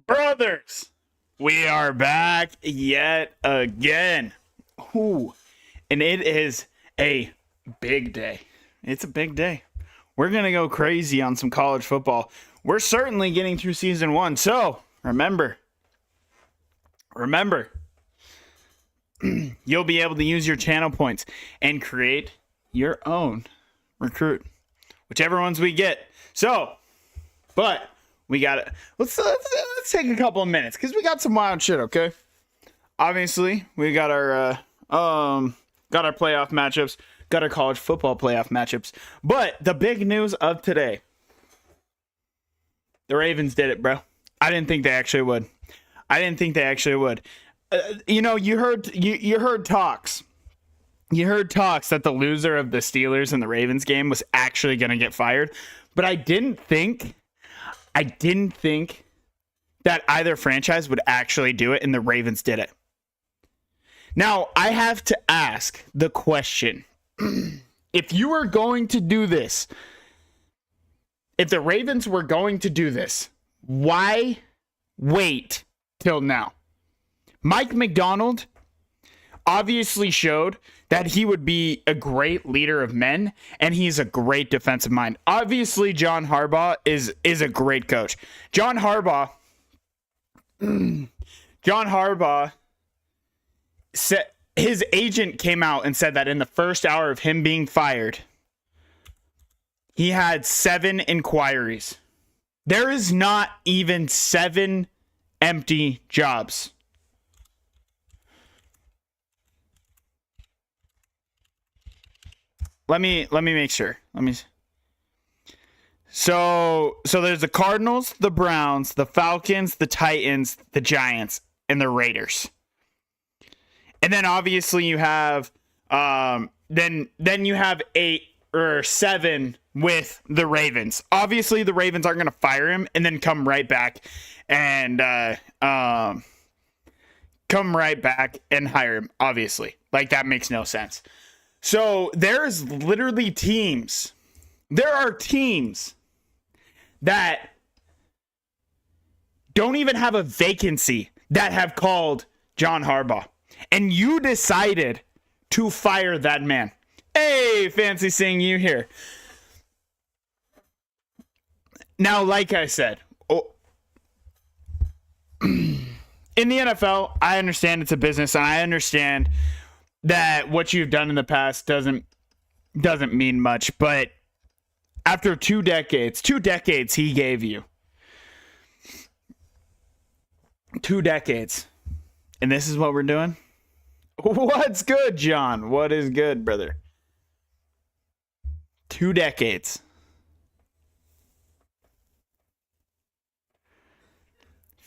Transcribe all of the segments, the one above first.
Brothers, we are back yet again. Ooh, and it is a big day. It's a big day. We're going to go crazy on some college football. We're certainly getting through season 1. So, remember, you'll be able to use your channel points and create your own recruit, whichever ones we get. So, but we got it. Let's take a couple of minutes because we got some wild shit. Okay, obviously we got our playoff matchups, got our college football playoff matchups. But the big news of today, the Ravens did it, bro. I didn't think they actually would. You heard talks. You heard talks that the loser of the Steelers and the Ravens game was actually going to get fired, but I didn't think that either franchise would actually do it, and the Ravens did it. Now, I have to ask the question, if you were going to do this, if the Ravens were going to do this, why wait till now? Mike McDonald obviously showed that he would be a great leader of men, and he's a great defensive mind. Obviously, John Harbaugh is a great coach. John Harbaugh said, his agent came out and said that in the first hour of him being fired, he had 7 inquiries. There is not even 7 empty jobs. Let me make sure. So there's the Cardinals, the Browns, the Falcons, the Titans, the Giants, and the Raiders. And then obviously you have then you have 8 or 7 with the Ravens. Obviously the Ravens aren't going to fire him and then come right back and hire him. Obviously, like, that makes no sense. So there's literally teams. There are teams that don't even have a vacancy that have called John Harbaugh. And you decided to fire that man. Hey, fancy seeing you here. Now, like I said, in the NFL, I understand it's a business, and I understand that what you've done in the past doesn't mean much, but after 2 decades he gave you. 2 decades. And this is what we're doing? What's good, John? What is good, brother? 2 decades.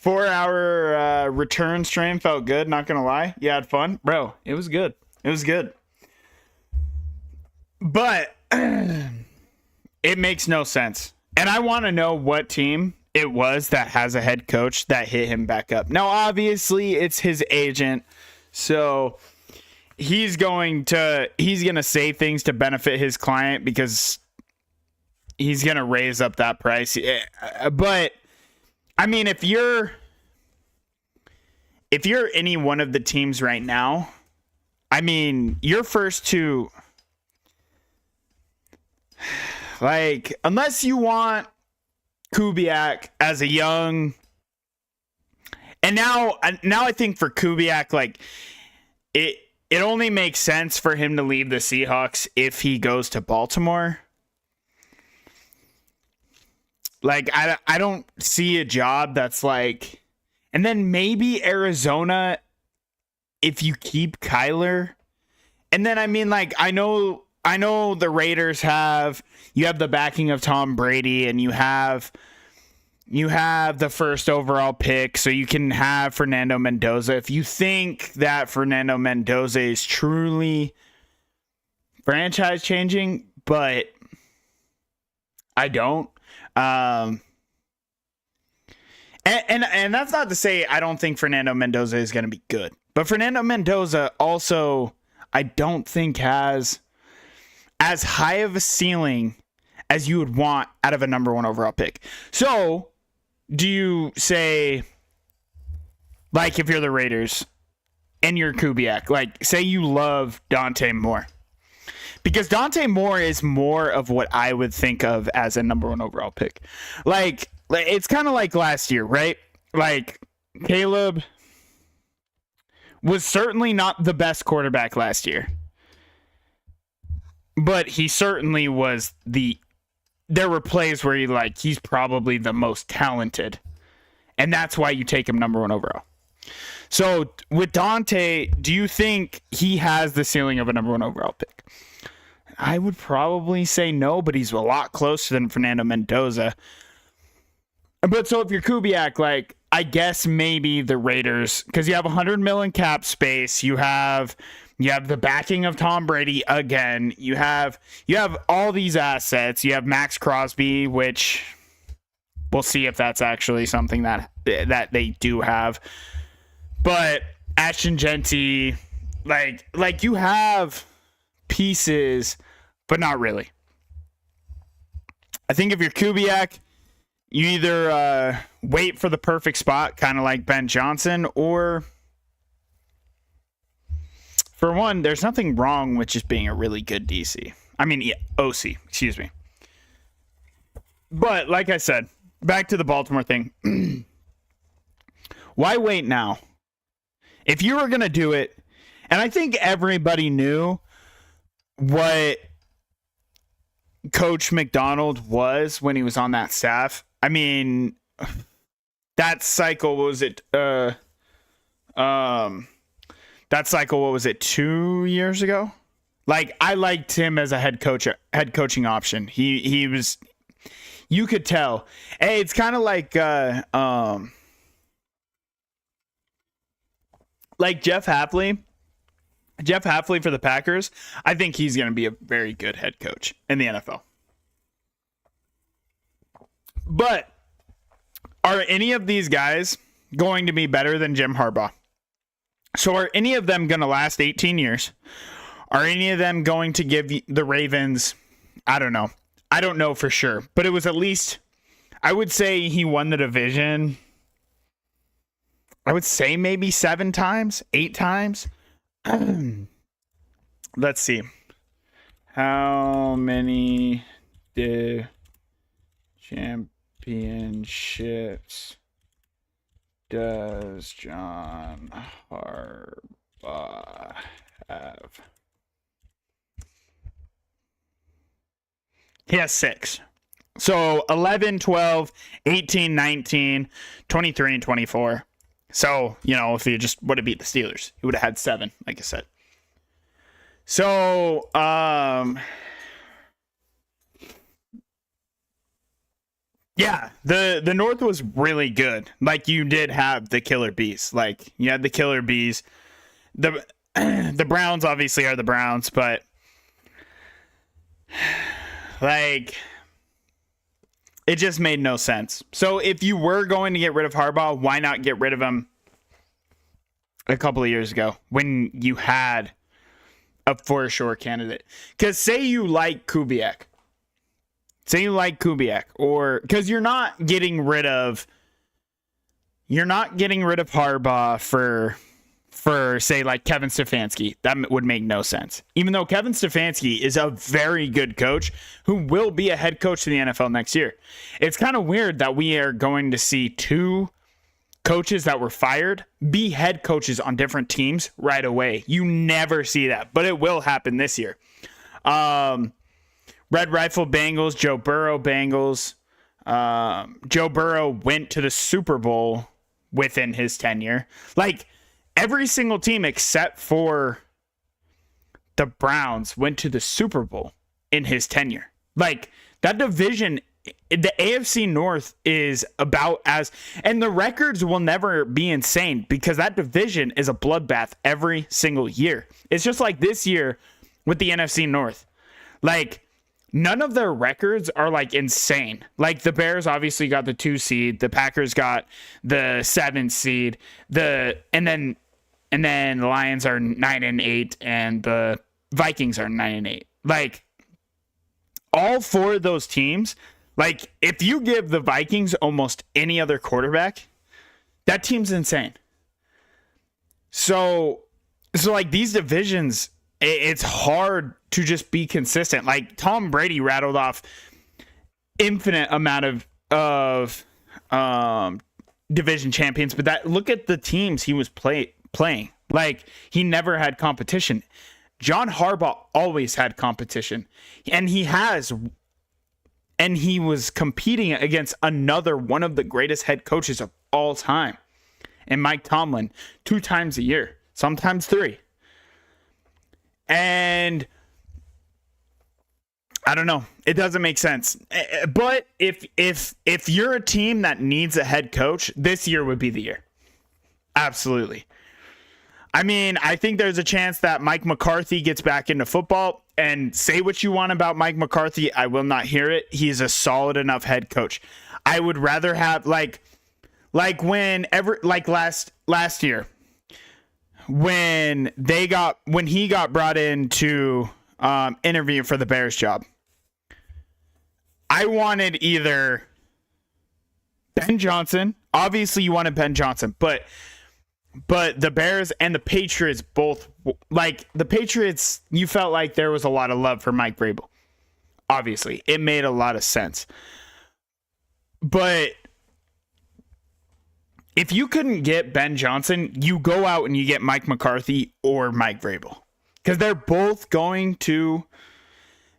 4-hour return stream felt good, not gonna lie. You had fun? Bro, it was good. It was good. But it makes no sense. And I want to know what team it was that has a head coach that hit him back up. Now, obviously, it's his agent. So he's going to say things to benefit his client because he's going to raise up that price. But I mean, if you're any one of the teams right now, I mean, your first 2, like, unless you want Kubiak as a young, and now I think for Kubiak, like, it only makes sense for him to leave the Seahawks if he goes to Baltimore. Like, I don't see a job that's like, and then maybe Arizona if you keep Kyler. And then, I mean, like, I know the Raiders have the backing of Tom Brady, and you have the first overall pick, so you can have Fernando Mendoza. If you think that Fernando Mendoza is truly franchise changing, but I don't. And that's not to say I don't think Fernando Mendoza is going to be good. But Fernando Mendoza also, I don't think, has as high of a ceiling as you would want out of a number 1 overall pick. So, do you say Like if you're the Raiders and you're Kubiak, like say you love Dante Moore. Because Dante Moore is more of what I would think of as a number 1 overall pick. Like it's kind of like last year, right? Like Caleb was certainly not the best quarterback last year. But he certainly was there were plays where he's probably the most talented. And that's why you take him number 1 overall. So with Dante, do you think he has the ceiling of a number 1 overall pick? I would probably say no, but he's a lot closer than Fernando Mendoza. But so if you're Kubiak, like, I guess maybe the Raiders, because you have $100 million cap space, you have the backing of Tom Brady again, you have all these assets, you have Max Crosby, which we'll see if that's actually something that they do have. But Ashton Genty, like you have pieces, but not really. I think if you're Kubiak, you either wait for the perfect spot, kind of like Ben Johnson, or for one, there's nothing wrong with just being a really good DC. I mean, yeah, OC, excuse me. But like I said, back to the Baltimore thing. Why wait now? If you were going to do it, and I think everybody knew what Coach McDonald was when he was on that staff. I mean, that cycle, what was it? That cycle, what was it, 2 years ago? Like, I liked him as a head coaching option. He was, you could tell. Hey, it's kind of like Jeff Hafley. Jeff Hafley for the Packers, I think he's going to be a very good head coach in the NFL. But are any of these guys going to be better than Jim Harbaugh? So are any of them going to last 18 years? Are any of them going to give the Ravens, I don't know. I don't know for sure. But it was at least, I would say he won the division, I would say maybe 7 times, 8 times. Let's see. How many championships does John Harbaugh have? He has 6. So 11, 12, 18, 19, 23, and 24. So, if he just would have beat the Steelers, he would have had 7, like I said. So, yeah, the North was really good. Like, you did have the killer bees. Like, you had the killer bees. The Browns obviously are the Browns, but like, it just made no sense. So if you were going to get rid of Harbaugh, why not get rid of him a couple of years ago when you had a for sure candidate? Because say you like Kubiak. Or because you're not getting rid of Harbaugh for say like Kevin Stefanski. That would make no sense. Even though Kevin Stefanski is a very good coach who will be a head coach in the NFL next year. It's kind of weird that we are going to see 2 coaches that were fired be head coaches on different teams right away. You never see that, but it will happen this year. Red Rifle Bengals, Joe Burrow Bengals. Joe Burrow went to the Super Bowl within his tenure. Like, every single team except for the Browns went to the Super Bowl in his tenure. Like, that division, the AFC North is about as, and the records will never be insane because that division is a bloodbath every single year. It's just like this year with the NFC North. Like, none of their records are like insane. Like, the Bears obviously got the 2 seed, the Packers got the 7 seed, and then the Lions are 9-8, and the Vikings are 9-8. Like, all 4 of those teams, like, if you give the Vikings almost any other quarterback, that team's insane. So like these divisions, it's hard to just be consistent. Like Tom Brady rattled off infinite amount of division champions, but that look at the teams he was playing. Like he never had competition. John Harbaugh always had competition, and he was competing against another one of the greatest head coaches of all time, and Mike Tomlin 2 times a year, sometimes 3. And I don't know. It doesn't make sense. But if you're a team that needs a head coach, this year would be the year. Absolutely. I mean, I think there's a chance that Mike McCarthy gets back into football, and say what you want about Mike McCarthy, I will not hear it. He's a solid enough head coach. I would rather have like last year when he got brought in to interview for the Bears job. I wanted either Ben Johnson. Obviously, you wanted Ben Johnson, but the Bears and the Patriots both, like the Patriots, you felt like there was a lot of love for Mike Vrabel. Obviously, it made a lot of sense. But if you couldn't get Ben Johnson, you go out and you get Mike McCarthy or Mike Vrabel, because they're both going to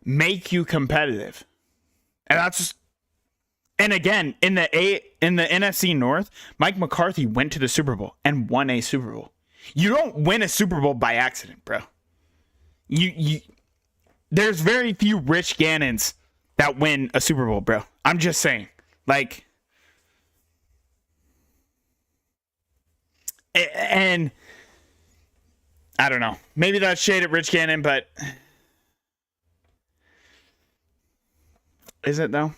make you competitive. And that's just, and again, in the NFC North, Mike McCarthy went to the Super Bowl and won a Super Bowl. You don't win a Super Bowl by accident, bro. There's very few Rich Gannons that win a Super Bowl, bro. I'm just saying. Like, and I don't know. Maybe that's shade at Rich Gannon, but is it though?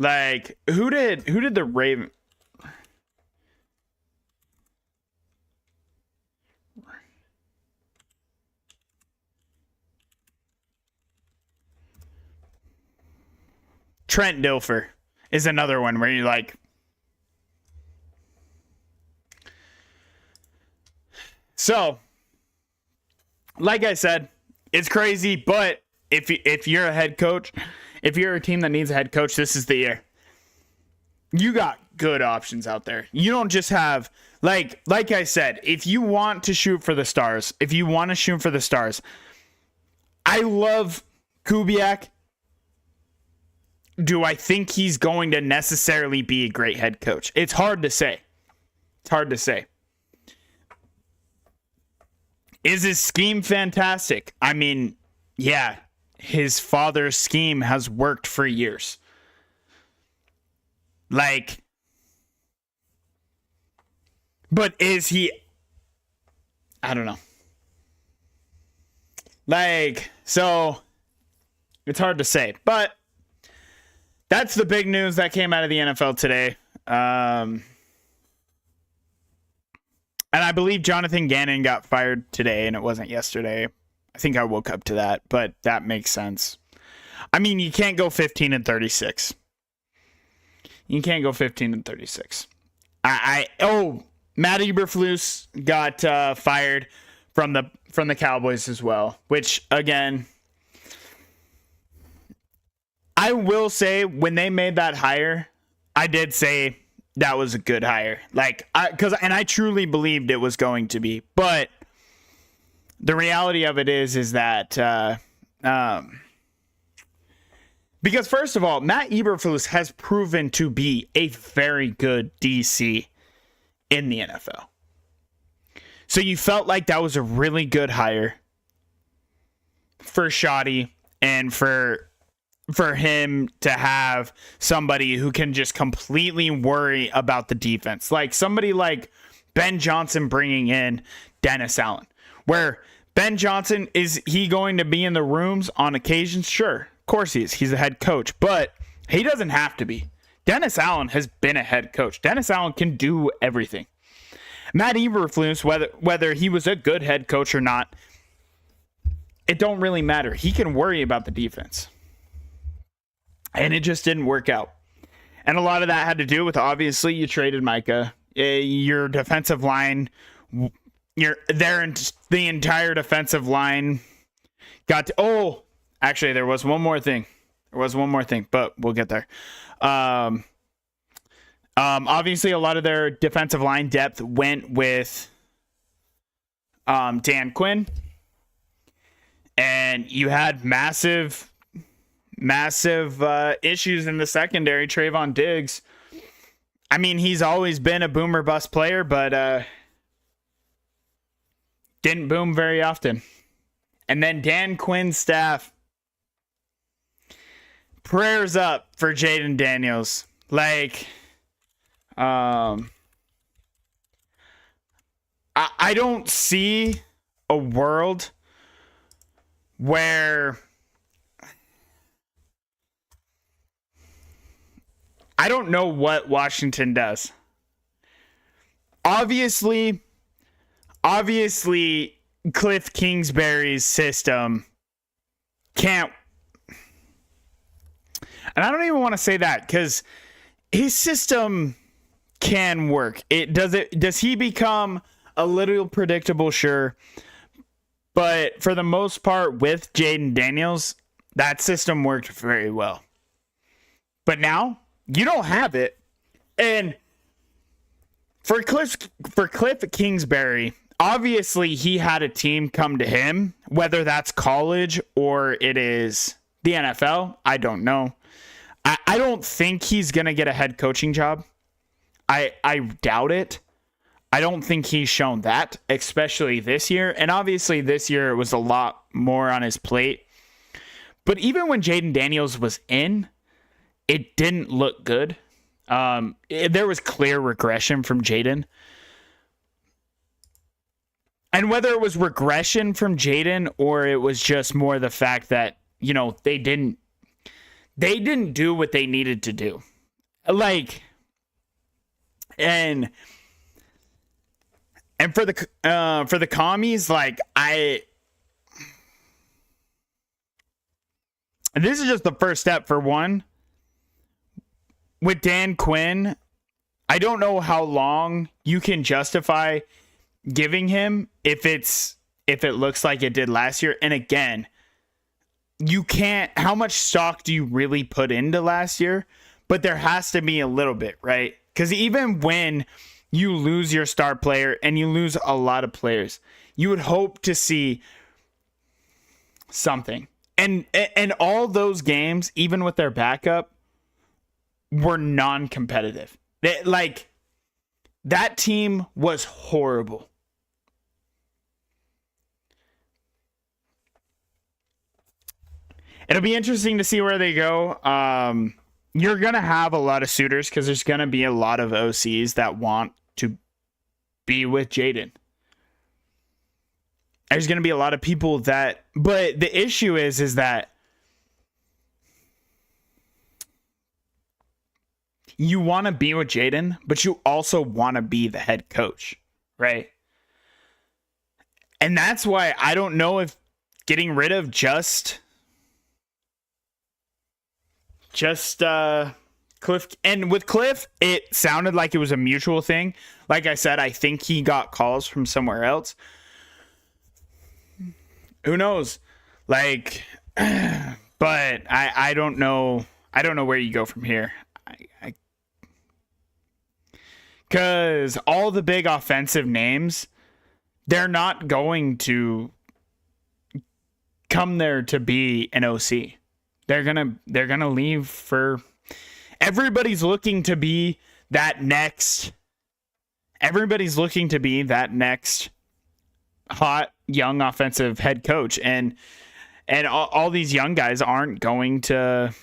Like, who did the Raven? Trent Dilfer is another one where you're like, so, like I said, it's crazy, but if you're a head coach, if you're a team that needs a head coach, this is the year. You got good options out there. You don't just have, like I said, if you want to shoot for the stars, I love Kubiak. Do I think he's going to necessarily be a great head coach? It's hard to say. Is his scheme fantastic? I mean, yeah, his father's scheme has worked for years. Like, but is he? I don't know. Like, so it's hard to say, but that's the big news that came out of the NFL today. And I believe Jonathan Gannon got fired today, and it wasn't yesterday. I think I woke up to that, but that makes sense. I mean, you can't go 15-36. You can't go 15-36. Matt Eberflus got fired from the Cowboys as well, which again, I will say when they made that hire, I did say that was a good hire. Like, I truly believed it was going to be, but the reality of it is that because first of all, Matt Eberflus has proven to be a very good DC in the NFL. So you felt like that was a really good hire for Shoddy and for him to have somebody who can just completely worry about the defense. Like somebody like Ben Johnson bringing in Dennis Allen. Where Ben Johnson, is he going to be in the rooms on occasions? Sure. Of course he is. He's a head coach. But he doesn't have to be. Dennis Allen has been a head coach. Dennis Allen can do everything. Matt Eberflus, whether he was a good head coach or not, it don't really matter. He can worry about the defense. And it just didn't work out. And a lot of that had to do with, obviously, you traded Micah. Your defensive line The entire defensive line got to, actually there was one more thing. But we'll get there. Obviously a lot of their defensive line depth went with Dan Quinn, and you had massive issues in the secondary. Trayvon Diggs, I mean, he's always been a boom or bust player, but didn't boom very often. And then Dan Quinn's staff, prayers up for Jaden Daniels. Like, I don't see a world where I don't know what Washington does. Obviously, Cliff Kingsbury's system can't, and I don't even want to say that because his system can work. Does he become a little predictable? Sure. But for the most part, with Jaden Daniels, that system worked very well. But now you don't have it. And for Cliff Kingsbury, obviously he had a team come to him, whether that's college or it is the NFL. I don't know. I don't think he's going to get a head coaching job. I doubt it. I don't think he's shown that, especially this year. And obviously this year it was a lot more on his plate. But even when Jaden Daniels was in, it didn't look good. There was clear regression from Jaden. And whether it was regression from Jaden or it was just more the fact that, you know, they didn't do what they needed to do. Like, and for the commies, like, this is just the first step for one. With Dan Quinn, I don't know how long you can justify giving him if it looks like it did last year. And again, you can't, how much stock do you really put into last year? But there has to be a little bit, right? Because even when you lose your star player and you lose a lot of players, you would hope to see something. And all those games, even with their backup, were non-competitive. That team was horrible. It'll be interesting to see where they go. You're going to have a lot of suitors because there's going to be a lot of OCs that want to be with Jaden. There's going to be a lot of people that... But the issue is that you want to be with Jaden, but you also want to be the head coach, right? And that's why I don't know if getting rid of just Cliff, and with Cliff, it sounded like it was a mutual thing. Like I said, I think he got calls from somewhere else. Who knows? Like, but I don't know. I don't know where you go from here. Because all the big offensive names, they're not going to come there to be an OC. They're gonna leave for... Everybody's looking to be that next... Everybody's looking to be that next hot, young offensive head coach. And all these young guys aren't going to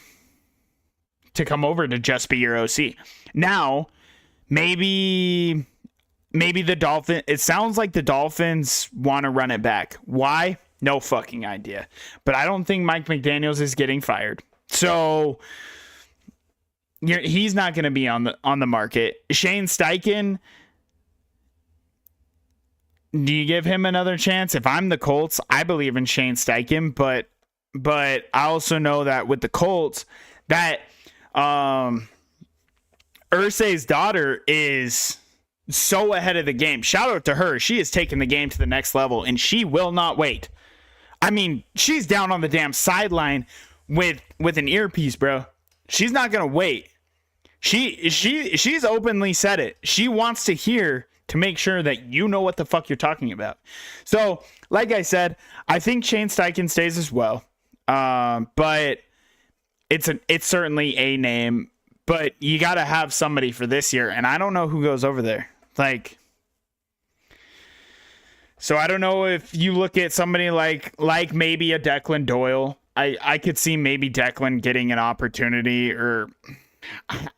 come over to just be your OC. Now... Maybe the Dolphins... It sounds like the Dolphins want to run it back. Why? No fucking idea. But I don't think Mike McDaniels is getting fired. So he's not going to be on the market. Shane Steichen, do you give him another chance? If I'm the Colts, I believe in Shane Steichen, but I also know that with the Colts that Irsay's daughter is so ahead of the game. Shout out to her. She is taking the game to the next level, and she will not wait. I mean, she's down on the damn sideline with an earpiece, bro. She's not gonna wait. She's openly said it. She wants to hear to make sure that you know what the fuck you're talking about. So, like I said, I think Shane Steichen stays as well. But it's certainly a name. But you got to have somebody for this year, and I don't know who goes over there. Like, so I don't know if you look at somebody like maybe a Declan Doyle. I could see maybe Declan getting an opportunity, or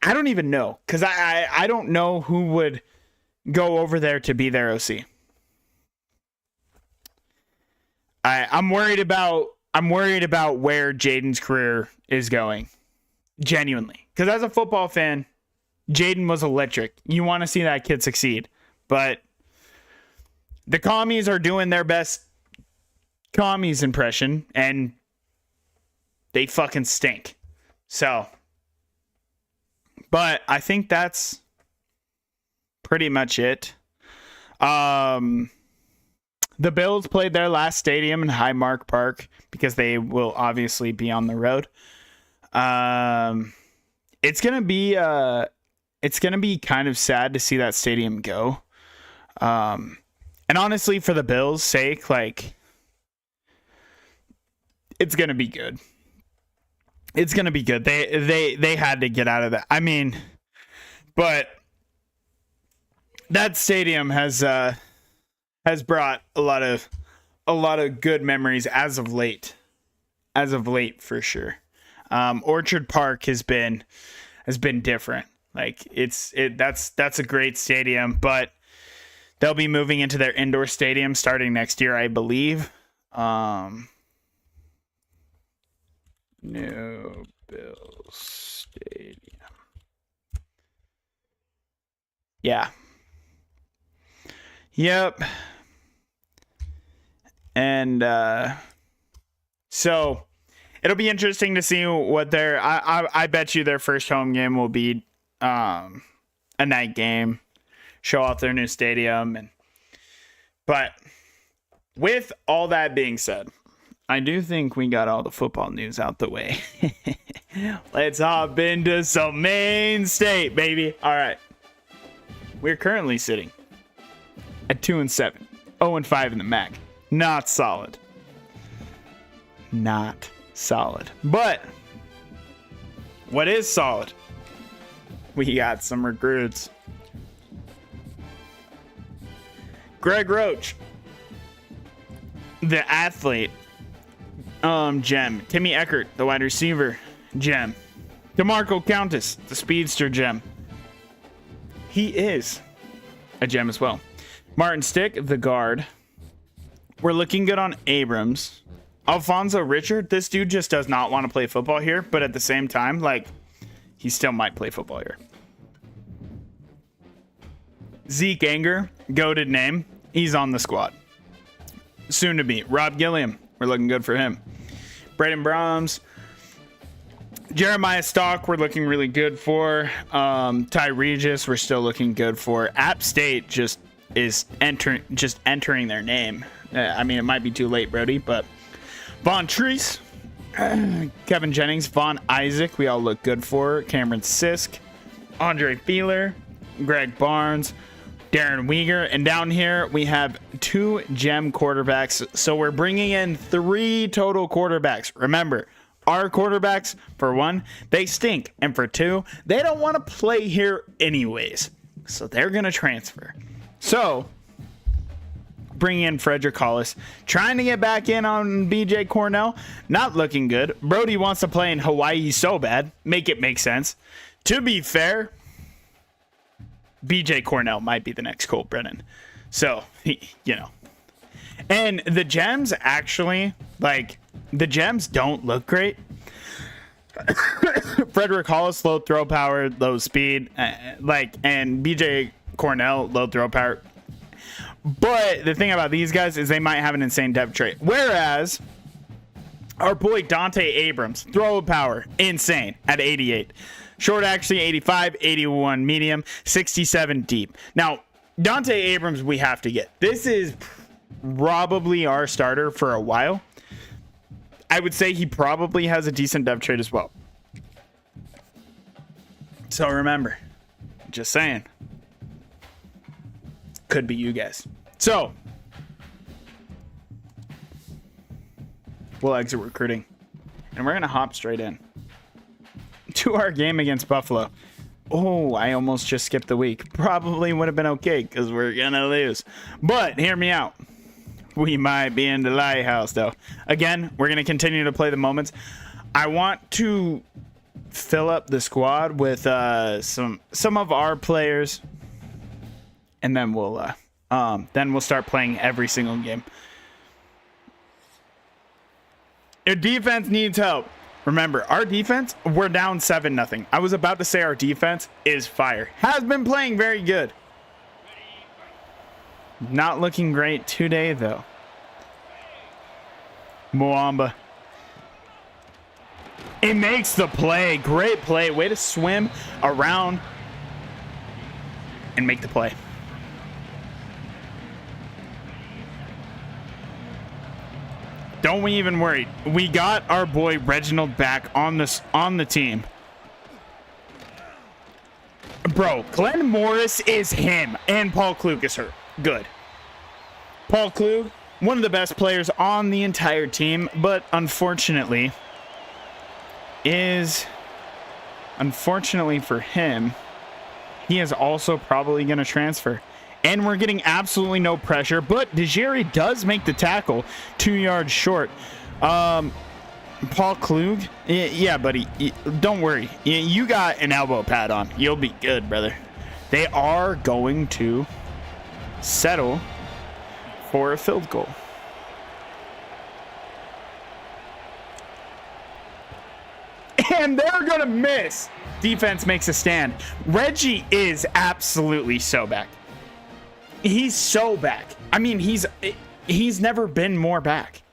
I don't even know, because I don't know who would go over there to be their OC. I'm worried about where Jaden's career is going, genuinely. Because as a football fan, Jaden was electric. You want to see that kid succeed, but the commies are doing their best commies impression, and they fucking stink. So, but I think that's pretty much it. The Bills played their last stadium in Highmark Park because they will obviously be on the road. It's gonna be kind of sad to see that stadium go. And honestly, for the Bills' sake, like, it's gonna be good. It's gonna be good. They had to get out of that. I mean, but that stadium has brought a lot of good memories as of late. As of late, for sure. Orchard Park has been different. Like, that's a great stadium, but they'll be moving into their indoor stadium starting next year, I believe. New Bills Stadium. Yeah. Yep. And so it'll be interesting to see what their I bet you their first home game will be a night game, show off their new stadium. But with all that being said, I do think we got all the football news out the way. Let's hop into some Maine State, baby. All right. We're currently sitting at 2-7, 0-5 in the MAC. Not solid. Not solid. But what is solid? We got some recruits. Greg Roach, the athlete, gem. Timmy Eckert, the wide receiver, gem. DeMarco Countess, the speedster, gem. He is a gem as well. Martin Stick, the guard. We're looking good on Abrams. Alfonso Richard, this dude just does not want to play football here, but at the same time, like, he still might play football here. Zeke Anger, goated name. He's on the squad. Soon to be. Rob Gilliam, we're looking good for him. Braden Brahms. Jeremiah Stock, we're looking really good for. Ty Regis, we're still looking good for. App State just entering their name. I mean, it might be too late, Brody, but Von Treese, Kevin Jennings, Von Isaac, we all look good for. Cameron Sisk, Andre Feeler, Greg Barnes, Darren Weegar, and down here we have 2 gem quarterbacks. So we're bringing in 3 total quarterbacks. Remember, our quarterbacks, for 1, they stink, and for 2, they don't want to play here anyways. So they're going to transfer. So, bringing in Frederick Hollis, trying to get back in on BJ Cornell, not looking good. Brody wants to play in Hawaii so bad, make it make sense. To be fair, BJ Cornell might be the next Colt Brennan. So, you know. And the gems actually, like, the gems don't look great. Frederick Hollis, low throw power, low speed, and BJ Cornell, low throw power. But the thing about these guys is they might have an insane depth trait. Whereas our boy Dante Abrams, throw power, insane at 88. Short actually 85, 81 medium, 67 deep. Now, Dante Abrams, we have to get. This is probably our starter for a while. I would say he probably has a decent depth trade as well. So remember, just saying, could be you guys. So we'll exit recruiting, and we're gonna hop straight in to our game against Buffalo. Oh, I almost just skipped the week. Probably would have been okay because we're gonna lose. But hear me out. We might be in the lighthouse though. Again, we're gonna continue to play the moments. I want to fill up the squad with some of our players, and then we'll start playing every single game. Your defense needs help. Remember, our defense, we're down 7-0. I was about to say our defense is fire. Has been playing very good. Not looking great today, though. Mwamba. It makes the play. Great play. Way to swim around and make the play. Don't we even worry. We got our boy Reginald back on the team. Bro, Glenn Morris is him. And Paul Klug is hurt. Good. Paul Klug, one of the best players on the entire team, but unfortunately for him, he is also probably going to transfer. And we're getting absolutely no pressure, but DeJere does make the tackle 2 yards short. Paul Klug, yeah, buddy, don't worry. You got an elbow pad on. You'll be good, brother. They are going to settle for a field goal. And they're going to miss. Defense makes a stand. Reggie is absolutely so back. He's so back. I mean, he's never been more back.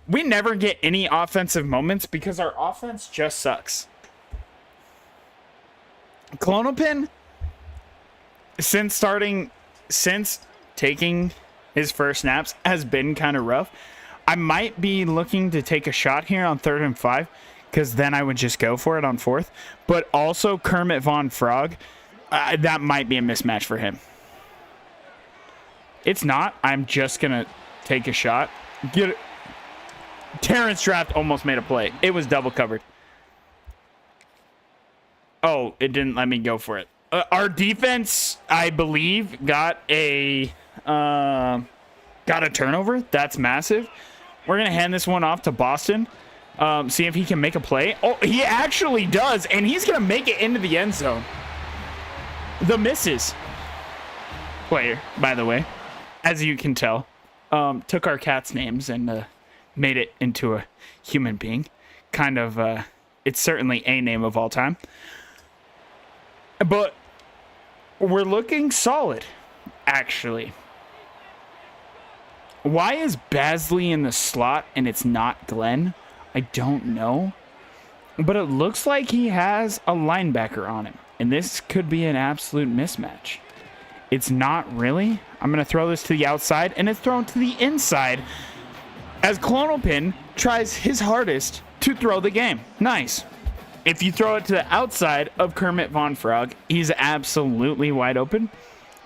We never get any offensive moments because our offense just sucks. Klonopin, since taking his first snaps, has been kind of rough. I might be looking to take a shot here on 3rd and 5 because then I would just go for it on 4th. But also Kermit Von Frog, that might be a mismatch for him. It's not. I'm just going to take a shot. Get it. Terrence Draft almost made a play. It was double covered. Oh, it didn't let me go for it. Our defense, I believe, got a turnover. That's massive. We're going to hand this one off to Boston. See if he can make a play. Oh, he actually does, and he's going to make it into the end zone. The misses player, by the way, as you can tell, took our cat's names and made it into a human being. Kind of, it's certainly a name of all time. But we're looking solid, actually. Why is Basley in the slot and it's not Glenn? I don't know. But it looks like he has a linebacker on him. And this could be an absolute mismatch. It's not really. I'm going to throw this to the outside, and it's thrown to the inside as Klonopin tries his hardest to throw the game. Nice. If you throw it to the outside of Kermit Von Frog, he's absolutely wide open,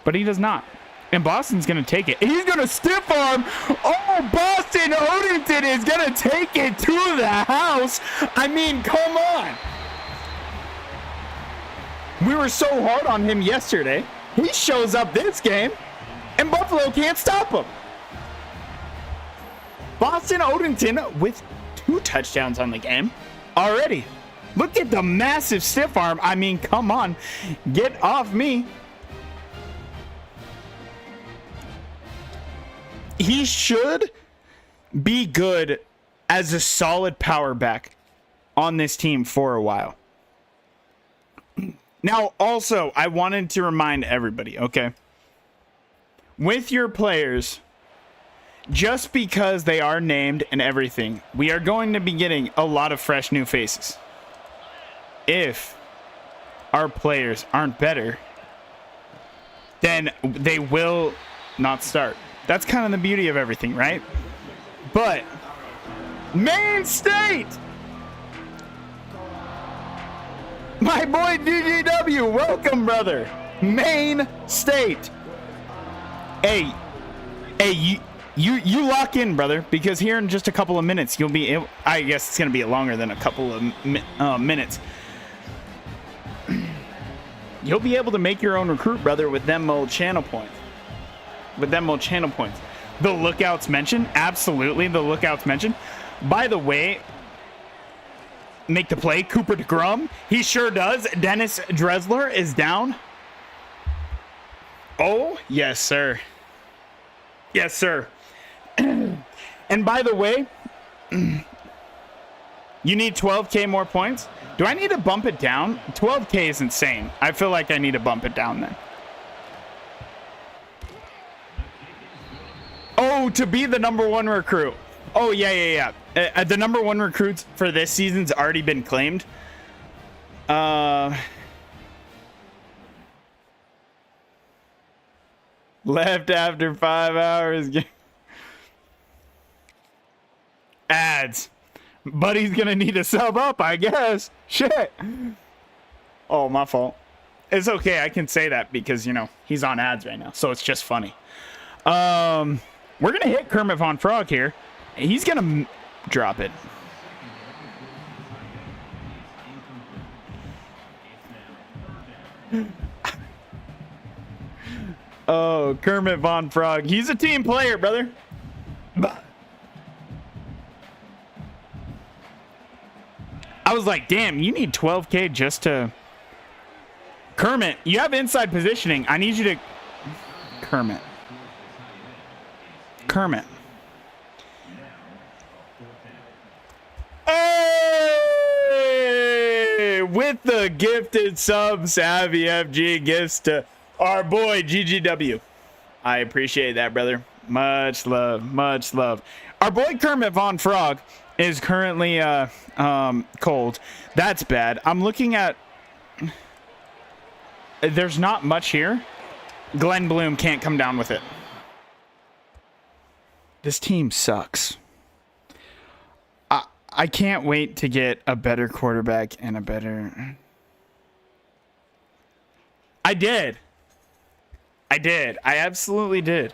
but he does not. And Boston's going to take it. He's going to stiff arm. Oh, Boston Odington is going to take it to the house. I mean, come on. We were so hard on him yesterday. He shows up this game, and Buffalo can't stop him. Boston Odington with 2 touchdowns on the game already. Look at the massive stiff arm. I mean, come on. Get off me. He should be good as a solid power back on this team for a while. Now, also, I wanted to remind everybody, okay? With your players, just because they are named and everything, we are going to be getting a lot of fresh new faces. If our players aren't better, then they will not start. That's kind of the beauty of everything, right? But Maine State, my boy GGW, welcome, brother. Maine State. Hey, you lock in, brother, because here in just a couple of minutes you'll be. I guess it's gonna be longer than a couple of minutes. You'll be able to make your own recruit, brother, with them old channel points. The lookouts mentioned, absolutely. The lookouts mentioned. By the way, make the play. Cooper DeGrom, he sure does. Dennis Dressler is down. Oh yes, sir. Yes, sir. And by the way, you need 12K more points. Do I need to bump it down? 12K is insane. I feel like I need to bump it down then. Oh, to be the #1 recruit. Oh, yeah. The #1 recruits for this season's already been claimed. Left after 5 hours. Ads. Buddy's gonna need to sub up, I guess. Shit. Oh, my fault. It's okay. I can say that because, you know, he's on ads right now. So it's just funny. We're gonna hit Kermit Von Frog here. He's gonna drop it. Oh, Kermit Von Frog. He's a team player, brother. I was like, damn, you need 12K just to... Kermit, you have inside positioning. I need you to... Kermit. Hey! With the gifted sub, Savvy FG gifts to our boy GGW. I appreciate that, brother. Much love, much love. Our boy Kermit Von Frog is currently cold. That's bad. I'm looking at... There's not much here. Glenn Bloom can't come down with it. This team sucks. I can't wait to get a better quarterback and a better... I did. I absolutely did.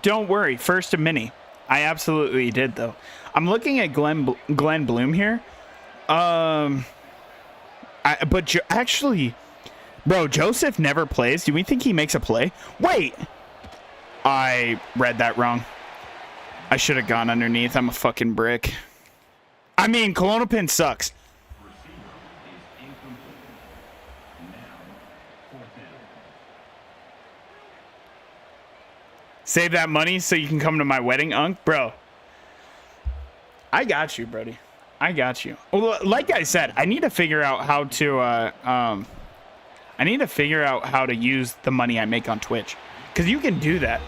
Don't worry. First a mini. I absolutely did, though. I'm looking at Glenn Bloom here. Actually, bro, Joseph never plays. Do we think he makes a play? Wait. I read that wrong. I should have gone underneath. I'm a fucking brick. I mean, Klonopin sucks. Save that money so you can come to my wedding, Unk. Bro, I got you, Brody. I got you. Well, like I said, I need to figure out how to use the money I make on Twitch, because you can do that.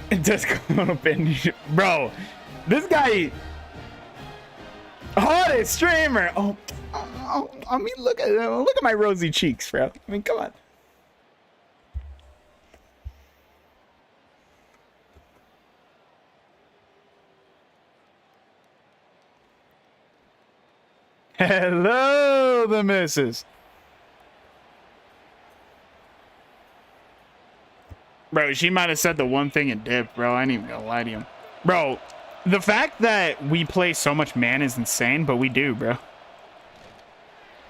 It does come up in, bro. This guy, hottest streamer. Oh, I mean, look at my rosy cheeks, bro. I mean, come on. Hello, the missus. Bro, she might have said the one thing and dipped, bro. I ain't even gonna lie to you. Bro, the fact that we play so much man is insane, but we do, bro.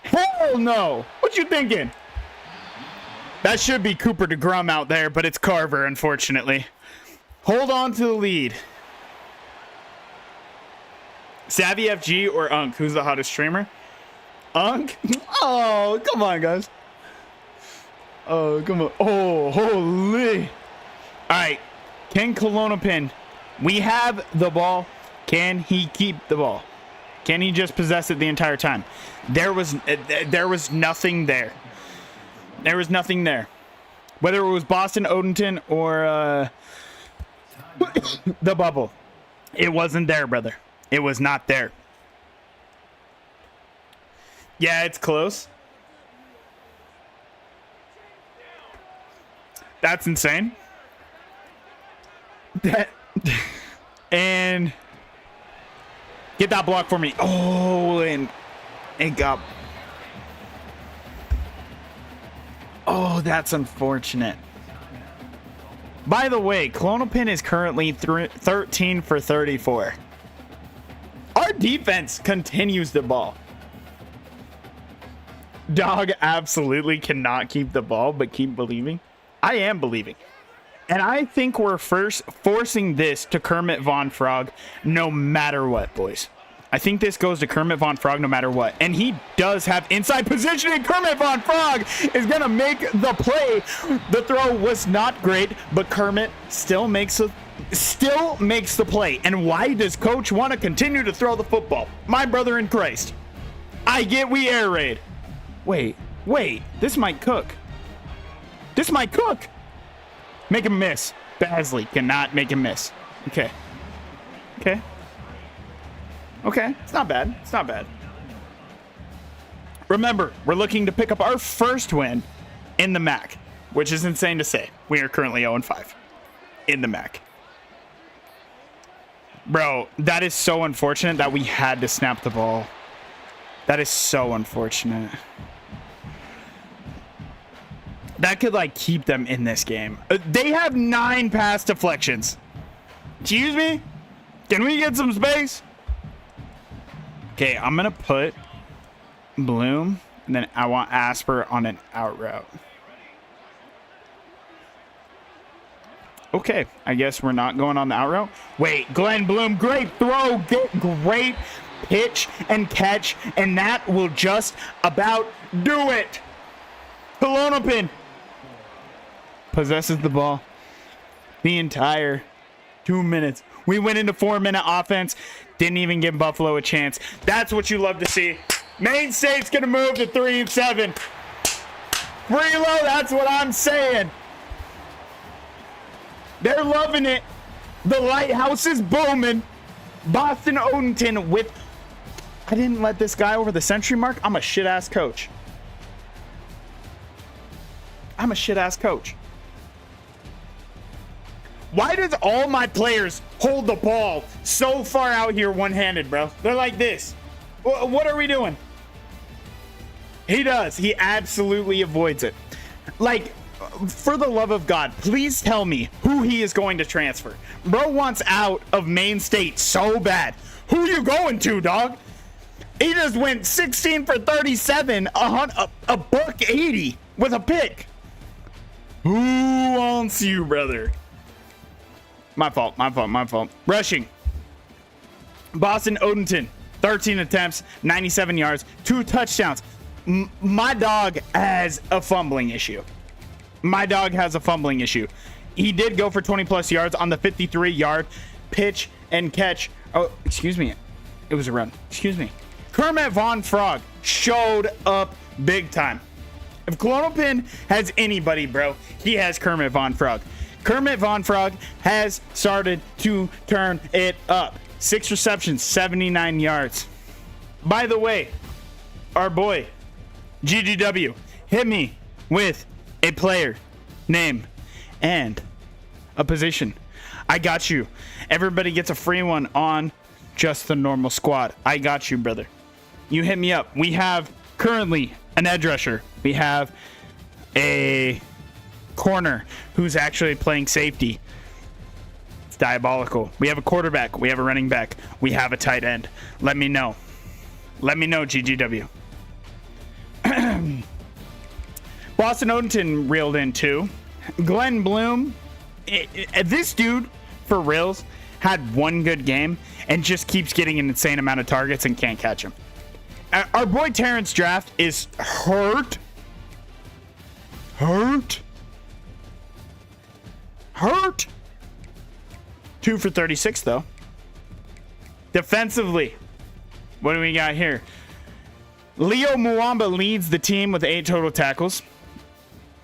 Hell no! What you thinking? That should be Cooper DeGrom out there, but it's Carver, unfortunately. Hold on to the lead. Savvy FG or Unk? Who's the hottest streamer? Unk? Oh, come on, guys. Oh, come on. Oh, holy. All right. Ken Klonopin. We have the ball. Can he keep the ball? Can he just possess it the entire time? There was nothing there. There was nothing there. Whether it was Boston Odenton or the bubble. It wasn't there, brother. It was not there. Yeah, it's close. That's insane. And get that block for me. Oh, and it got... Oh, that's unfortunate. By the way, Klonopin is currently 13 for 34. Our defense continues the ball. Dog absolutely cannot keep the ball, but keep believing. I am believing. And I think we're first forcing this to Kermit Von Frog no matter what, boys. I think this goes to Kermit Von Frog no matter what. And he does have inside positioning. Kermit Von Frog is going to make the play. The throw was not great, but Kermit still makes the play. And why does coach want to continue to throw the football? My brother in Christ. I get we air raid. Wait. This might cook. Make him miss. Basley cannot make him miss. Okay. It's not bad. Remember, we're looking to pick up our first win in the MAC, which is insane to say. We are currently 0-5 in the MAC. Bro, that is so unfortunate that we had to snap the ball. That is so unfortunate. That could, like, keep them in this game. They have 9 pass deflections. Excuse me? Can we get some space? Okay, I'm going to put Bloom, and then I want Asper on an out route. Okay, I guess we're not going on the out route. Wait, Glenn Bloom, great throw, great pitch and catch, and that will just about do it. Pelonopin possesses the ball the entire 2 minutes. We went into 4-minute offense. Didn't even give Buffalo a chance. That's what you love to see. Maine State's going to move to 3-7. Freelo, that's what I'm saying. They're loving it. The lighthouse is booming. Boston Odenton with... I didn't let this guy over the century mark. I'm a shit-ass coach. Why does all my players hold the ball so far out here one-handed, bro? They're like this. What are we doing? He does. He absolutely avoids it. Like, for the love of God, please tell me who he is going to transfer. Bro wants out of Maine State so bad. Who you going to, dog? He just went 16 for 37, a buck 80 with a pick. Who wants you, brother? My fault. Rushing. Boston Odenton, 13 attempts, 97 yards, 2 touchdowns. My dog has a fumbling issue. He did go for 20 plus yards on the 53-yard pitch and catch. Oh, excuse me. It was a run. Excuse me. Kermit Von Frog showed up big time. If Klonopin has anybody, bro, he has Kermit Von Frog. Kermit Von Frog has started to turn it up. 6 receptions, 79 yards. By the way, our boy, GGW, hit me with a player, name, and a position. I got you. Everybody gets a free one on just the normal squad. I got you, brother. You hit me up. We have currently an edge rusher. We have a corner who's actually playing safety. It's diabolical. We have a quarterback. We have a running back. We have a tight end. Let me know, GGW. Boston Odenton reeled in too. Glenn Bloom, this dude, for reals, had one good game and just keeps getting an insane amount of targets and can't catch him. Our boy Terrence Draft is hurt. 2 for 36 though. Defensively, what do we got here? Leo Muamba leads the team with 8 total tackles.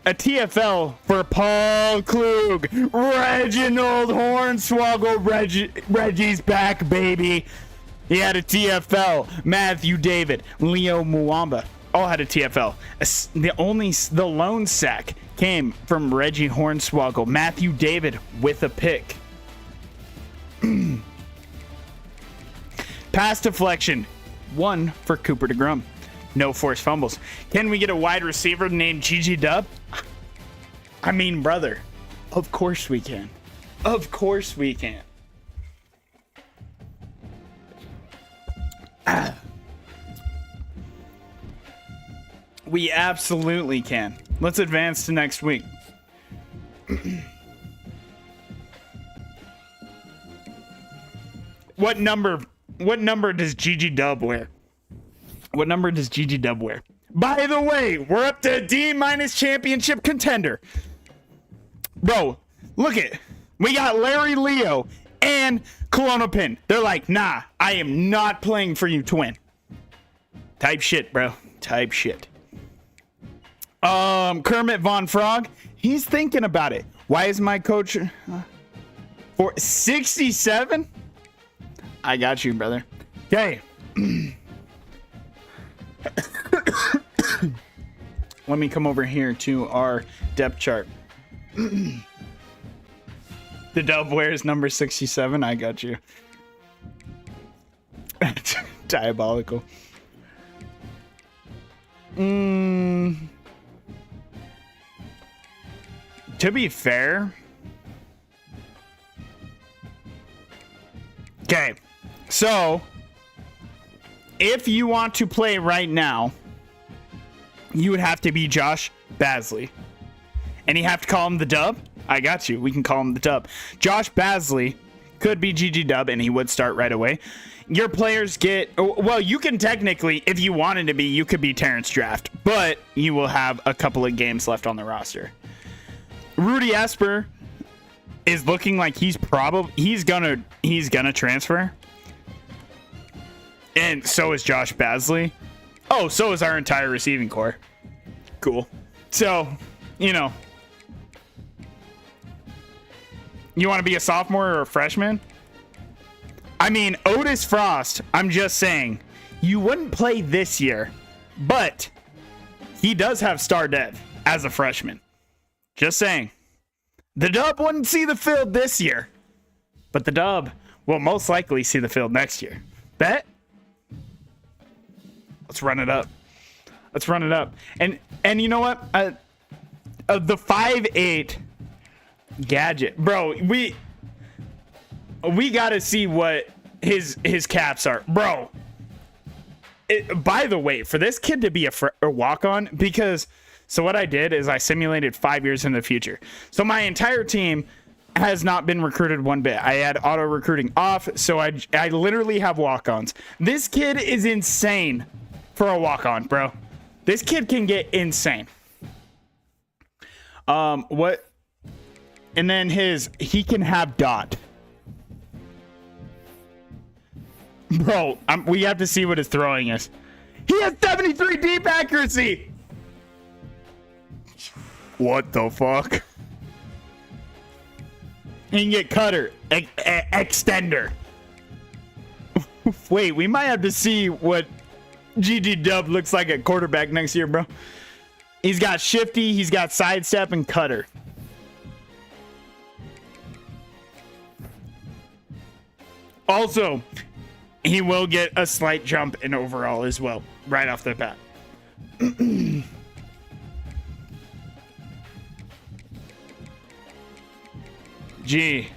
A TFL for Paul Klug. Reginald Hornswoggle. Reggie's back, baby. He had a TFL. Matthew David, Leo Muamba all had a TFL. The lone sack came from Reggie Hornswoggle. Matthew David with a pick. Pass deflection, 1 for Cooper DeGrom. No forced fumbles. Can we get a wide receiver named Gigi Dub? I mean, brother, of course we can. Of course we can. We absolutely can. Let's advance to next week. What number does Gigi Dub wear? What number does Gigi Dub wear? By the way, we're up to D- championship contender. Bro, look it. We got Larry Leo and Klonopin. They're like, nah, I am not playing for you to win. Type shit, bro. Type shit. Kermit Von Frog, he's thinking about it. Why is my coach for 67? I got you, brother. Okay. Let me come over here to our depth chart. The Dub wears number 67. I got you. Diabolical. To be fair. Okay. So, if you want to play right now, you would have to be Josh Basley. And you have to call him the Dub? I got you. We can call him the Dub. Josh Basley could be Gigi Dub, and he would start right away. Your players get... Well, you can technically, if you wanted to be, you could be Terrence Draft. But you will have a couple of games left on the roster. Rudy Esper is looking like he's gonna transfer. And so is Josh Basley. Oh, so is our entire receiving core. Cool. So, you know. You want to be a sophomore or a freshman? I mean, Otis Frost, I'm just saying, you wouldn't play this year, but he does have star dev as a freshman. Just saying. The Dub wouldn't see the field this year, but the Dub will most likely see the field next year. Bet? Let's run it up. Let's run it up. And you know what? The 5'8" gadget. Bro, we got to see what his caps are. Bro, by the way, for this kid to be a walk-on, because... So what I did is I simulated 5 years in the future. So my entire team has not been recruited one bit. I had auto recruiting off, so I literally have walk-ons. This kid is insane for a walk-on, bro. This kid can get insane. What? And then he can have dot. Bro, we have to see what his throwing is. He has 73 deep accuracy. What the fuck? He can get cutter, extender. Wait, we might have to see what GG Dub looks like at quarterback next year, bro. He's got shifty, he's got sidestep, and cutter. Also, he will get a slight jump in overall as well, right off the bat. G.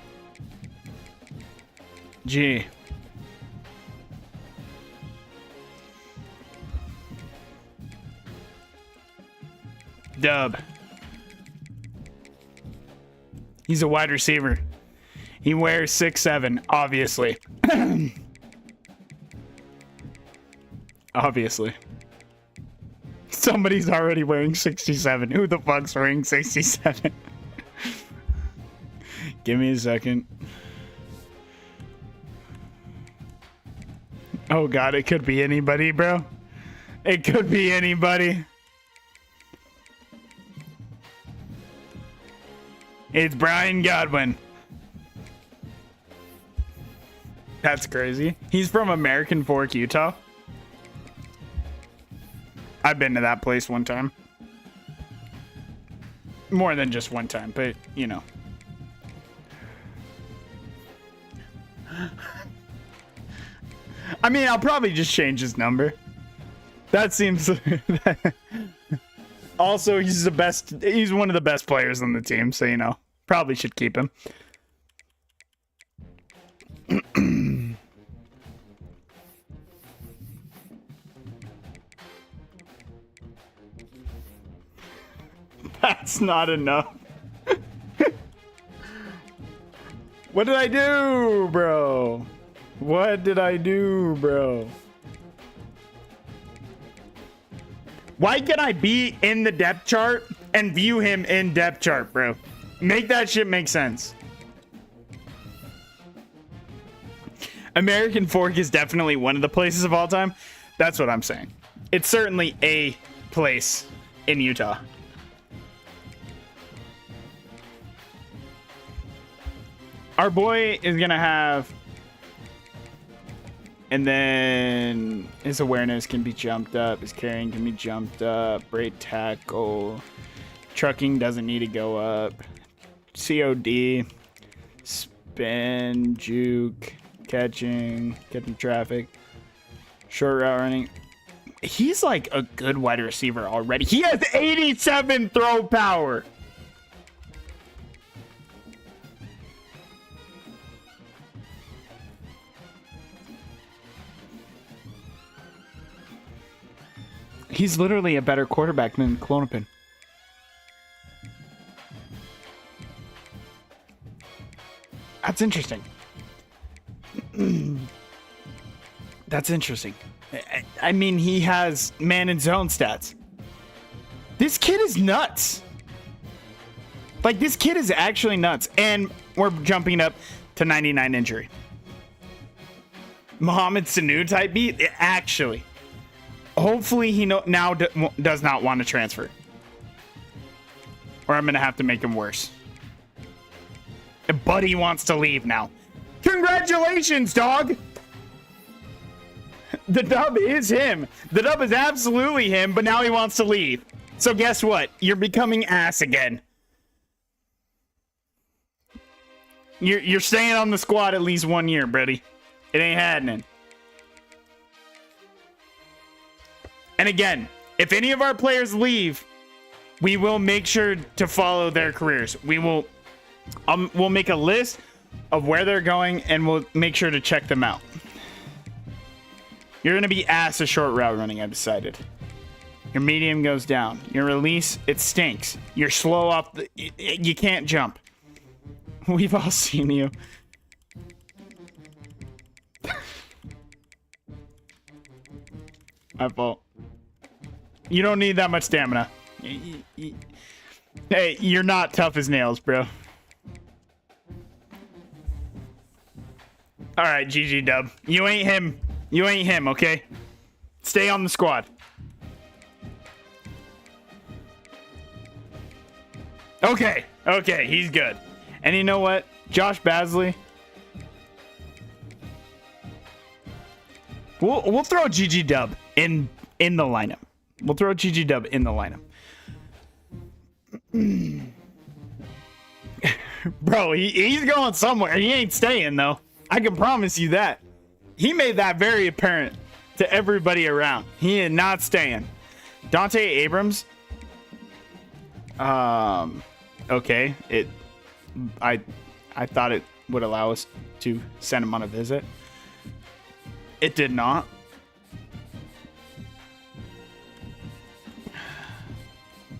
Dub. He's a wide receiver. He wears 6'7", obviously. Obviously. Somebody's already wearing 67. Who the fuck's wearing 67? Give me a second. Oh god, it could be anybody, bro. It could be anybody. It's Brian Godwin. That's crazy. He's from American Fork, Utah. I've been to that place one time. More than just one time, but you know. I mean, I'll probably just change his number. That seems. Also, he's the best. He's one of the best players on the team, so you know, probably should keep him. That's not enough. What did I do, bro? What did I do, bro? Why can I be in the depth chart and view him in depth chart, bro? Make that shit make sense. American Fork is definitely one of the places of all time. That's what I'm saying. It's certainly a place in Utah. Our boy is going to have... And then his awareness can be jumped up. His carrying can be jumped up. Braid tackle. Trucking doesn't need to go up. COD. Spin. Juke. Catching traffic. Short route running. He's like a good wide receiver already. He has 87 throw power. He's literally a better quarterback than Klonopin. That's interesting. That's interesting. I mean, he has man and zone stats. This kid is nuts. Like, this kid is actually nuts. And we're jumping up to 99 injury. Mohamed Sanu type beat? Actually. Hopefully he now does not want to transfer. Or I'm going to have to make him worse. But he wants to leave now. Congratulations, dog! The dub is him. The dub is absolutely him, but now he wants to leave. So guess what? You're becoming ass again. You're staying on the squad at least 1 year, buddy. It ain't happening. And again, if any of our players leave, we will make sure to follow their careers. We'll make a list of where they're going, and we'll make sure to check them out. You're going to be ass a short route running, I've decided. Your medium goes down. Your release, it stinks. You're slow off. You can't jump. We've all seen you. My fault. You don't need that much stamina. Hey, you're not tough as nails, bro. All right, GG dub. You ain't him. You ain't him, okay? Stay on the squad. Okay, he's good. And you know what? Josh Basley. We'll throw GG dub in the lineup. We'll throw GG dub in the lineup. Bro, he's going somewhere. He ain't staying, though. I can promise you that. He made that very apparent to everybody around. He is not staying. Dante Abrams. Okay. I thought it would allow us to send him on a visit. It did not.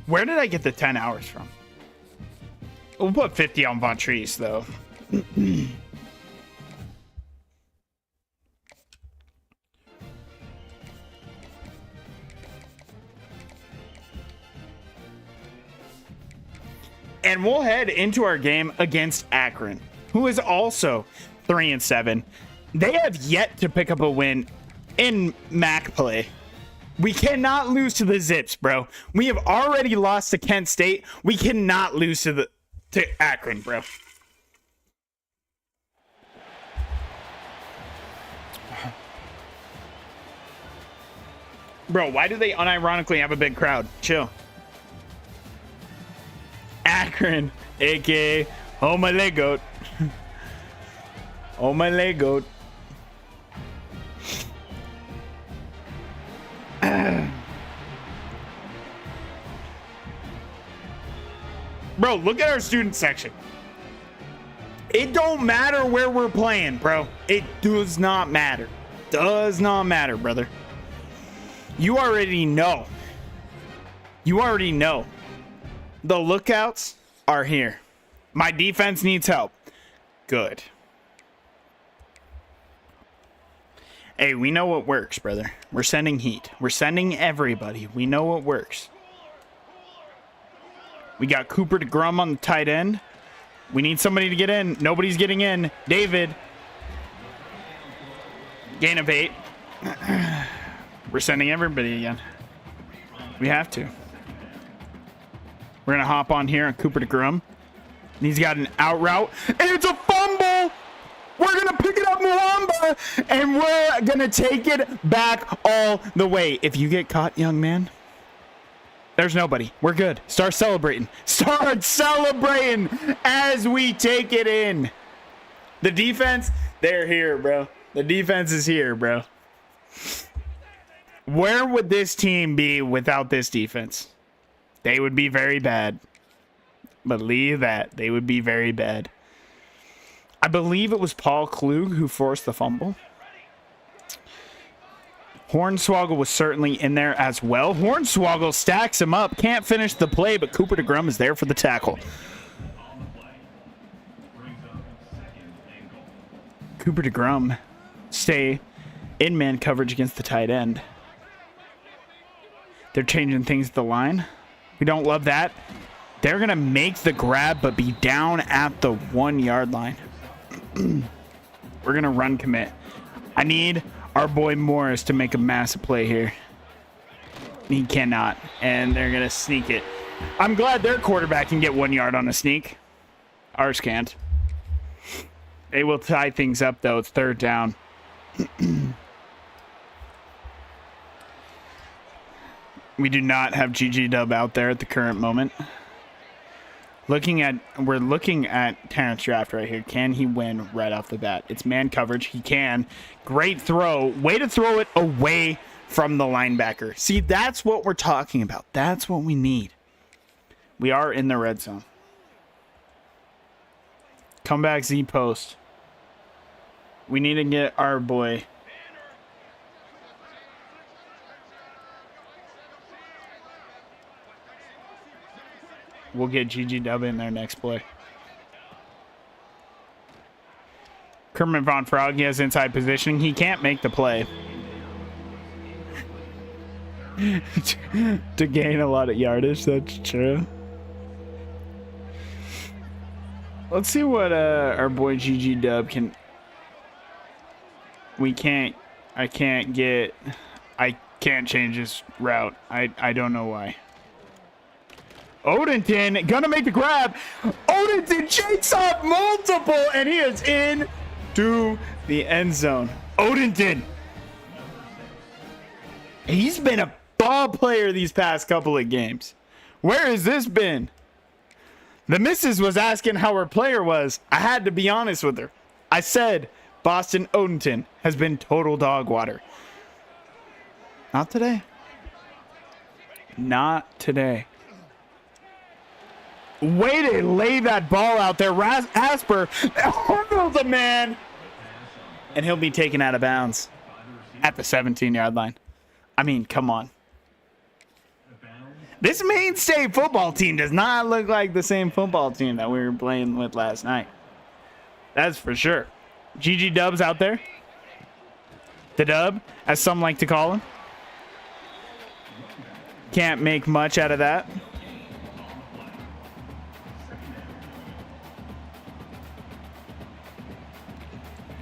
Where did I get the 10 hours from? We'll put 50 on Von Treese, though. And we'll head into our game against Akron, who is also 3-7. They have yet to pick up a win in MAC play. We cannot lose to the Zips, bro. We have already lost to Kent State. We cannot lose to Akron, bro. Bro, why do they unironically have a big crowd? Chill. Akron, aka Oh My Leg Goat. Oh My Leg Goat. Bro, look at our student section. It don't matter where we're playing, bro. It does not matter. Does not matter, brother. You already know. You already know. The lookouts are here. My defense needs help. Good. Hey, we know what works, brother. We're sending heat. We're sending everybody. We know what works. We got Cooper DeGrum on the tight end. We need somebody to get in. Nobody's getting in. David. Gain of 8. We're sending everybody again. We have to. We're going to hop on here on Cooper DeGrum. And he's got an out route. And it's a fumble! We're going to pick it up, Mwamba! And we're going to take it back all the way. If you get caught, young man, there's nobody. We're good. Start celebrating. Start celebrating as we take it in. The defense, they're here, bro. The defense is here, bro. Where would this team be without this defense? They would be very bad. Believe that. They would be very bad. I believe it was Paul Klug who forced the fumble. Hornswoggle was certainly in there as well. Hornswoggle stacks him up. Can't finish the play, but Cooper DeGrum is there for the tackle. Cooper DeGrum stay in man coverage against the tight end. They're changing things at the line. We don't love that. They're going to make the grab, but be down at the 1 yard line. We're going to run commit. I need our boy Morris to make a massive play here. He cannot, and they're going to sneak it. I'm glad their quarterback can get 1 yard on a sneak. Ours can't. They will tie things up, though. It's third down. We do not have GG Dub out there at the current moment. We're looking at Terrence Draft right here. Can he win right off the bat? It's man coverage. He can. Great throw. Way to throw it away from the linebacker. See, that's what we're talking about. That's what we need. We are in the red zone. Come back Z post. We need to get our boy. We'll get GG Dub in there next play. Kermit Von Frog, he has inside positioning. He can't make the play. To gain a lot of yardage, that's true. Let's see what our boy GG Dub can... I can't change his route. I don't know why. Odenton gonna make the grab. Odenton shakes off multiple, and he is in to the end zone. Odenton. He's been a ball player these past couple of games. Where has this been? The missus was asking how her player was. I had to be honest with her. I said Boston Odenton has been total dog water. Not today. Not today. Way to lay that ball out there. Asper hurdles the man. And he'll be taken out of bounds at the 17-yard line. I mean, come on. This Maine State football team does not look like the same football team that we were playing with last night. That's for sure. GG Dub's out there. The Dub, as some like to call him. Can't make much out of that.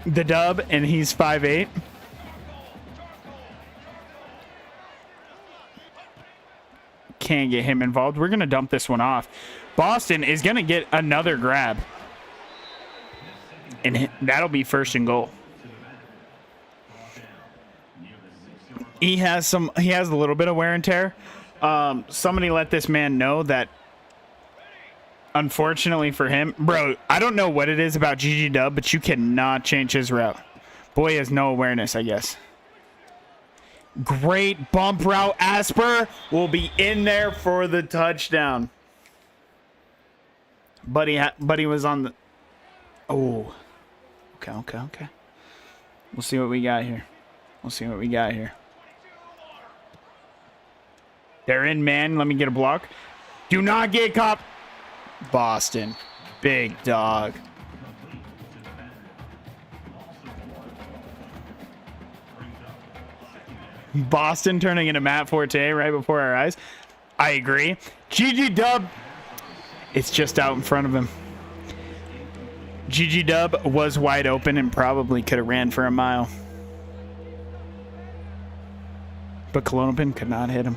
The Dub, and he's 5'8". Can't get him involved. We're going to dump this one off. Boston is going to get another grab. And that'll be first and goal. He has a little bit of wear and tear. Somebody let this man know that, unfortunately for him, bro, I don't know what it is about GG Dub, but you cannot change his route. Boy has no awareness, I guess. Great bump route. Asper will be in there for the touchdown. Buddy was on the... Oh. Okay. We'll see what we got here. They're in, man. Let me get a block. Do not get caught. Boston. Big dog. Boston turning into Matt Forte right before our eyes. I agree. GG Dub. It's just out in front of him. GG Dub was wide open and probably could have ran for a mile. But Klonopin could not hit him.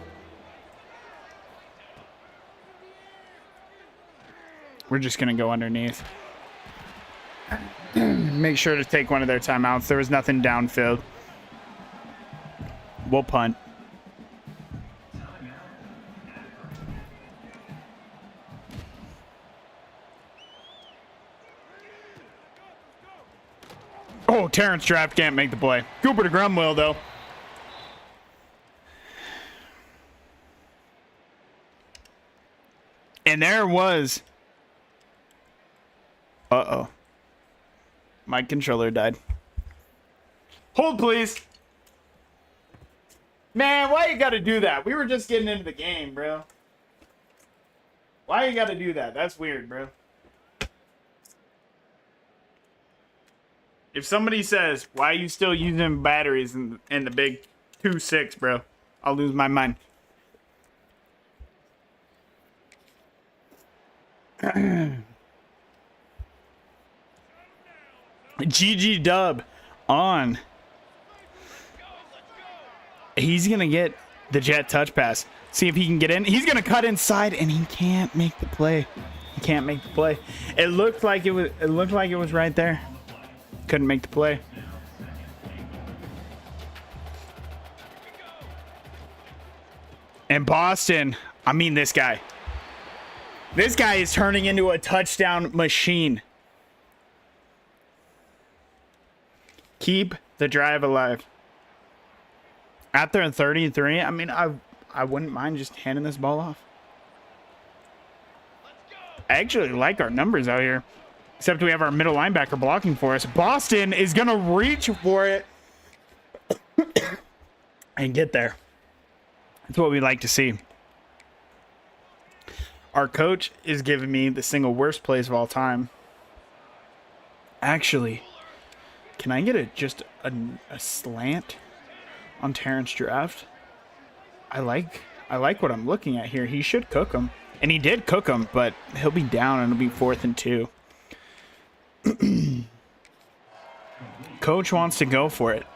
We're just going to go underneath. Make sure to take one of their timeouts. There was nothing downfield. We'll punt. Oh, Terrence Draft can't make the play. Cooper to Grumwell, though. And there was... Uh-oh. My controller died. Hold, please. Man, why you gotta do that? We were just getting into the game, bro. Why you gotta do that? That's weird, bro. If somebody says, why are you still using batteries in the big 2.6, bro? I'll lose my mind. GG Dub on. He's going to get the jet touch pass. See if he can get in. He's going to cut inside, and he can't make the play. It looked like it was right there. Couldn't make the play. And Boston, I mean, this guy is turning into a touchdown machine. Keep the drive alive. At their 33, I mean, I wouldn't mind just handing this ball off. I actually like our numbers out here. Except we have our middle linebacker blocking for us. Boston is going to reach for it and get there. That's what we like to see. Our coach is giving me the single worst plays of all time. Actually, can I get just a slant on Terrence Draft? I like what I'm looking at here. He should cook him. And he did cook him, but he'll be down and it'll be 4th and 2. Coach wants to go for it.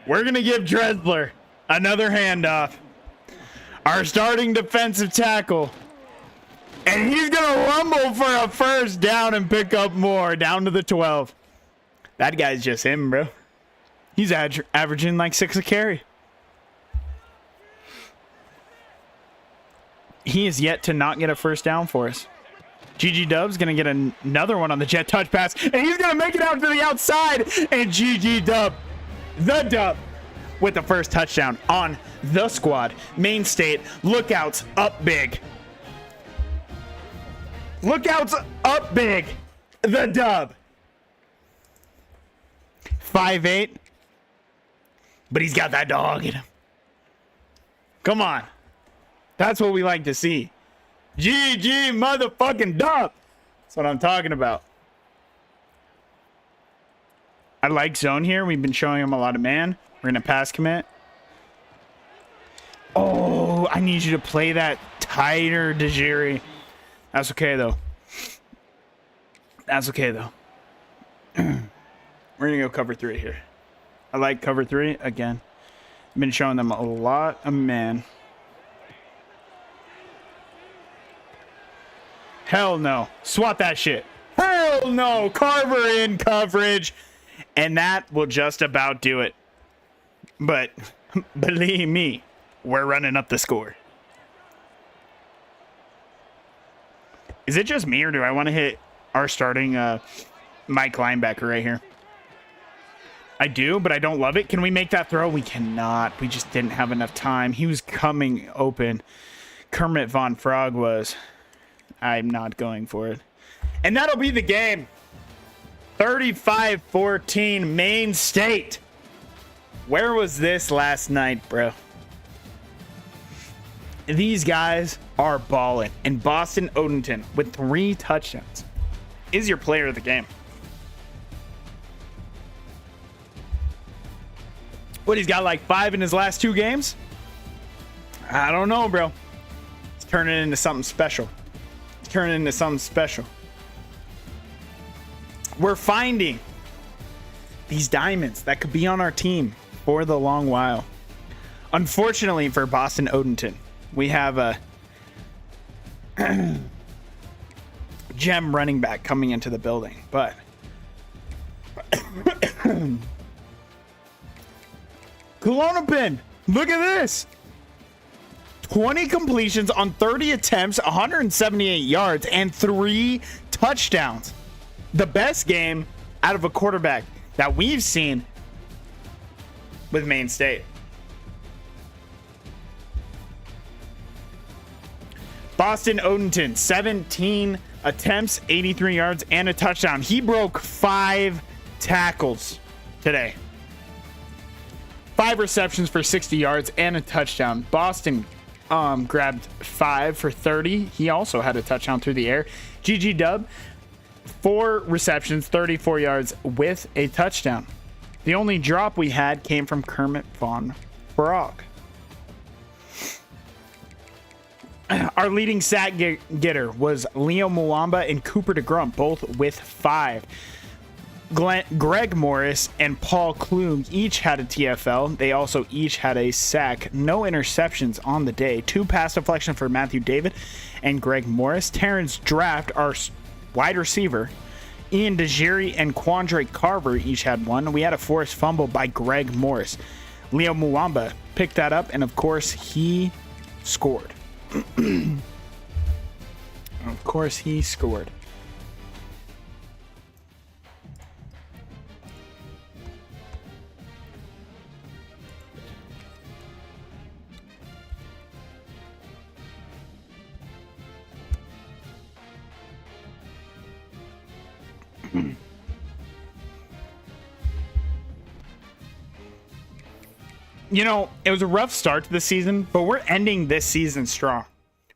We're going to give Dressler another handoff. Our starting defensive tackle. And he's going to rumble for a first down and pick up more down to the 12. That guy's just him, bro. He's averaging like 6 a carry. He is yet to not get a first down for us. GG Dub's going to get another one on the jet touch pass, and he's going to make it out to the outside, and GG Dub, the Dub, with the first touchdown on the squad. Main State, lookouts up big. Lookouts up big. The Dub. 5'8", but he's got that dog in him. Come on. That's what we like to see. GG motherfucking Dub. That's what I'm talking about. I like zone here. We've been showing him a lot of man. We're going to pass commit. Oh, I need you to play that tighter, Dejiri. That's okay, though. We're going to go cover 3 here. I like cover 3 again. I've been showing them a lot of man. Hell no. Swat that shit. Hell no. Carver in coverage. And that will just about do it. But Believe me, we're running up the score. Is it just me, or do I want to hit our starting Mike linebacker right here? I do, but I don't love it. Can we make that throw? We cannot. We just didn't have enough time. He was coming open. Kermit Von Frog was. I'm not going for it. And that'll be the game. 35-14, Maine State. Where was this last night, bro? These guys are balling. And Boston Odenton, with 3 touchdowns, is your player of the game. What, he's got like 5 in his last 2 games? I don't know, bro. It's turning into something special. It's turning into something special. We're finding these diamonds that could be on our team for the long while. Unfortunately for Boston Odenton, we have a gem running back coming into the building, but Klonopin, look at this. 20 completions on 30 attempts, 178 yards, and 3 touchdowns. The best game out of a quarterback that we've seen with Maine State. Boston Odenton, 17 attempts, 83 yards, and a touchdown. He broke 5 tackles today. 5 receptions for 60 yards and a touchdown. Boston grabbed 5 for 30. He also had a touchdown through the air. GG Dub, 4 receptions, 34 yards with a touchdown. The only drop we had came from Kermit Von Frog. Our leading sack getter was Leo Muamba and Cooper DeGrum, both with 5. Greg Morris and Paul Klug each had a TFL. They also each had a sack. No interceptions on the day. 2 pass deflection for Matthew David and Greg Morris. Terrence Draft, our wide receiver, Ian DeGiri and Quandre Carver each had 1. We had a forced fumble by Greg Morris. Leo Muamba picked that up, and of course he scored. Of course he scored. You know, it was a rough start to the season, but we're ending this season strong.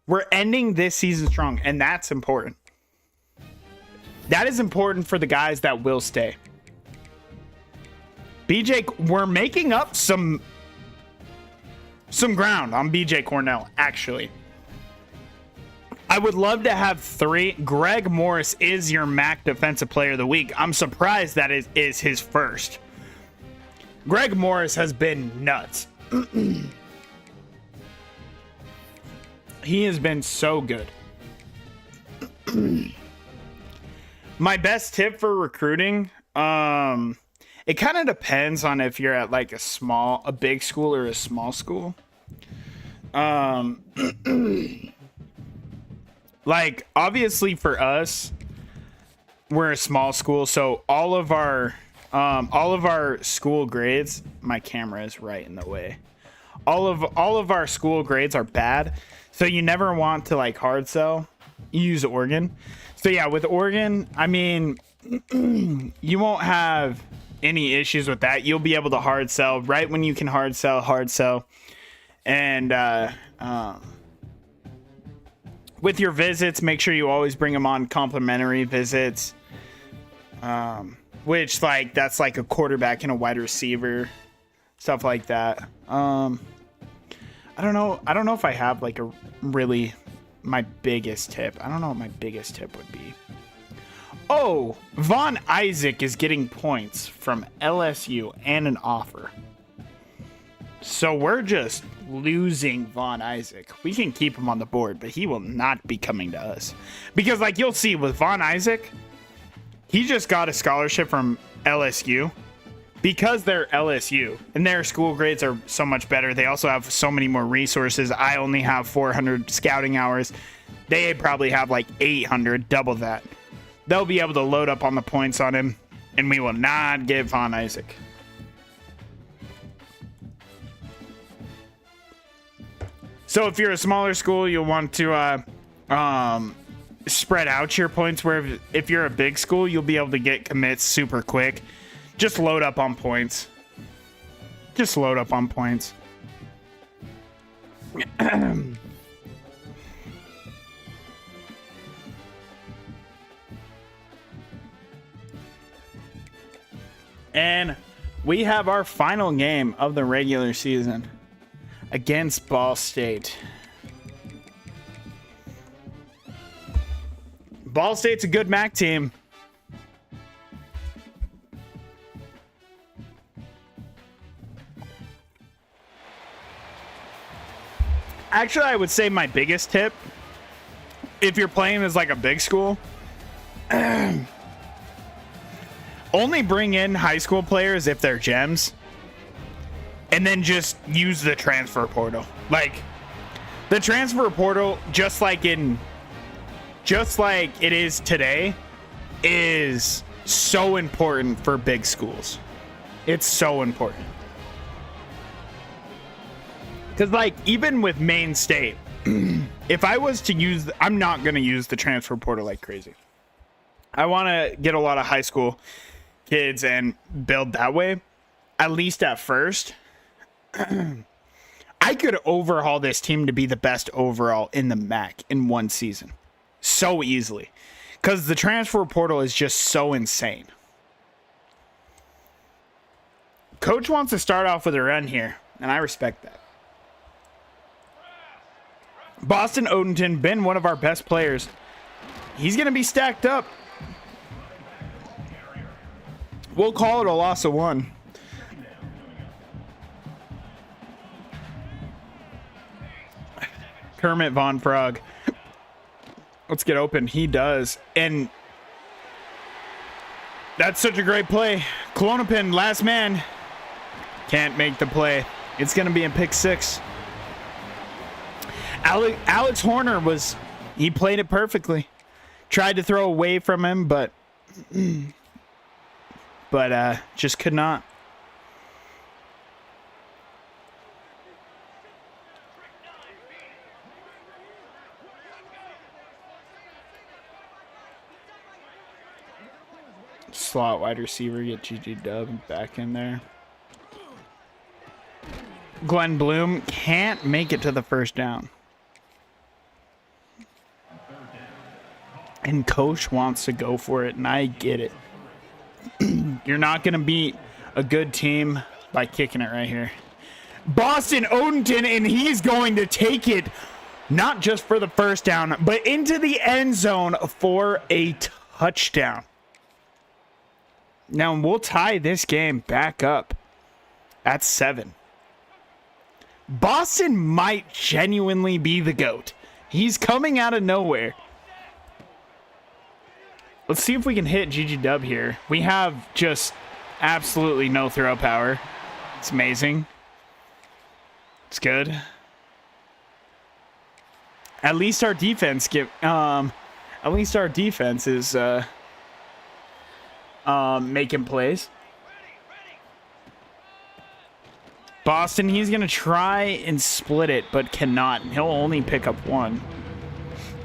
We're ending this season strong, and that's important. That is important for the guys that will stay. BJ, we're making up some ground on BJ Cornell, actually. I would love to have 3. Greg Morris is your MAC Defensive Player of the Week. I'm surprised that it is his first. Greg Morris has been nuts. He has been so good. My best tip for recruiting, it kind of depends on if you're at like a big school or a small school. Like obviously for us, we're a small school, so all of our school grades, my camera is right in the way. All of our school grades are bad, so you never want to like hard sell. You use Oregon. So yeah, with Oregon, I mean, you won't have any issues with that. You'll be able to hard sell right when you can hard sell. And with your visits, make sure you always bring them on complimentary visits. Which like that's like a quarterback and a wide receiver, stuff like that. I don't know if I have like a really my biggest tip. I don't know what my biggest tip would be. Oh, Von Isaac is getting points from LSU and an offer. So we're just losing Von Isaac. We can keep him on the board, but he will not be coming to us. Because like you'll see with Von Isaac, he just got a scholarship from LSU. because they're LSU and their school grades are so much better. They also have so many more resources. I only have 400 scouting hours. They probably have like 800, double that. They'll be able to load up on the points on him, and we will not give Von Isaac. So if you're a smaller school, you'll want to spread out your points, where if you're a big school, you'll be able to get commits super quick. Just load up on points. Just load up on points. And we have our final game of the regular season against Ball State. Ball State's a good MAC team. Actually, I would say my biggest tip, if you're playing as like a big school, only bring in high school players if they're gems, and then just use the transfer portal. Like, the transfer portal, just like it is today, is so important for big schools. It's so important. Because, like, even with Maine State, if I was to use, I'm not going to use the transfer portal like crazy. I want to get a lot of high school kids and build that way, at least at first. I could overhaul this team to be the best overall in the MAC in one season so easily, because the transfer portal is just so insane. Coach wants to start off with a run here, and I respect that. Boston Odenton, been one of our best players. He's going to be stacked up. We'll call it a loss of one. Kermit Von Frog. Let's get open. He does. And that's such a great play. Klonopin, last man. Can't make the play. It's going to be in pick 6. Alex Horner he played it perfectly. Tried to throw away from him, but just could not. Slot wide receiver, get GG Dub back in there. Glenn Bloom can't make it to the first down. And coach wants to go for it, and I get it. You're not going to beat a good team by kicking it right here. Boston Odenton, and he's going to take it not just for the first down, but into the end zone for a touchdown. Now, we'll tie this game back up at 7. Boston might genuinely be the GOAT. He's coming out of nowhere. Let's see if we can hit GG Dub here. We have just absolutely no throw power. It's amazing. It's good. At least our defense is making plays. Boston, he's going to try and split it, but cannot. He'll only pick up 1.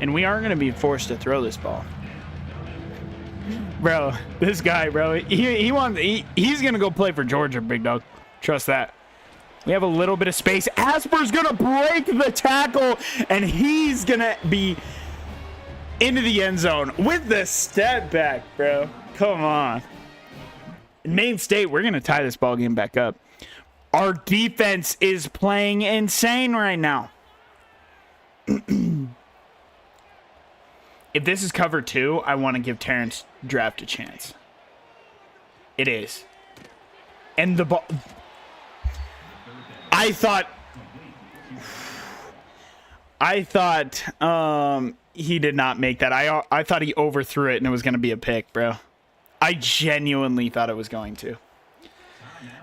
And we are going to be forced to throw this ball. Bro, this guy, bro, he's going to go play for Georgia, big dog. Trust that. We have a little bit of space. Asper's going to break the tackle, and he's going to be into the end zone with the step back, bro. Come on. In Maine State, we're going to tie this ball game back up. Our defense is playing insane right now. If this is cover 2, I want to give Terrence Draft a chance. It is. And the ball... I thought he did not make that. I thought he overthrew it and it was going to be a pick, bro. I genuinely thought it was going to.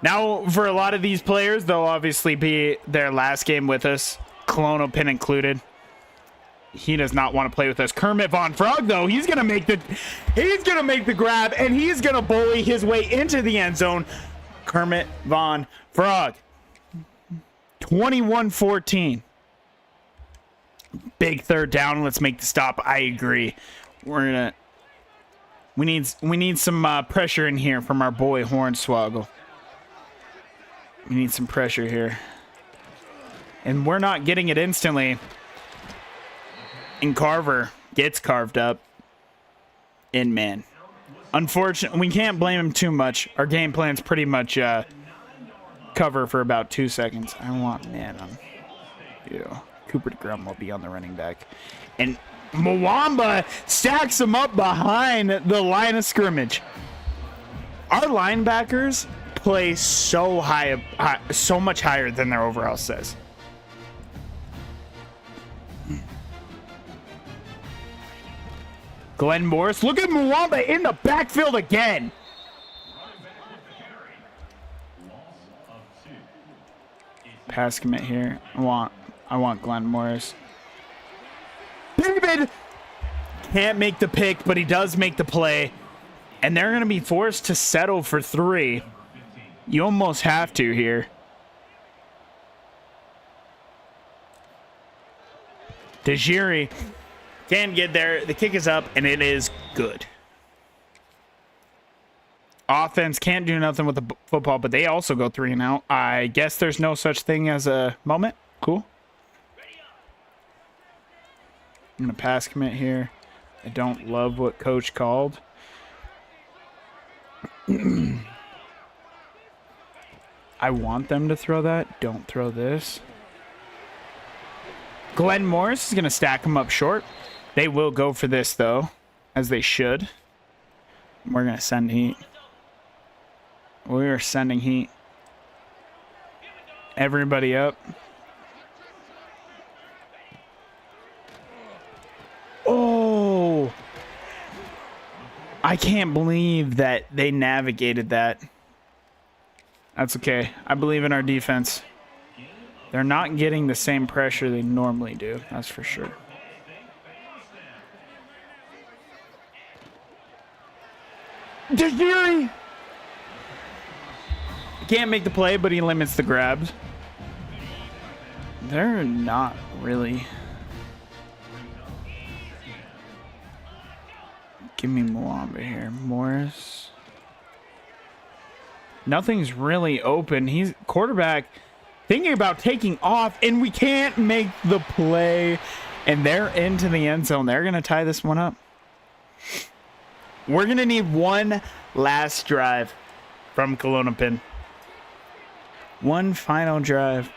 Now, for a lot of these players, they'll obviously be their last game with us, Colonel Pin included. He does not want to play with us. Kermit Von Frog, though, he's gonna make the grab, and he's gonna bully his way into the end zone. Kermit Von Frog, 21-14. Big third down. Let's make the stop. I agree. We need some pressure in here from our boy Hornswoggle. We need some pressure here, and we're not getting it instantly. And Carver gets carved up in man. Unfortunately, we can't blame him too much. Our game plan's pretty much cover for about 2 seconds. I want man on you. Cooper DeGrum will be on the running back. And Mwamba stacks him up behind the line of scrimmage. Our linebackers play so high, so much higher than their overall says. Glenn Morris, look at Mwamba in the backfield again. Pass commit here. I want Glenn Morris. David can't make the pick, but he does make the play. And they're going to be forced to settle for 3. You almost have to here. Tajiri can get there. The kick is up, and it is good. Offense can't do nothing with the football, but they also go 3 and out. I guess there's no such thing as a moment. Cool. I'm going to pass commit here. I don't love what coach called. I want them to throw that. Don't throw this. Glenn Morris is going to stack him up short. They will go for this, though, as they should. We're going to send heat. We are sending heat. Everybody up. Oh! I can't believe that they navigated that. That's okay. I believe in our defense. They're not getting the same pressure they normally do. That's for sure. Tajiri can't make the play, but he limits the grabs. They're not really. Give me Mwamba here. Morris. Nothing's really open. He's quarterback thinking about taking off, and we can't make the play. And they're into the end zone. They're going to tie this one up. We're going to need one last drive from Kelowna. One final drive.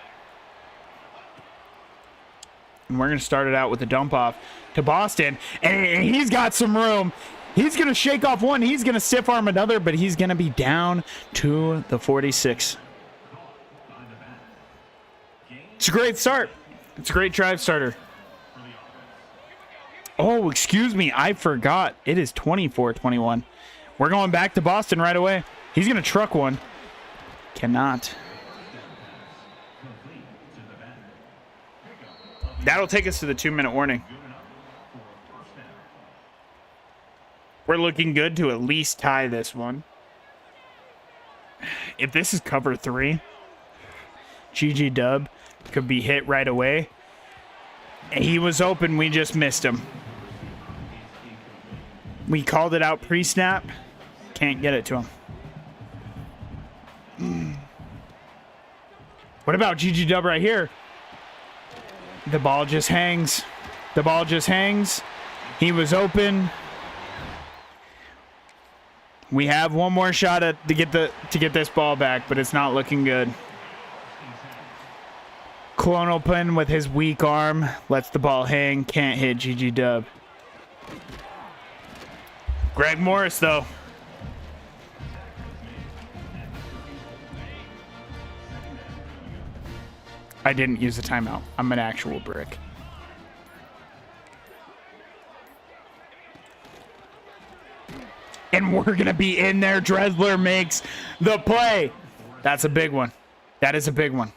And we're going to start it out with a dump off to Boston. And he's got some room. He's going to shake off one. He's going to stiff arm another, but he's going to be down to the 46. It's a great start. It's a great drive starter. Oh, excuse me. I forgot. It is 24-21. We're going back to Boston right away. He's going to truck one. Cannot. That'll take us to the 2-minute warning. We're looking good to at least tie this one. If this is cover 3, GG Dub could be hit right away. He was open. We just missed him. We called it out pre-snap. Can't get it to him. What about GG Dub right here? The ball just hangs. The ball just hangs. He was open. We have one more shot to get this ball back, but it's not looking good. Clonopin with his weak arm lets the ball hang. Can't hit GG Dub. Greg Morris, though. I didn't use a timeout. I'm an actual brick. And we're going to be in there. Dressler makes the play. That's a big one. That is a big one.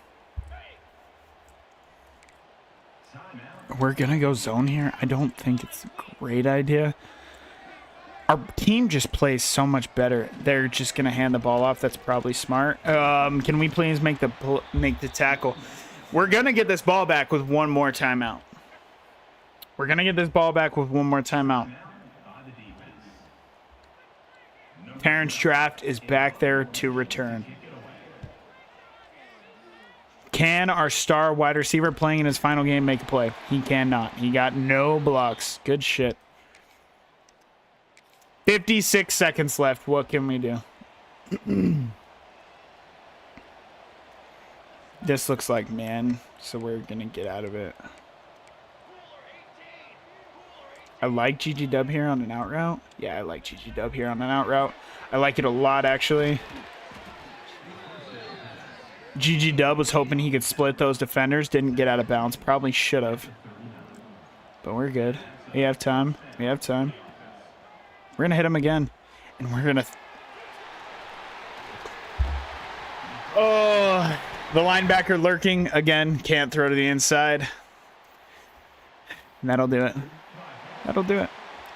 We're going to go zone here. I don't think it's a great idea. Our team just plays so much better. They're just going to hand the ball off. That's probably smart. Can we please make the tackle? We're going to get this ball back with one more timeout. We're going to get this ball back with one more timeout. Terrence Draft is back there to return. Can our star wide receiver playing in his final game make a play? He cannot. He got no blocks. Good shit. 56 seconds left. What can we do? This looks like man, so we're going to get out of it. I like GG Dub here on an out route. Yeah, I like GG Dub here on an out route. I like it a lot, actually. GG Dub was hoping he could split those defenders. Didn't get out of bounds. Probably should have. But we're good. We have time. We have time. We're going to hit him again. And we're going to... Oh, the linebacker lurking again. Can't throw to the inside. And that'll do it. That'll do it.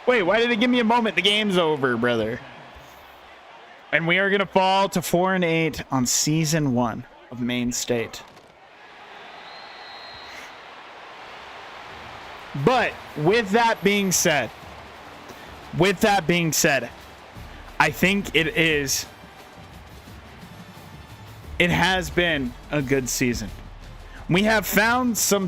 Wait, why did it give me a moment? The game's over, brother. And we are going to fall to 4-8 on season 1 of Maine State. But with that being said, I think it has been a good season. We have found some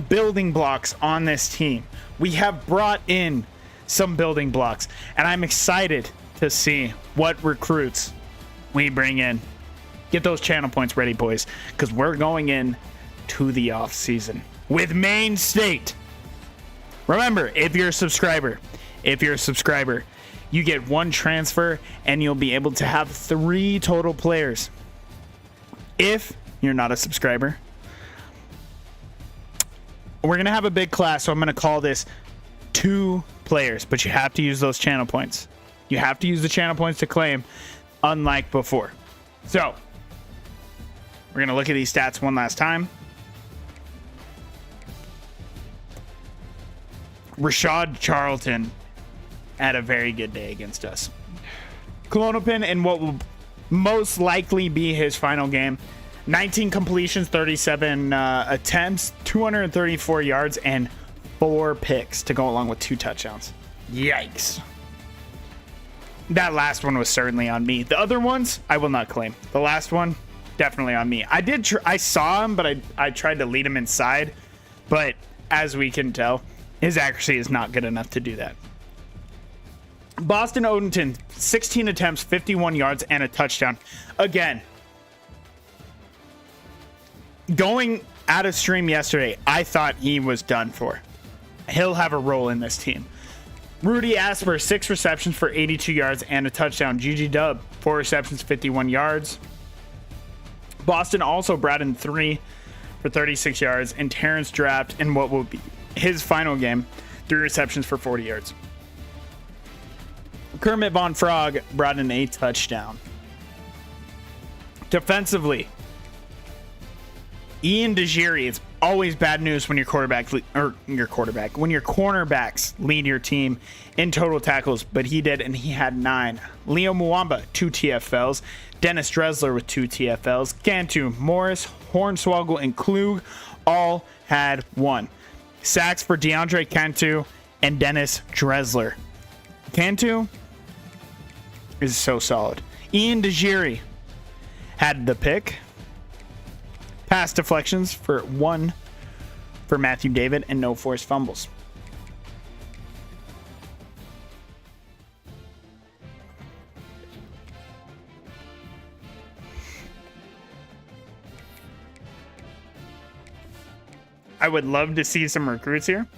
building blocks on this team. We have brought in some building blocks, and I'm excited to see what recruits we bring in. Get those channel points ready, boys, because we're going in to the off season with Maine State. Remember, if you're a subscriber, you get 1 transfer and you'll be able to have 3 total players. If you're not a subscriber, we're going to have a big class, so I'm going to call this 2 players, but you have to use those channel points. You have to use the channel points to claim, unlike before. So, we're going to look at these stats one last time. Rashad Charlton had a very good day against us. Klonopin in what will most likely be his final game. 19 completions, 37 attempts, 234 yards, and 4 picks to go along with 2 touchdowns. Yikes. That last one was certainly on me. The other ones, I will not claim. The last one, definitely on me. I saw him, but I tried to lead him inside. But as we can tell, his accuracy is not good enough to do that. Boston Odenton, 16 attempts, 51 yards, and a touchdown. Again, going out of stream yesterday, I thought he was done for. He'll have a role in this team. Rudy Asper, 6 receptions for 82 yards and a touchdown. GG Dub, 4 receptions, 51 yards. Boston also brought in 3 for 36 yards. And Terrence Draft in what will be his final game, 3 receptions for 40 yards. Kermit Von Frog brought in a touchdown. Defensively, Ian DeGieri, it's always bad news when your cornerbacks lead your team in total tackles, but he did, and he had 9. Leo Muamba, 2 TFLs. Dennis Dresler with 2 TFLs. Cantu, Morris, Hornswoggle, and Klug all had 1. Sacks for DeAndre Cantu and Dennis Dresler. Cantu is so solid. Ian DeGieri had the pick. Pass deflections for 1 for Matthew David and no forced fumbles. I would love to see some recruits here.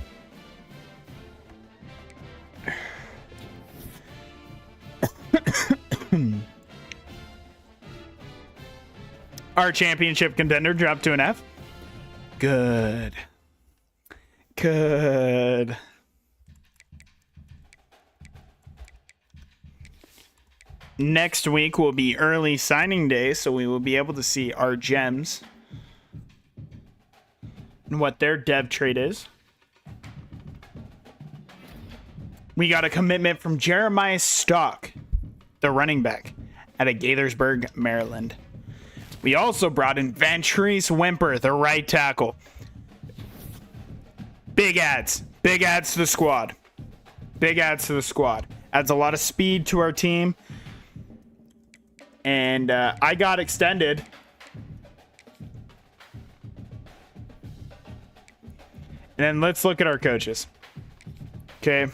Our championship contender dropped to an F. Good. next week will be early signing day, so we will be able to see our gems and what their dev trade is. We got a commitment from Jeremiah Stock, the running back, out of Gaithersburg, Maryland. We also brought in Ventrice Wimper, the right tackle. Big adds to the squad. Big adds to the squad. Adds a lot of speed to our team. And I got extended. And then let's look at our coaches. Okay.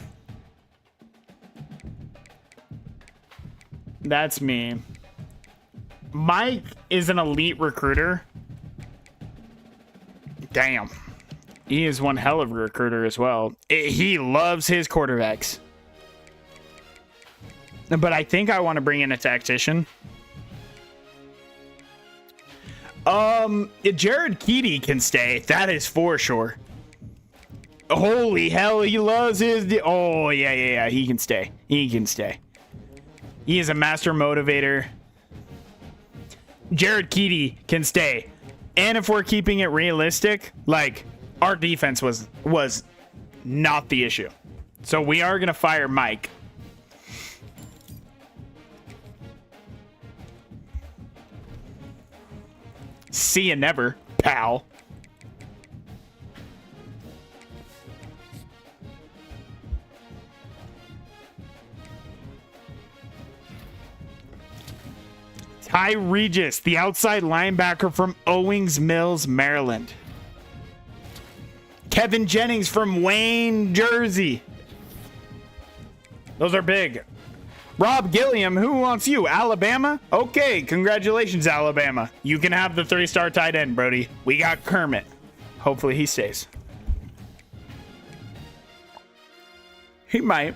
That's me. Mike is an elite recruiter. Damn. He is one hell of a recruiter as well. He loves his quarterbacks. But I think I want to bring in a tactician. Jared Keedy can stay. That is for sure. Holy hell, he loves his... Oh, yeah. He can stay. He can stay. He is a master motivator. Jared Keedy can stay. And if we're keeping it realistic, like, our defense was not the issue. So we are going to fire Mike. See you never, pal. Ty Regis, the outside linebacker from Owings Mills, Maryland. Kevin Jennings from Wayne, Jersey. Those are big. Rob Gilliam, who wants you? Alabama? Okay, congratulations, Alabama. You can have the 3-star tight end, Brody. We got Kermit. Hopefully he stays. He might.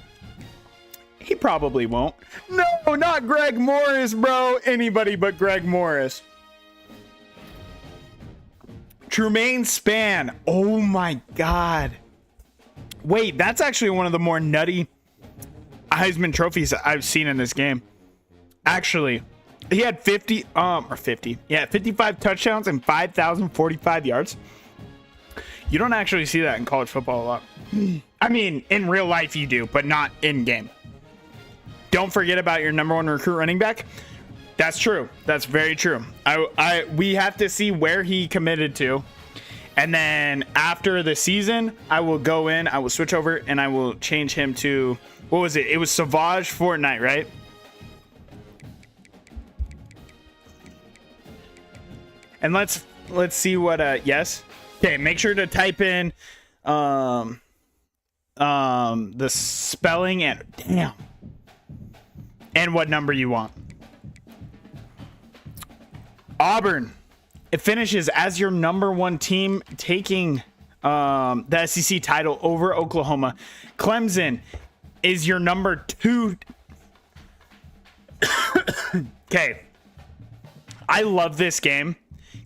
He probably won't. No, not Greg Morris, bro. Anybody but Greg Morris. Trumaine Spann. Oh my God. Wait, that's actually one of the more nutty Heisman trophies I've seen in this game. Actually, he had 55 touchdowns and 5,045 yards. You don't actually see that in college football a lot. I mean, in real life you do, but not in game. Don't forget about your number one recruit running back. That's true. That's very true. We have to see where he committed to. And then after the season, I will go in, I will switch over, and I will change him to, what was it? It was Savage Fortnite, right? And let's see what, yes. Okay, make sure to type in the spelling and, damn. And what number you want. Auburn. It finishes as your number one team, taking the SEC title over Oklahoma. Clemson is your number 2. Okay. I love this game.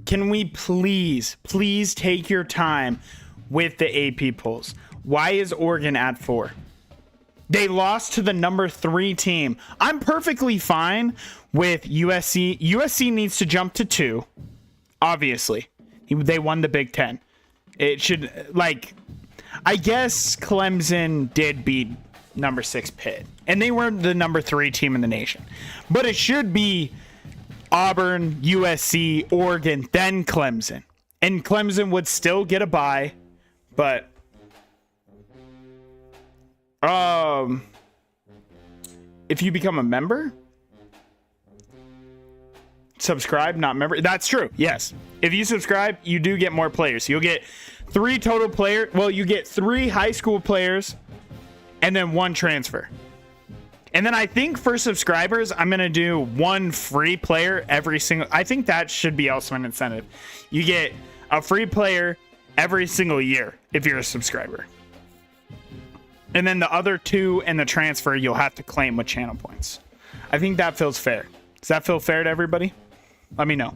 Can we please take your time with the AP polls? Why is Oregon at 4? They lost to the number 3 team. I'm perfectly fine with USC. USC needs to jump to 2. Obviously. They won the Big Ten. It should, like, I guess Clemson did beat number 6 Pitt. And they were the number 3 team in the nation. But it should be Auburn, USC, Oregon, then Clemson. And Clemson would still get a bye. But if you become a member, subscribe, not member. That's true. Yes. If you subscribe, you do get more players. You'll get 3 total players. Well, you get 3 high school players and then 1 transfer. And then I think for subscribers, I'm going to do 1 free player every single. I think that should be also an incentive. You get a free player every single year if you're a subscriber. And then the other 2 and the transfer you'll have to claim with channel points. I think that feels fair. Does that feel fair to everybody? Let me know.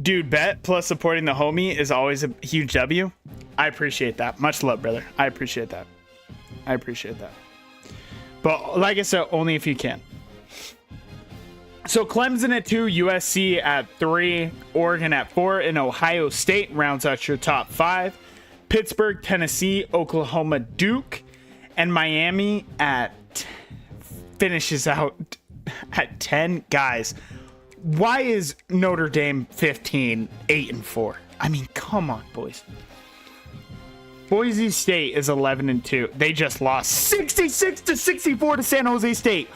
Dude, bet plus supporting the homie is always a huge W. I appreciate that. Much love, brother. I appreciate that. But like I said, only if you can. So Clemson at 2, USC at 3, Oregon at 4, and Ohio State rounds out your top 5. Pittsburgh, Tennessee, Oklahoma, Duke, and Miami finishes out at 10. Guys, why is Notre Dame 15, 8-4? I mean, come on, boys. Boise State is 11-2. They just lost 66-64 to San Jose State.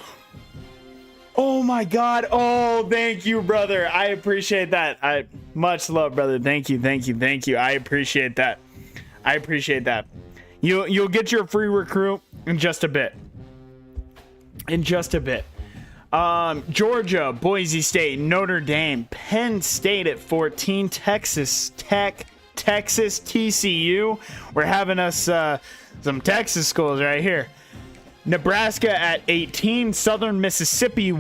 Oh my God. Oh, thank you, brother. I appreciate that. Much love, brother. Thank you. I appreciate that. You'll get your free recruit in just a bit. Georgia, Boise State, Notre Dame, Penn State at 14, Texas Tech, Texas, TCU. We're having us some Texas schools right here. Nebraska at 18. Southern Mississippi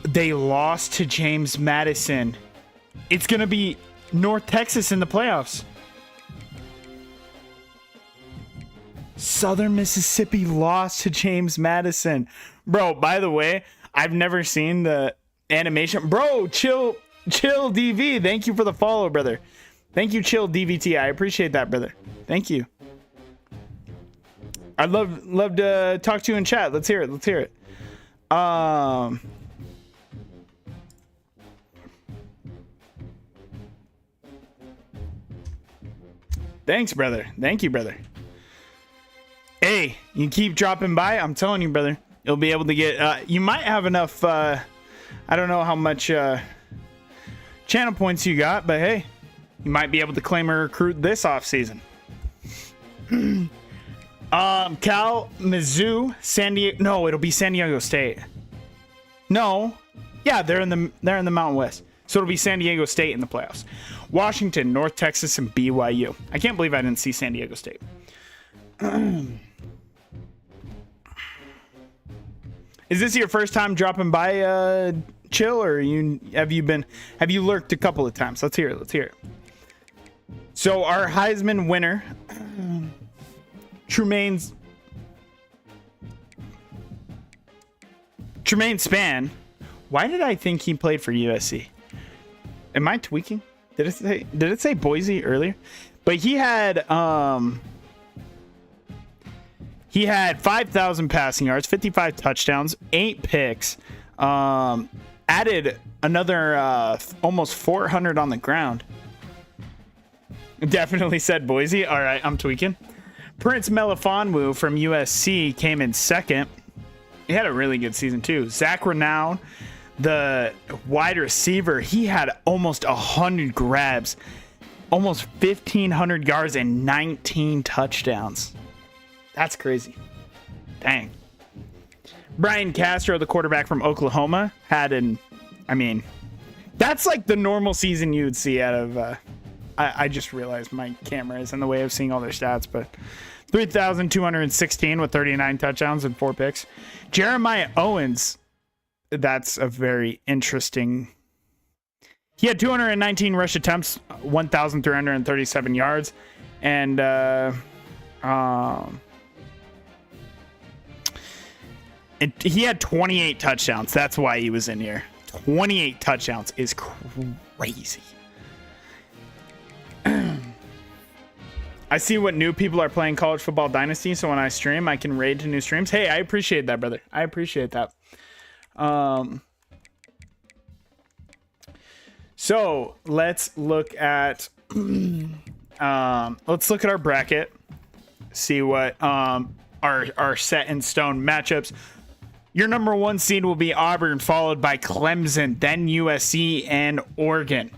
they lost to James Madison. It's going to be North Texas in the playoffs. Southern Mississippi lost to James Madison. Bro, by the way, I've never seen the animation. Bro, chill DV. Thank you for the follow, brother. Thank you, chill DVT. I appreciate that, brother. Thank you. I'd love to talk to you in chat. Let's hear it. Thanks, brother. Thank you, brother. Hey, you keep dropping by. I'm telling you, brother. You'll be able to get... you might have enough... I don't know how much channel points you got, but hey, you might be able to claim a recruit this offseason. Cal, Mizzou, San Diego. No, it'll be San Diego State. No, yeah, they're in the Mountain West, so it'll be San Diego State in the playoffs. Washington, North Texas, and BYU. I can't believe I didn't see San Diego State. Is this your first time dropping by, Chill, or have you lurked a couple of times? Let's hear it. So our Heisman winner. Tremaine Spann. Why did I think he played for USC? Am I tweaking? Did it say Boise earlier? But he had 5,000 passing yards, 55 touchdowns, 8 picks. Added another almost 400 on the ground. Definitely said Boise. All right, I'm tweaking. Prince Melifonwu from USC came in second. He had a really good season too. Zach Renown, the wide receiver, he had almost 100 grabs, almost 1,500 yards, and 19 touchdowns. That's crazy. Dang. Brian Castro, the quarterback from Oklahoma, that's like the normal season you would see out of... I just realized my camera is in the way of seeing all their stats, but 3,216 with 39 touchdowns and 4 picks. Jeremiah Owens, that's a very interesting... He had 219 rush attempts, 1,337 yards, and he had 28 touchdowns. That's why he was in here. 28 touchdowns is crazy. I see what new people are playing College Football Dynasty, so when I stream, I can raid to new streams. Hey, I appreciate that, brother. I appreciate that. So let's look at our bracket. See what our set in stone matchups. Your number 1 seed will be Auburn, followed by Clemson, then USC and Oregon.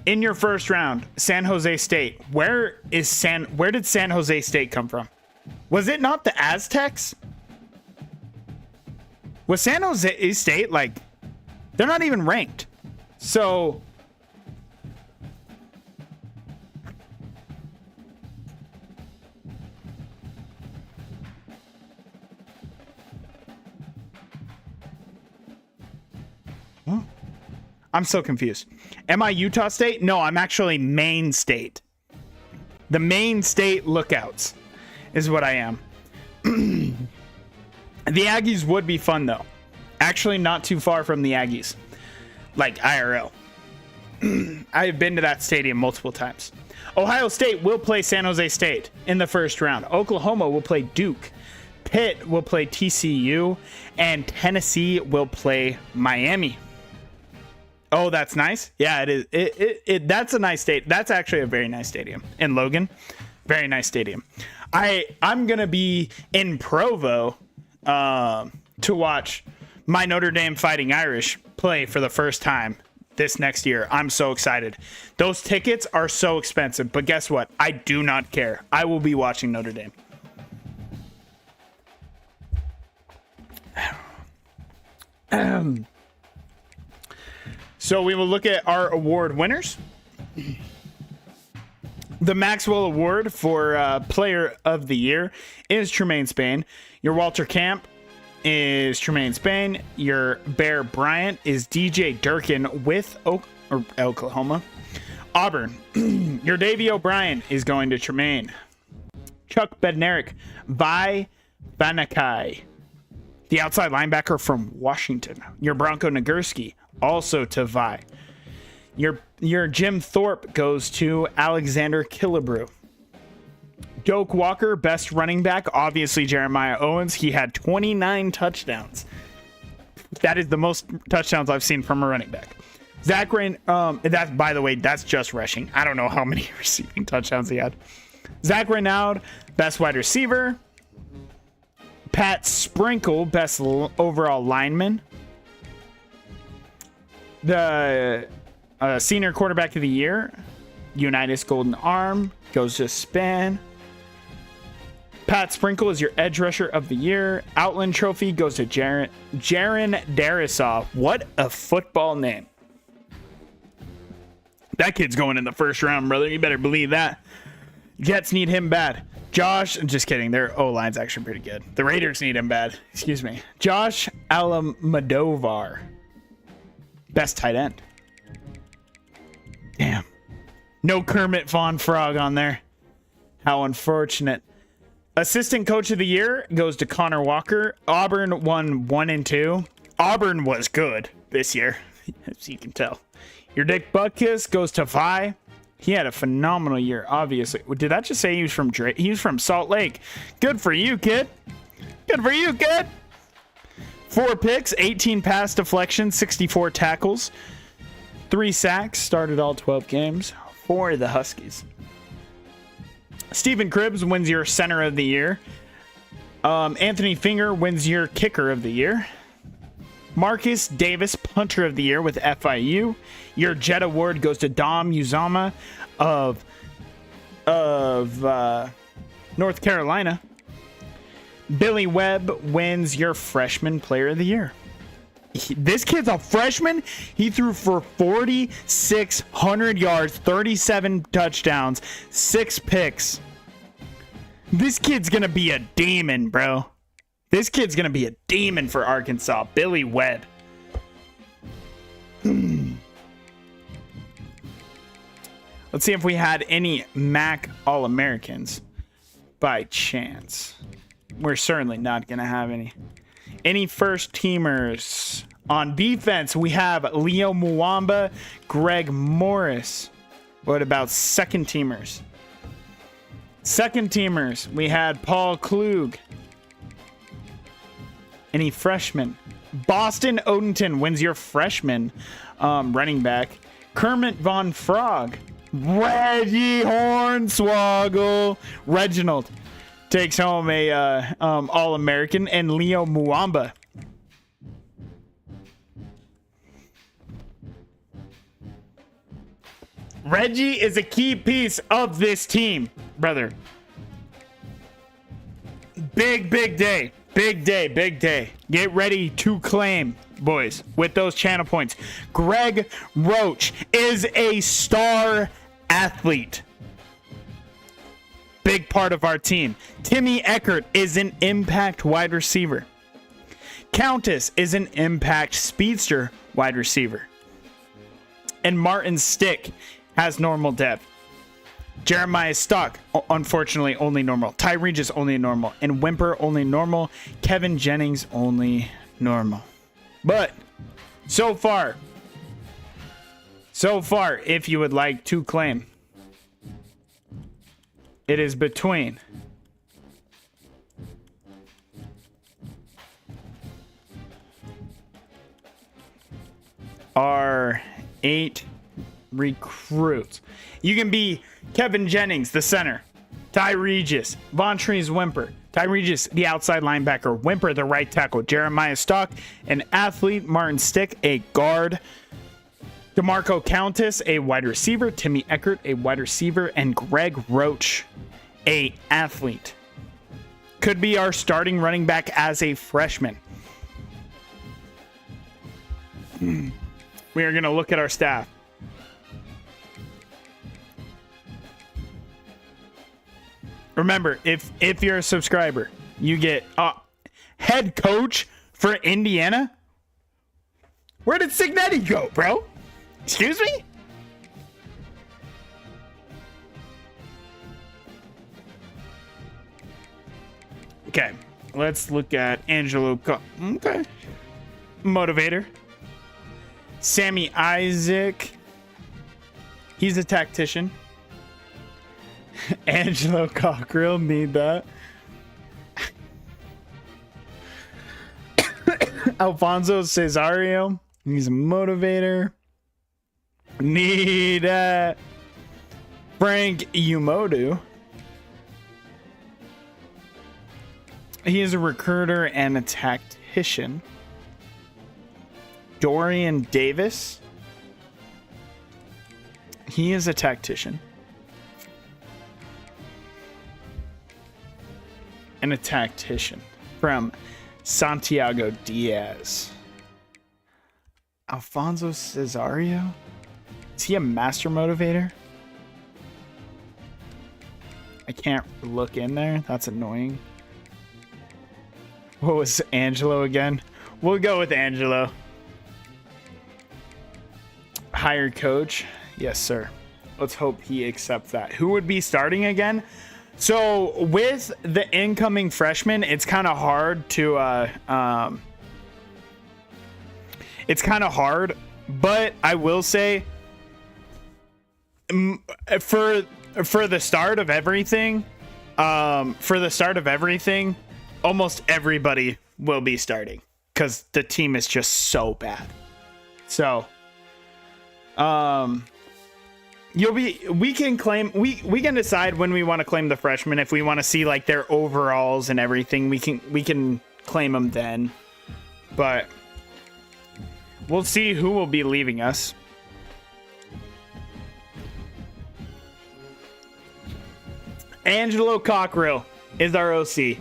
In your first round, San Jose State. Where did San Jose State come from? Was it not the Aztecs? Was San Jose State they're not even ranked. So I'm so confused. Am I Utah State? No, I'm actually Maine State. The Maine State Lookouts is what I am. The Aggies would be fun, though. Actually, not too far from the Aggies. Like IRL. I have been to that stadium multiple times. Ohio State will play San Jose State in the first round. Oklahoma will play Duke. Pitt will play TCU. And Tennessee will play Miami. Oh, that's nice. Yeah, it is. That's a nice state. That's actually a very nice stadium in Logan. Very nice stadium. I'm going to be in Provo to watch my Notre Dame Fighting Irish play for the first time this next year. I'm so excited. Those tickets are so expensive, but guess what? I do not care. I will be watching Notre Dame. So we will look at our award winners. The Maxwell Award for Player of the Year is Tremaine Spain. Your Walter Camp is Tremaine Spain. Your Bear Bryant is DJ Durkin with Oklahoma. Auburn. Your Davey O'Brien is going to Tremaine. Chuck Bednarik. Vi Vanakai, the outside linebacker from Washington. Your Bronco Nagurski, also to Vi. Your Jim Thorpe goes to Alexander Killebrew. Doak Walker, best running back, obviously Jeremiah Owens. He had 29 touchdowns. That is the most touchdowns I've seen from a running back. Zach Rain, that, by the way, that's just rushing. I don't know how many receiving touchdowns he had. Zach Renaud, best wide receiver. Pat Sprinkle, best overall lineman. The senior quarterback of the year, Unitas Golden Arm, goes to Span. Pat Sprinkle is your edge rusher of the year. Outland Trophy goes to Jaron Darisaw. What a football name. That kid's going in the first round, brother. You better believe that. Jets need him bad. Josh, just kidding. Their O-line's actually pretty good. The Raiders need him bad. Excuse me. Josh Alamadovar. Best tight end. Damn. No Kermit Von Frog on there. How unfortunate. Assistant Coach of the Year goes to Connor Walker. Auburn won 1 and 2. Auburn was good this year, as you can tell. Your Dick Butkus goes to Vi. He had a phenomenal year, obviously. Did that just say he was from Drake? He was from Salt Lake. Good for you, kid. Good for you, kid. 4 picks, 18 pass deflections, 64 tackles, 3 sacks, started all 12 games for the Huskies. Stephen Cribbs wins your center of the year. Anthony Finger wins your kicker of the year. Marcus Davis, punter of the year with FIU. Your Jet Award goes to Dom Uzama of North Carolina. Billy Webb wins your freshman player of the year. This kid's a freshman. He threw for 4,600 yards, 37 touchdowns, 6 picks. This kid's going to be a demon, bro. This kid's going to be a demon for Arkansas. Billy Webb. Let's see if we had any MAC All-Americans by chance. We're certainly not going to have any. Any first teamers? On defense, we have Leo Muamba, Greg Morris. What about second teamers? Second teamers, we had Paul Klug. Any freshmen? Boston Odenton wins your freshman running back. Kermit Von Frog. Reggie Hornswoggle. Reginald takes home a All-American, and Leo Muamba. Reggie is a key piece of this team, brother. Big day. Big day. Get ready to claim, boys, with those channel points. Greg Roach is a star athlete. Big part of our team. Timmy Eckert is an impact wide receiver. Countess is an impact speedster wide receiver. And Martin Stick has normal depth. Jeremiah Stock, unfortunately, only normal. Ty Regis, only normal. And Whymper, only normal. Kevin Jennings, only normal. But so far, if you would like to claim, it is between our 8 recruits. You can be Kevin Jennings, the center. Ty Regis, Vontrese Whymper. Ty Regis, the outside linebacker. Whymper, the right tackle. Jeremiah Stock, an athlete. Martin Stick, a guard. DeMarco Countess, a wide receiver. Timmy Eckert, a wide receiver. And Greg Roach, a athlete. Could be our starting running back as a freshman. We are going to look at our staff. Remember, if you're a subscriber, you get head coach for Indiana. Where did Signetti go, bro? Excuse me? Okay, let's look at Angelo. Okay. Motivator. Sammy Isaac. He's a tactician. Angelo Cockrell, need that. Alfonso Cesario. He's a motivator. Need Frank Umodu. He is a recruiter and a tactician. Dorian Davis. He is a tactician. And a tactician from Santiago Diaz. Alfonso Cesario? Is he a master motivator? I can't look in there. That's annoying. What was Angelo again? We'll go with Angelo. Hired coach. Yes, sir. Let's hope he accepts that. Who would be starting again? So with the incoming freshmen, it's kind of hard to it's kind of hard, but I will say for the start of everything, almost everybody will be starting because the team is just so bad. So we can decide when we want to claim the freshmen. If we want to see like their overalls and everything, we can claim them then. But we'll see who will be leaving us. Angelo Cockrell is our OC.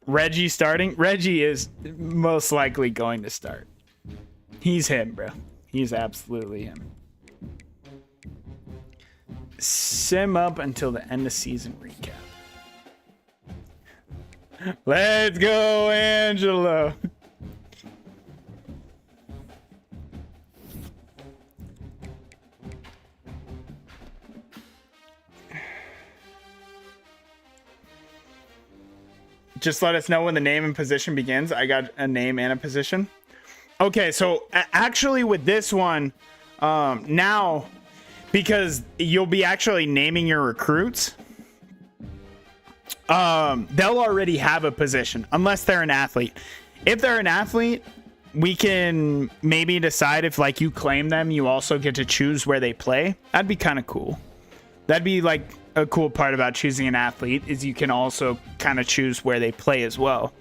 Reggie starting. Reggie is most likely going to start. He's him, bro. He's absolutely him. Sim up until the end of season recap. Let's go, Angelo. Just let us know when the name and position begins. I got a name and a position. Okay, so actually with this one, now, because you'll be actually naming your recruits, they'll already have a position, unless they're an athlete. If they're an athlete, we can maybe decide if, like, you claim them, you also get to choose where they play. That'd be kind of cool. That'd be, like, a cool part about choosing an athlete, is you can also kind of choose where they play as well.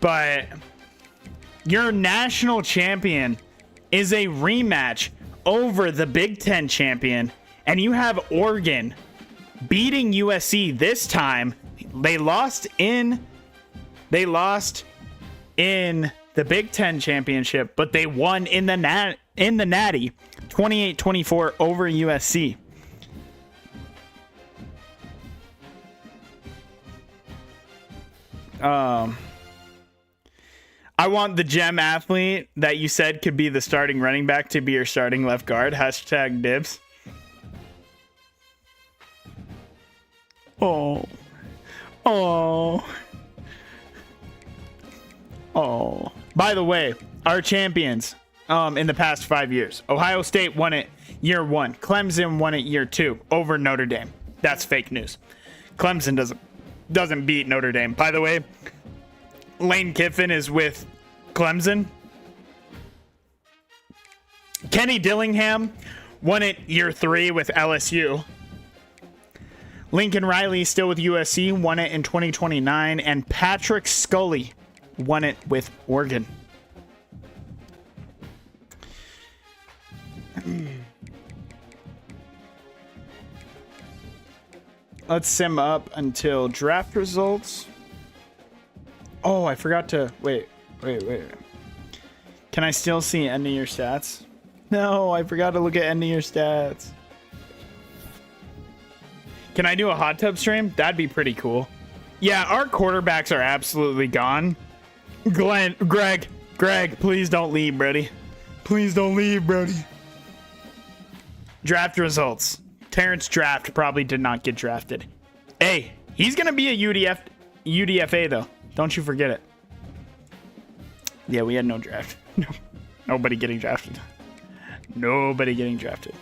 But your national champion is a rematch over the Big Ten champion, and you have Oregon beating USC this time. They lost in the Big Ten championship, but they won in the Natty 28-24 over USC. I want the gem athlete that you said could be the starting running back to be your starting left guard. Hashtag dibs. Oh. Oh. Oh. By the way, our champions in the past 5 years. Ohio State won it year 1. Clemson won it year 2 over Notre Dame. That's fake news. Clemson doesn't beat Notre Dame. By the way, Lane Kiffin is with Clemson. Kenny Dillingham won it year 3 with LSU. Lincoln Riley still with USC, won it in 2029. And Patrick Scully won it with Oregon. Let's sim up until draft results. Oh, I forgot to... Wait. Can I still see end of year stats? No, I forgot to look at end of year stats. Can I do a hot tub stream? That'd be pretty cool. Yeah, our quarterbacks are absolutely gone. Greg, please don't leave, Brody. Please don't leave, Brody. Draft results. Terrence Draft probably did not get drafted. Hey, he's going to be a UDFA, though. Don't you forget it. Yeah, we had no draft. Nobody getting drafted. Nobody getting drafted.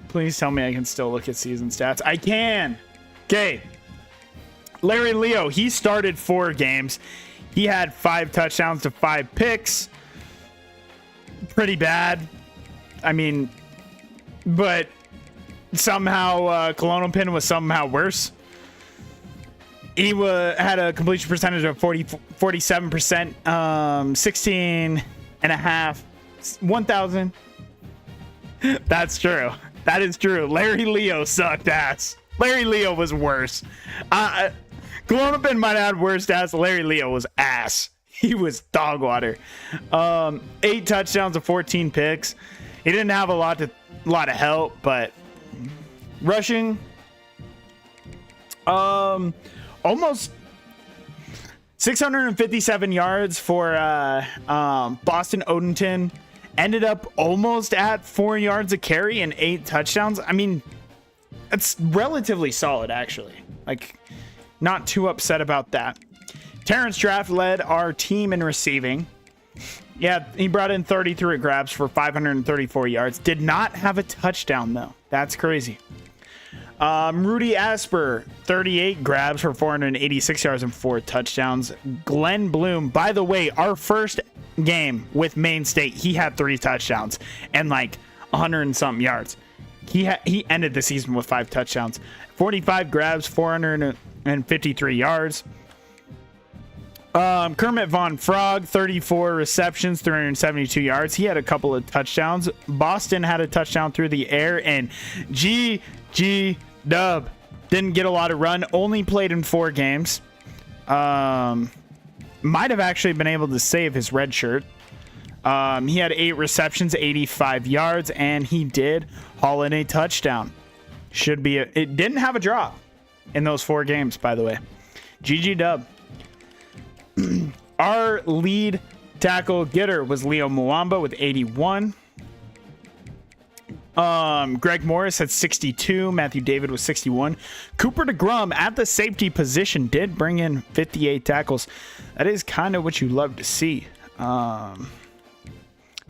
Please tell me I can still look at season stats. I can. Okay. Larry Leo, he started 4 games. He had 5 touchdowns to 5 picks. Pretty bad. I mean, but somehow Colonel Pin was somehow worse. He had a completion percentage of 47%, 16 and a half, 1,000. That's true. That is true. Larry Leo sucked ass. Larry Leo was worse. Colonel Pin might have had worse ass. Larry Leo was ass. He was dog water. 8 touchdowns to 14 picks. He didn't have a lot of help, but rushing, almost 657 yards for Boston Odenton. Ended up almost at 4 yards a carry and 8 touchdowns. I mean, it's relatively solid, actually. Like, not too upset about that. Terrence Draft led our team in receiving. Yeah, he brought in 33 grabs for 534 yards. Did not have a touchdown, though. That's crazy. Rudy Asper, 38 grabs for 486 yards and 4 touchdowns. Glenn Bloom, by the way, our first game with Maine State, he had 3 touchdowns and like 100 and something yards. He ended the season with 5 touchdowns. 45 grabs, 453 yards. Kermit Von Frog, 34 receptions, 372 yards. He had a couple of touchdowns. Boston had a touchdown through the air, and GG Dub didn't get a lot of run. Only played in 4 games. Might have actually been able to save his red shirt. He had 8 receptions, 85 yards, and he did haul in a touchdown. It didn't have a drop in those 4 games, by the way. GG Dub. Our lead tackle getter was Leo Muamba with 81. Greg Morris had 62. Matthew David was 61. Cooper DeGrum at the safety position did bring in 58 tackles. That is kind of what you love to see.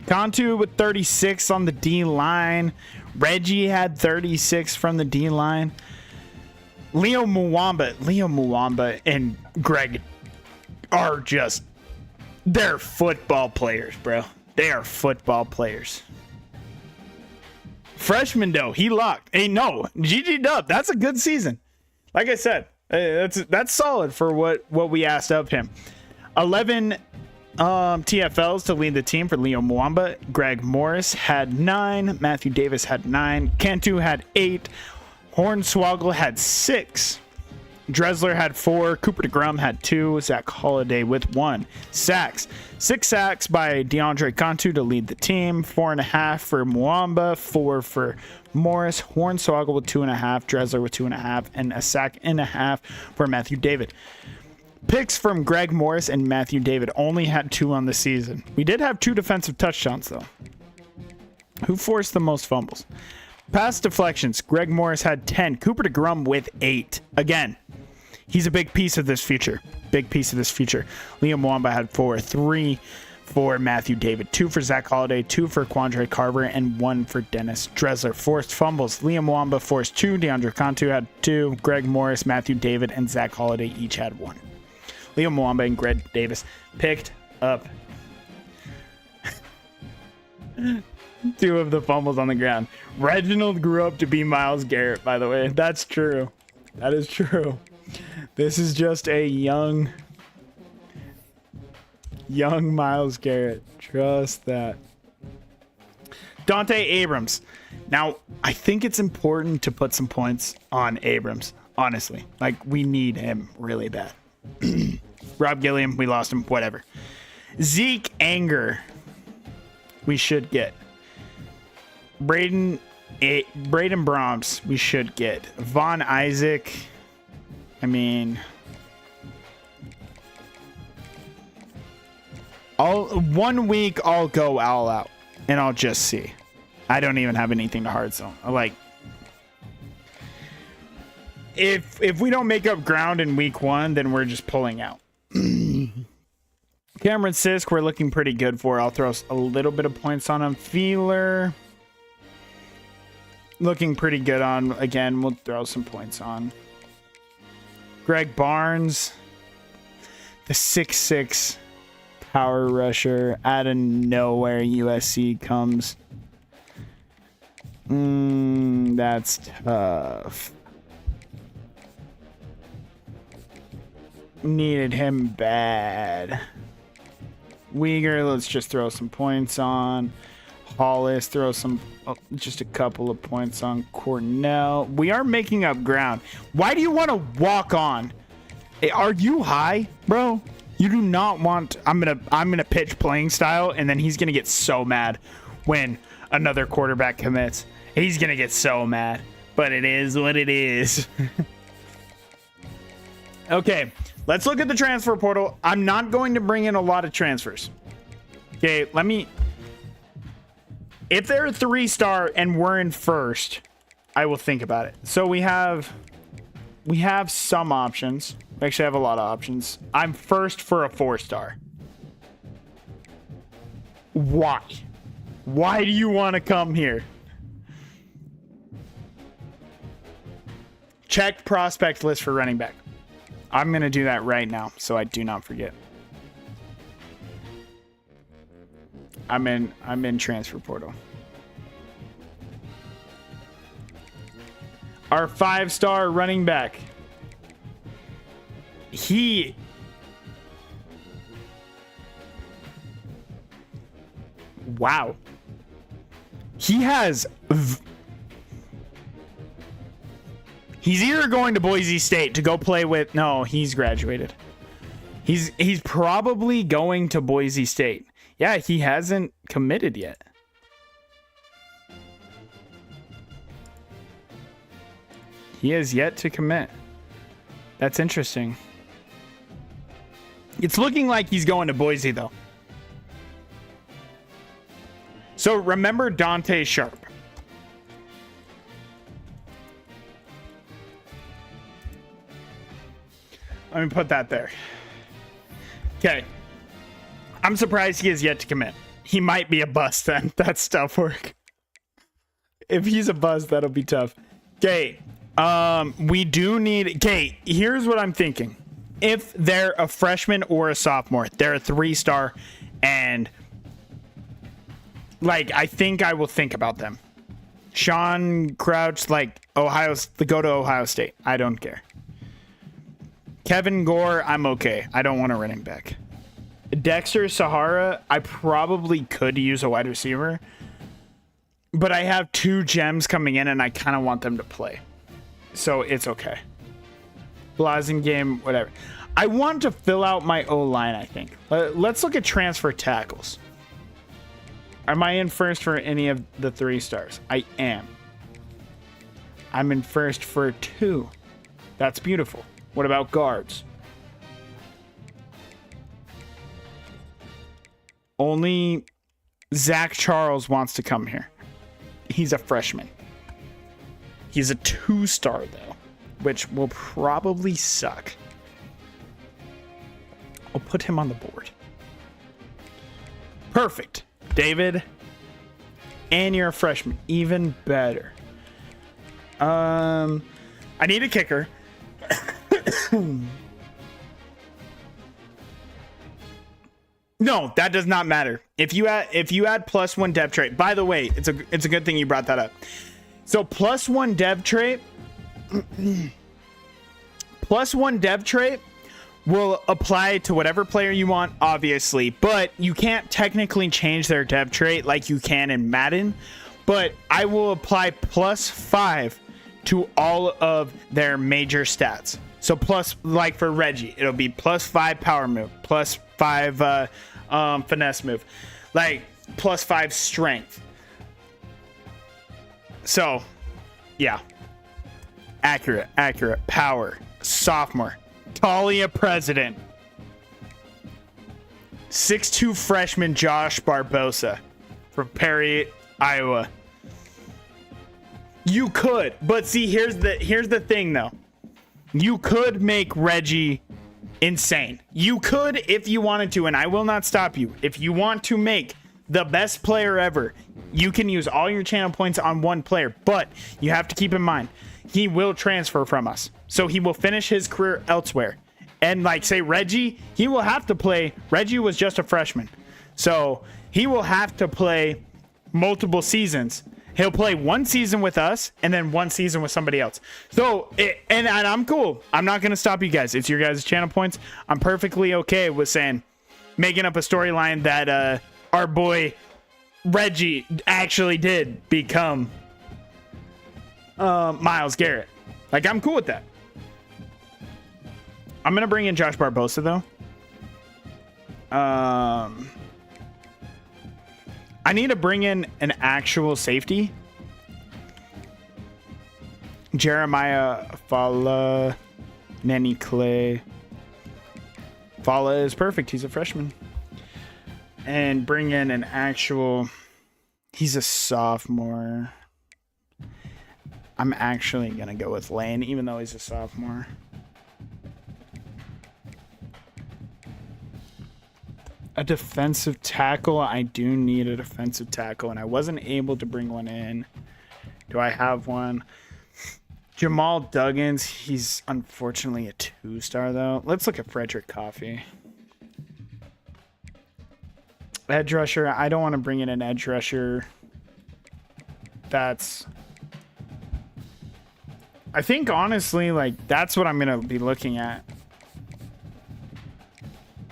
Cantu with 36 on the D line. Reggie had 36 from the D line. Leo Muamba and Greg are just, they're football players, bro. They are football players. Freshman though, he locked. Hey, no, GG Dub. That's a good season. Like I said, that's solid for what we asked of him. 11 TFLs to lead the team for Leo Muamba. Greg Morris had 9. Matthew Davis had 9. Cantu had 8. Hornswoggle had 6. Dressler had 4. Cooper DeGrum had 2. Zach Holiday with 1. Sacks. 6 sacks by DeAndre Cantu to lead the team. 4.5 for Muamba. 4 for Morris. Hornswoggle with 2.5. Dressler with 2.5. And a sack and a half for Matthew David. Picks from Greg Morris and Matthew David. Only had 2 on the season. We did have 2 defensive touchdowns, though. Who forced the most fumbles? Pass deflections. Greg Morris had 10. Cooper DeGrom with 8. Again, he's a big piece of this future. Big piece of this future. Liam Wamba had 4. 3 for Matthew David. 2 for Zach Holiday. 2 for Quandre Carver. And 1 for Dennis Dresler. Forced fumbles. Liam Wamba forced 2. DeAndre Cantu had 2. Greg Morris, Matthew David, and Zach Holiday each had 1. Liam Wamba and Greg Davis picked up 2 of the fumbles on the ground. Reginald grew up to be Myles Garrett, by the way. That's true. That is true. This is just a young Myles Garrett. Trust that. Dante Abrams. Now, I think it's important to put some points on Abrams, honestly. Like, we need him really bad. Rob Gilliam, we lost him, whatever. Zeke Anger, we should get. Braden Brahms, we should get. Von Isaac, I mean, one week I'll go all out and I'll just see. I don't even have anything to hard zone. Like, if we don't make up ground in week 1, then we're just pulling out. Cameron Sisk, we're looking pretty good for. I'll throw a little bit of points on him. Feeler, looking pretty good on. Again, we'll throw some points on. Greg Barnes, the 6'6" power rusher. Out of nowhere, USC comes. That's tough. Needed him bad. Uyghur, let's just throw some points on. Hollis, throw some, just a couple of points on. Cornell. We are making up ground. Why do you want to walk on? Are you high, bro? You do not want. I'm gonna pitch playing style, and then he's gonna get so mad when another quarterback commits. He's gonna get so mad. But it is what it is. Okay. Let's look at the transfer portal. I'm not going to bring in a lot of transfers. Okay, if they're a 3-star and we're in first, I will think about it. So we have some options. We actually have a lot of options. I'm first for a 4-star. Why? Why do you want to come here? Check prospect list for running back. I'm going to do that right now so I do not forget. I'm in transfer portal. Our 5-star running back. Wow. He has He's either going to Boise State to go play with... No, he's graduated. He's probably going to Boise State. Yeah, he hasn't committed yet. He has yet to commit. That's interesting. It's looking like he's going to Boise, though. So remember Dante Sharp. Let me put that there. Okay. I'm surprised he has yet to commit. He might be a bust then. That's tough work. If he's a bust, that'll be tough. Okay. We do need... Okay, here's what I'm thinking. If they're a freshman or a sophomore, they're a 3-star, and... Like, I think I will think about them. Sean Crouch, like, go to Ohio State. I don't care. Kevin Gore, I'm okay. I don't want a running back. Dexter Sahara, I probably could use a wide receiver. But I have 2 gems coming in, and I kind of want them to play. So it's okay. Blasingame, whatever. I want to fill out my O-line, I think. Let's look at transfer tackles. Am I in first for any of the 3-stars? I am. I'm in first for 2. That's beautiful. What about guards? only Zach Charles wants to come here. He's a freshman. He's a 2-star, though, which will probably suck. I'll put him on the board. Perfect. David. And you're a freshman. Even better. I need a kicker. No, that does not matter. If you add +1 dev trait, by the way, it's a good thing you brought that up. So +1 dev trait, +1 dev trait will apply to whatever player you want, obviously, but you can't technically change their dev trait like you can in Madden. But I will apply +5 to all of their major stats. So plus, like for Reggie, it'll be +5 power move, +5 finesse move, like +5 strength. So, yeah. Accurate. Power. Sophomore. Talia president. 6'2" freshman Josh Barbosa from Perry, Iowa. You could, but see, here's the thing though. You could make Reggie insane. You could if you wanted to, and I will not stop you. If you want to make the best player ever, you can use all your channel points on one player, but you have to keep in mind, he will transfer from us. So he will finish his career elsewhere. And like say Reggie, he will have to play. Reggie was just a freshman. So he will have to play multiple seasons. He'll play 1 season with us and then 1 season with somebody else. So, and I'm cool. I'm not going to stop you guys. It's your guys' channel points. I'm perfectly okay with saying, making up a storyline that our boy Reggie actually did become Myles Garrett. Like, I'm cool with that. I'm going to bring in Josh Barbosa, though. I need to bring in an actual safety. Jeremiah Fala, Nenny Clay. Fala is perfect. He's a freshman. And bring in an actual... He's a sophomore. I'm actually going to go with Lane, even though he's a sophomore. A defensive tackle. I do need a defensive tackle, and I wasn't able to bring one in. Do I have one? Jamal Duggins. He's unfortunately a 2-star, though. Let's look at Frederick Coffee. Edge rusher. I don't want to bring in an edge rusher. That's... I think, honestly, like, that's what I'm going to be looking at.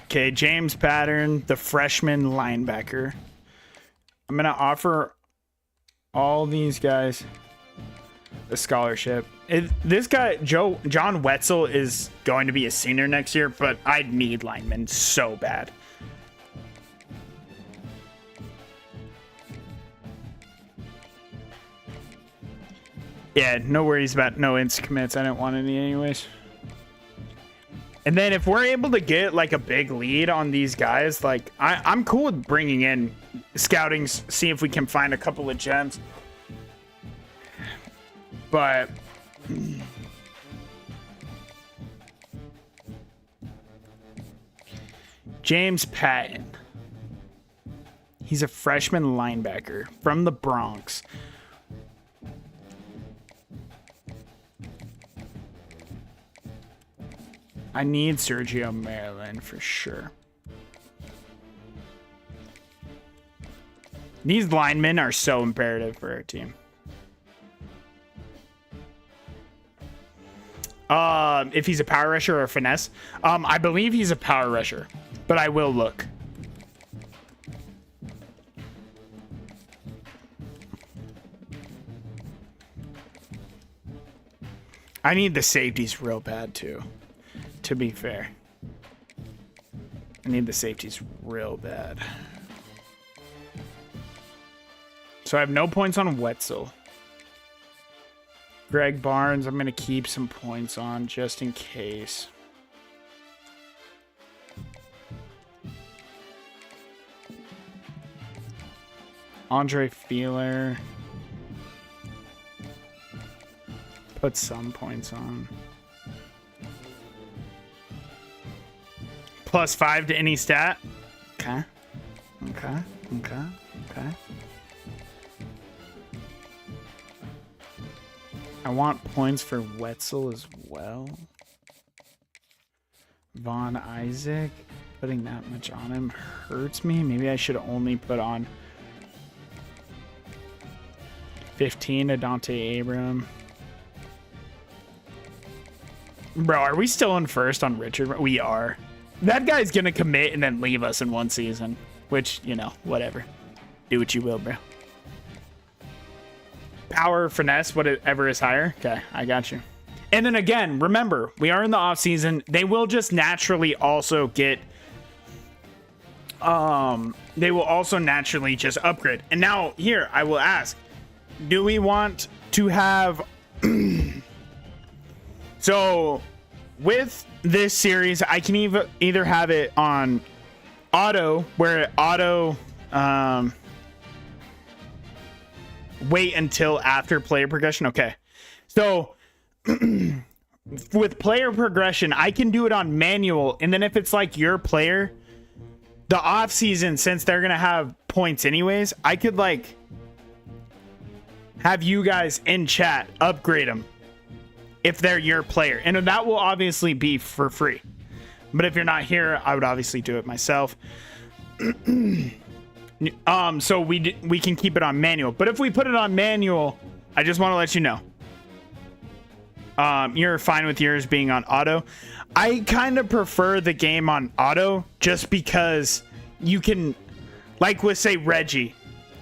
Okay, James Pattern, the freshman linebacker. I'm going to offer all these guys a scholarship. This guy, John Wetzel, is going to be a senior next year, but I need linemen so bad. Yeah, no worries about no insta commits. I didn't want any anyways. And then if we're able to get like a big lead on these guys, like I'm cool with bringing in scouting, see if we can find a couple of gems. But James Patton, he's a freshman linebacker from the Bronx. I need Sergio Maryland for sure. These linemen are so imperative for our team. If he's a power rusher or a finesse, I believe he's a power rusher, but I will look. I need the safeties real bad too. To be fair, I need the safeties real bad. So I have no points on Wetzel. Greg Barnes, I'm going to keep some points on just in case. Andre Feeler. Put some points on. +5 to any stat. Okay. Okay. I want points for Wetzel as well. Von Isaac. Putting that much on him hurts me. Maybe I should only put on 15 to Dante Abram. Bro, are we still in first on Richard? We are. That guy's going to commit and then leave us in one season. Which, you know, whatever. Do what you will, bro. Power, finesse, whatever is higher. Okay, I got you. And then again, remember, we are in the off season. They will just naturally also get... they will also naturally just upgrade. And now, here, I will ask. Do we want to have... So, with this series, I can either have it on auto, where it auto wait until after player progression. Okay. So, with player progression, I can do it on manual. And then if it's like your player, the off season, since they're going to have points anyways, I could like have you guys in chat upgrade them if they're your player. And that will obviously be for free. But if you're not here, I would obviously do it myself. So we can keep it on manual. But if we put it on manual, I just want to let you know. You're fine with yours being on auto. I kind of prefer the game on auto just because you can, like with, say, Reggie.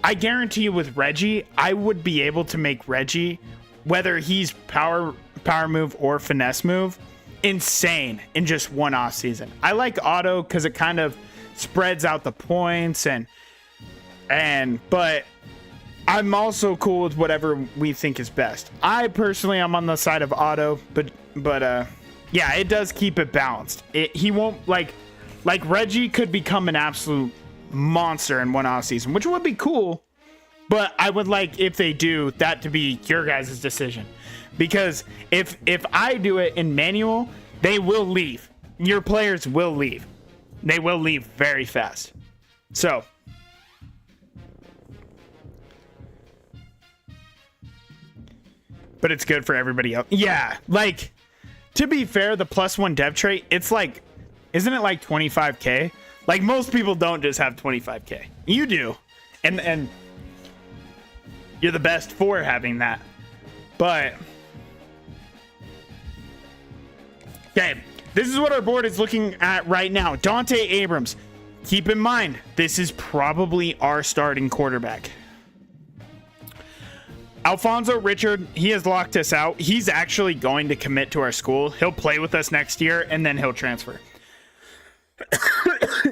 I guarantee you with Reggie, I would be able to make Reggie, whether he's power move or finesse move, insane in just one off season. I like auto because it kind of spreads out the points but I'm also cool with whatever we think is best. I personally am on the side of auto, but yeah, it does keep it balanced. He won't like Reggie could become an absolute monster in one off season, which would be cool. But I would like, if they do, that to be your guys' decision. Because if I do it in manual, they will leave. Your players will leave. They will leave very fast. So. But it's good for everybody else. Yeah, like, to be fair, the +1 dev trait, it's like, isn't it like 25k? Like, most people don't just have 25k. You do. And you're the best for having that. But okay, this is what our board is looking at right now. Dante Abrams. Keep in mind, this is probably our starting quarterback. Alfonso Richard, he has locked us out. He's actually going to commit to our school. He'll play with us next year, and then he'll transfer.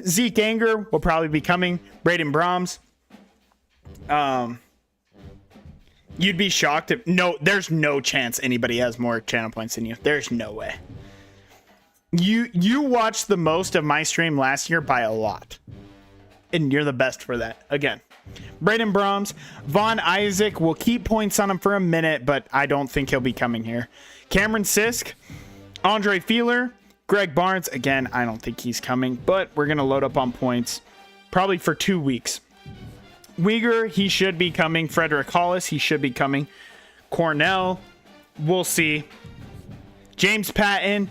Zeke Anger will probably be coming. Braden Brahms. You'd be shocked if... No, there's no chance anybody has more channel points than you. There's no way. You watched the most of my stream last year by a lot. And you're the best for that. Again. Braden Brahms. Von Isaac will keep points on him for a minute, but I don't think he'll be coming here. Cameron Sisk. Andre Feeler. Greg Barnes. Again, I don't think he's coming, but we're going to load up on points. Probably for 2 weeks. Uyghur, he should be coming. Frederick Hollis, he should be coming. Cornell, we'll see. James Patton.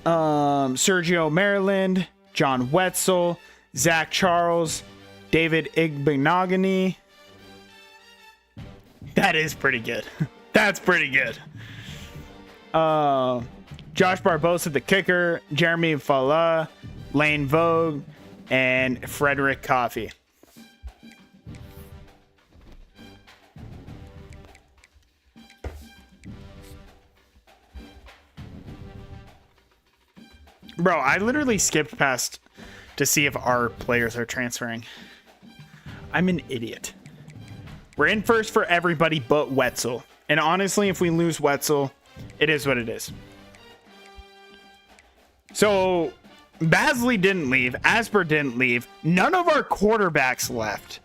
Sergio Maryland. John Wetzel. Zach Charles. David Igbenogany. That is pretty good. That's pretty good. Josh Barbosa, the kicker. Jeremy Fala. Lane Vogue. And Frederick Coffey. Bro, I literally skipped past to see if our players are transferring. I'm an idiot. We're in first for everybody but Wetzel. And honestly, if we lose Wetzel, it is what it is. So, Basley didn't leave. Asper didn't leave. None of our quarterbacks left.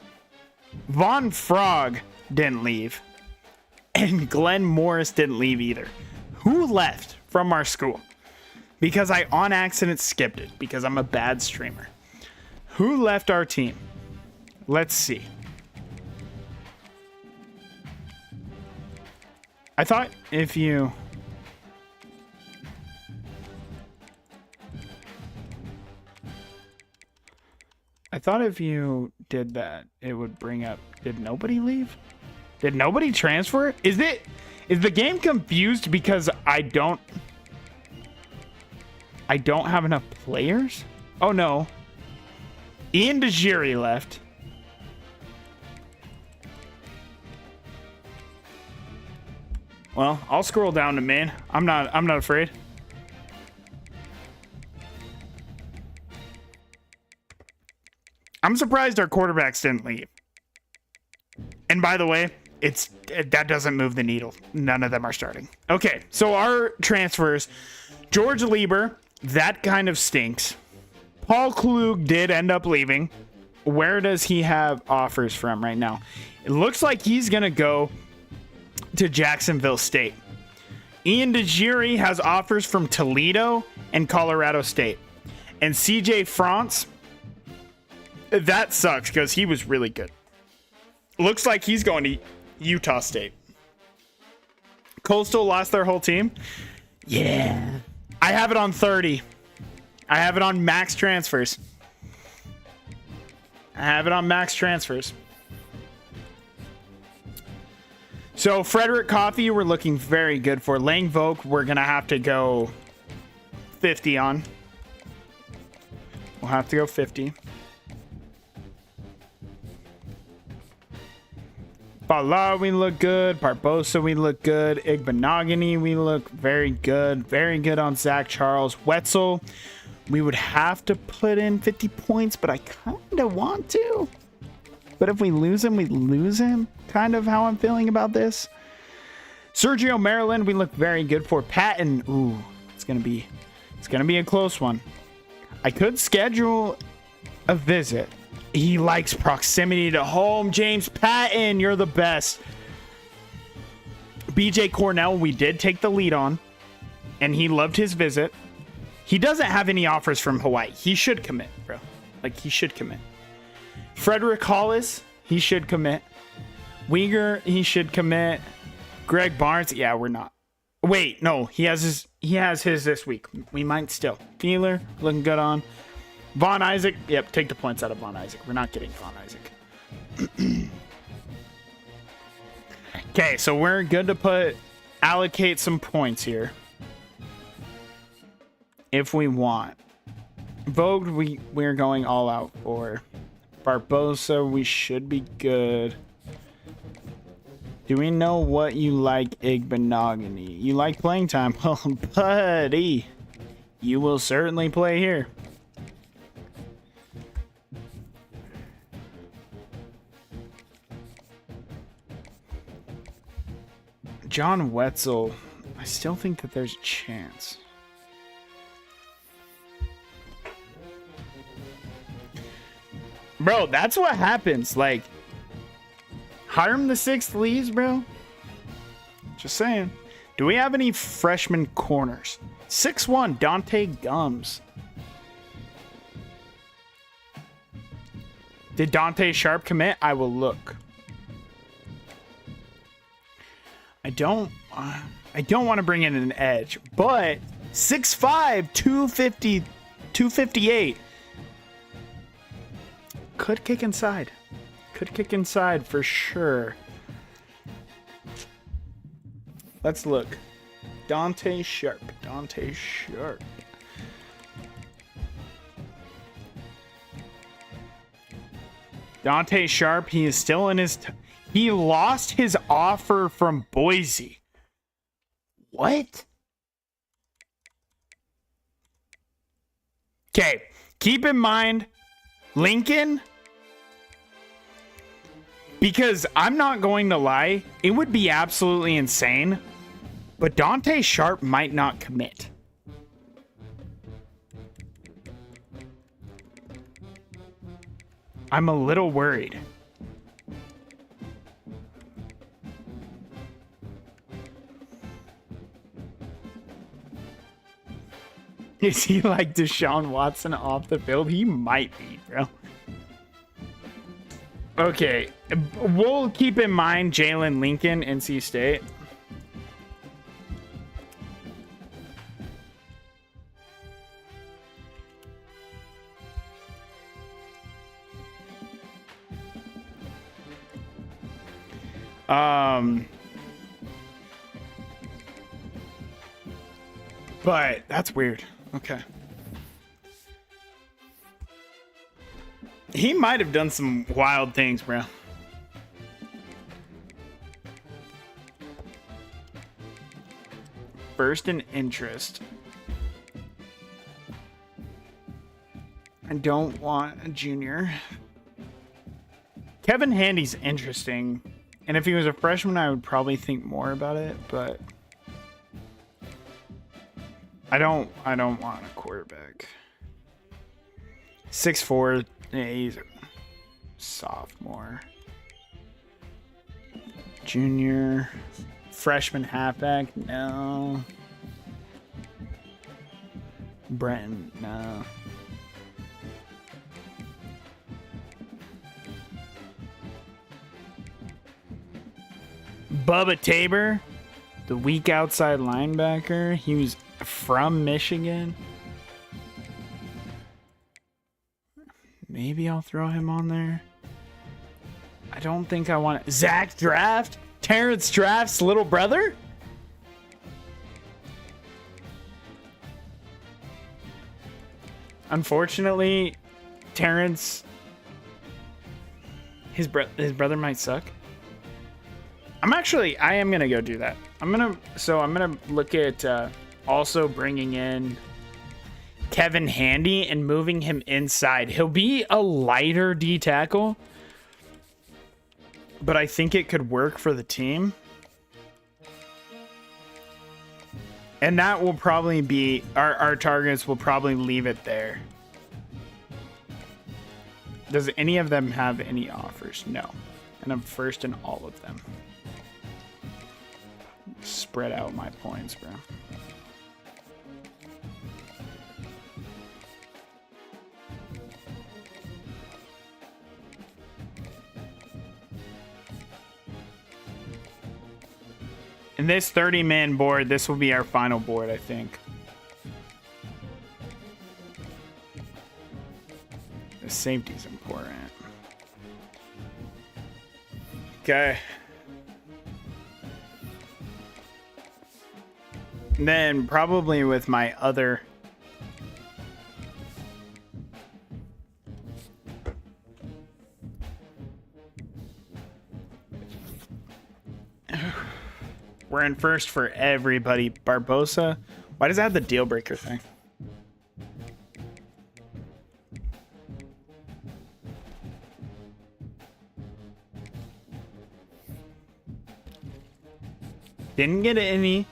Von Frog didn't leave. And Glenn Morris didn't leave either. Who left from our school? Because I on accident skipped it because I'm a bad streamer. Who left our team? Let's see. I thought if you... I thought if you did that, it would bring up... Did nobody leave? Did nobody transfer? Is the game confused because I don't have enough players? Oh no. Ian DeGiri left. Well, I'll scroll down to main. I'm not afraid. I'm surprised our quarterbacks didn't leave. And by the way, that doesn't move the needle. None of them are starting. Okay, so our transfers. George Lieber, that kind of stinks. Paul Klug did end up leaving. Where does he have offers from right now? It looks like he's going to go to Jacksonville State. Ian DeGiri has offers from Toledo and Colorado State. And CJ France, that sucks because he was really good. Looks like he's going to Utah State. Coastal lost their whole team. Yeah. I have it on 30. I have it on max transfers. So Frederick Coffey, we're looking very good for. Lang Vogue, we're going to have to go 50 on. We'll have to go 50. Bala, we look good. Barbosa, we look good. Igbenogany, we look very good. Very good on Zach Charles. Wetzel, we would have to put in 50 points, but I kind of want to. But if we lose him, we lose him. Kind of how I'm feeling about this. Sergio Maryland, we look very good for. Patton, ooh, it's gonna be a close one. I could schedule a visit. He likes proximity to home. James Patton, you're the best. BJ Cornell, we did take the lead on, and he loved his visit. He doesn't have any offers from Hawaii. He should commit, bro. Like, he should commit. Frederick Hollis, he should commit. Uyghur, he should commit. Greg Barnes, yeah, we're not. Wait, no, he has his this week. We might still. Feeler, looking good on. Von Isaac, yep, take the points out of Von Isaac. We're not getting Von Isaac. Okay, so we're good to allocate some points here. If we want. Vogue, we're going all out for. Barbosa, we should be good. Do we know what you like, Igbenogany? You like playing time? Well, buddy, you will certainly play here. John Wetzel, I still think that there's a chance. Bro, that's what happens. Like, Hiram the Sixth leaves, bro. Just saying. Do we have any freshman corners? 6'1", Dante Gums. Did Dante Sharp commit? I will look. I don't want to bring in an edge, but 6'5", 250, 258. Could kick inside. Could kick inside for sure. Let's look. Dante Sharp. Dante Sharp. Dante Sharp, he is still in his... He lost his offer from Boise. What? Okay, keep in mind, Lincoln, because I'm not going to lie, it would be absolutely insane, but Dante Sharp might not commit. I'm a little worried. Is he like Deshaun Watson off the field? He might be, bro. Okay, we'll keep in mind Jalen Lincoln, NC State. But that's weird. Okay. He might have done some wild things, bro. First in interest. I don't want a junior. Kevin Handy's interesting. And if he was a freshman, I would probably think more about it, but I don't want a quarterback. 6'4", yeah, he's a sophomore. Junior, freshman halfback, no. Brenton, no. Bubba Tabor, the weak outside linebacker. He was from Michigan. Maybe I'll throw him on there. I don't think I want it. Zach Draft? Terrence Draft's little brother? Unfortunately, Terrence, his brother might suck. I am gonna go do that. I'm gonna look at also bringing in Kevin Handy and moving him inside. He'll be a lighter D tackle, but I think it could work for the team. And that will probably be our targets. Will probably leave it there. Does any of them have any offers? No. And I'm first in all of them. Spread out my points, bro. In this 30-man board, this will be our final board, I think. The safety's important. Okay. And then probably with my other... We're in first for everybody. Barbosa. Why does that have the deal breaker thing? Didn't get any.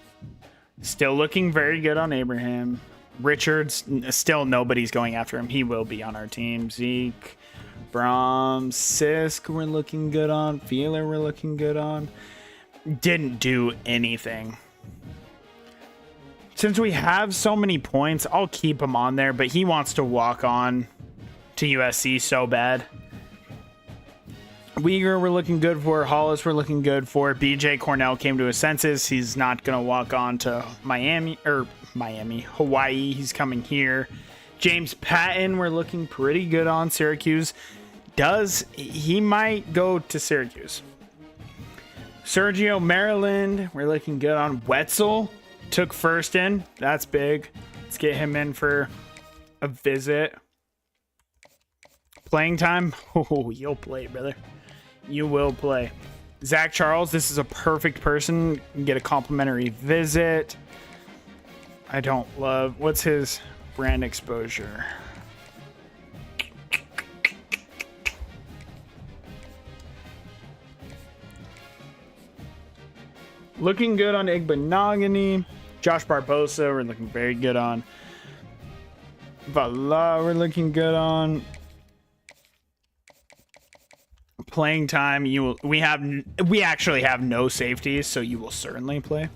Still looking very good on Abraham. Richards, still nobody's going after him. He will be on our team. Zeke, Brahms, Sisk, we're looking good on. Feeler, we're looking good on. Didn't do anything. Since we have so many points, I'll keep him on there, but he wants to walk on to USC so bad. Uyghur we're looking good for. Hollis we're looking good for. BJ Cornell came to his senses. He's not going to walk on to Hawaii. He's coming here. James Patton we're looking pretty good on. Syracuse. He might go to Syracuse. Sergio Maryland, we're looking good on. Wetzel took first in. That's big. Let's get him in for a visit. Playing time. Oh, you'll play, brother. You will play. Zach Charles, this is a perfect person. Get a complimentary visit. I don't love... What's his brand exposure? Looking good on Igbenogany. Josh Barbosa, we're looking very good on. Vala, we're looking good on. Playing time, we actually have no safeties, so you will certainly play.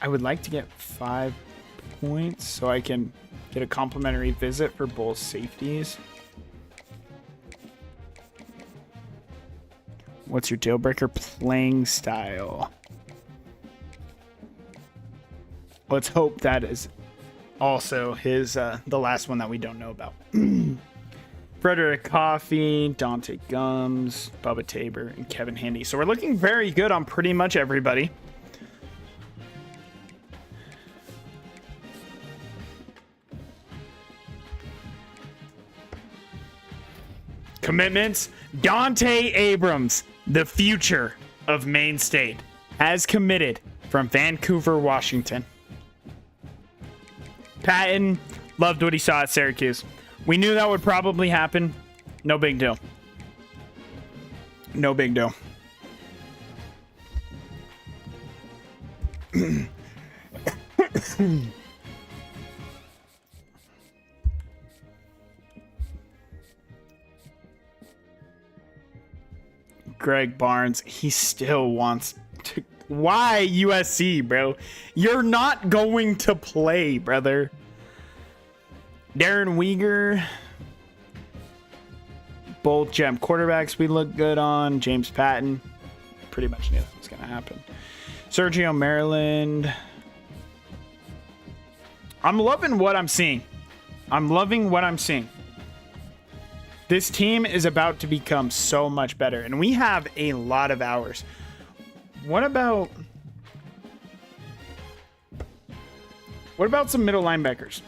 I would like to get 5 points so I can get a complimentary visit for both safeties. What's your deal breaker? Playing style. Let's hope that is also his the last one that we don't know about. Frederick Coffey, Dante Gums, Bubba Tabor, and Kevin Handy. So we're looking very good on pretty much everybody. Commitments. Dante Abrams, the future of Maine State, has committed from Vancouver, Washington. Patton loved what he saw at Syracuse. We knew that would probably happen. No big deal. No big deal. Greg Barnes, he still wants to. Why USC, bro? You're not going to play, brother. Darren Weegar. Both gem quarterbacks we look good on. James Patton. Pretty much knew that was going to happen. Sergio Maryland. I'm loving what I'm seeing. I'm loving what I'm seeing. This team is about to become so much better, and we have a lot of hours. What about some middle linebackers?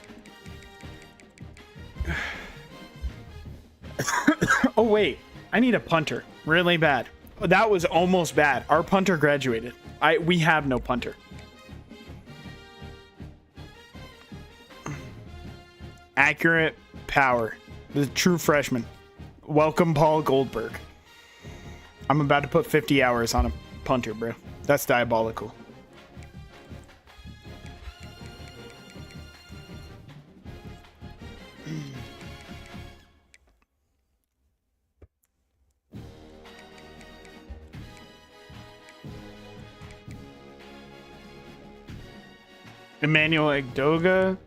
Oh, wait. I need a punter. Really bad. That was almost bad. Our punter graduated. We have no punter. Accurate power. The true freshman. Welcome, Paul Goldberg. I'm about to put 50 hours on a punter, bro. That's diabolical. Emmanuel Egdoga.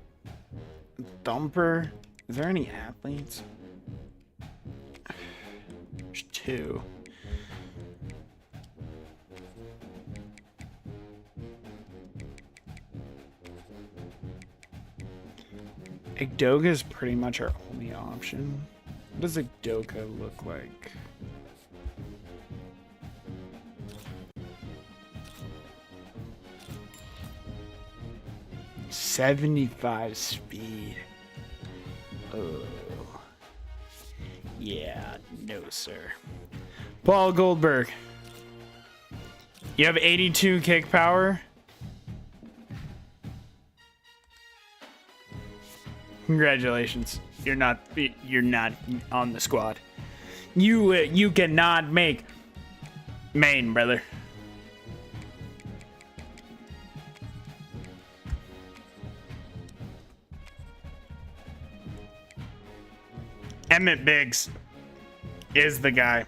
Thumper. Is there any athletes? There's 2. Egdoga is pretty much our only option. What does Egdoga look like? .75 speed. Oh. Yeah, no, sir. Paul Goldberg. You have 82 kick power. Congratulations. You're not on the squad. You cannot make Maine, brother. Emmett Biggs is the guy.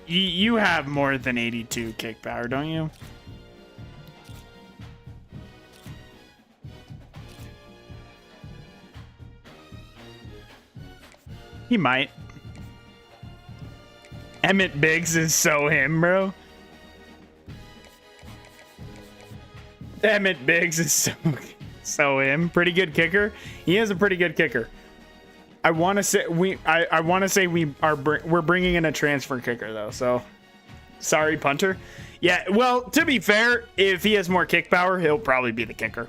You have more than 82 kick power, don't you? He might. Emmett Biggs is so him, bro. Emmett Biggs is so him. Pretty good kicker. He is a pretty good kicker. I want to say we're bringing in a transfer kicker though. So sorry, punter. Yeah, well, to be fair, if he has more kick power, he'll probably be the kicker.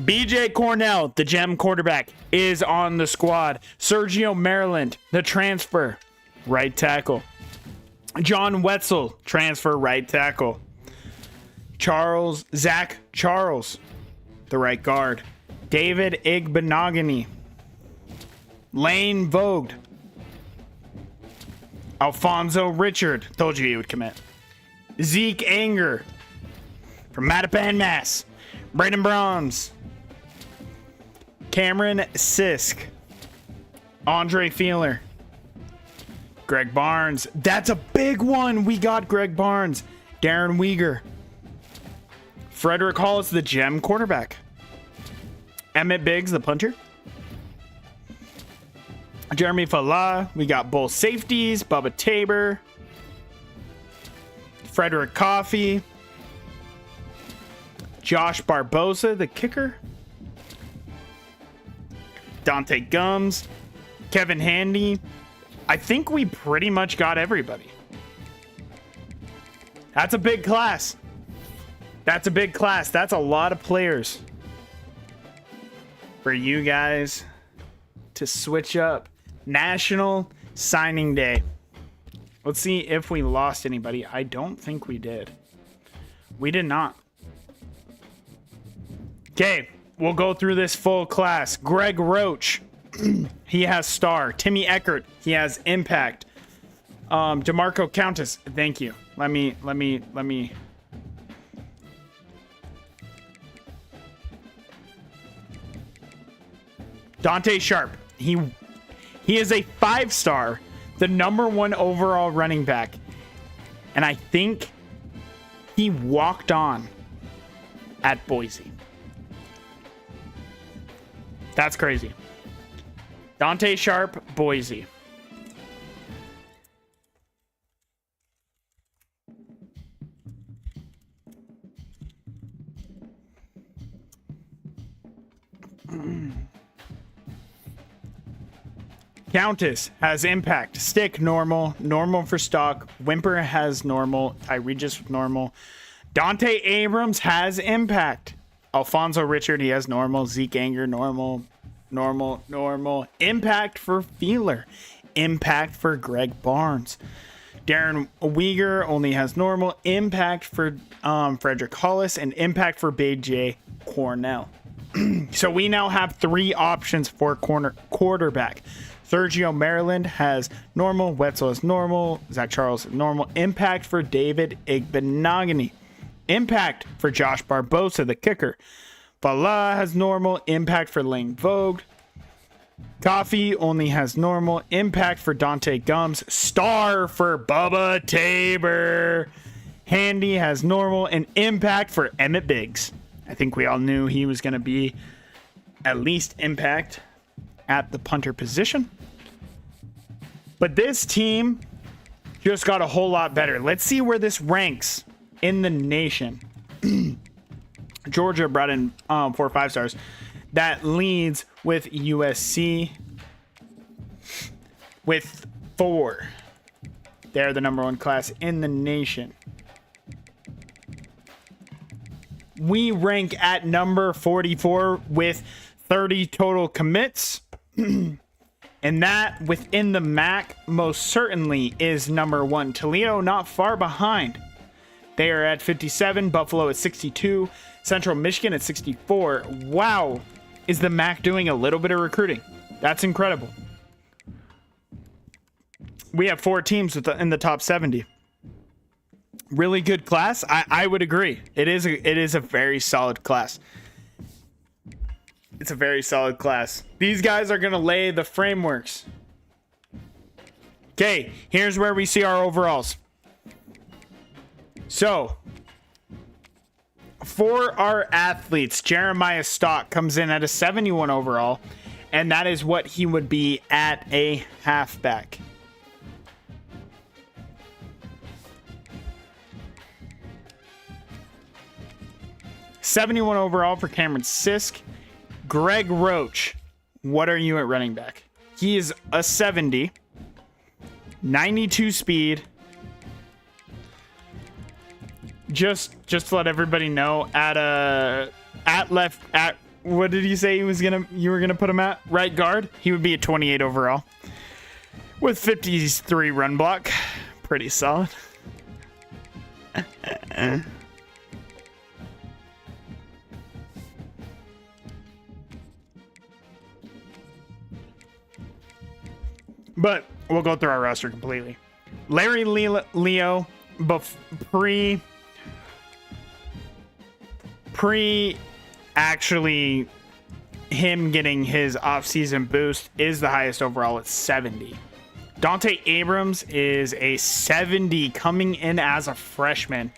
BJ Cornell, the gem quarterback, is on the squad. Sergio Maryland, the transfer, right tackle. John Wetzel, transfer, right tackle. Zach Charles, the right guard. David Igbenogany. Lane Vogt. Alfonso Richard. Told you he would commit. Zeke Anger. From Mattapan, Mass. Brandon Brahms. Cameron Sisk. Andre Feeler. Greg Barnes. That's a big one. We got Greg Barnes. Darren Weegar. Frederick Hall is the gem quarterback. Emmett Biggs, the punter. Jeremy Fala. We got both safeties. Bubba Tabor. Frederick Coffey. Josh Barbosa, the kicker. Dante Gums. Kevin Handy. I think we pretty much got everybody. That's a big class. That's a big class. That's a lot of players for you guys to switch up. National Signing Day. Let's see if we lost anybody. I don't think we did. We did not. Okay, we'll go through this full class. Greg Roach, he has star. Timmy Eckert, he has impact. DeMarco Countess, thank you. Let me. Dante Sharp, he is a 5-star, the #1 overall running back. And I think he walked on at Boise. That's crazy. Dante Sharp, Boise. Countess has impact. Stick, normal. Normal for stock. Whimper has normal. Tyregis normal. Dante Abrams has impact. Alfonso Richard, he has normal. Zeke Anger, normal. Normal. Impact for Feeler. Impact for Greg Barnes. Darren Weegar only has normal. Impact for Frederick Hollis. And impact for Big J Cornell. So we now have 3 options for quarterback. Sergio Maryland has normal. Wetzel has normal. Zach Charles has normal. Impact for David Igbenogany. Impact for Josh Barbosa, the kicker. Fala has normal. Impact for Lane Vogt. Coffee only has normal. Impact for Dante Gums. Star for Bubba Tabor. Handy has normal. And impact for Emmett Biggs. I think we all knew he was going to be at least impact at the punter position. But this team just got a whole lot better. Let's see where this ranks in the nation. Georgia brought in 4 5-stars. That leads with USC with 4. They're the #1 class in the nation. We rank at number 44 with 30 total commits. And that within the MAC most certainly is #1. Toledo not far behind. They are at 57. Buffalo at 62. Central Michigan at 64. Wow. Is the MAC doing a little bit of recruiting? That's incredible. We have 4 teams in the top 70. Really good class. I would agree. It is a very solid class. It's a very solid class. These guys are going to lay the frameworks. Okay, here's where we see our overalls. So, for our athletes, Jeremiah Stock comes in at a 71 overall, and that is what he would be at a halfback. '71 overall for Cameron Sisk. Greg Roach, what are you at running back? He is a 70, 92 speed. Just to let everybody know, what did you say you were gonna put him at? Right guard. He would be a 28 overall with 53 run block. Pretty solid. But we'll go through our roster completely. Larry Leo, pre actually him getting his offseason boost, is the highest overall at 70. Dante Abrams is a 70 coming in as a freshman.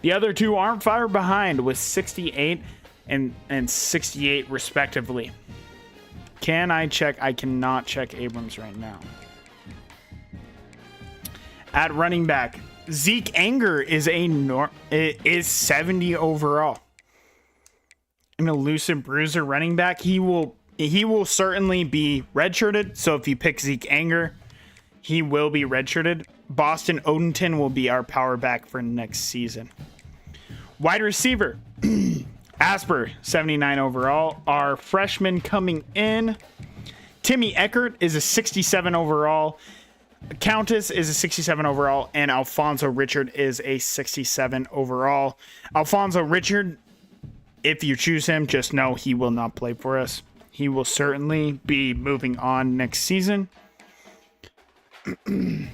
The other two aren't far behind with 68 and 68 respectively. Can I check? I cannot check Abrams right now. At running back, Zeke Anger is is 70 overall. An elusive bruiser running back. He will certainly be redshirted. So if you pick Zeke Anger, he will be redshirted. Boston Odenton will be our power back for next season. Wide receiver, Asper, 79 overall. Our freshman coming in, Timmy Eckert is a 67 overall. Countess is a 67 overall, and Alfonso Richard is a 67 overall. Alfonso Richard, if you choose him, just know he will not play for us. He will certainly be moving on next season. The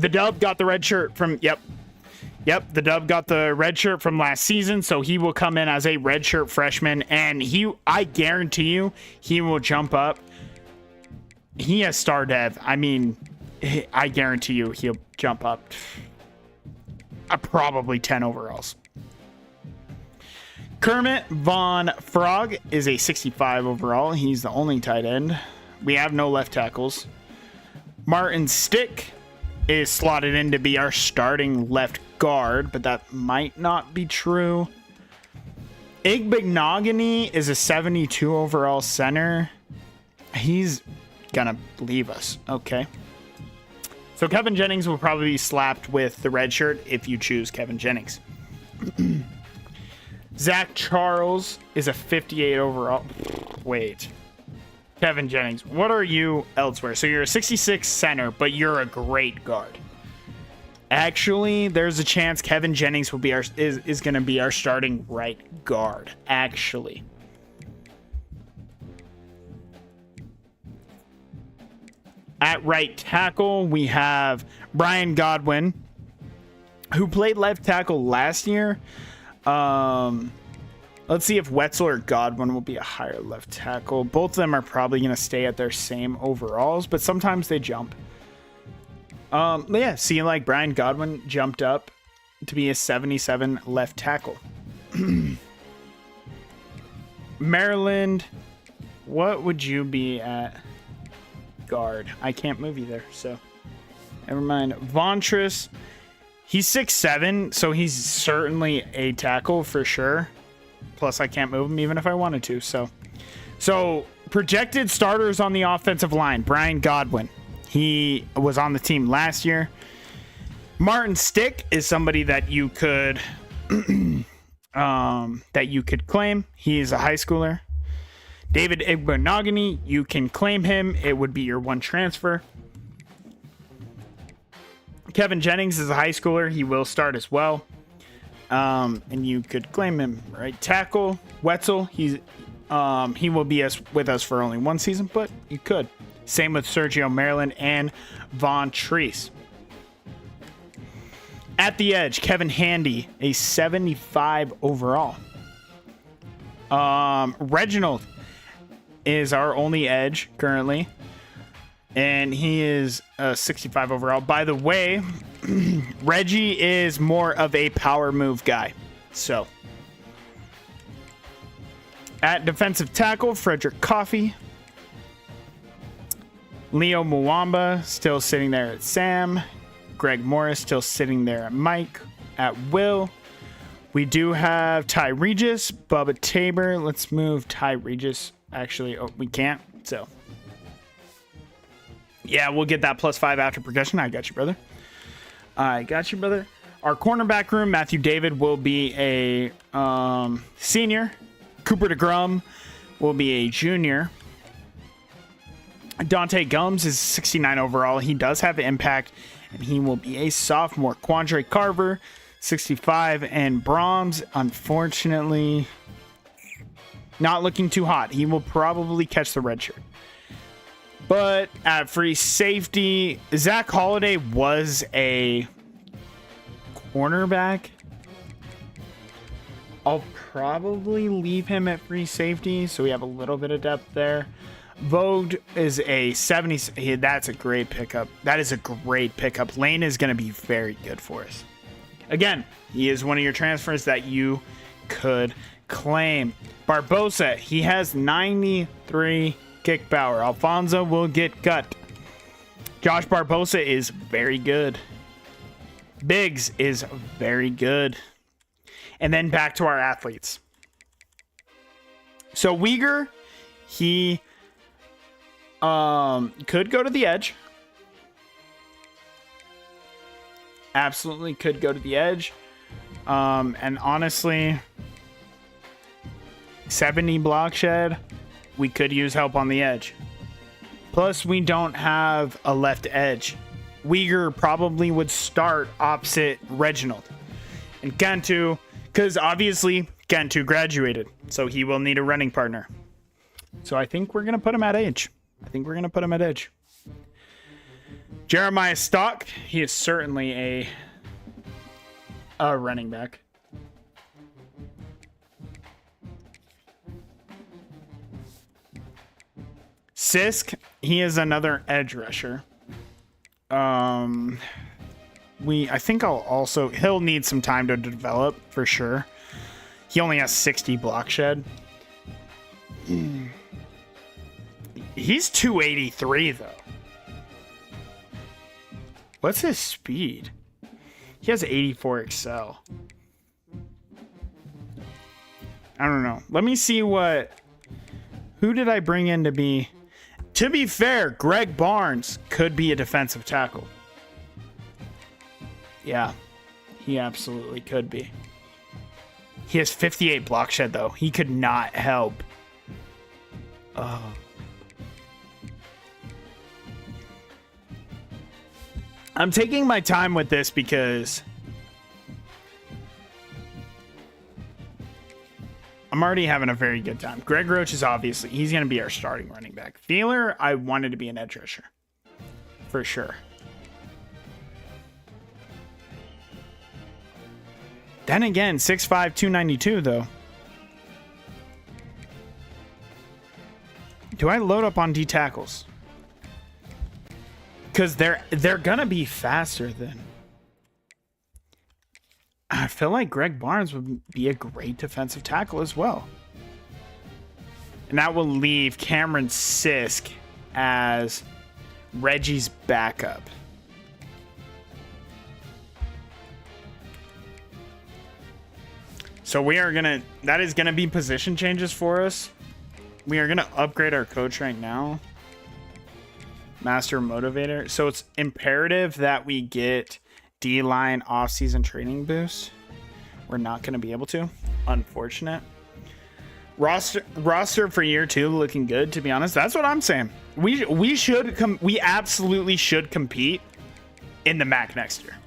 Dub got the red shirt from, Yep, the Dub got the red shirt from last season, so he will come in as a red shirt freshman, and I guarantee you, he will jump up. He has star dev. I mean, I guarantee you he'll jump up probably 10 overalls. Kermit Von Frog is a 65 overall. He's the only tight end. We have no left tackles. Martin Stick is slotted in to be our starting left guard, but that might not be true. Igbignogany is a 72 overall center. He's gonna leave us. Okay. So Kevin Jennings will probably be slapped with the red shirt if you choose Kevin Jennings. Zach Charles is a 58 overall. Wait. Kevin Jennings, what are you elsewhere? So you're a 66 center, but you're a great guard. Actually, there's a chance Kevin Jennings will be is going to be our starting right guard. Actually. At right tackle, we have Brian Godwin, who played left tackle last year. Let's see if Wetzel or Godwin will be a higher left tackle. Both of them are probably going to stay at their same overalls, but sometimes they jump. Yeah, see, like Brian Godwin jumped up to be a 77 left tackle. Maryland, what would you be at guard? I can't move you there, so never mind. Vontress, he's 6'7", so he's certainly a tackle for sure. Plus, I can't move him even if I wanted to. So projected starters on the offensive line. Brian Godwin. He was on the team last year. Martin Stick is somebody that you could claim. He is a high schooler. David Igbenogany, you can claim him. It would be your one transfer. Kevin Jennings is a high schooler. He will start as well. And you could claim him. Right tackle Wetzel. He will be with us for only one season, but you could. Same with Sergio Maryland and Von Treese. At the edge, Kevin Handy, a 75 overall. Reginald is our only edge currently, and he is a 65 overall. By the way, Reggie is more of a power move guy. So, at defensive tackle, Frederick Coffey. Leo Mwamba still sitting there at Sam. Greg Morris still sitting there at Mike. At Will, we do have Ty Regis, Bubba Tabor. Let's move Ty Regis. Actually, we can't. So, yeah, we'll get that +5 after progression. I got you, brother. Our cornerback room, Matthew David will be a senior. Cooper DeGrum will be a junior. Dante Gums is 69 overall. He does have impact, and he will be a sophomore. Quandre Carver, 65, and Brahms, unfortunately, not looking too hot. He will probably catch the red shirt. But at free safety, Zach Holiday was a cornerback. I'll probably leave him at free safety, so we have a little bit of depth there. Vogue is a 70. That's a great pickup. That is a great pickup. Lane is going to be very good for us. Again, he is one of your transfers that you could claim. Barbosa, he has 93 kick power. Alfonso will get cut. Josh Barbosa is very good. Biggs is very good. And then back to our athletes. So Uyghur, he could go to the edge. Absolutely could go to the edge. And honestly, 70 block shed, we could use help on the edge. Plus, we don't have a left edge. Uyghur probably would start opposite Reginald. And Cantu, because obviously Cantu graduated, so he will need a running partner. So I think we're going to put him at edge. Jeremiah Stock, he is certainly a running back. Sisk, he is another edge rusher. I think he'll need some time to develop for sure. He only has 60 block shed. He's 283 though. What's his speed? He has 84 excel. I don't know. Let me see who did I bring in to be? To be fair, Greg Barnes could be a defensive tackle. Yeah, he absolutely could be. He has 58 block shed, though. He could not help. I'm taking my time with this because I'm already having a very good time. Greg Roach is obviously, he's going to be our starting running back. Feeler, I wanted to be an edge rusher. For sure. Then again, 6'5", 292, though. Do I load up on D tackles? Because they're going to be faster than... I feel like Greg Barnes would be a great defensive tackle as well. And that will leave Cameron Sisk as Reggie's backup. So that is going to be position changes for us. We are going to upgrade our coach right now. Master Motivator. So it's imperative that we get D-line off-season training boost. We're not going to be able to. Unfortunate. Roster for year 2 looking good, to be honest. That's what I'm saying. We absolutely should compete in the MAC next year.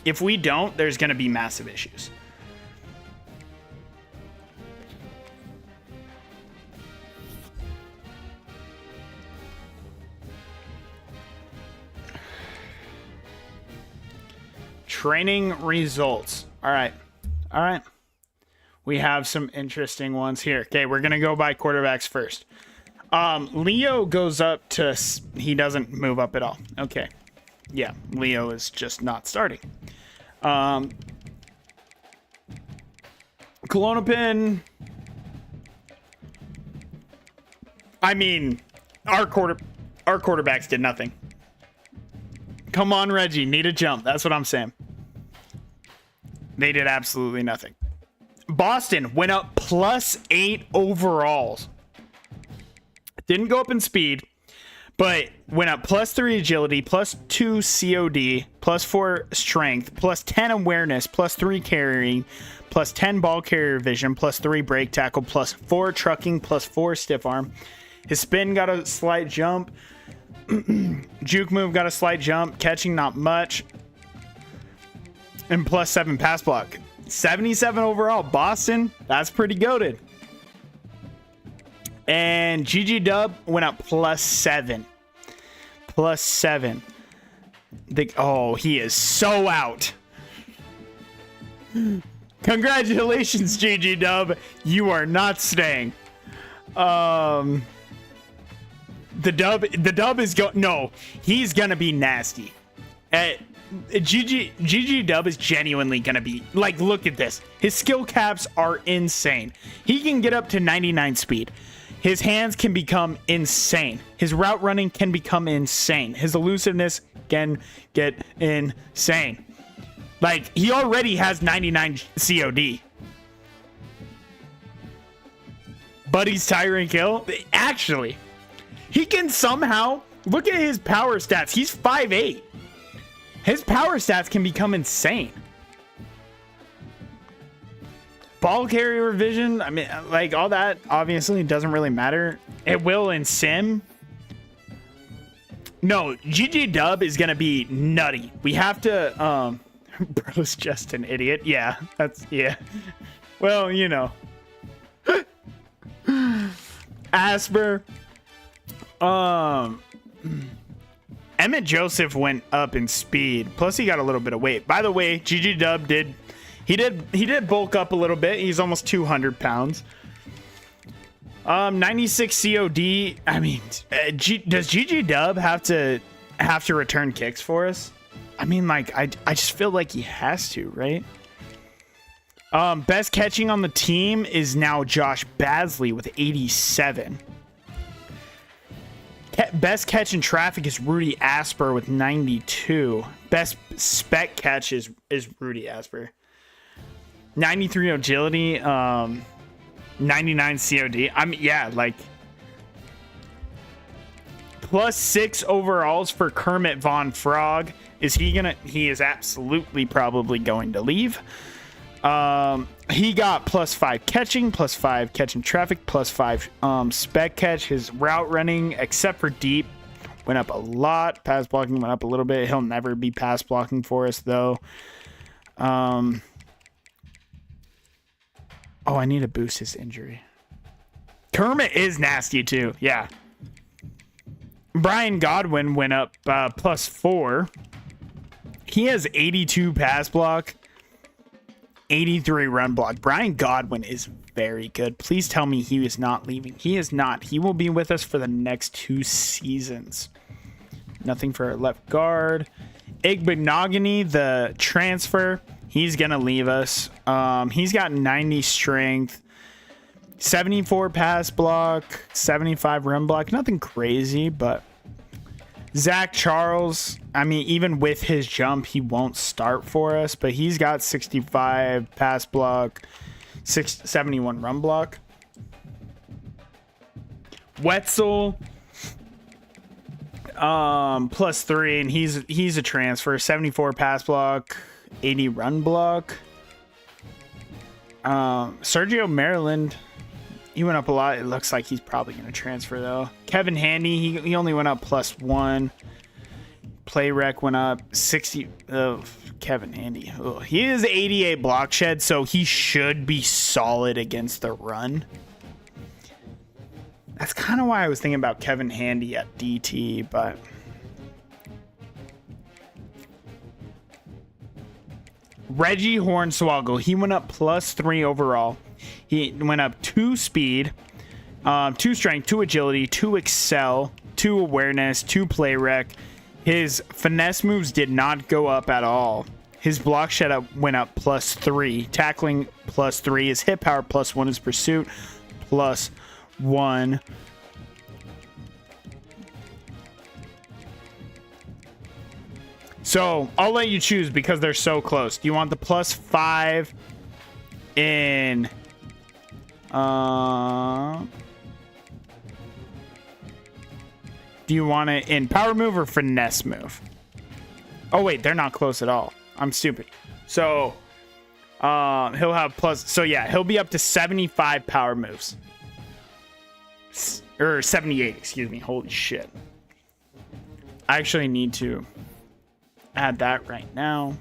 If we don't, there's going to be massive issues. Training results. All right. We have some interesting ones here. Okay, we're going to go by quarterbacks first. Leo goes up to... He doesn't move up at all. Okay. Yeah, Leo is just not starting. Klonopin... I mean, our quarterbacks did nothing. Come on, Reggie. Need a jump. That's what I'm saying. They did absolutely nothing. Boston went up +8 overalls. Didn't go up in speed, but went up +3 agility, +2 COD, +4 strength, +10 awareness, +3 carrying, +10 ball carrier vision, +3 break tackle, +4 trucking, +4 stiff arm. His spin got a slight jump. Juke move got a slight jump. Catching not much. And +7 pass block. 77 overall. Boston, that's pretty goated. And GG Dub went up +7. +7. Oh, he is so out. Congratulations, GG Dub. You are not staying. The dub is no, he's gonna be nasty. GG Dub is genuinely gonna be like, look at this. His skill caps are insane. He can get up to 99 speed. His hands can become insane. His route running can become insane. His elusiveness can get insane. Like, he already has 99 COD. Buddy's Tyrant Kill? Actually, he can somehow, look at his power stats. He's 5'8". His power stats can become insane. Ball carrier vision, I mean, like, all that obviously doesn't really matter. It will in sim. No, GG Dub is gonna be nutty. We have to, bro's just an idiot. Yeah, yeah. Well, you know. Asper. Emmett Joseph went up in speed. Plus, he got a little bit of weight. By the way, GG Dub did bulk up a little bit. He's almost 200 pounds. 96 COD. I mean, does GG Dub have to return kicks for us? I mean, like, I just feel like he has to, right? Best catching on the team is now Josh Basley with 87. Best catch in traffic is Rudy Asper with 92. Best spec catch is Rudy Asper. 93 agility, 99 COD. I mean, yeah, like, +6 overalls for Kermit Von Frog. He is absolutely probably going to leave. He got +5 catching, +5 catching traffic, +5 spec catch. His route running, except for deep, went up a lot. Pass blocking went up a little bit. He'll never be pass blocking for us, though. Oh, I need to boost his injury. Kermit is nasty, too. Yeah. Brian Godwin went up +4. He has 82 pass block, 83 run block. Brian Godwin is very good. Please tell me he is not leaving. He is not. He will be with us for the next 2 seasons. Nothing for our left guard. Igbenogany, the transfer, he's going to leave us. He's got 90 strength, 74 pass block, 75 run block. Nothing crazy, but Zach Charles, I mean, even with his jump, he won't start for us, but he's got 65 pass block, 71 run block. Wetzel, +3, and he's a transfer, 74 pass block, 80 run block. Sergio Maryland, he went up a lot. It looks like he's probably going to transfer, though. Kevin Handy, he only went up +1. Play rec went up 60. Oh, Kevin Handy. Oh, he is 88 block shed, so he should be solid against the run. That's kind of why I was thinking about Kevin Handy at DT, but Reggie Hornswoggle, he went up +3 overall. He went up 2 speed, 2 strength, 2 agility, 2 excel, 2 awareness, 2 play rec. His finesse moves did not go up at all. His block shed up went up +3, tackling +3, his hit power +1, his pursuit +1. So I'll let you choose because they're so close. Do you want the +5 in do you want it in power move or finesse move? Oh wait, they're not close at all. I'm stupid. So he'll have so yeah, he'll be up to 75 power moves. Or 78, excuse me. Holy shit. I actually need to add that right now.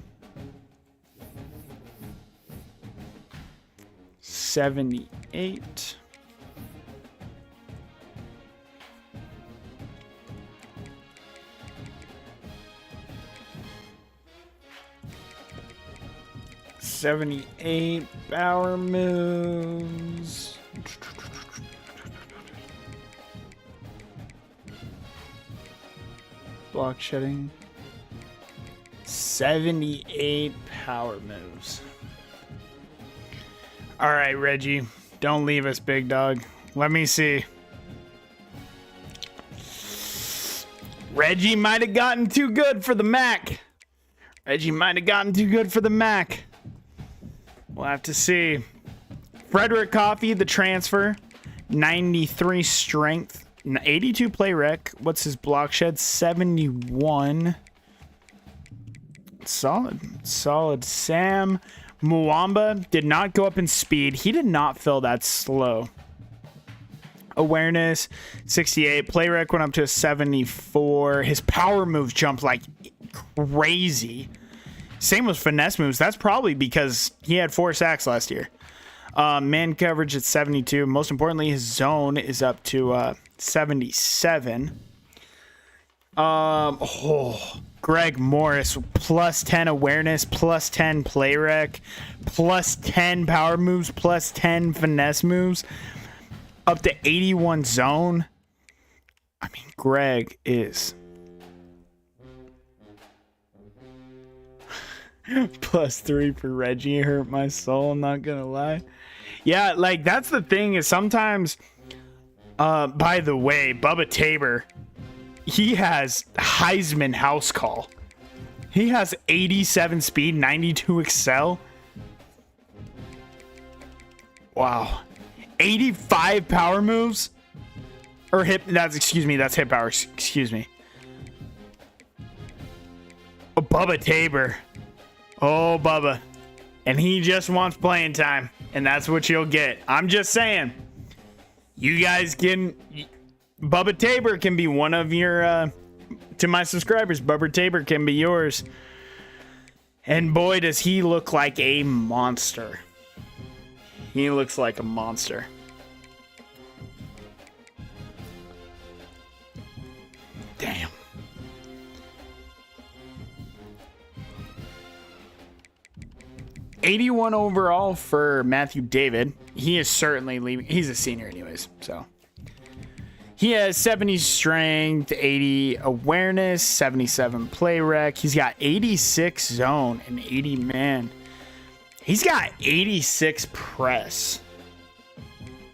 78. '78 power moves. block shedding. 78 power moves. All right, Reggie. Don't leave us, big dog. Let me see. Reggie might have gotten too good for the Mac. Reggie might have gotten too good for the Mac. We'll have to see. Frederick Coffee, the transfer. 93 strength. 82 play rec. What's his block shed? 71. Solid. Solid. Sam Muamba did not go up in speed. He did not feel that slow. Awareness, 68. Play rec went up to a 74. His power moves jumped like crazy. Same with finesse moves. That's probably because he had 4 sacks last year. Man coverage at 72. Most importantly, his zone is up to 77. Greg Morris, plus 10 awareness, plus 10 play rec, plus 10 power moves, plus 10 finesse moves, up to 81 zone. I mean, Greg is plus 3 for Reggie. Hurt my soul, I'm not gonna lie. Yeah, like that's the thing is sometimes, by the way, Bubba Tabor, he has Heisman house call. He has 87 speed, 92 excel. Wow. 85 power moves. Or hip, that's hip power, excuse me. Oh, Bubba Tabor. Oh, Bubba. And he just wants playing time. And that's what you'll get. I'm just saying. You guys can... Bubba Tabor can be one of your... to my subscribers, Bubba Tabor can be yours. And boy, does he look like a monster. He looks like a monster. Damn. '81 overall for Matthew David. He is certainly leaving. He's a senior anyways, so. He has 70 strength, 80 awareness, 77 play rec. He's got 86 zone and 80 man. He's got 86 press.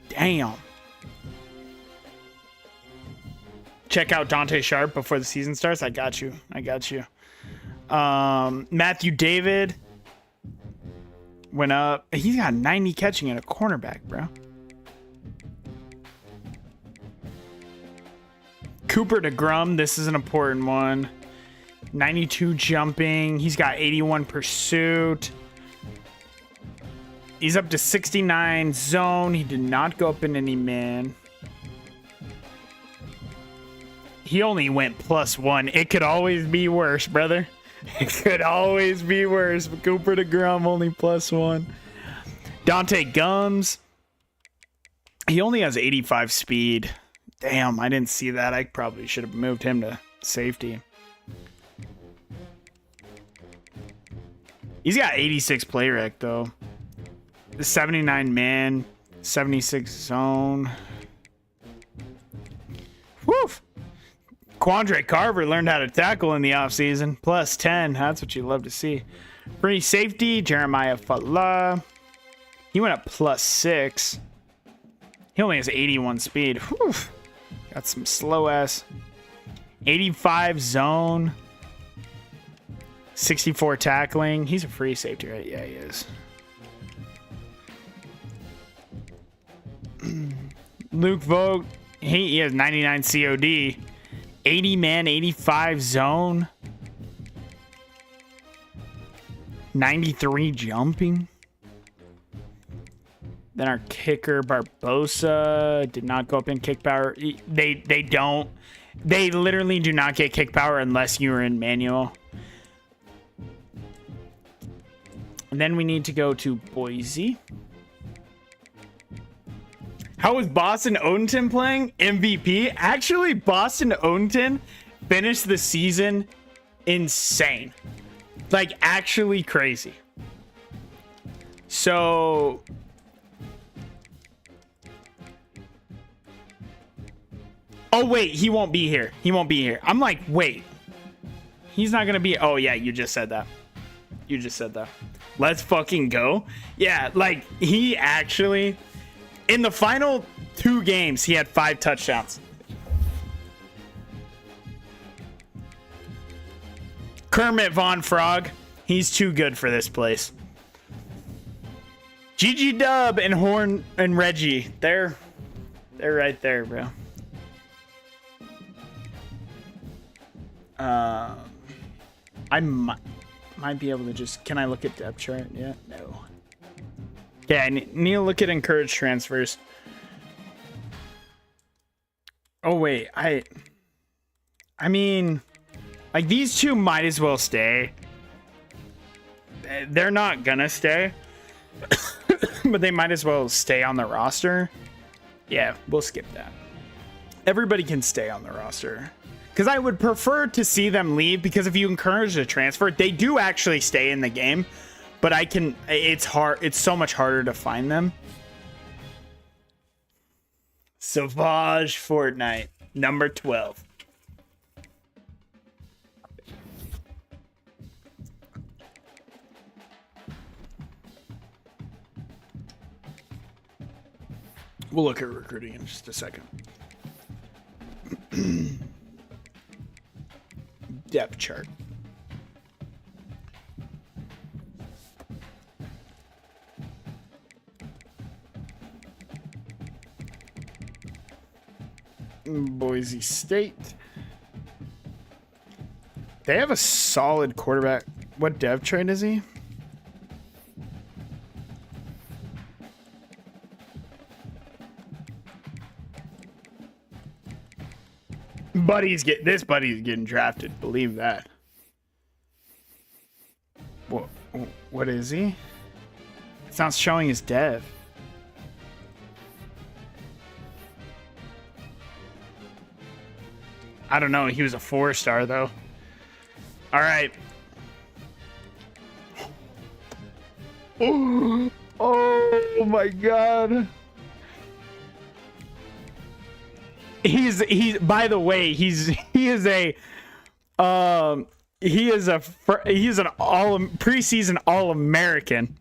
Damn. Check out Dante Sharp before the season starts. I got you. Matthew David went up. He's got 90 catching and a cornerback, bro. Cooper DeGrum, this is an important one. 92 jumping. He's got 81 pursuit. He's up to 69 zone. He did not go up in any man. He only went +1. It could always be worse, brother. It could always be worse. But Cooper DeGrum only +1. Dante Gums. He only has 85 speed. Damn, I didn't see that. I probably should have moved him to safety. He's got 86 play rec, though. 79 man, 76 zone. Woof! Quandre Carver learned how to tackle in the offseason. +10. That's what you love to see. Free safety, Jeremiah Fala. He went up +6. He only has 81 speed. Whew. Got some slow ass. 85 zone. 64 tackling. He's a free safety, right? Yeah, he is. Luke Vogt. He has 99 COD. 80 man, 85 zone. 93 jumping. Then our kicker, Barbosa, did not go up in kick power. They literally do not get kick power unless you're in manual. And then we need to go to Boise. How was Boston Odenton playing? MVP? Actually, Boston Odenton finished the season insane. Like, actually crazy. So... oh, wait, he won't be here. I'm like, wait, He's not gonna be. Oh yeah, you just said that. You just said that. Let's fucking go. Yeah, like he actually in the final 2 games he had 5 touchdowns. Kermit Von Frog, he's too good for this place. GG Dub and Horn and Reggie, they're right there, bro. I might be able to just. Can I look at depth chart yet? No. Okay, I need to look at encouraged transfers. Oh wait, I mean, like these 2 might as well stay. They're not gonna stay, but they might as well stay on the roster. Yeah, we'll skip that. Everybody can stay on the roster. Because I would prefer to see them leave, because if you encourage a transfer, they do actually stay in the game. But it's hard. It's so much harder to find them. Sauvage Fortnite, number 12. We'll look at recruiting in just a second. Depth chart. Boise State. They have a solid quarterback. What dev trade is he? Buddy's getting drafted. Believe that. What is he? It's not showing his dev. I don't know. He was a 4-star though. All right. Oh my God. He's by the way, he is an preseason All-American.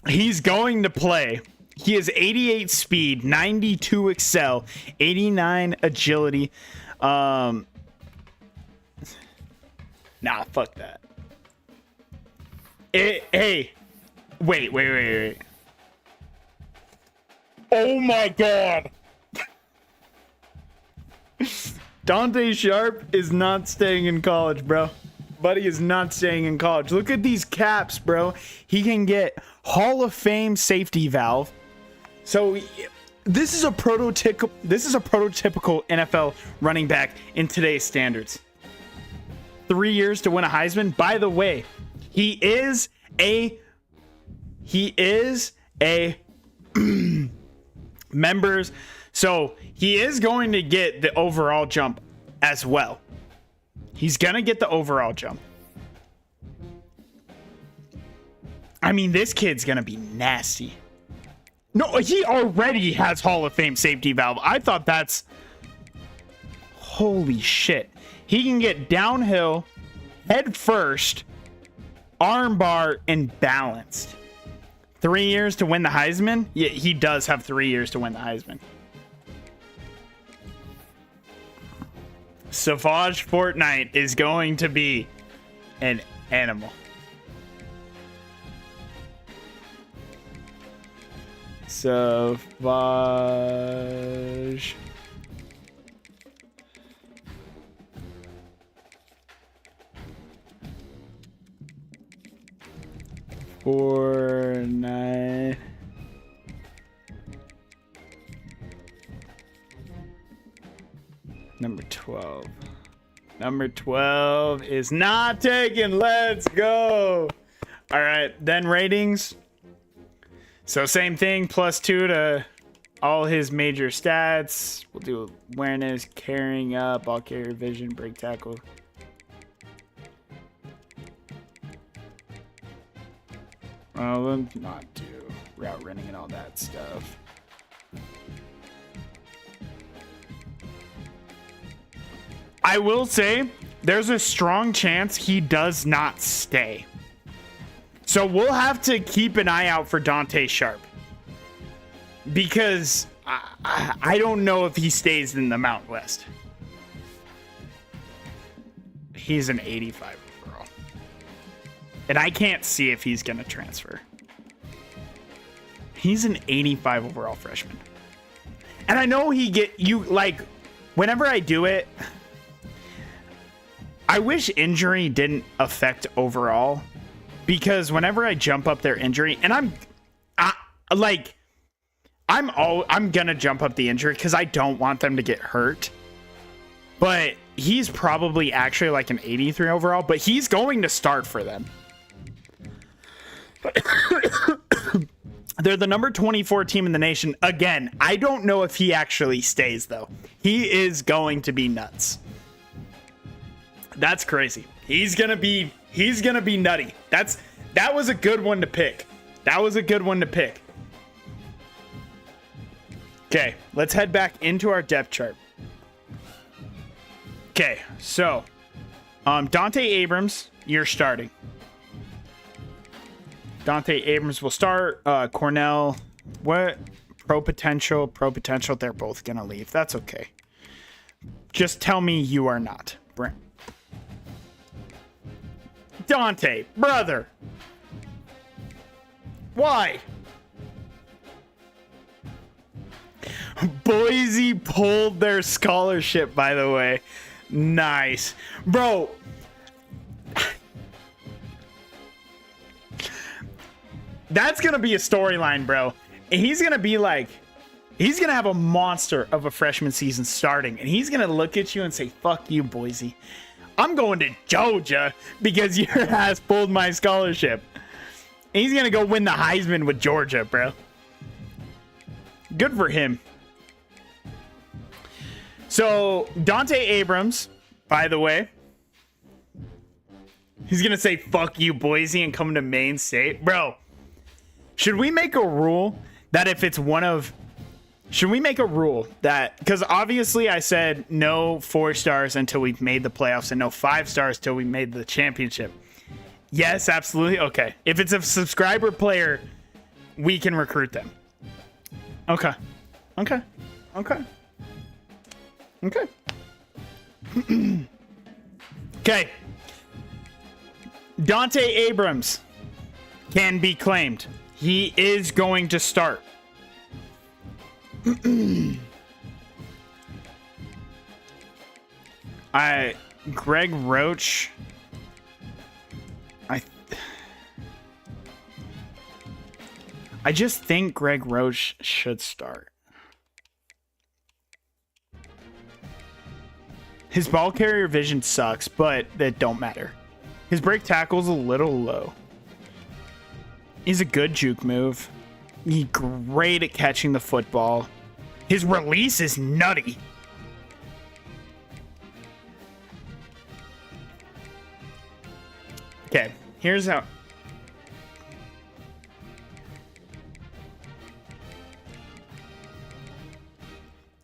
He's going to play. He has 88 speed, 92 excel, 89 agility. Nah, fuck that. Hey, wait. Oh my God. Dante Sharp is not staying in college, bro. Buddy is not staying in college. Look at these caps, bro. He can get Hall of Fame safety valve. So this is a prototypical NFL running back in today's standards. 3 years to win a Heisman. By the way, he is a members. So he is going to get the overall jump as well. He's going to get the overall jump. I mean, this kid's going to be nasty. No, he already has Hall of Fame safety valve. I thought that's... Holy shit. He can get downhill, head first, armbar, and balanced. 3 years to win the Heisman? Yeah, he does have 3 years to win the Heisman. Sauvage Fortnite is going to be an animal. Sauvage. Fortnite. Number 12. Number 12 is not taken. Let's go. All right, then ratings. So same thing, +2 to all his major stats. We'll do awareness, carrying up, ball carrier, vision, break tackle. Well, we'll not do route running and all that stuff. I will say there's a strong chance he does not stay. So we'll have to keep an eye out for Dante Sharp. Because I don't know if he stays in the Mountain West. He's an 85 overall. And I can't see if he's going to transfer. He's an 85 overall freshman. And I know whenever I do it, I wish injury didn't affect overall. Because whenever I jump up their injury, and I'm gonna jump up the injury because I don't want them to get hurt. But he's probably actually like an 83 overall, but he's going to start for them. They're the number 24 team in the nation. Again, I don't know if he actually stays though. He is going to be nuts. That's crazy. He's gonna be nutty. That was a good one to pick. Okay, let's head back into our depth chart. Okay, so Dante Abrams, you're starting. Dante Abrams will start. Cornell, what? Pro potential. They're both gonna leave. That's okay. Just tell me you are not, Brent. Dante, brother. Why? Boise pulled their scholarship, by the way. Nice. Bro. That's going to be a storyline, bro. And he's going to have a monster of a freshman season starting. And he's going to look at you and say, fuck you, Boise. I'm going to Georgia because your ass pulled my scholarship. And he's going to go win the Heisman with Georgia, bro. Good for him. So, Dante Abrams, by the way, he's going to say, fuck you, Boise, and come to Maine State. Bro, should we make a rule that if it's because obviously I said no 4 stars until we've made the playoffs and no 5 stars till we made the championship. Yes, absolutely. Okay. If it's a subscriber player, we can recruit them. Okay. Okay. Dante Abrams can be claimed. He is going to start. Greg Roach. I just think Greg Roach should start. His ball carrier vision sucks, but that don't matter. His break tackle's a little low. He's a good juke move. He's great at catching the football. His release is nutty. Okay, here's how.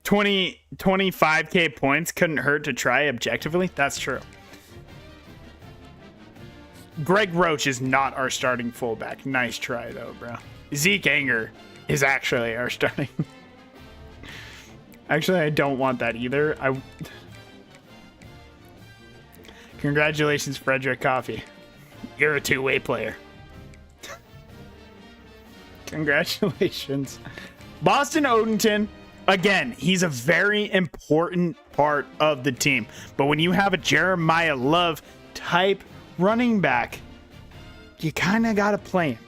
$25K points couldn't hurt to try objectively. That's true. Greg Roach is not our starting fullback. Nice try, though, bro. Zeke Anger is actually our starting. Actually, I don't want that either. Congratulations, Frederick Coffee. You're a two-way player. Congratulations. Boston Odenton. Again, he's a very important part of the team. But when you have a Jeremiah Love type running back, you kind of got to play him.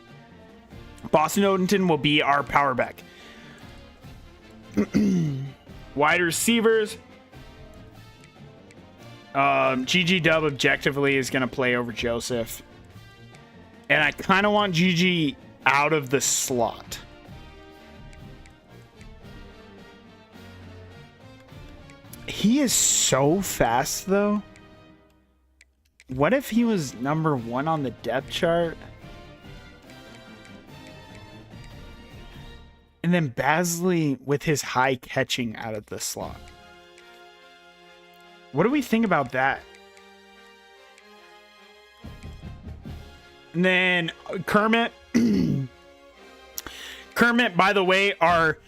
Boston Odenton will be our power back. Wide receivers. GG Dub objectively is going to play over Joseph. And I kind of want GG out of the slot. He is so fast, though. What if he was number 1 on the depth chart? And then Basley with his high catching out of the slot. What do we think about that? And then Kermit. Kermit, by the way, our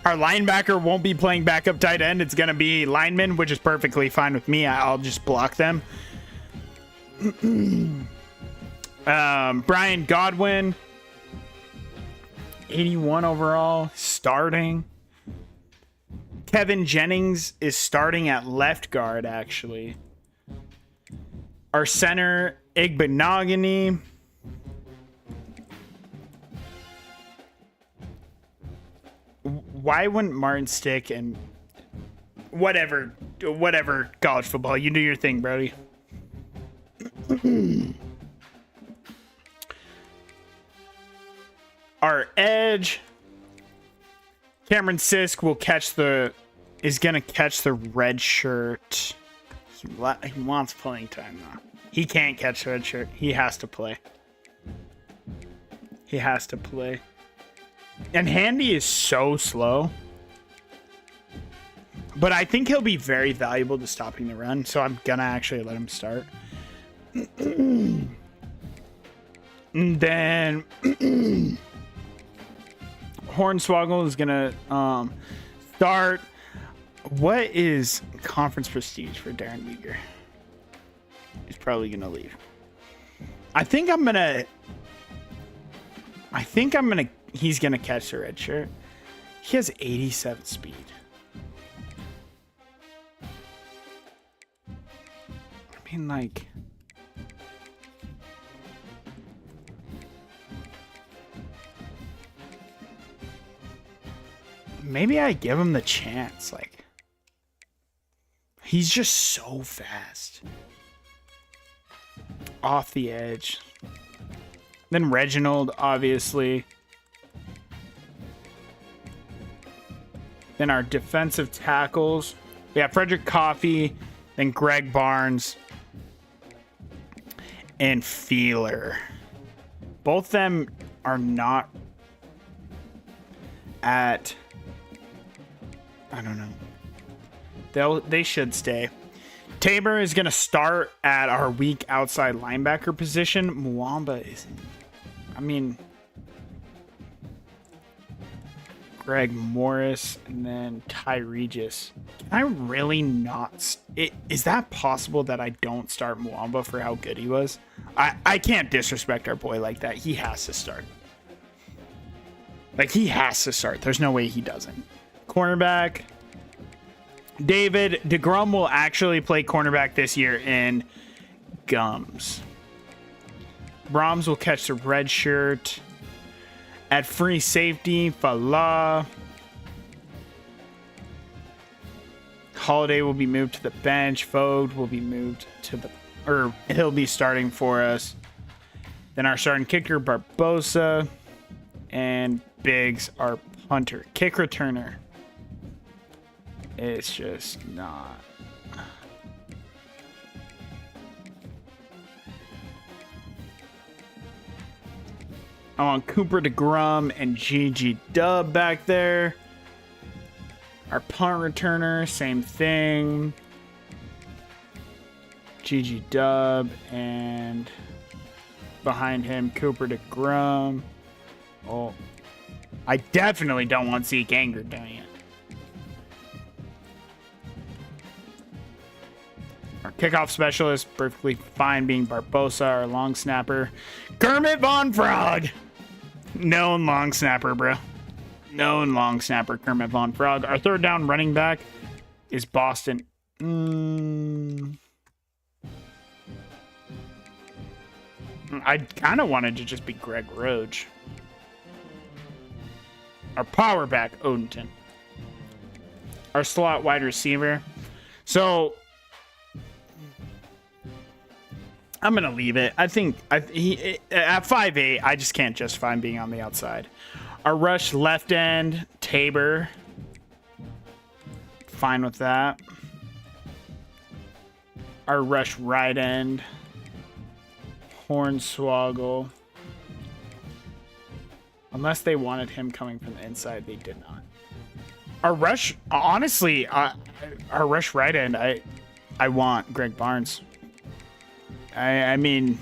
linebacker won't be playing backup tight end. It's going to be lineman, which is perfectly fine with me. I'll just block them. Brian Godwin, 81 overall, starting. Kevin Jennings is starting at left guard, actually. Our center, Igbenogany. Why wouldn't Martin stick? And whatever college football, you do your thing, Brody. Our edge, Cameron Sisk is gonna catch the red shirt. He wants playing time now. He can't catch the red shirt. He has to play. He has to play. And Handy is so slow. But I think he'll be very valuable to stopping the run, so I'm gonna actually let him start. And then Hornswoggle is gonna start. What is conference prestige for Darren Weegar? He's probably gonna leave. He's gonna catch the red shirt. He has 87 speed. I mean, like, maybe I give him the chance. Like, he's just so fast. Off the edge. Then Reginald, obviously. Then our defensive tackles. We have Frederick Coffey, then Greg Barnes, and Feeler. Both of them are not at... I don't know. They should stay. Tabor is going to start at our weak outside linebacker position. Mwamba isn't. I mean... Greg Morris, and then Ty Regis. Can I really not... Is that possible that I don't start Mwamba for how good he was? I can't disrespect our boy like that. He has to start. Like, he has to start. There's no way he doesn't. Cornerback. David DeGrom will actually play cornerback this year in Gums. Brahms will catch the red shirt. At free safety, Falah. Holiday will be moved to the bench. Vogt will be moved to the... Or he'll be starting for us. Then our starting kicker, Barbosa. And Biggs, our punter. Kick returner. It's just not... I want Cooper DeGrom and Gigi Dub back there. Our punt returner, same thing. Gigi Dub, and behind him, Cooper DeGrom. Oh, I definitely don't want Zeke Anger doing it. Our kickoff specialist, perfectly fine being Barbosa, our long snapper. Kermit Von Frog! Known long snapper, bro. Known long snapper, Kermit Von Frog. Our third down running back is Boston. I kind of wanted to just be Greg Roach. Our power back, Odenton. Our slot wide receiver. So... I'm going to leave it. I think at 5'8", I just can't justify him being on the outside. Our rush left end, Tabor. Fine with that. Our rush right end, Hornswoggle. Unless they wanted him coming from the inside, they did not. Our rush, honestly, our rush right end, I want Greg Barnes. I mean,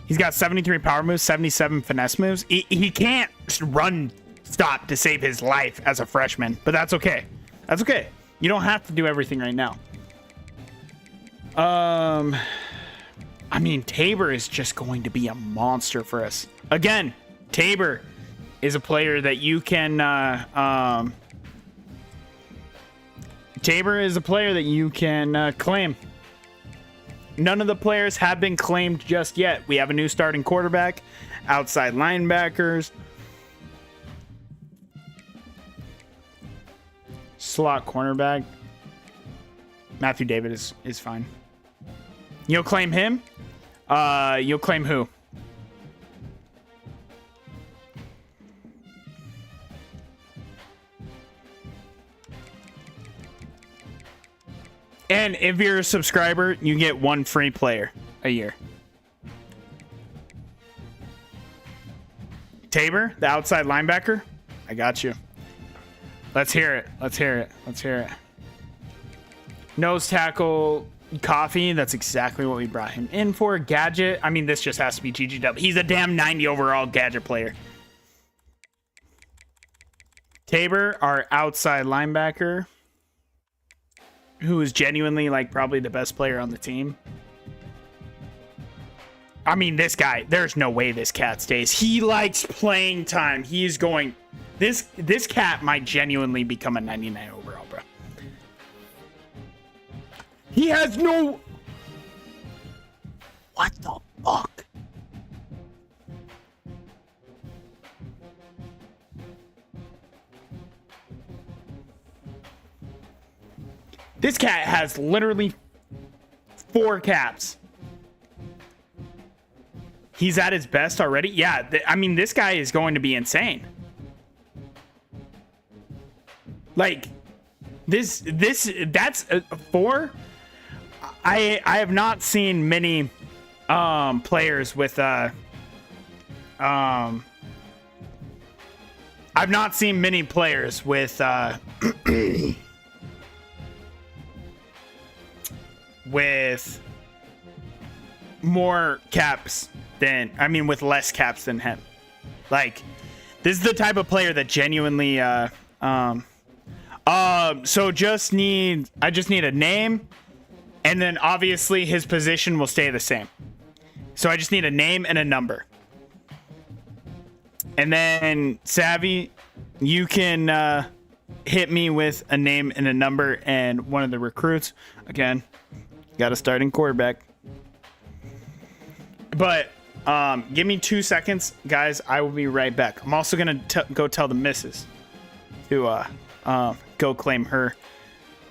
He's got 73 power moves, 77 finesse moves. He can't run stop to save his life as a freshman, but that's okay. That's okay. You don't have to do everything right now. I mean, Tabor is just going to be a monster for us. Again, Tabor is a player that you can Tabor is a player that you can claim. None of the players have been claimed just yet. We have a new starting quarterback, outside linebackers, slot cornerback. Matthew David is fine. You'll claim him? You'll claim who? And if you're a subscriber, you get one free player a year. Tabor, the outside linebacker. I got you. Let's hear it. Let's hear it. Let's hear it. Nose tackle, Coffee. That's exactly what we brought him in for. Gadget. I mean, this just has to be GGW. He's a damn 90 overall gadget player. Tabor, our outside linebacker, who is genuinely like probably the best player on the team. I mean, this guy, there's no way this cat stays. He likes playing time. He's going, this cat might genuinely become a 99 overall, bro. He has no, what the fuck? This cat has literally 4 caps. He's at his best already? Yeah, I mean, this guy is going to be insane. Like, that's 4. I have not seen many players with I've not seen many players with with more caps than, I mean, with less caps than him. Like, this is the type of player that genuinely so I just need a name, and then obviously his position will stay the same. So I just need a name and a number. And then Savvy, you can hit me with a name and a number and one of the recruits. Again, got a starting quarterback. But give me 2 seconds, guys. I will be right back. I'm also going to go tell the missus to go claim her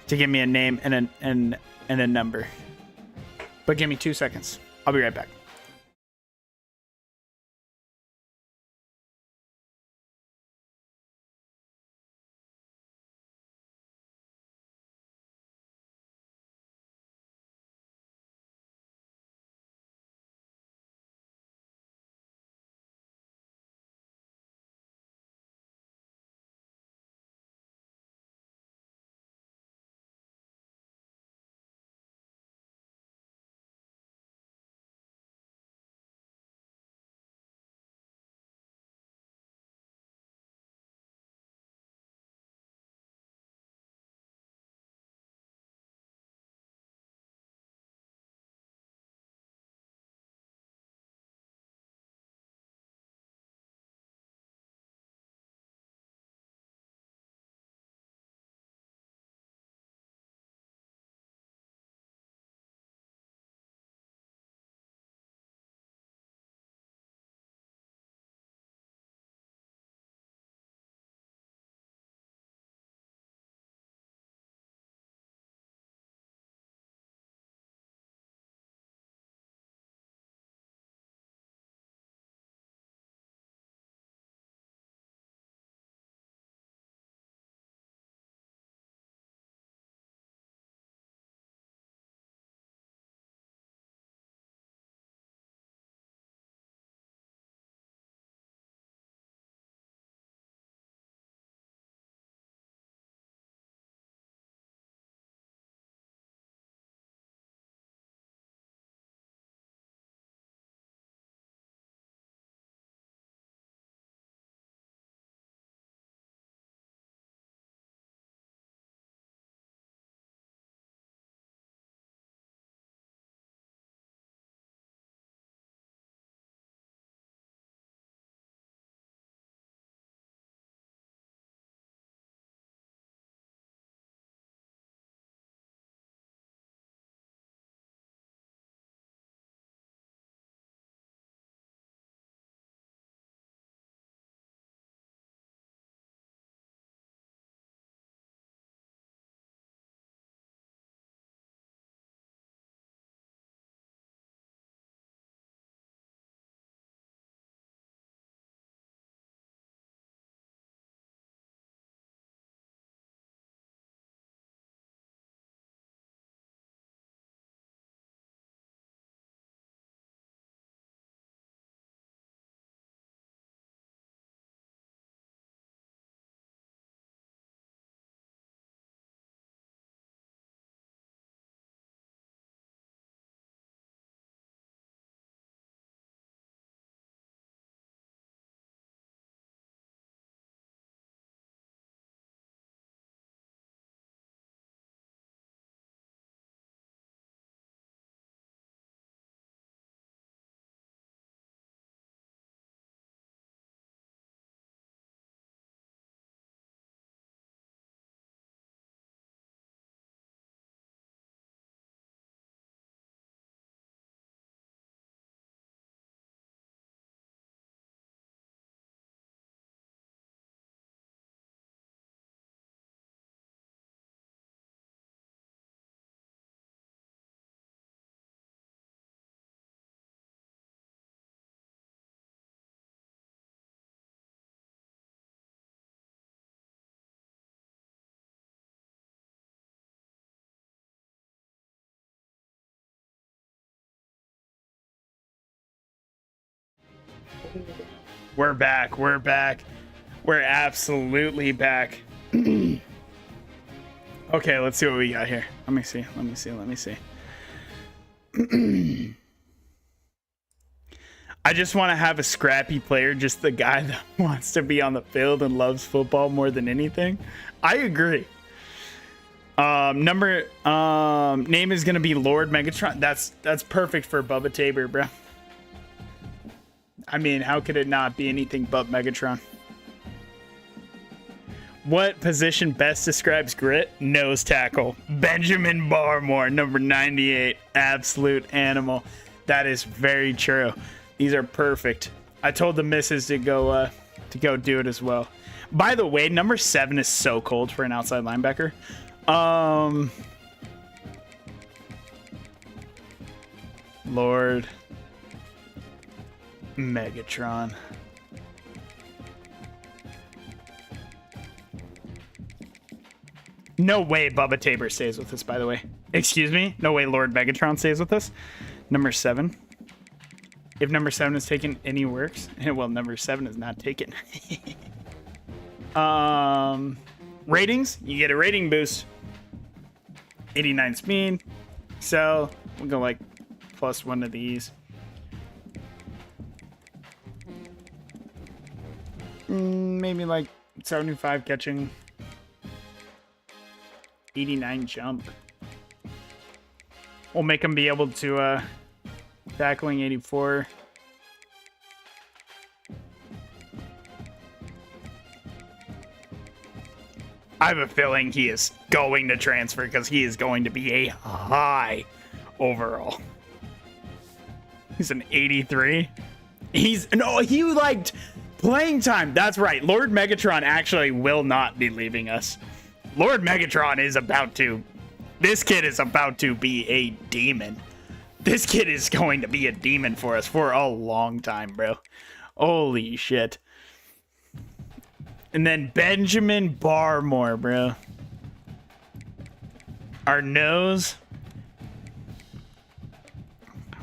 to give me a name and a number. But give me 2 seconds. I'll be right back. We're back. We're back. We're absolutely back. Okay, let's see what we got here. Let me see. Let me see. Let me see. I just want to have a scrappy player, just the guy that wants to be on the field and loves football more than anything. I agree. Name is gonna be Lord Megatron. That's perfect for Bubba Tabor, bro. I mean, how could it not be anything but Megatron? What position best describes grit? Nose tackle. Benjamin Barmore, number 98. Absolute animal. That is very true. These are perfect. I told the missus to go do it as well. By the way, number 7 is so cold for an outside linebacker. Lord Megatron. No way Bubba Tabor stays with us, by the way. Excuse me? No way Lord Megatron stays with us. Number 7. If number 7 is taken, any works. Well, number 7 is not taken. Ratings. You get a rating boost. 89 speed. So, we'll go like +1 of these. Maybe like 75 catching. 89 jump. We'll make him be able to tackling 84. I have a feeling he is going to transfer because he is going to be a high overall. He's an 83. He liked playing time. That's right. Lord Megatron actually will not be leaving us. Lord Megatron is about to. This kid is about to be a demon. This kid is going to be a demon for us for a long time, bro. Holy shit. And then Benjamin Barmore, bro. Our nose.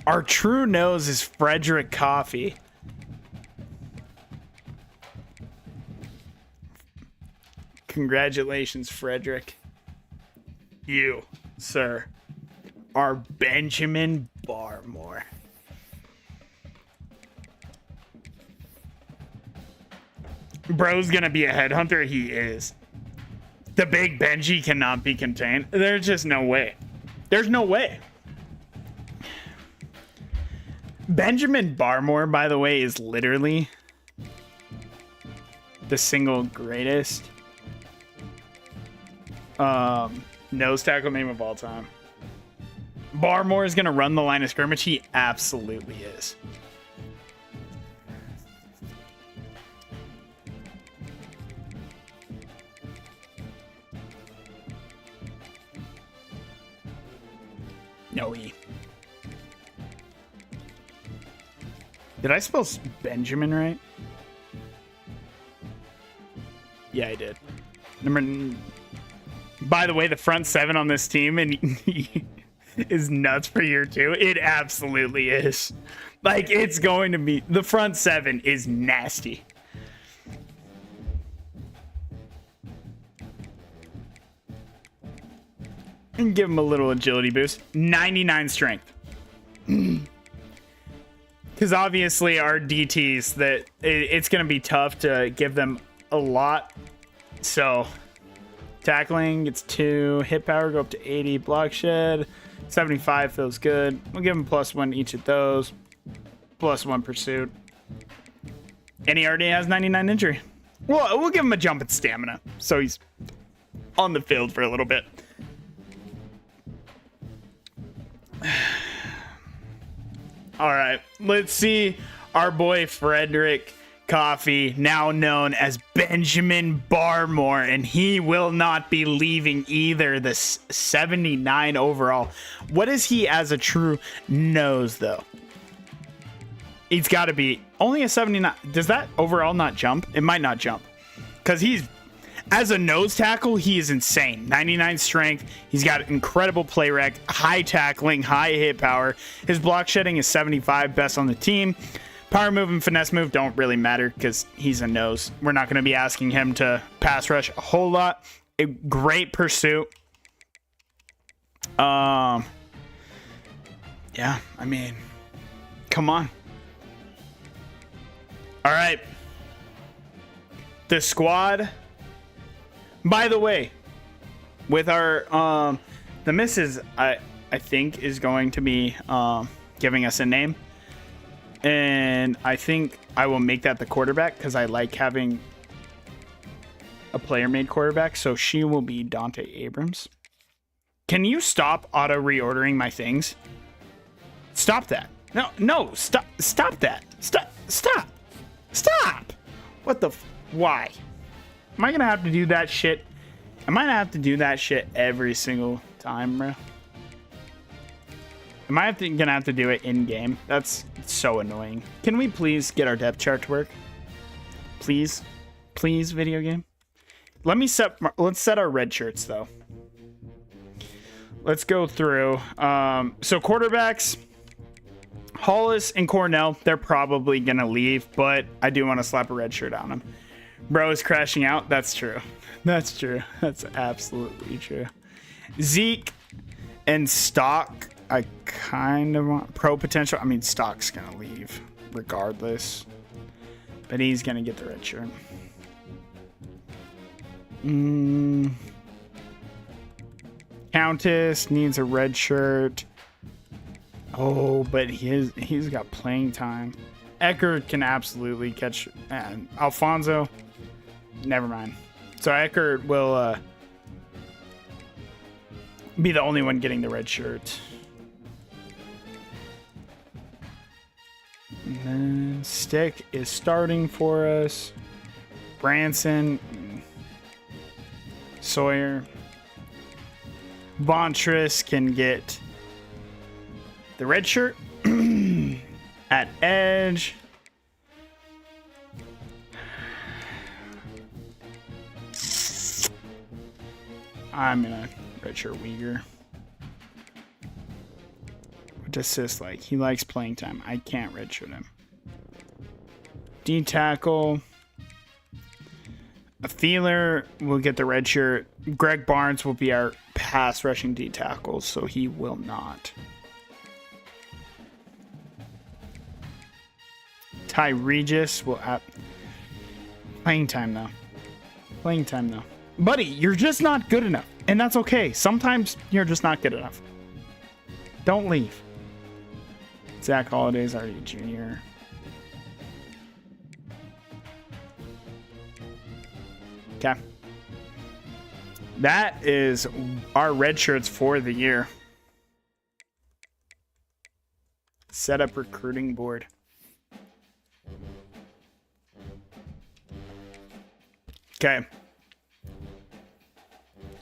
Our true nose is Frederick Coffee. Congratulations, Frederick. You, sir, are Benjamin Barmore. Bro's gonna be a headhunter. He is. The big Benji cannot be contained. There's just no way. There's no way. Benjamin Barmore, by the way, is literally the single greatest nose tackle name of all time. Barmore is gonna run the line of scrimmage. He absolutely is. No E. Did I spell Benjamin right? Yeah, I did. By the way, the front 7 on this team and is nuts for year 2. It absolutely is. Like, it's going to be. The front 7 is nasty. And give him a little agility boost. 99 strength. Because obviously our DTs, that it's going to be tough to give them a lot. So tackling gets 2, hit power go up to 80, block shed 75 feels good. We'll give him +1 each of those, +1 pursuit, and he already has 99 injury. Well, we'll give him a jump at stamina, so he's on the field for a little bit. All right, let's see our boy Frederick Coffee, now known as Benjamin Barmore, and he will not be leaving either. The 79 overall. What is he as a true nose, though? He's got to be only a 79. Does that overall not jump? It might not jump because he's, as a nose tackle, he is insane. 99 strength. He's got incredible play rec, high tackling, high hit power. His block shedding is 75, best on the team. Power move and finesse move don't really matter because he's a nose. We're not going to be asking him to pass rush a whole lot. A great pursuit. Yeah, I mean, come on. All right. The squad. By the way, with our the missus, I think is going to be giving us a name. And I think I will make that the quarterback because I like having a player-made quarterback. So she will be Dante Abrams. Can you stop auto-reordering my things? Stop that. No, stop that. Stop. What the, why? Am I going to have to do that shit? Am I going to have to do that shit every single time, bro? Am I gonna have to do it in game? That's so annoying. Can we please get our depth chart to work? Please, video game. Let's set our red shirts though. Let's go through. So quarterbacks, Hollis and Cornell, they're probably gonna leave, but I do want to slap a red shirt on them. Bro is crashing out. That's true. That's true. That's absolutely true. Zeke and Stock. I kind of want pro potential. I mean, Stock's going to leave regardless. But he's going to get the red shirt. Countess needs a red shirt. Oh, but he's got playing time. Eckert can absolutely catch. And Alfonso, never mind. So Eckert will be the only one getting the red shirt. And then Stick is starting for us. Branson, Sawyer, Bontress can get the red shirt. At edge, I'm gonna redshirt Uyghur. What does Sis like? He likes playing time. I can't redshirt him. D tackle. A Feeler will get the red shirt. Greg Barnes will be our pass rushing D tackle, so he will not. Ty Regis will have playing time though. Playing time though. Buddy, you're just not good enough. And that's okay. Sometimes you're just not good enough. Don't leave. Zach Holliday's already a junior. Okay. That is our red shirts for the year. Set up recruiting board. Okay.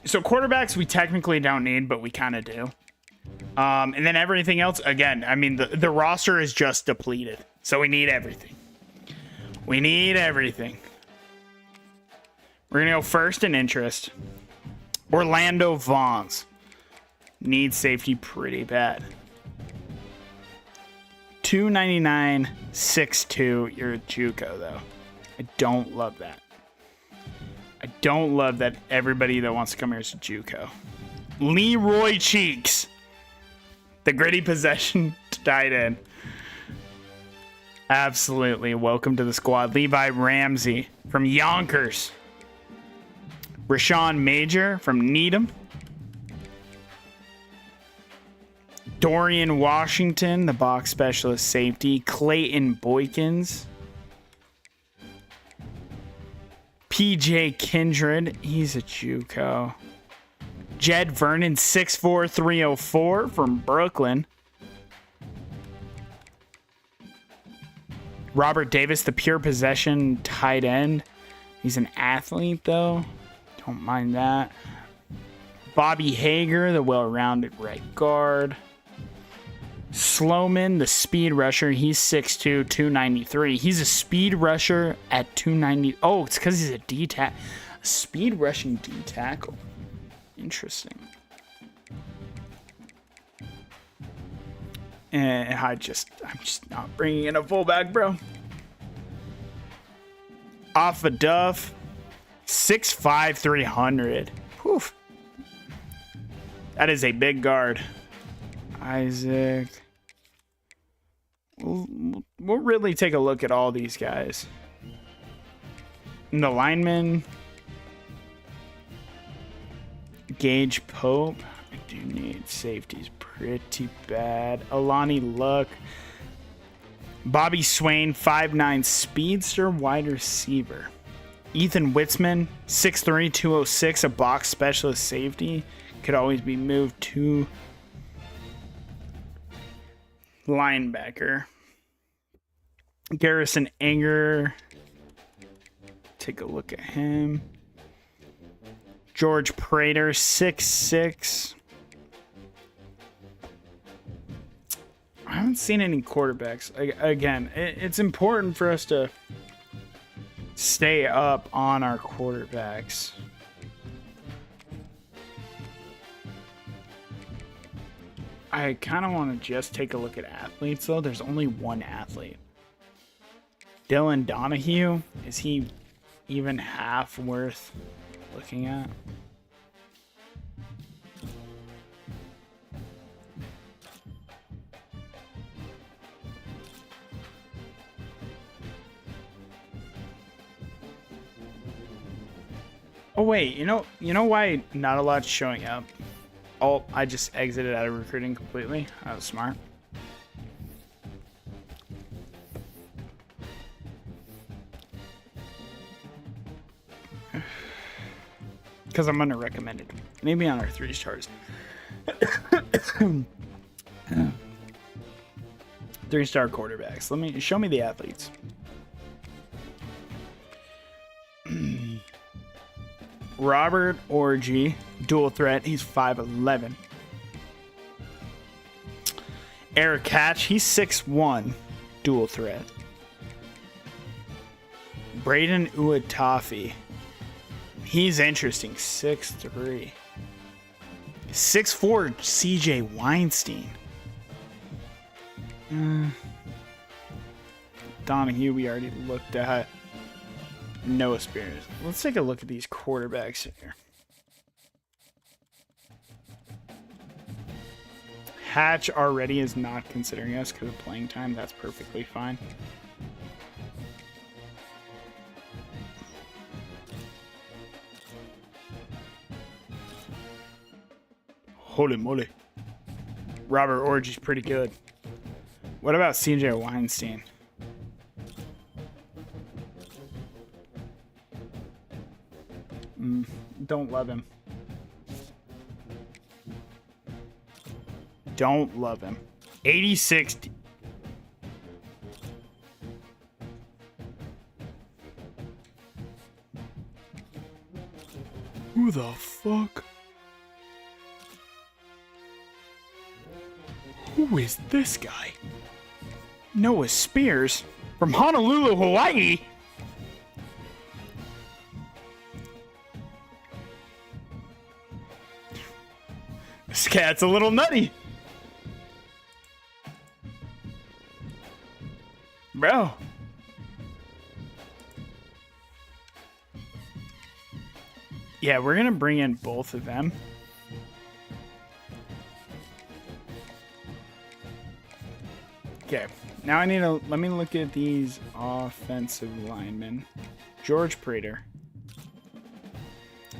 So quarterbacks we technically don't need, but we kind of do. And then everything else, again, I mean, the roster is just depleted. So we need everything. We need everything. We're going to go first in interest. Orlando Vaughns. Needs safety pretty bad. 299, 6'2". You're a JUCO, though. I don't love that. I don't love that everybody that wants to come here is a JUCO. Leroy Cheeks. The gritty possession tight end. Absolutely. Welcome to the squad. Levi Ramsey from Yonkers. Rashawn Major from Needham. Dorian Washington, the box specialist safety. Clayton Boykins. PJ Kindred, he's a JUCO. Jed Vernon, 6'4", 304 from Brooklyn. Robert Davis, the pure possession tight end. He's an athlete, though. Don't mind that. Bobby Hager, the well-rounded right guard. Sloman, the speed rusher. He's 6'2", 293. He's a speed rusher at 290. Oh, it's because he's a D-tackle. Speed rushing D-tackle. Interesting. And I'm just not bringing in a fullback, bro. Off a Duff, 6'5", 300. Whew. That is a big guard. Isaac. We'll really take a look at all these guys. And the lineman. Gage Pope. I do need safeties pretty bad. Alani Luck. Bobby Swain, 5'9", speedster, wide receiver. Ethan Witzman, 6'3", 206, a box specialist safety. Could always be moved to linebacker. Garrison Anger. Take a look at him. George Prater, 6'6". I haven't seen any quarterbacks. Again, it's important for us to stay up on our quarterbacks. I kind of want to just take a look at athletes, though. There's only one athlete. Dylan Donahue. Is he even half worth looking at? Oh wait, you know why not a lot's showing up? Oh, I just exited out of recruiting completely. That was smart. Because I'm under-recommended. Maybe on our 3 stars. 3-star quarterbacks. Show me the athletes. Robert Orgy, dual threat. He's 5'11". Eric Hatch, he's 6'1", dual threat. Braden Uatafi, he's interesting, 6'3". 6'4", CJ Weinstein. Donahue, we already looked at. Noah Spears. Let's take a look at these quarterbacks here. Hatch already is not considering us because of playing time. That's perfectly fine. Holy moly. Robert Orgy's pretty good. What about CJ Weinstein? Don't love him. Don't love him. 86. Who the fuck? Who is this guy? Noah Spears from Honolulu, Hawaii. This cat's a little nutty. Bro. Yeah, we're going to bring in both of them. Okay. Now let me look at these offensive linemen. George Prater.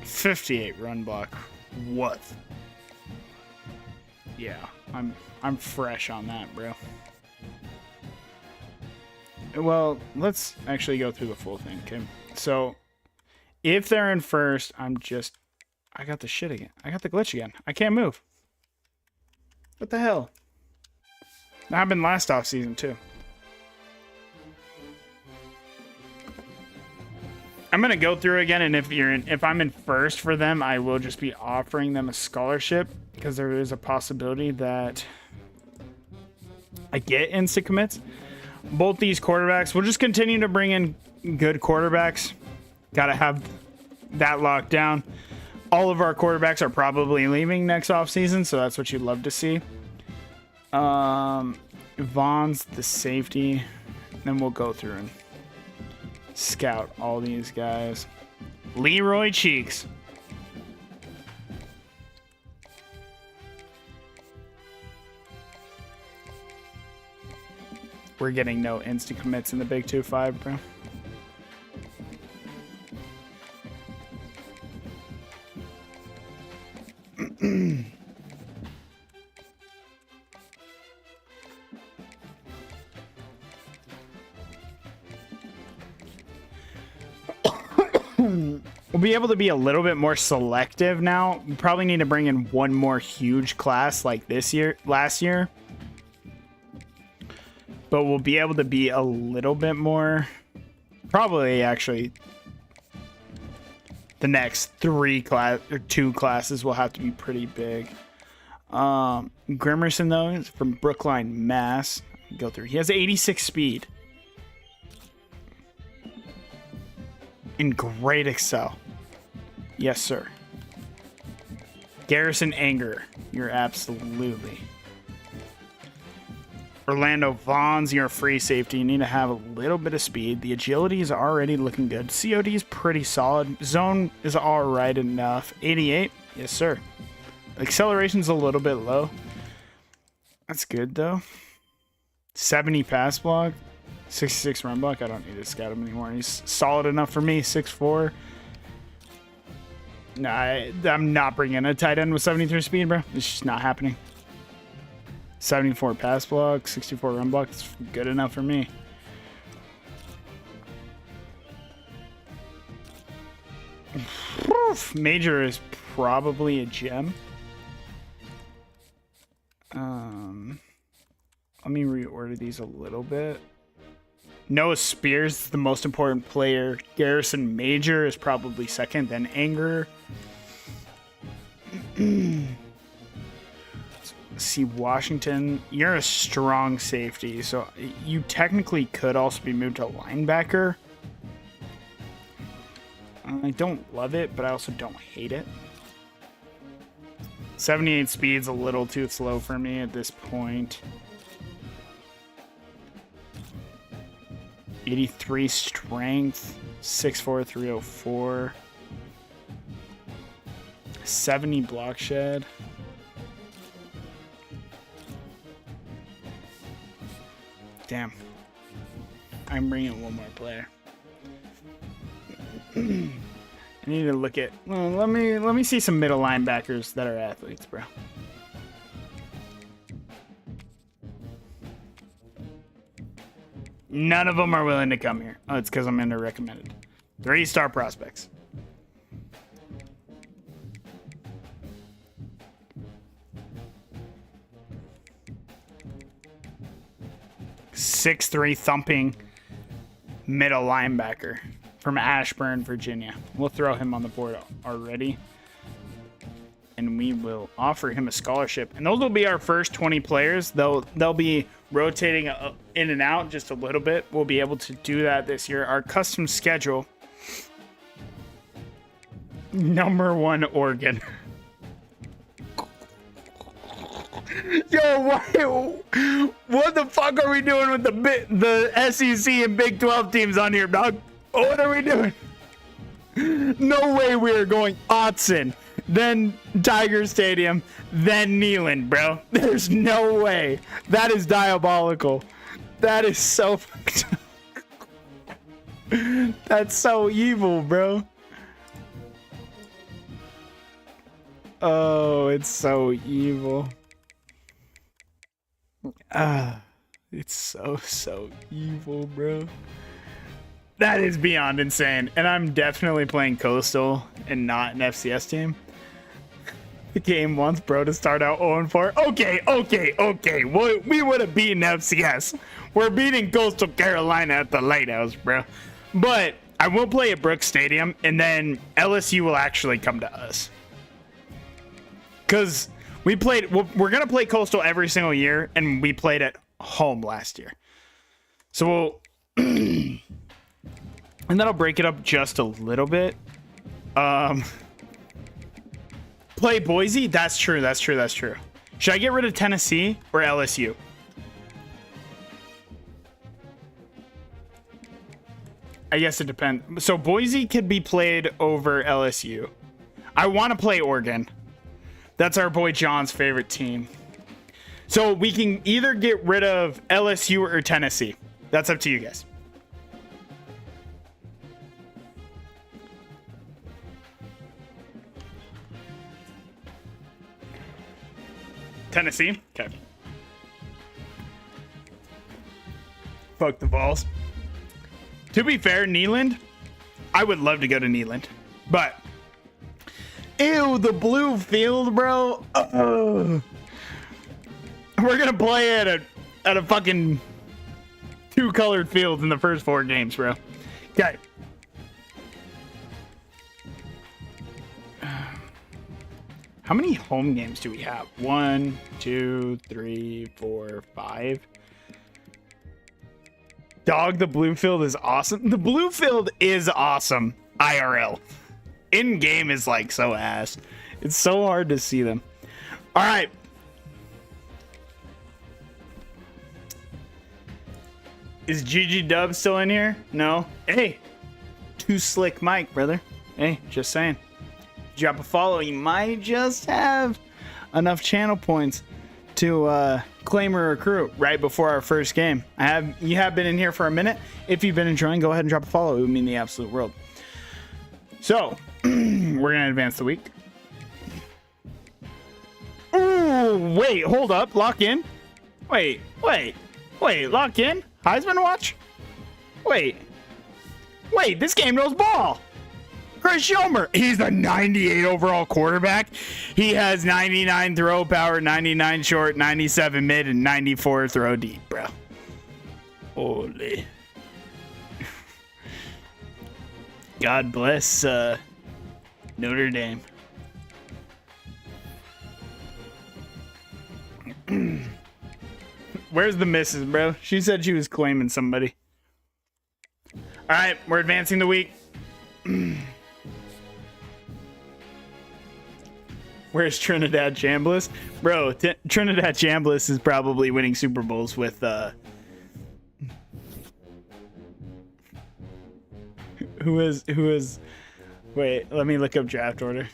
58 run block. What? Yeah, I'm fresh on that, bro. Well, let's actually go through the full thing, okay? So, if they're in first, I got the shit again. I got the glitch again. I can't move. What the hell? That happened last off season too. I'm gonna go through again, and if I'm in first for them, I will just be offering them a scholarship because there is a possibility that I get instant commits. Both these quarterbacks, we'll just continue to bring in good quarterbacks. Gotta have that locked down. All of our quarterbacks are probably leaving next offseason, so that's what you'd love to see. Vaughn's the safety. Then we'll go through and scout all these guys. Leroy Cheeks. We're getting no instant commits in the Big 2-5, bro. We'll be able to be a little bit more selective now. We probably need to bring in one more huge class like last year. But we'll be able to be a little bit more. Probably actually the next two classes will have to be pretty big. Grimerson though is from Brookline, Mass. Go through. He has 86 speed. In great Excel. Yes, sir. Garrison Anger. You're absolutely. Orlando Vaughn's your free safety. You need to have a little bit of speed. The agility is already looking good. COD is pretty solid. Zone is all right enough. 88. Yes, sir. Acceleration's a little bit low. That's good, though. 70 pass block. 66 run block. I don't need to scout him anymore. He's solid enough for me. 6'4". No, I'm not bringing a tight end with 73 speed, bro. It's just not happening. 74 pass block. 64 run block. It's good enough for me. Major is probably a gem. Let me reorder these a little bit. Noah Spears is the most important player. Garrison Major is probably second, then Anger. Let's see, Washington. You're a strong safety, so you technically could also be moved to linebacker. I don't love it, but I also don't hate it. 78 speed's a little too slow for me at this point. 83 strength, 6'4", 304. 70 block shed. Damn. I'm bringing one more player. I need to look at. Well, let me see some middle linebackers that are athletes, bro. None of them are willing to come here. Oh, it's because I'm into recommended. 3-star prospects. .6'3" thumping middle linebacker from Ashburn, Virginia. We'll throw him on the board already. And we will offer him a scholarship. And those will be our first 20 players. They'll be rotating in and out just a little bit. We'll be able to do that this year. Our custom schedule. Number 1, Oregon. Yo, what the fuck are we doing with the SEC and Big 12 teams on here, dog? What are we doing? No way we are going Autzen, then Tiger Stadium, then Neyland, bro. There's no way. That is diabolical. That is so fucked up. That's so evil, bro. Oh, it's so evil. It's so evil, bro. That is beyond insane. And I'm definitely playing Coastal and not an FCS team. The game wants bro to start out 0-4. Okay. We would have beaten FCS. We're beating Coastal Carolina at the Lighthouse, bro. But I will play at Brooks Stadium, and then LSU will actually come to us. Because we're going to play Coastal every single year, and we played at home last year. So we'll... and that'll break it up just a little bit. Play Boise? That's true. Should I get rid of Tennessee or LSU? I guess it depends. So Boise could be played over LSU. I want to play Oregon. That's our boy John's favorite team. So we can either get rid of LSU or Tennessee. That's up to you guys. Tennessee? Okay. Fuck the balls. To be fair, Neyland, I would love to go to Neyland, but ew, the blue field, bro. We're gonna play at a fucking 2-colored field in the first 4 games, bro. Okay. How many home games do we have? 1, 2, 3, 4, 5. Dog, the blue field is awesome. The blue field is awesome. IRL. In game is like so ass. It's so hard to see them. All right. Is GG Dub still in here? No. Hey, too slick Mike, brother. Hey, just saying. Drop a follow. You might just have enough channel points to claim a recruit right before our first game. You have been in here for a minute. If you've been enjoying, go ahead and drop a follow. It would mean the absolute world. So we're gonna advance the week. Ooh, wait, hold up, lock in. Wait, lock in. Heisman watch. Wait, this game knows ball. Chris Schomer, he's a 98 overall quarterback. He has 99 throw power, 99 short, 97 mid, and 94 throw deep, bro. Holy. God bless Notre Dame. Where's the missus, bro? She said she was claiming somebody. All right, we're advancing the week. Where's Trinidad Chambliss? Bro, Trinidad Chambliss is probably winning Super Bowls with who is wait, let me look up draft order.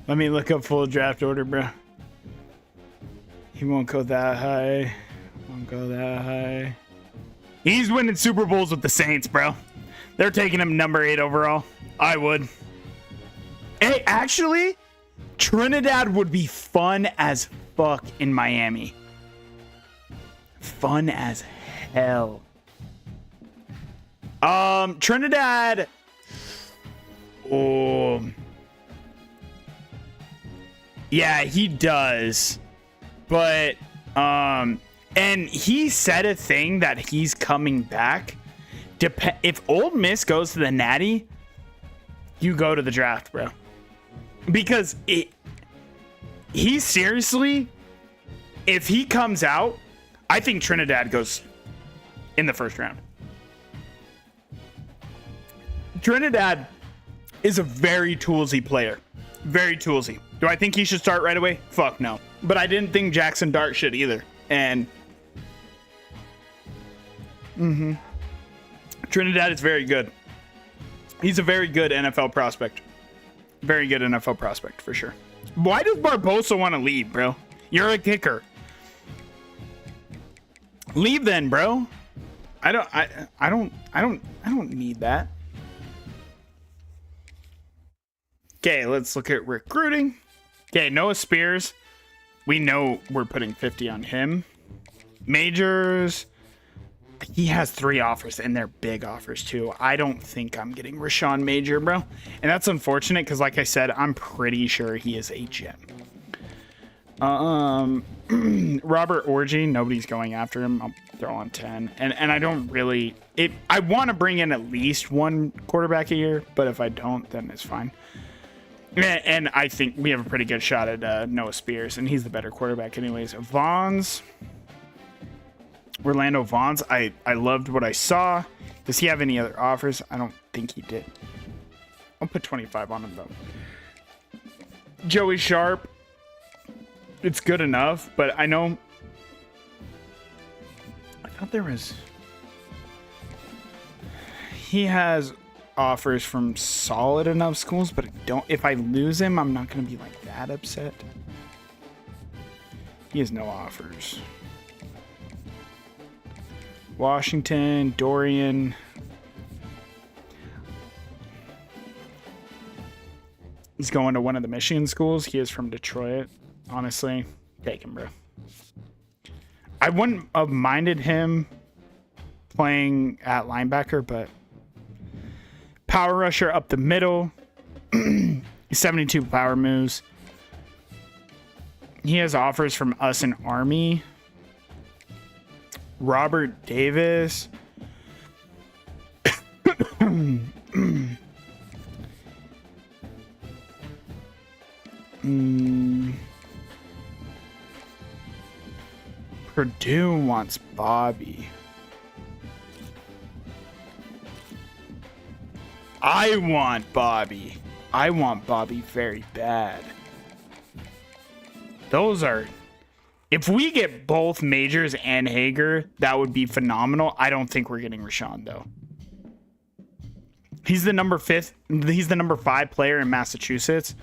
Let me look up full draft order, bro. He won't go that high. Won't go that high. He's winning Super Bowls with the Saints, bro. They're taking him number 8 overall. I would. Hey, actually, Trinidad would be fun as fuck in Miami. Fun as hell. Trinidad. Oh. Yeah, he does. But, and he said a thing that he's coming back. If Ole Miss goes to the Natty, you go to the draft, bro. Because he seriously, if he comes out, I think Trinidad goes in the first round. Trinidad is a very toolsy player. Very toolsy. Do I think he should start right away? Fuck no. But I didn't think Jackson Dart should either. And Trinidad is very good. He's a very good NFL prospect. Very good NFL prospect for sure. Why does Barbosa want to leave, bro? You're a kicker. Leave then, bro. I don't need that. Okay, let's look at recruiting. Okay, Noah Spears. We know we're putting 50 on him. Majors. He has 3 offers, and they're big offers, too. I don't think I'm getting Rashawn Major, bro. And that's unfortunate, because like I said, I'm pretty sure he is a gem. Robert Orgy. Nobody's going after him. I'll throw on 10. And I don't really... I want to bring in at least 1 quarterback a year, but if I don't, then it's fine. And I think we have a pretty good shot at Noah Spears, and he's the better quarterback anyways. Vaughns. Orlando Vaughns. I loved what I saw. Does he have any other offers? I don't think he did. I'll put 25 on him, though. Joey Sharp. It's good enough, but I know... I thought there was... He has offers from solid enough schools, but if I lose him, I'm not going to be like that upset. He has no offers. Washington, Dorian. He's going to one of the Michigan schools. He is from Detroit. Honestly, take him, bro. I wouldn't have minded him playing at linebacker, but power rusher up the middle. 72 power moves. He has offers from us and Army. Robert Davis. Purdue wants Bobby. I want Bobby. I want Bobby very bad. Those are... If we get both Majors and Hager, that would be phenomenal. I don't think we're getting Rashawn, though. He's the number 5 player in Massachusetts.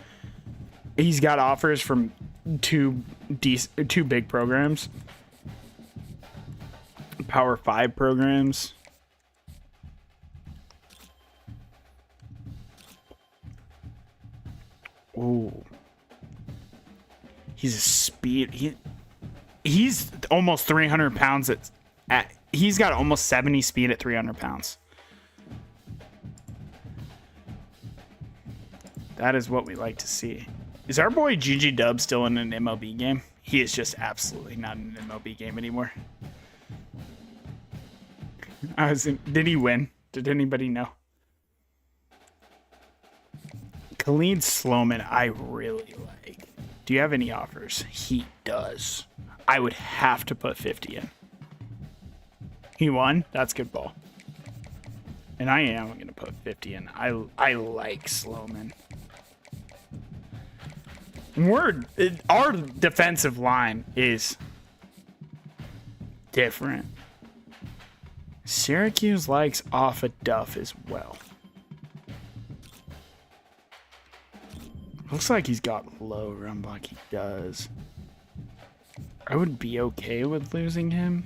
He's got offers from two big programs. Power 5 programs. Ooh. He's a speed. He's almost 300 pounds he's got almost 70 speed at 300 pounds. That is what we like to see. Is our boy GG Dub still in an MLB game? He is just absolutely not in an MLB game anymore. Did he win? Did anybody know? Khalid Sloman, I really like. Do you have any offers? He does. I would have to put 50 in. He won? That's good ball. And I am going to put 50 in. I like Sloman. Our defensive line is different. Syracuse likes off a Duff as well. Looks like he's got low run block. He does. I would be okay with losing him.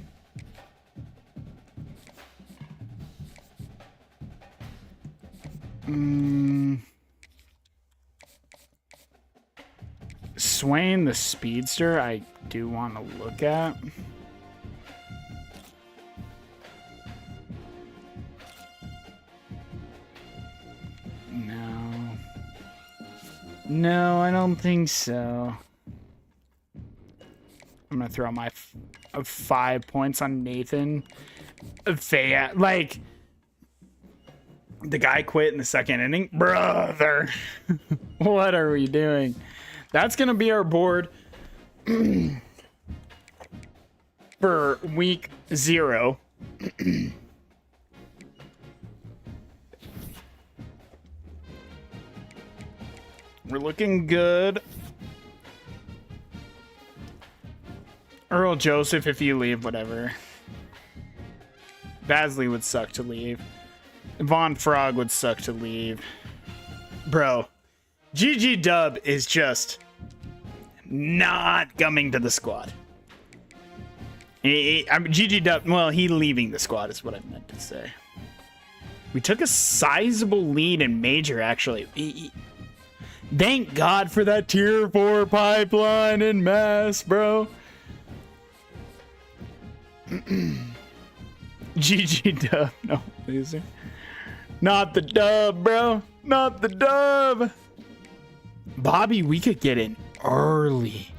Swain the speedster, I do want to look at. No, I don't think so. I'm gonna throw my 5 points on Nathan Fayette. Like, the guy quit in the second inning. Brother, what are we doing? That's gonna be our board for week 0. We're looking good. Earl Joseph, if you leave, whatever. Basley would suck to leave. Von Frog would suck to leave. Bro, GG Dub is just not coming to the squad. GG Dub, well, he leaving the squad is what I meant to say. We took a sizable lead in Major, actually. Thank God for that tier 4 pipeline in Mass, bro. GG Dub. No, loser. Not the dub, bro. Not the dub. Bobby, we could get in early.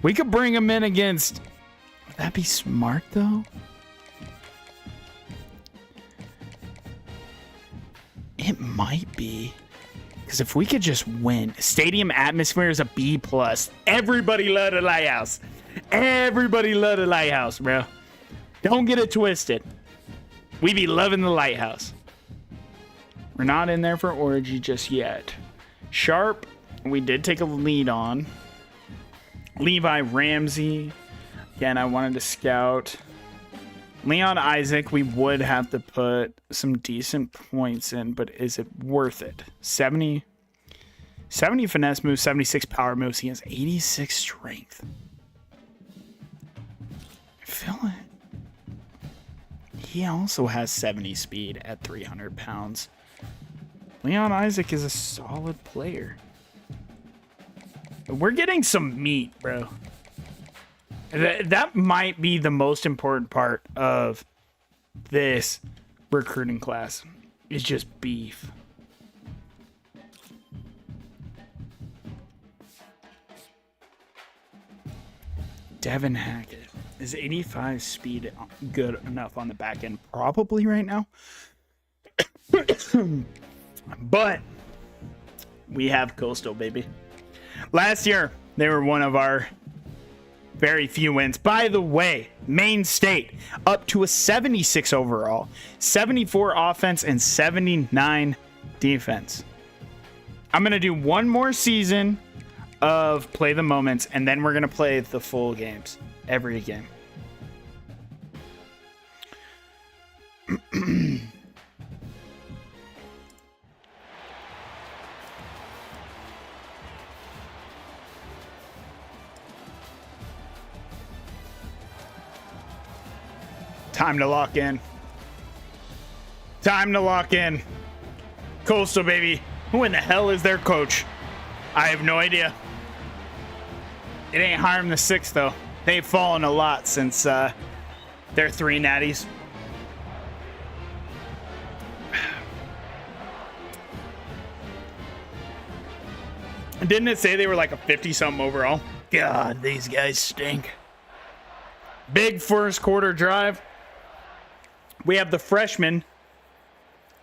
We could bring him in against... Would that be smart, though? It might be. Because if we could just win, stadium atmosphere is a B+. Everybody love the Lighthouse. Everybody love the Lighthouse, bro. Don't get it twisted. We be loving the Lighthouse. We're not in there for Orgy just yet. Sharp, we did take a lead on. Levi Ramsey. Again, I wanted to scout. Leon Isaac, we would have to put some decent points in, but is it worth it? 70 finesse moves, 76 power moves. He has 86 strength. I feel it. He also has 70 speed at 300 pounds. Leon Isaac is a solid player. We're getting some meat, bro. That might be the most important part of this recruiting class. Is just beef. Devin Hackett. Is 85 speed good enough on the back end? Probably right now. But we have Coastal, baby. Last year, they were one of our very few wins. By the way, Maine State up to a 76 overall, 74 offense, and 79 defense. I'm going to do one more season of play the moments, and then we're going to play the full games. Every game. Time to lock in. Time to lock in. Coastal, baby. Who in the hell is their coach? I have no idea. It ain't Hiram the Sixth, though. They've fallen a lot since their 3 natties. Didn't it say they were like a 50-something overall? God, these guys stink. Big first quarter drive. We have the freshman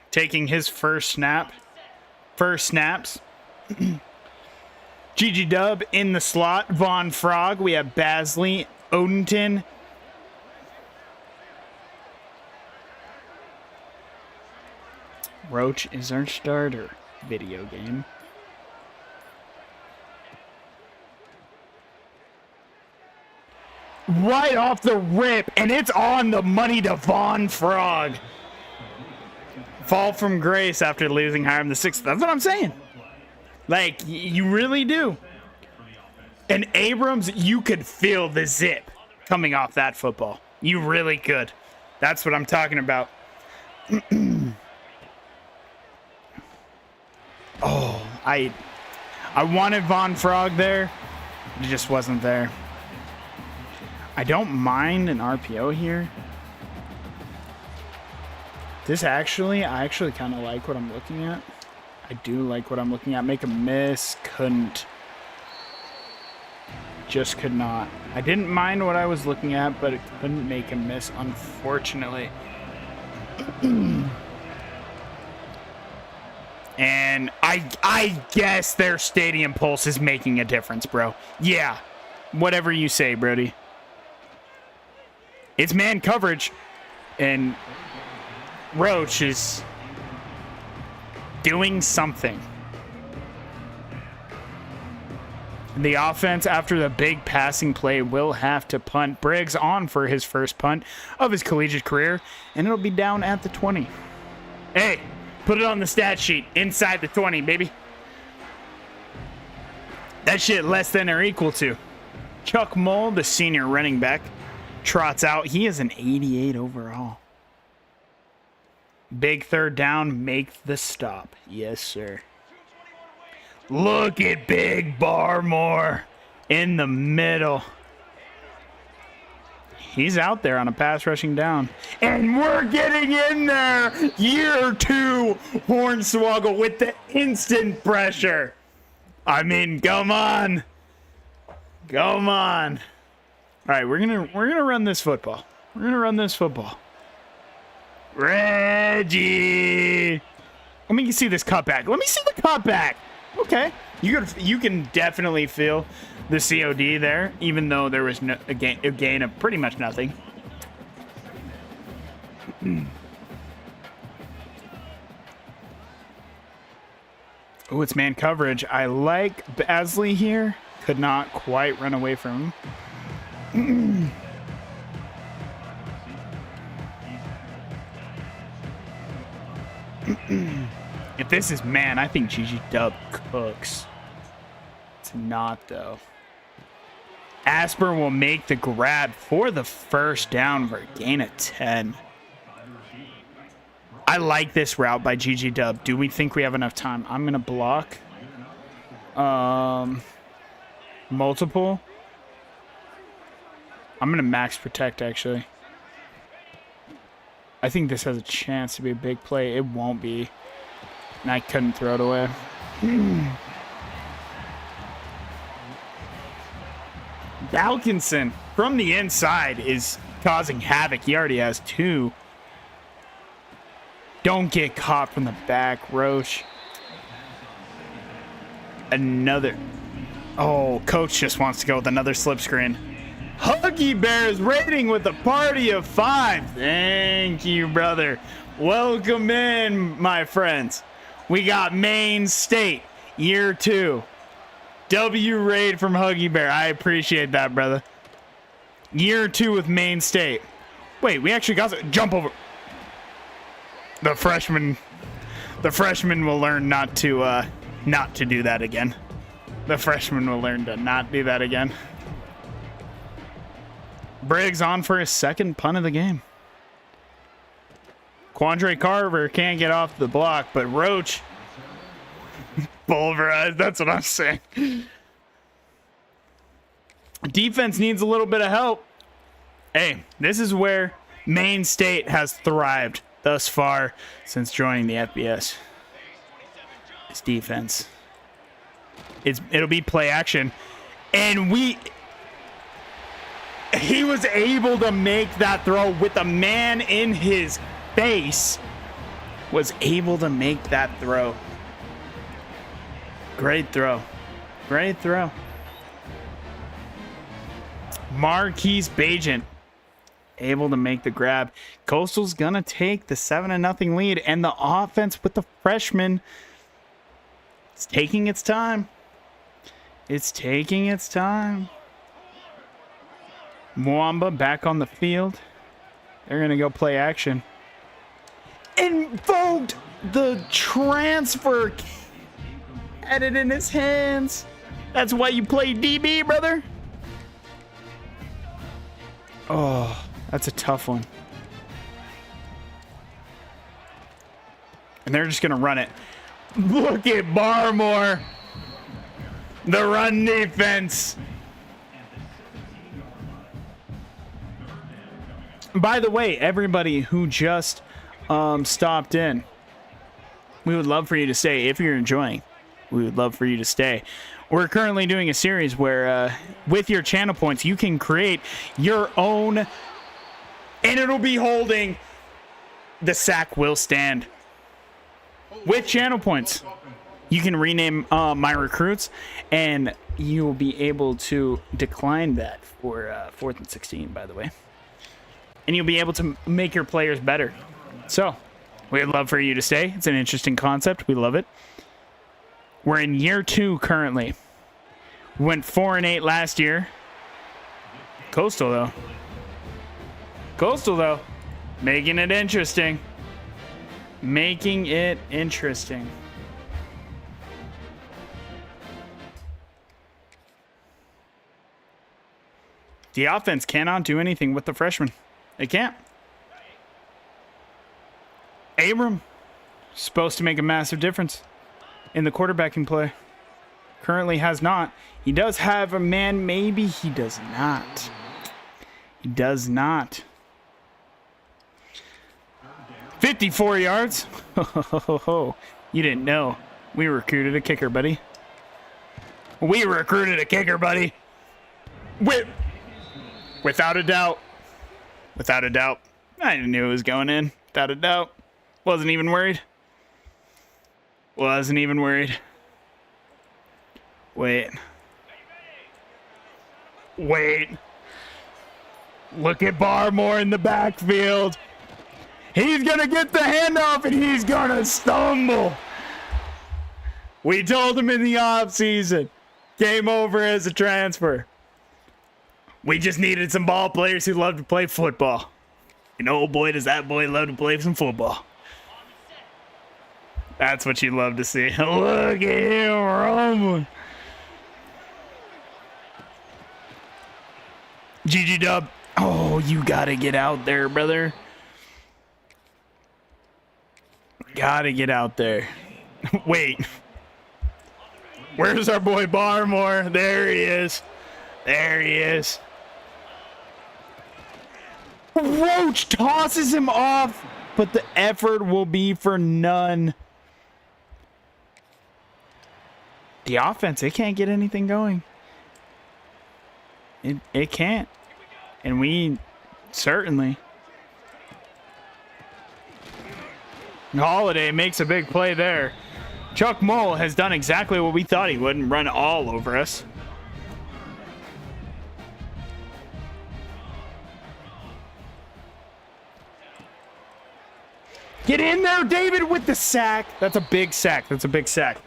taking his first snaps. GG Dub in the slot. Von Frog. We have Basley, Odenton. Roach is our starter. Video game. Right off the rip, and it's on the money to Von Frog. Fall from grace after losing Hiram the Sixth. That's what I'm saying. Like, you really do. And Abrams, you could feel the zip coming off that football. You really could. That's what I'm talking about. Oh, I wanted Von Frog there. It just wasn't there. I don't mind an RPO here. I actually kind of like what I'm looking at. I do like what I'm looking at. Make a miss. Couldn't. Just could not. I didn't mind what I was looking at, but it couldn't make a miss, unfortunately. And I guess their stadium pulse is making a difference, bro. Yeah. Whatever you say, Brody. It's man coverage, and Roach is doing something. The offense, after the big passing play, will have to punt. Briggs on for his first punt of his collegiate career, and it'll be down at the 20. Hey, put it on the stat sheet. Inside the 20, baby. That shit less than or equal to. Chuck Mull, the senior running back, trots out. He is an 88 overall. Big third down, make the stop. Yes, sir. Look at Big Barmore in the middle. He's out there on a pass rushing down. And we're getting in there. Year 2, Hornswoggle with the instant pressure. I mean, come on. Come on. All right, we're gonna run this football. We're gonna run this football. Reggie, let me see this cutback. Let me see the cutback. Okay, you can definitely feel the COD there, even though there was a gain of pretty much nothing. Oh, it's man coverage. I like Basley here. Could not quite run away from him. If this is man, I think GG Dub cooks. It's not, though. Asper will make the grab for the first down for a gain of 10. I like this route by GG Dub. Do we think we have enough time? I'm going to block. Multiple. I'm going to max protect, actually. I think this has a chance to be a big play. It won't be. And I couldn't throw it away. Balkinson from the inside is causing havoc. He already has 2. Don't get caught from the back, Roche. Another. Oh, coach just wants to go with another slip screen. Huggy Bears rating with a party of 5. Thank you, brother. Welcome in, my friends. We got Maine State, year 2. W raid from Huggy Bear. I appreciate that, brother. Year 2 with Maine State. Wait, we actually got to jump over. The freshman will learn not to do that again. The freshman will learn to not do that again. Briggs on for his second punt of the game. Quandre Carver can't get off the block, but Roach pulverized. That's what I'm saying. Defense needs a little bit of help. Hey, this is where Maine State has thrived thus far since joining the FBS. It's defense. It'll be play action. And he was able to make that throw with a man in his face. Was able to make that throw. Great throw. Great throw. Marquise Bajent able to make the grab. Coastal's gonna take the 7-0 lead, and the offense with the freshman, it's taking its time. It's taking its time. Mwamba back on the field. They're gonna go play action. Invoked the transfer. Had it in his hands. That's why you play DB, brother. Oh, that's a tough one. And they're just going to run it. Look at Barmore. The run defense. By the way, everybody who just stopped in, we would love for you to stay. If you're enjoying, we would love for you to stay. We're currently doing a series where with your channel points, you can create your own, and it'll be holding the sack will stand. With channel points, you can rename my recruits, and you will be able to decline that for 4th and 16, by the way. And you'll be able to make your players better. So, we'd love for you to stay. It's an interesting concept. We love it. We're in year 2 currently. We went 4-8 last year. Coastal, though. Making it interesting. Making it interesting. The offense cannot do anything with the freshman. They can't. Abram, supposed to make a massive difference in the quarterbacking play. Currently has not. He does have a man, maybe he does not. He does not. 54 yards. You didn't know. We recruited a kicker, buddy. Without a doubt. Without a doubt. I knew it was going in. Without a doubt. Wasn't even worried. Wait. Look at Barmore in the backfield. He's going to get the handoff and he's going to stumble. We told him in the offseason. Game over as a transfer. We just needed some ball players who love to play football. And oh boy, does that boy love to play some football. That's what you love to see. Look at him rumbling. GG Dub. Oh, you gotta get out there, brother. Gotta get out there. Wait. Where's our boy Barmore? There he is. There he is. Roach tosses him off, but the effort will be for none. The offense, it can't get anything going. It can't. And we certainly. Holiday makes a big play there. Chuck Mull has done exactly what we thought he would and run all over us. Get in there, David, with the sack. That's a big sack. That's a big sack.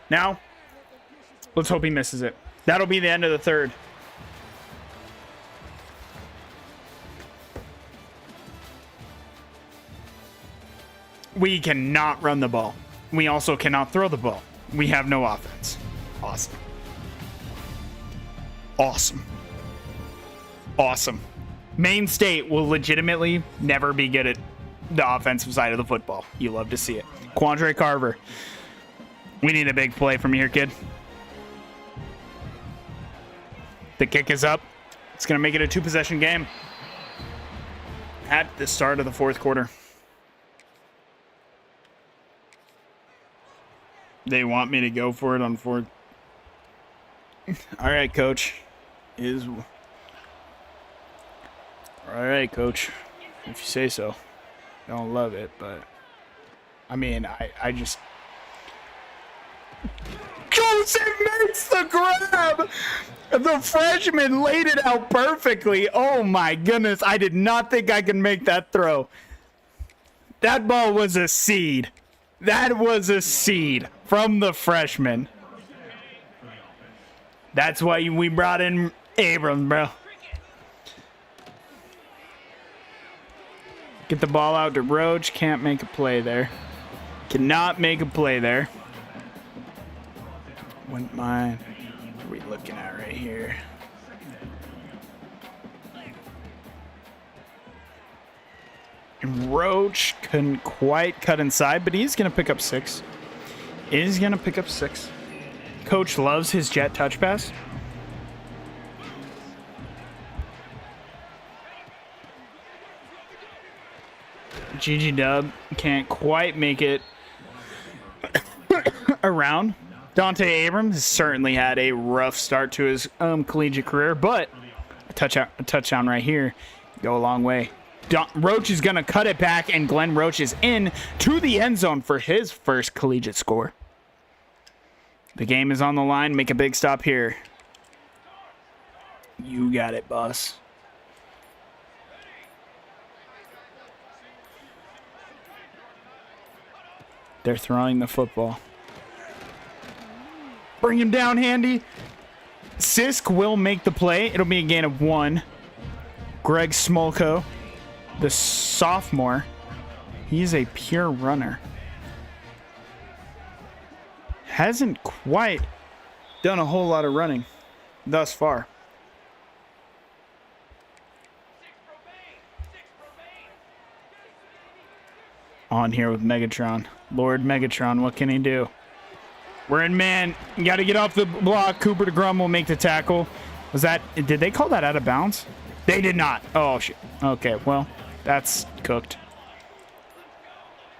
Now, let's hope he misses it. That'll be the end of the third. We cannot run the ball. We also cannot throw the ball. We have no offense. Awesome. Awesome. Awesome. Maine State will legitimately never be good at the offensive side of the football. You love to see it. Quandre Carver. We need a big play from here, kid. The kick is up. It's going to make it a 2-possession game at the start of the fourth quarter. They want me to go for it on fourth. All right, coach. All right, coach. If you say so. I don't love it, but I mean, I just. Joseph makes the grab. The freshman laid it out perfectly. Oh my goodness. I did not think I could make that throw. That ball was a seed. That was a seed from the freshman. That's why we brought in Abrams, bro. Get the ball out to Roach. Can't make a play there. Cannot make a play there. Wouldn't mind. What are we looking at right here? And Roach couldn't quite cut inside, but he's going to pick up 6. Is going to pick up 6. Coach loves his jet touch pass. GG Dub can't quite make it around. Dante Abrams has certainly had a rough start to his collegiate career, but a touchdown right here go a long way. Roach is going to cut it back, and Glenn Roach is in to the end zone for his first collegiate score. The game is on the line. Make a big stop here. You got it, boss. They're throwing the football. Bring him down, Handy. Sisk will make the play. It'll be a gain of 1. Greg Smolko, the sophomore, he's a pure runner. Hasn't quite done a whole lot of running thus far. On here with Megatron. Lord Megatron, what can he do? We're in man. You got to get off the block. Cooper DeGrum will make the tackle. Was that... Did they call that out of bounds? They did not. Oh, shit. Okay, well, that's cooked.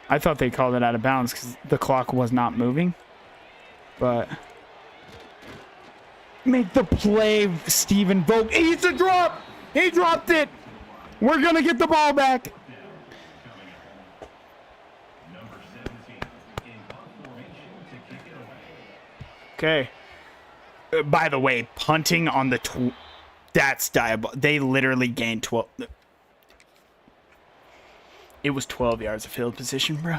I thought they called it out of bounds because the clock was not moving. But... Make the play, Stephen Vogt. It's a drop! He dropped it! We're going to get the ball back. Okay. By the way, punting on the... That's diabolical. They literally gained 12... It was 12 yards of field position, bro.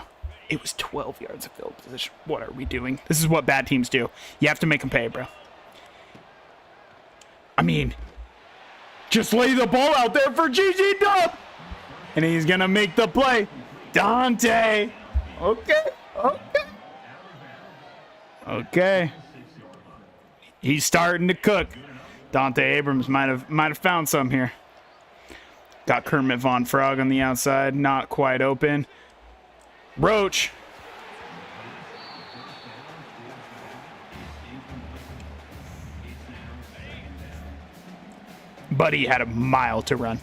It was 12 yards of field position. What are we doing? This is what bad teams do. You have to make them pay, bro. I mean, just lay the ball out there for GG Dub. And he's going to make the play. Dante. Okay. Okay. He's starting to cook. Dante Abrams might have found some here. Got Kermit Von Frog on the outside. Not quite open. Roach. Buddy had a mile to run.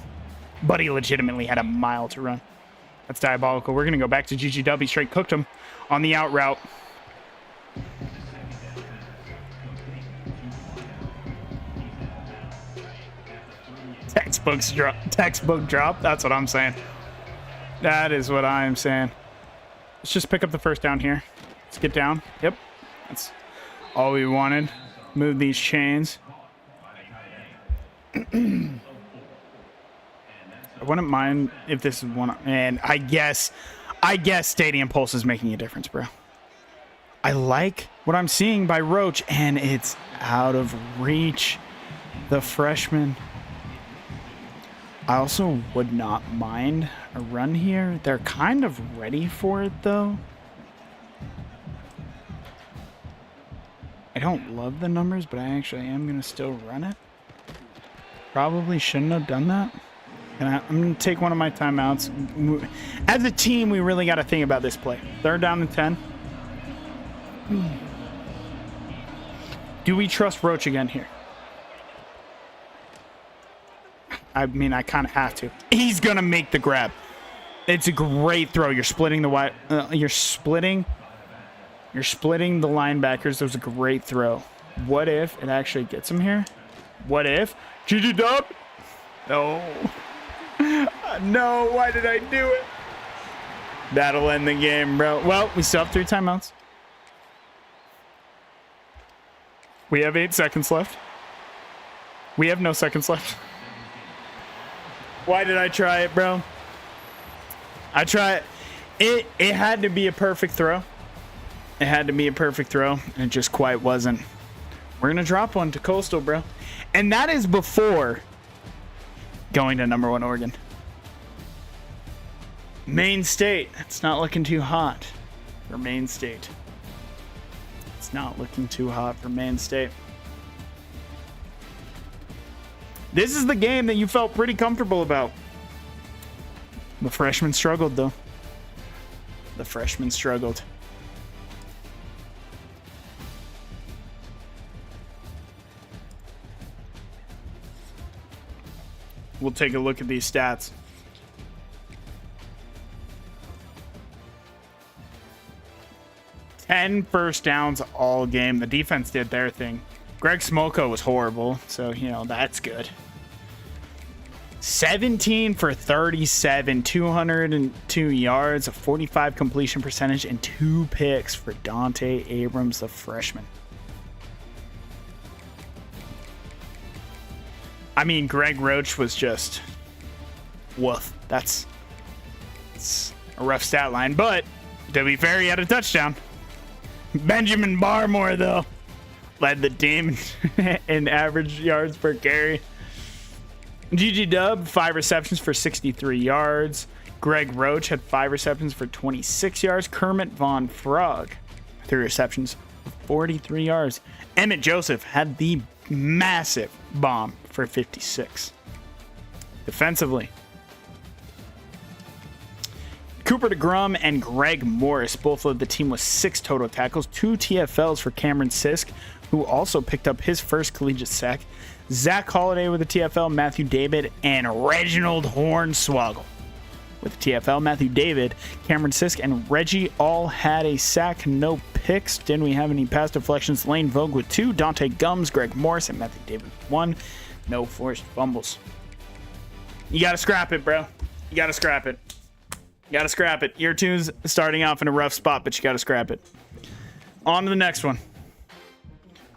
Buddy legitimately had a mile to run. That's diabolical. We're going to go back to GGW. Straight cooked him on the out route. Textbook drop. That's what I'm saying. That is what I am saying. Let's just pick up the first down here. Let's get down. Yep. That's all we wanted. Move these chains. I wouldn't mind if this is one. And I guess Stadium Pulse is making a difference, bro. I like what I'm seeing by Roach, and it's out of reach. The freshman. I also would not mind a run here. They're kind of ready for it, though. I don't love the numbers, but I actually am going to still run it. Probably shouldn't have done that. And I'm going to take one of my timeouts. As a team, we really got to think about this play. 3rd down and 10. Do we trust Roach again here? I mean, I kind of have to. He's going to make the grab. It's a great throw. You're splitting the wide. You're splitting the linebackers. That was a great throw. What if it actually gets him here? What if? GG Dub? No. No, why did I do it? That'll end the game, bro. Well, we still have 3 timeouts. We have 8 seconds left. We have no seconds left. Why did I try it, bro? I tried it. It had to be a perfect throw. It had to be a perfect throw, and it just quite wasn't. We're going to drop one to Coastal, bro. And that is before going to #1 Oregon. Maine State. It's not looking too hot for Maine State. It's not looking too hot for Maine State. This is the game that you felt pretty comfortable about. The freshman struggled, though. The freshman struggled. We'll take a look at these stats. Ten first downs all game. The defense did their thing. Greg Smolko was horrible, so, you know, that's good. 17 for 37, 202 yards, a 45 completion percentage, and 2 picks for Dante Abrams, the freshman. I mean, Greg Roach was just woof. It's a rough stat line, but to be fair, he had a touchdown. Benjamin Barmore, though, led the team in average yards per carry. GG Dub, 5 receptions for 63 yards. Greg Roach had 5 receptions for 26 yards. Kermit Von Frog, 3 receptions for 43 yards. Emmett Joseph had the massive bomb for 56. Defensively, Cooper DeGrum and Greg Morris both led the team with 6 total tackles, 2 TFLs for Cameron Sisk, who also picked up his first collegiate sack. Zach Holliday with a TFL, Matthew David, and Reginald Hornswoggle with a TFL. Matthew David, Cameron Sisk, and Reggie all had a sack. No picks. Didn't we have any pass deflections? Lane Vogue with 2, Dante Gums, Greg Morris, and Matthew David with 1. No forced fumbles. You got to scrap it, bro. You got to scrap it. You got to scrap it. Year 2's starting off in a rough spot, but you got to scrap it. On to the next one.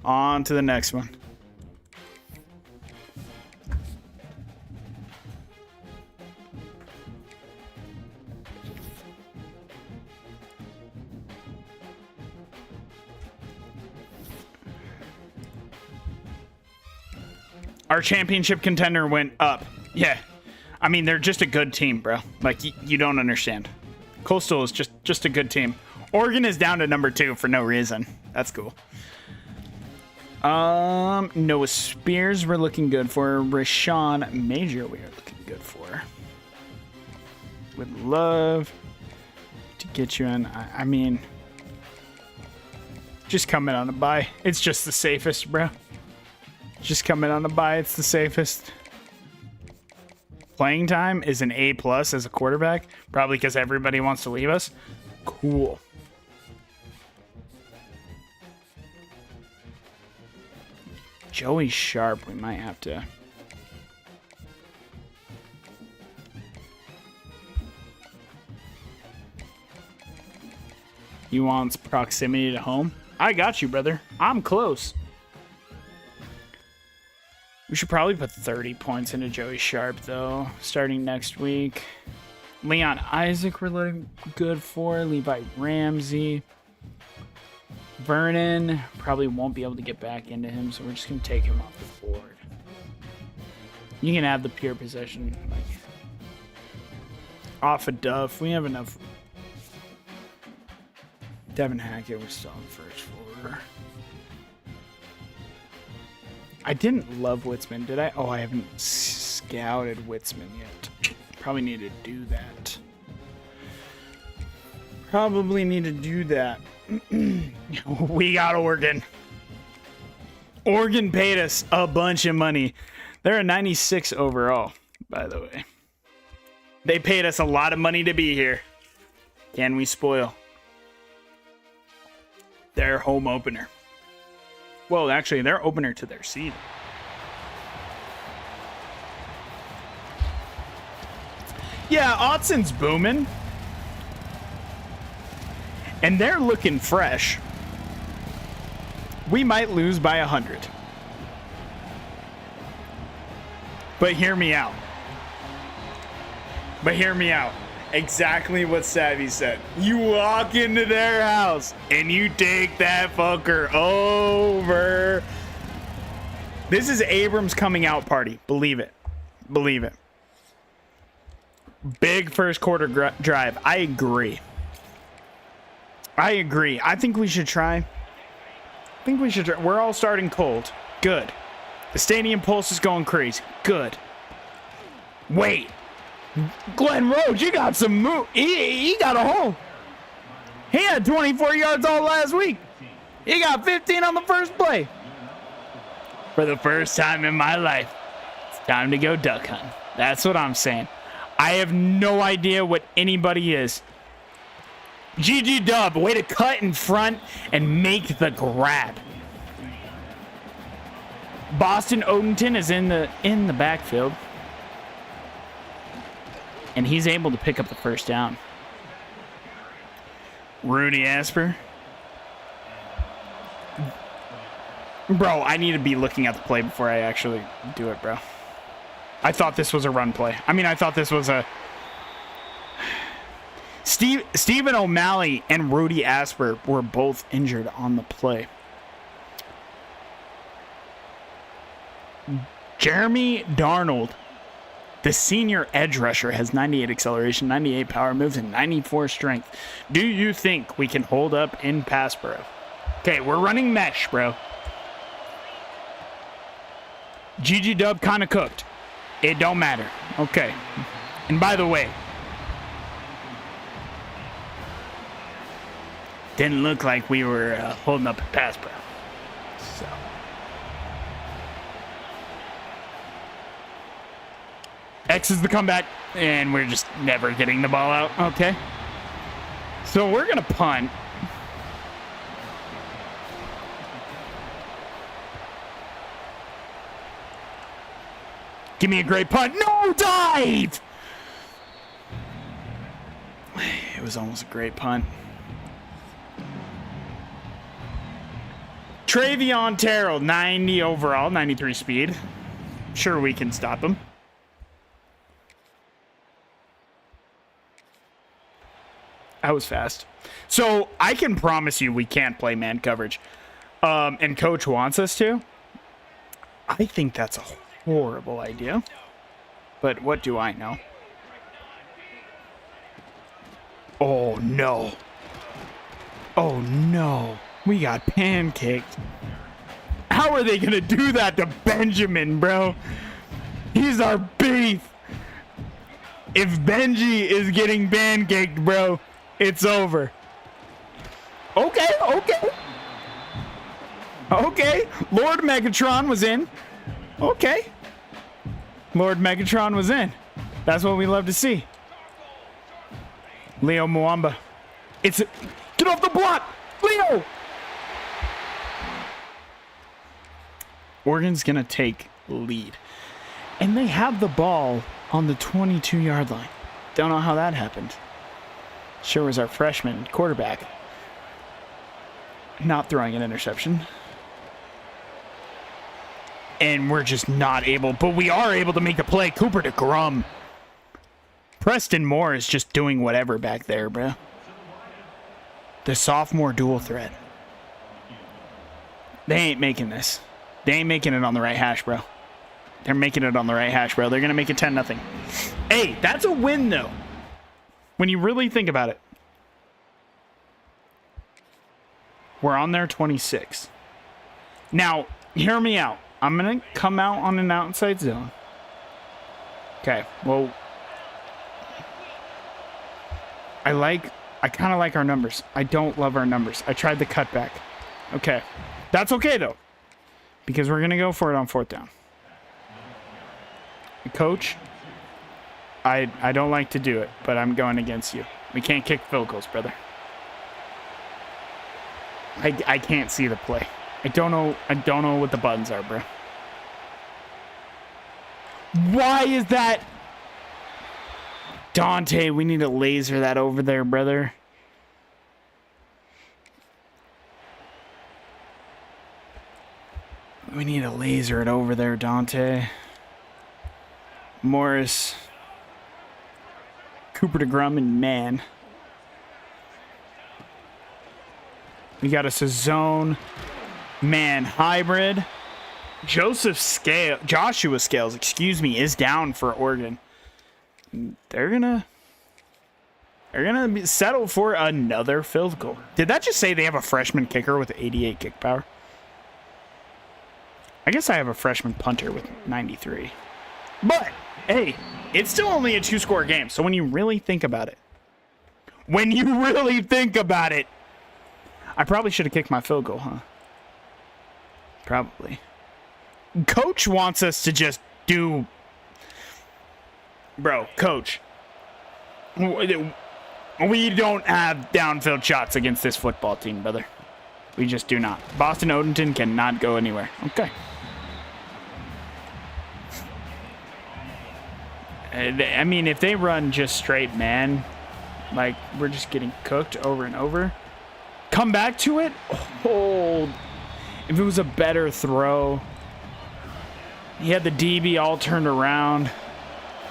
On to the next one. Our championship contender went up. Yeah. I mean, they're just a good team, bro. Like, you don't understand. Coastal is just a good team. Oregon is down to number 2 for no reason. That's cool. Noah Spears, we're looking good for. Rashawn Major, we are looking good for. Would love to get you in. I mean, just come in on a bye. It's just the safest, bro. Just come in on a bye. It's the safest. Playing time is an A+ as a quarterback, probably because everybody wants to leave us. Cool. Joey Sharp, we might have to. He wants proximity to home. I got you, brother. I'm close. We should probably put 30 points into Joey Sharp, though, starting next week. Leon Isaac, we're looking good for. Levi Ramsey. Vernon, probably won't be able to get back into him, so we're just going to take him off the board. You can have the pure possession, like, off of Duff. We have enough. Devin Hackett, we're still on first floor. I didn't love Witzman, did I? Oh, I haven't scouted Witzman yet. Probably need to do that. Probably need to do that. We got Oregon. Oregon paid us a bunch of money. They're a 96 overall, by the way. They paid us a lot of money to be here. Can we spoil their home opener? Well, actually, their opener to their seed. Yeah, Autson's booming. And they're looking fresh. We might lose by 100. But hear me out. Exactly what Savvy said. You walk into their house and you take that fucker over. This is Abrams' coming out party. Believe it. Big first quarter drive. I agree. I think we should try. We're all starting cold. Good. The stadium pulse is going crazy. Good. Wait. Glenn Rhodes, you got some move. He got a hole. He had 24 yards all last week. He got 15 on the first play. For the first time in my life, it's time to go duck hunt. That's what I'm saying. I have no idea what anybody is. GG Dub, way to cut in front and make the grab. Boston Odenton is in the backfield. And he's able to pick up the first down. Rudy Asper. Bro, I need to be looking at the play before I actually do it, bro. I thought this was a run play. I thought this was a... Stephen O'Malley and Rudy Asper were both injured on the play. Jeremy Darnold, the senior edge rusher, has 98 acceleration, 98 power moves, and 94 strength. Do you think we can hold up in pass, bro? Okay, we're running mesh, bro. GG Dub kind of cooked. It don't matter. Okay. And by the way, didn't look like we were holding up a pass, bro. So. X is the comeback, and we're just never getting the ball out. Okay. So we're going to punt. Give me a great punt. No, dive! It was almost a great punt. Travion Terrell, 90 overall, 93 speed. Sure, we can stop him. That was fast. So I can promise you we can't play man coverage. And coach wants us to. I think that's a horrible idea. But what do I know? Oh, no. Oh, no. We got pancaked. How are they going to do that to Benjamin, bro? He's our beef. If Benji is getting pancaked, bro, it's over. Okay. Okay. Lord Megatron was in. Okay. Lord Megatron was in. That's what we love to see. Leo Mwamba. Get off the block! Leo! Oregon's going to take lead. And they have the ball on the 22-yard line. Don't know how that happened. Sure was our freshman quarterback not throwing an interception. And we're just not able, but we are able to make the play. Cooper DeGrum. Preston Moore is just doing whatever back there, bro. The sophomore dual threat. They ain't making this. They ain't making it on the right hash, bro. They're making it on the right hash, bro. They're going to make it 10-0. Hey, that's a win, though. When you really think about it. We're on their 26. Now, hear me out. I'm going to come out on an outside zone. Okay, well. I kind of like our numbers. I don't love our numbers. I tried the cutback. Okay. That's okay, though. Because we're going to go for it on 4th down. Coach, I don't like to do it, but I'm going against you. We can't kick field goals, brother. I can't see the play. I don't know what the buttons are, bro. Why is that? Dante, we need to laser that over there, brother. We need to laser it over there, Dante. Morris. Cooper DeGrum and man. We got us a zone. Man hybrid. Joshua Scales, is down for Oregon. They're gonna settle for another field goal. Did that just say they have a freshman kicker with 88 kick power? I guess I have a freshman punter with 93. But, hey, it's still only a 2-score game. So when you really think about it, I probably should have kicked my field goal, huh? Probably. Coach wants us to just do... Bro, Coach, we don't have downfield shots against this football team, brother. We just do not. Boston Odenton cannot go anywhere. Okay. I mean, if they run just straight man, like we're just getting cooked over and over. Come back to it? Oh, if it was a better throw. He had the DB all turned around.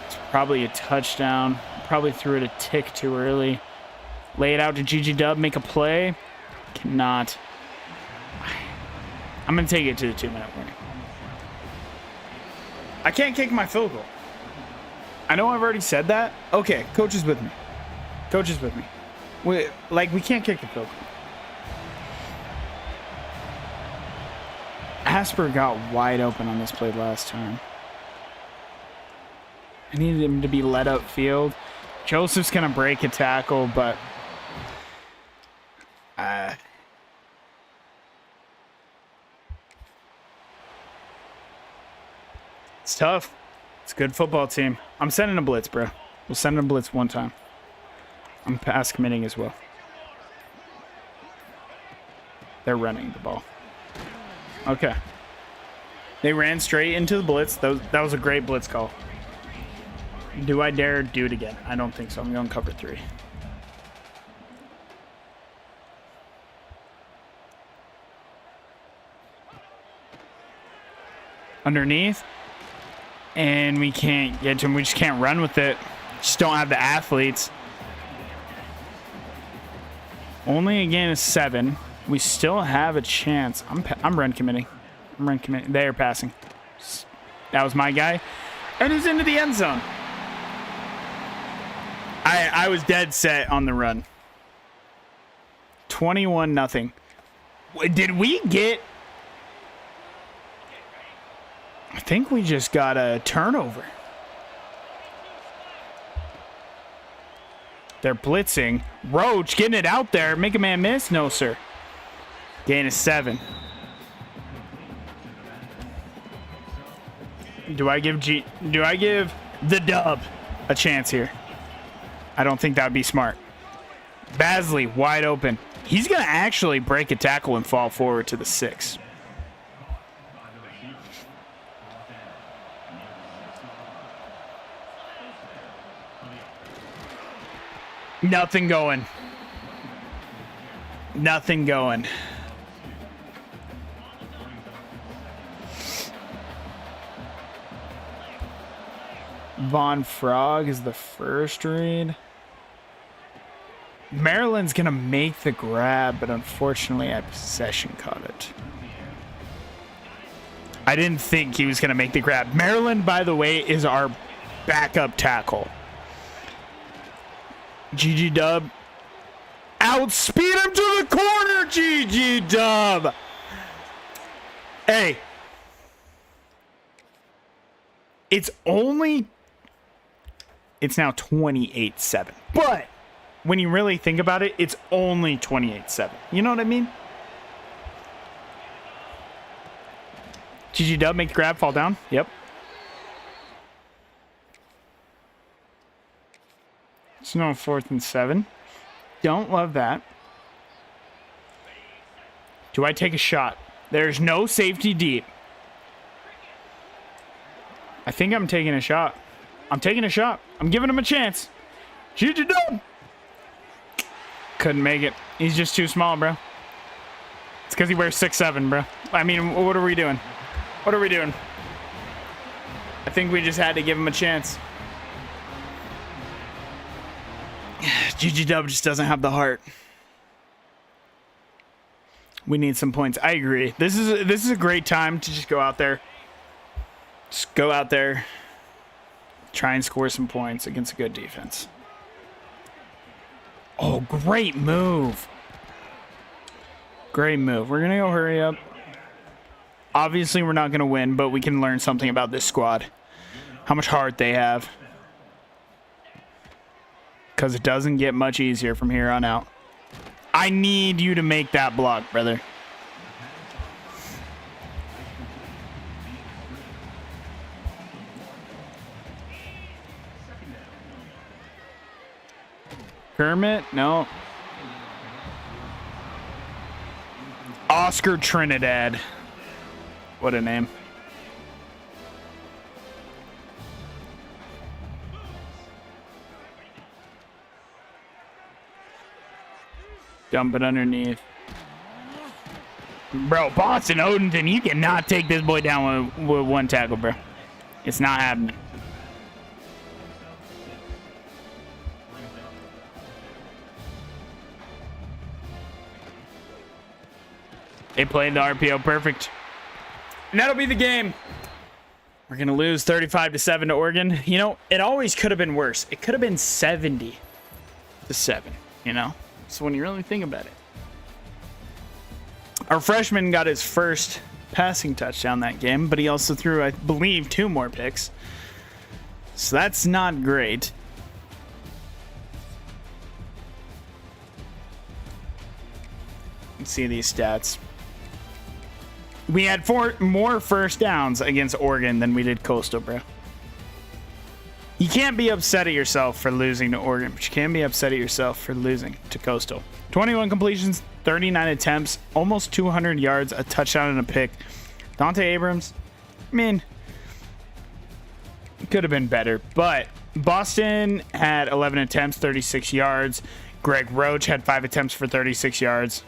It's probably a touchdown. Probably threw it a tick too early. Lay it out to GG Dub, make a play. Cannot. I'm going to take it to the 2-minute warning. I can't kick my field goal. I know I've already said that. Okay, coach is with me. Coach is with me. We can't kick the field goal. Asper got wide open on this play last time. I needed him to be led upfield. Joseph's going to break a tackle, but... it's tough. It's a good football team. I'm sending a blitz, bro. We'll send a blitz one time. I'm pass committing as well. They're running the ball. Okay. They ran straight into the blitz. That was a great blitz call. Do I dare do it again? I don't think so. I'm going cover 3. Underneath. And we can't get to him. We just can't run with it. Just don't have the athletes. Only again is 7. We still have a chance. I'm run committing. They are passing. That was my guy. And he's into the end zone. I was dead set on the run. 21-0. Did we get... I think we just got a turnover. They're blitzing. Roach getting it out there. Make a man miss? No, sir. Gain of 7. Do I give the dub a chance here? I don't think that would be smart. Basley wide open. He's going to actually break a tackle and fall forward to the 6. Nothing going. Nothing going. Von Frog is the first read. Maryland's going to make the grab, but unfortunately, at possession caught it. I didn't think he was going to make the grab. Maryland, by the way, is our backup tackle. GG Dub. Outspeed him to the corner, GG Dub. Hey. It's now 28-7. But when you really think about it, it's only 28-7. You know what I mean? GG Dub, make the grab, fall down. Yep. It's no 4th and 7. Don't love that. Do I take a shot? There's no safety deep. I think I'm taking a shot. I'm taking a shot. I'm giving him a chance. GG Dub. Couldn't make it. He's just too small, bro. It's because he wears 6'7", bro. I mean, what are we doing? What are we doing? I think we just had to give him a chance. GG Dub just doesn't have the heart. We need some points. I agree. This is a great time to just go out there. Just go out there. Try and score some points against a good defense. Oh, great move. Great move. We're going to go hurry up. Obviously, we're not going to win, but we can learn something about this squad. How much heart they have. Because it doesn't get much easier from here on out. I need you to make that block, brother. Kermit? No. Oscar Trinidad. What a name. Dump it underneath. Bro, Boston Odenton, you cannot take this boy down with one tackle, bro. It's not happening. They played the RPO perfect. And that'll be the game. We're going to lose 35-7 to Oregon. You know, it always could have been worse. It could have been 70-7, you know? So when you really think about it. Our freshman got his first passing touchdown that game, but he also threw, I believe, 2 more picks. So that's not great. Let's see these stats. We had 4 more first downs against Oregon than we did Coastal, bro. You can't be upset at yourself for losing to Oregon, but you can be upset at yourself for losing to Coastal. 21 completions, 39 attempts, almost 200 yards, a touchdown and a pick. Dante Abrams, I mean, could have been better, but Boston had 11 attempts, 36 yards. Greg Roach had 5 attempts for 36 yards.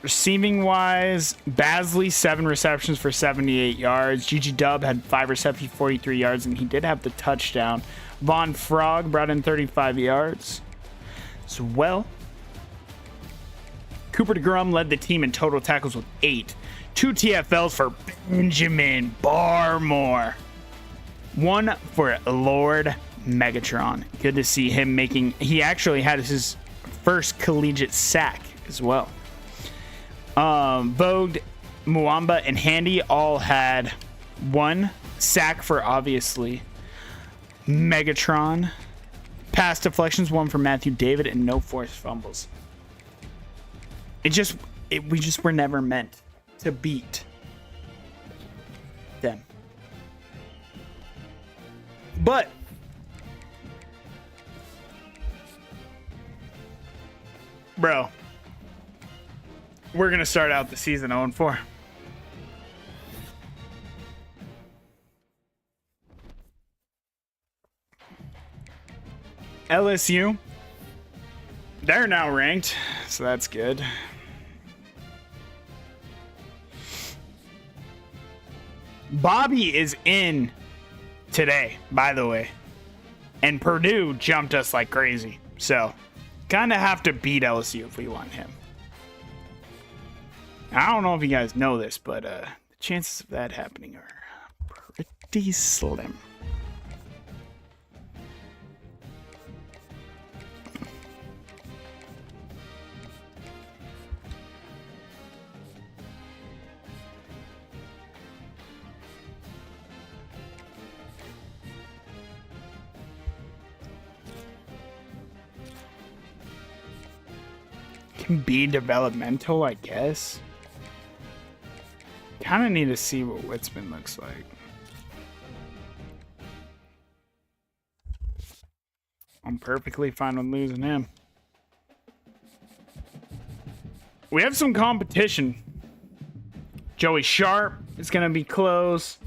Receiving wise, Basley 7 receptions for 78 yards. GG Dub had 5 receptions, 43 yards, and he did have the touchdown. Von Frog brought in 35 yards as well. Cooper DeGrom led the team in total tackles with 8. 2 TFLs for Benjamin Barmore. 1 for Lord Megatron. Good to see him making... He actually had his first collegiate sack as well. Vogue, Muamba, and Handy all had 1 sack for, obviously, Megatron. Pass deflections, 1 for Matthew David, and no forced fumbles. We just were never meant to beat them. But bro, we're gonna start out the season 0-4. LSU, they're now ranked, so that's good. Bobby is in today, by the way, and Purdue jumped us like crazy, so kind of have to beat LSU if we want him. I don't know if you guys know this, but the chances of that happening are pretty slim. Be developmental, I guess. Kind of need to see what Witzman looks like. I'm perfectly fine with losing him. We have some competition. Joey Sharp is going to be close.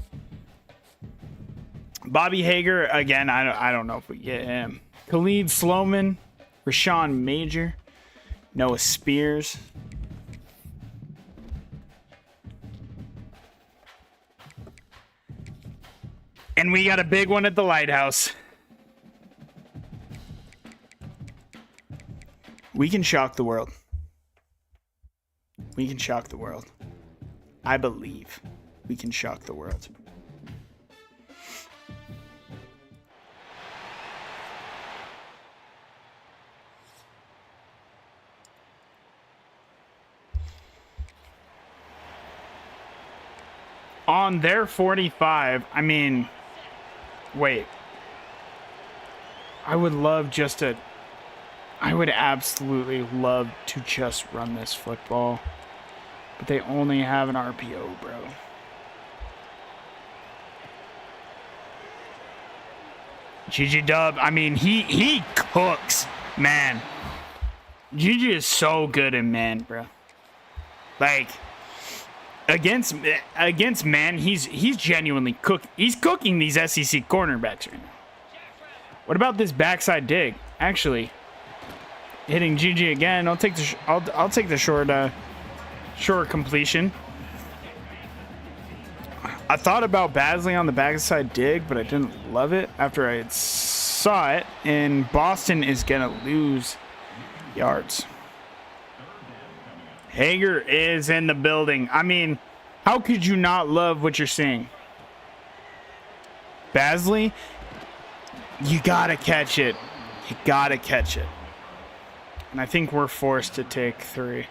Bobby Hager, again, I don't know if we get him. Khalid Sloman, Rashawn Major, Noah Spears. And we got a big one at the Lighthouse. We can shock the world. We can shock the world. I believe we can shock the world. On their 45, I mean, wait. I would absolutely love to just run this football. But they only have an RPO, bro. GG Dub, I mean, he cooks, man. GG is so good in man, bro. Like... Against man, he's genuinely he's cooking these SEC cornerbacks right now. What about this backside dig? Actually, hitting GG again. I'll take the short completion. I thought about Basley on the backside dig, but I didn't love it after I saw it. And Boston is gonna lose yards. Hager is in the building. I mean, how could you not love what you're seeing? Basley, you gotta catch it. You gotta catch it. And I think we're forced to take 3.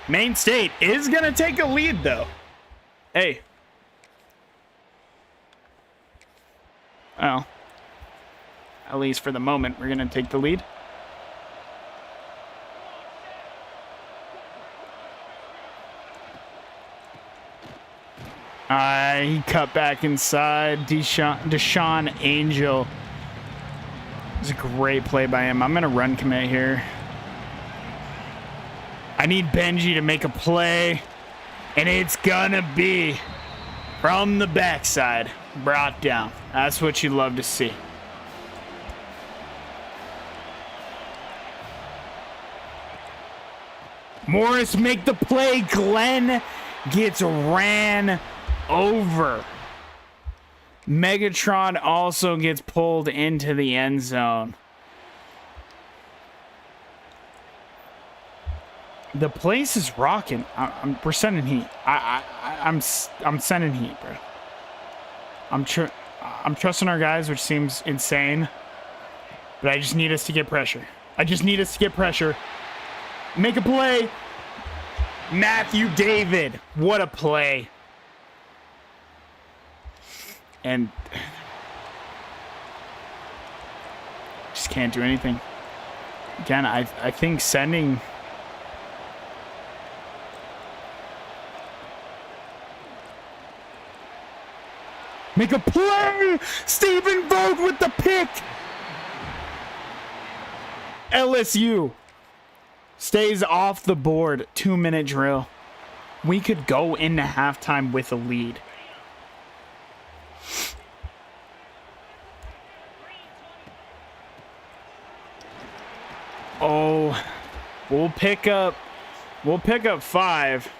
Maine State is gonna take a lead, though. Hey. Well, at least for the moment, we're gonna take the lead. He cut back inside. Deshaun Angel. It was a great play by him. I'm going to run commit here. I need Benji to make a play. And it's going to be from the backside. Brought down. That's what you love to see. Morris make the play. Glenn gets ran over. Megatron also gets pulled into the end zone. The place is rocking. We're sending heat. I'm sending heat, bro. I'm trusting our guys, which seems insane. But I just need us to get pressure. Make a play. Matthew David. What a play. And just can't do anything. Again, I think sending... Make a play! Stephen Vogt with the pick! LSU stays off the board. 2-minute drill. We could go into halftime with a lead. Oh, we'll pick up 5.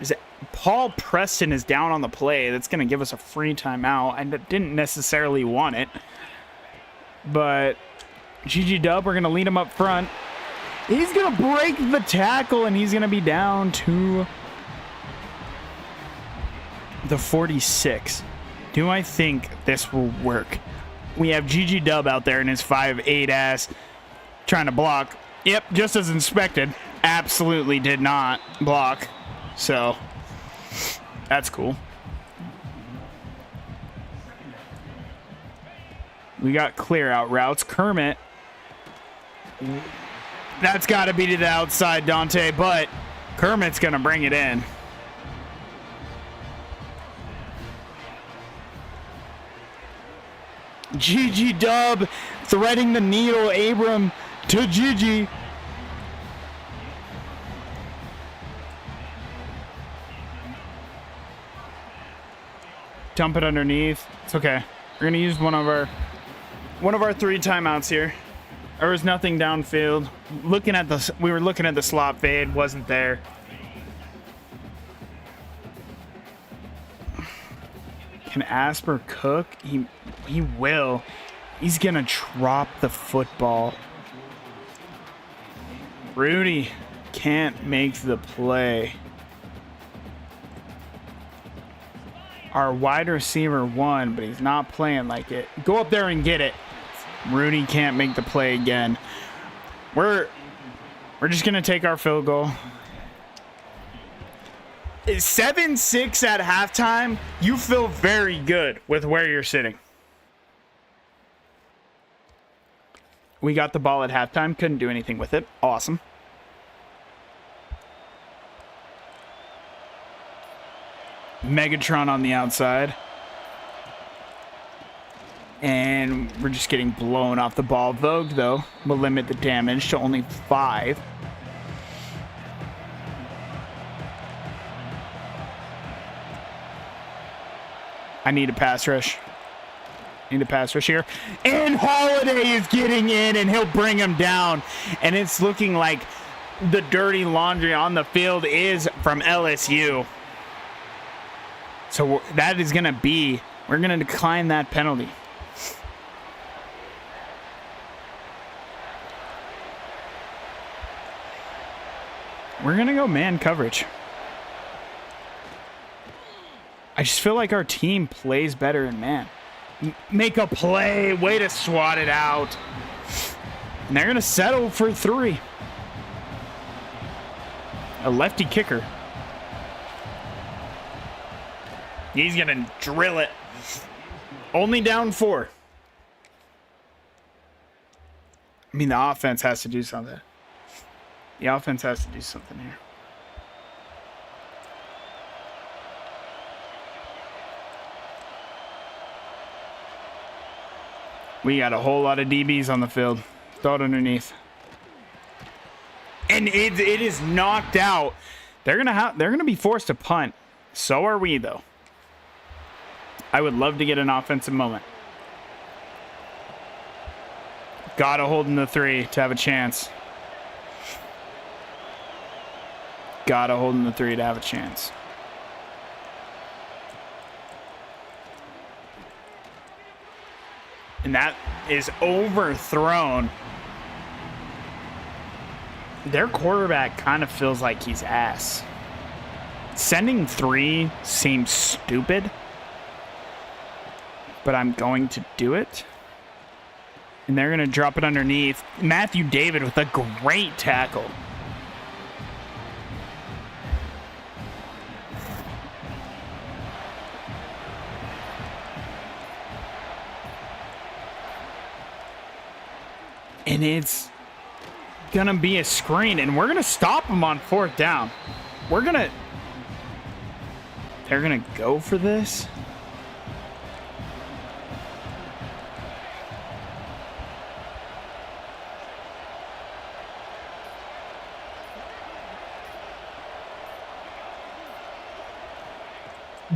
Is it Paul Preston is down on the play? That's going to give us a free timeout. I didn't necessarily want it, but GG Dub, we're going to lead him up front. He's going to break the tackle, and he's going to be down to the 46. Do I think this will work? We have GG Dub out there in his 5'8" ass trying to block. Yep, just as inspected. Absolutely did not block. So, that's cool. We got clear out routes. Kermit. That's got to be to the outside, Dante, but Kermit's going to bring it in. GG Dub threading the needle. Abram to Gigi. Dump it underneath. It's okay. We're gonna use one of our 3 timeouts here. There was nothing downfield. We were looking at the slot fade. Wasn't there. Can Asper cook? He will. He's gonna drop the football. Rudy can't make the play. Our wide receiver won, but he's not playing like it. Go up there and get it. Rudy can't make the play again. We're just gonna take our field goal. 7-6 at halftime. You feel very good with where you're sitting. We got the ball at halftime. Couldn't do anything with it. Awesome. Megatron on the outside. And we're just getting blown off the ball. Vogue, though, will limit the damage to only 5. I need a pass rush. Here. And Holiday is getting in, and he'll bring him down. And it's looking like the dirty laundry on the field is from LSU. So that is going to be, we're going to decline that penalty. We're going to go man coverage. I just feel like our team plays better in man. Make a play. Way to swat it out. And they're going to settle for 3. A lefty kicker. He's going to drill it. Only down 4. I mean, the offense has to do something. The offense has to do something here. We got a whole lot of DBs on the field. Throw it underneath. And it is knocked out. They're gonna be forced to punt. So are we, though. I would love to get an offensive moment. Gotta hold in the 3 to have a chance. Gotta hold in the 3 to have a chance. And that is overthrown. Their quarterback kind of feels like he's ass. Sending 3 seems stupid, but I'm going to do it. And they're going to drop it underneath. Matthew David with a great tackle. And it's going to be a screen, and we're going to stop them on 4th down. They're going to go for this.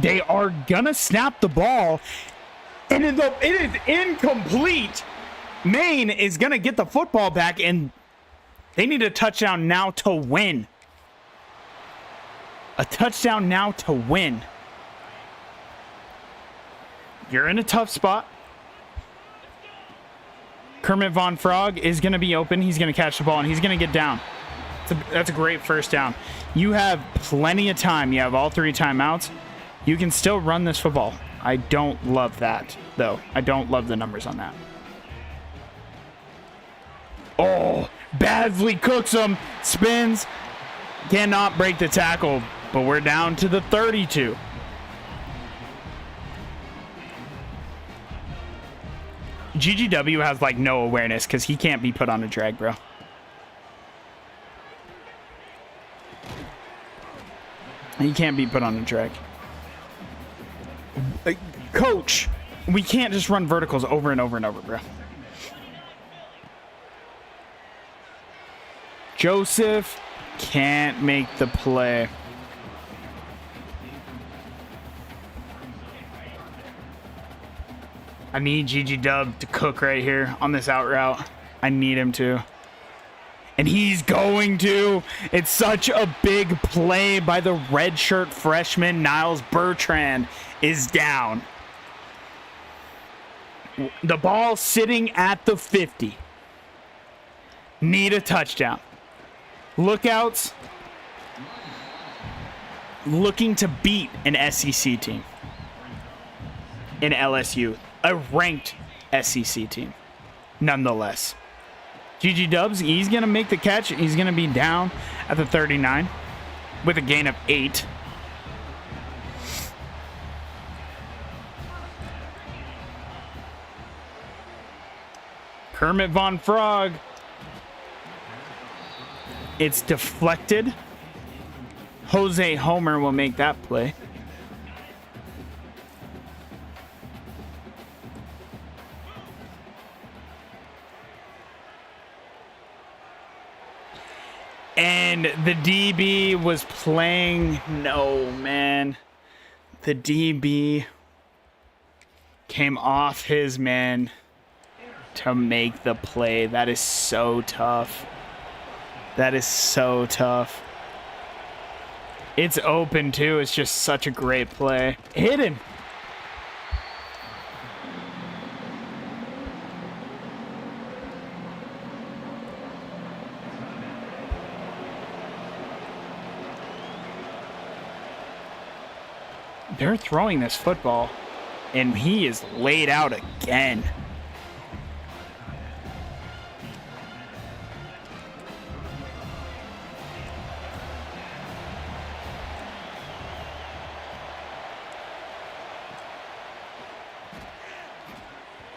They are going to snap the ball, and it is incomplete. Maine is going to get the football back, and they need a touchdown now to win. A touchdown now to win. You're in a tough spot. Kermit Von Frog is going to be open. He's going to catch the ball, and he's going to get down. That's a great first down. You have plenty of time. You have all 3 timeouts. You can still run this football. I don't love that, though. I don't love the numbers on that. Oh, Badley cooks him, spins, cannot break the tackle, but we're down to the 32. GGW has like no awareness because he can't be put on a drag, bro. He can't be put on a drag. Coach, we can't just run verticals over and over and over, bro. Joseph can't make the play. I need GG Dub to cook right here on this out route. I need him to. And he's going to. It's such a big play by the redshirt freshman. Niles Bertrand is down. The ball sitting at the 50. Need a touchdown. Lookouts looking to beat an SEC team in LSU, a ranked SEC team, nonetheless. GG Dubs, he's going to make the catch. He's going to be down at the 39 with a gain of 8. Kermit Von Frog. It's deflected. Jose Homer will make that play. And the DB was playing. No, man. The DB came off his man to make the play. That is so tough. That is so tough. It's open, too. It's just such a great play. Hidden. They're throwing this football, and he is laid out again.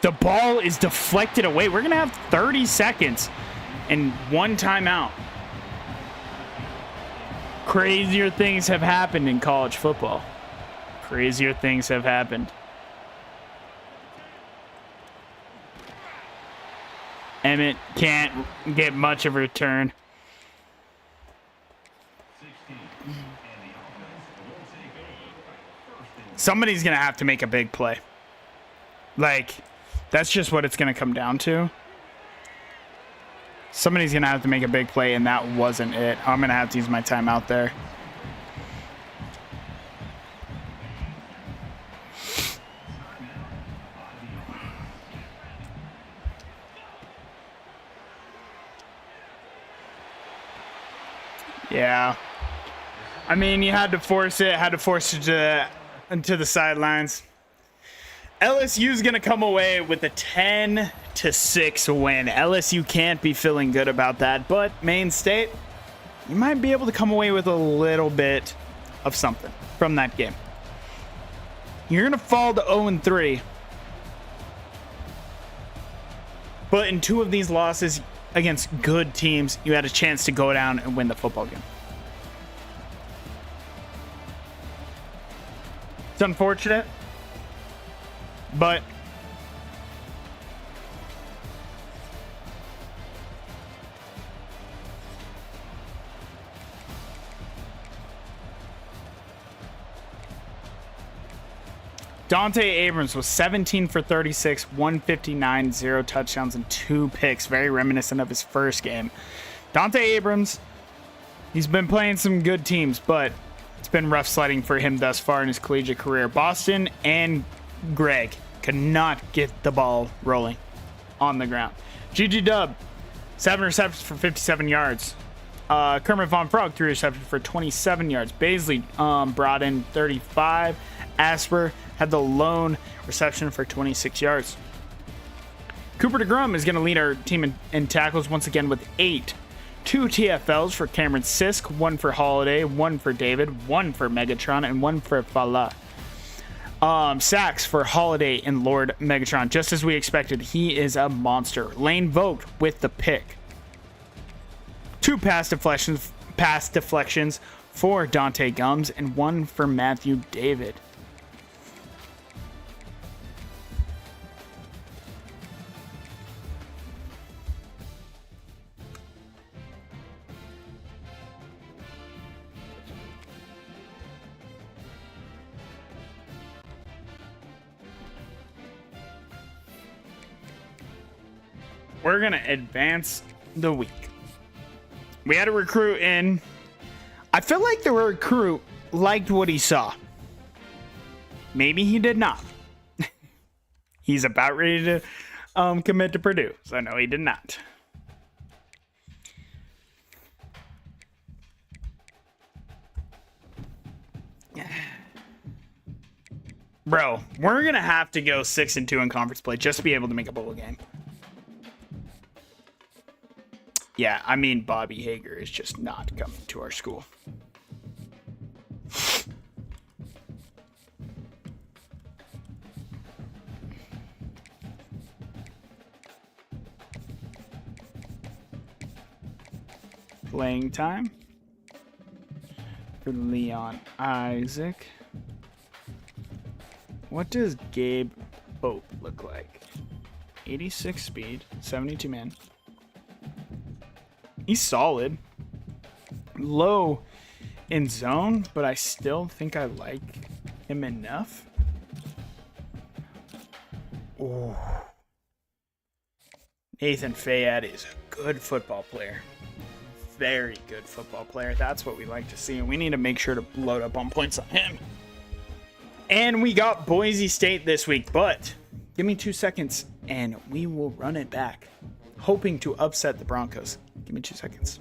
The ball is deflected away. We're going to have 30 seconds and 1 timeout. Crazier things have happened in college football. Crazier things have happened. Emmett can't get much of a return. Somebody's going to have to make a big play. Like, that's just what it's going to come down to. Somebody's going to have to make a big play, and that wasn't it. I'm going to have to use my timeout there. Yeah. I mean, you had to force it into the sidelines. LSU's going to come away with a 10-6 win. LSU can't be feeling good about that, but Maine State, you might be able to come away with a little bit of something from that game. You're going to fall to 0-3. But in 2 of these losses against good teams, you had a chance to go down and win the football game. It's unfortunate, but Dante Abrams was 17 for 36, 159, 0 touchdowns, and 2 picks. Very reminiscent of his first game. Dante Abrams, he's been playing some good teams, but it's been rough sledding for him thus far in his collegiate career. Boston and Greg could not get the ball rolling on the ground. Gigi Dub, 7 receptions for 57 yards. Kermit Von Frog, 3 receptions for 27 yards. Baisley brought in 35. Asper had the lone reception for 26 yards. Cooper DeGrum is going to lead our team in tackles once again with 8. 2 TFLs for Cameron Sisk, 1 for Holiday, 1 for David, 1 for Megatron, and 1 for Fala. Sacks for Holiday and Lord Megatron. Just as we expected, he is a monster. Lane Vogt with the pick. 2 pass deflections for Dante Gums, and 1 for Matthew David. We're going to advance the week. We had a recruit in. I feel like the recruit liked what he saw. Maybe he did not. He's about ready to commit to Purdue. So no, he did not. Bro, we're going to have to go 6-2 in conference play just to be able to make a bowl game. Yeah, I mean, Bobby Hager is just not coming to our school. Playing time for Leon Isaac. What does Gabe Pope look like? 86 speed, 72 man. He's solid. Low in zone, but I still think I like him enough. Oh. Nathan Fayad is a good football player. Very good football player. That's what we like to see, and we need to make sure to load up on points on him. And we got Boise State this week, but give me 2 seconds, and we will run it back, hoping to upset the Broncos. Give me 2 seconds.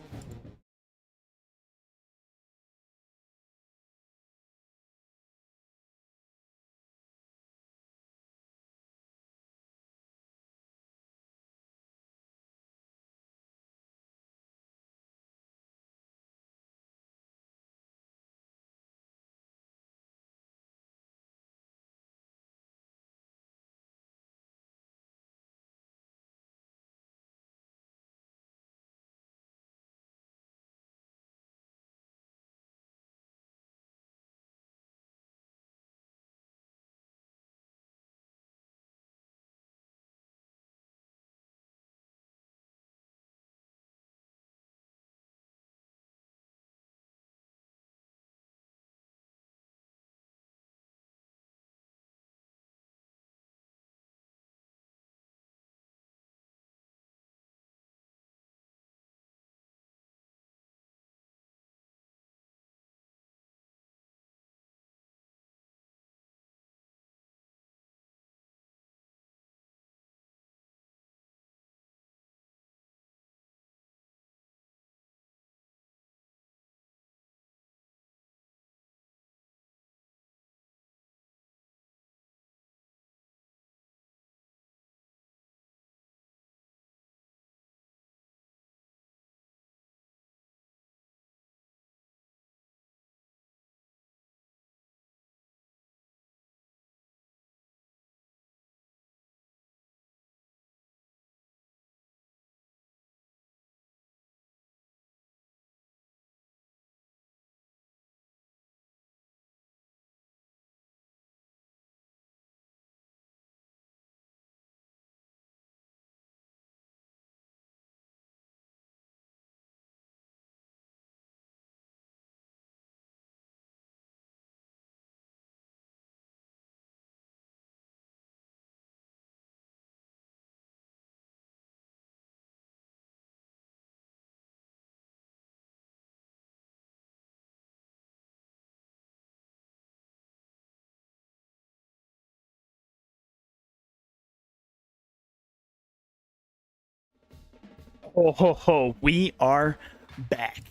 Ho, ho, ho. We are back.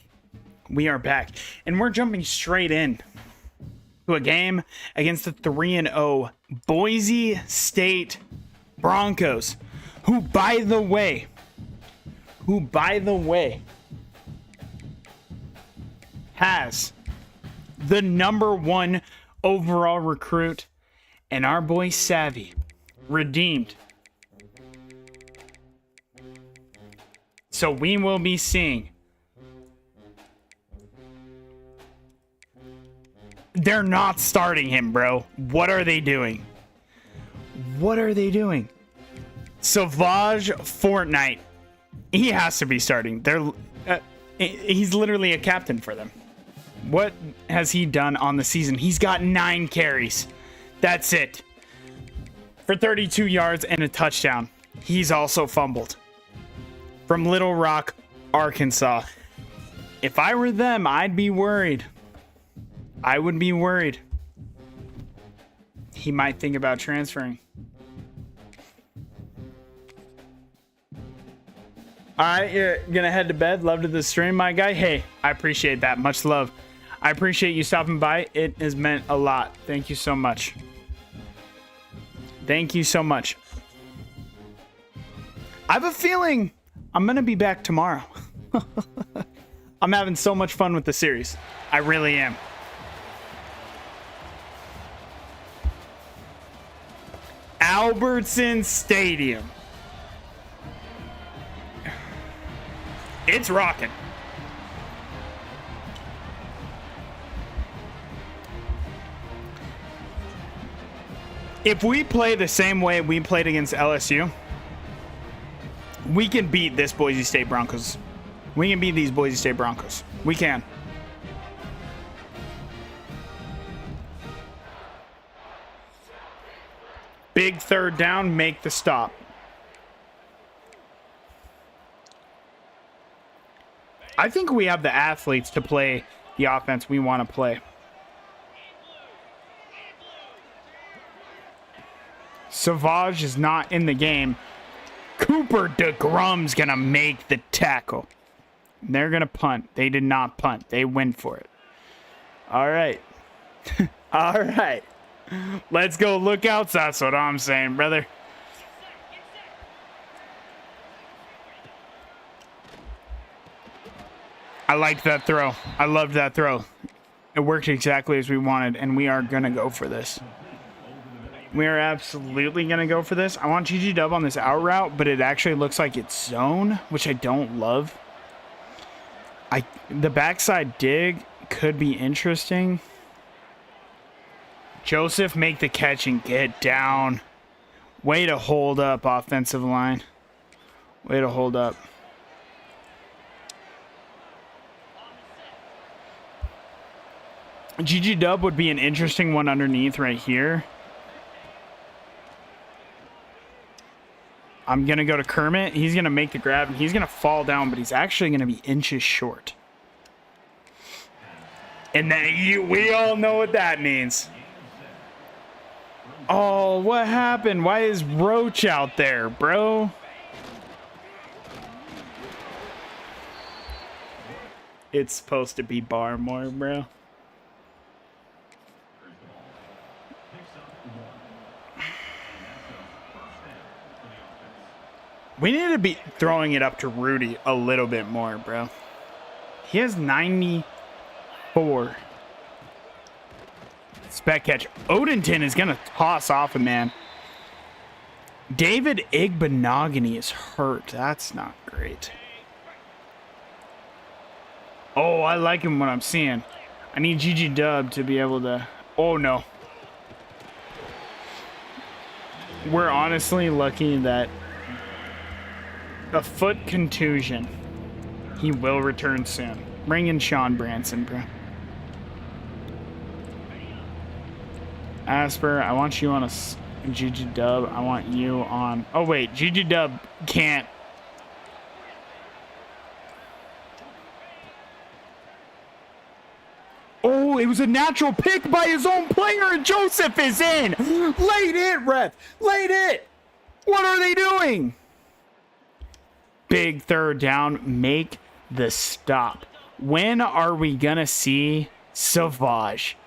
We are back. And we're jumping straight in to a game against the 3-0 Boise State Broncos, who, by the way, has the #1 overall recruit, and our boy Savvy redeemed. So we will be seeing. They're not starting him, bro. What are they doing? What are they doing? Savage Fortnite. He has to be starting. He's literally a captain for them. What has he done on the season? He's got 9 carries. That's it. For 32 yards and a touchdown. He's also fumbled. From Little Rock, Arkansas. If I were them, I'd be worried. I would be worried. He might think about transferring. All right, you're gonna head to bed. Love to the stream, my guy. Hey, I appreciate that. Much love. I appreciate you stopping by. It has meant a lot. Thank you so much. Thank you so much. I have a feeling I'm gonna be back tomorrow. I'm having so much fun with the series. I really am. Albertson Stadium. It's rocking. If we play the same way we played against LSU, we can beat this Boise State Broncos. We can beat these Boise State Broncos. We can. Big third down, make the stop. I think we have the athletes to play the offense we want to play. Savage is not in the game. Cooper DeGrum's going to make the tackle. They're going to punt. They did not punt. They went for it. All right. All right. Let's go look out. That's what I'm saying, brother. I liked that throw. I loved that throw. It worked exactly as we wanted, and we are going to go for this. We are absolutely going to go for this. I want GG Dub on this out route, but it actually looks like it's zone, which I don't love. The backside dig could be interesting. Joseph, make the catch and get down. Way to hold up, offensive line. Way to hold up. GG Dub would be an interesting one underneath right here. I'm going to go to Kermit. He's going to make the grab, and he's going to fall down, but he's actually going to be inches short. And then we all know what that means. Oh, what happened? Why is Roach out there, bro? It's supposed to be Barmore, bro. We need to be throwing it up to Rudy a little bit more, bro. He has 94. Spec catch. Odenton is going to toss off a man. David Igbenogany is hurt. That's not great. Oh, I like him what I'm seeing. I need GG Dub to be able to... Oh, no. We're honestly lucky that... A foot contusion. He will return soon. Bring in Sean Branson, bro. Asper, I want you on a GG Dub. I want you on... Oh, wait. GG Dub can't. Oh, it was a natural pick by his own player, and Joseph is in. Late it, ref. Late it. What are they doing? Big third down. Make the stop. When are we going to see Savage?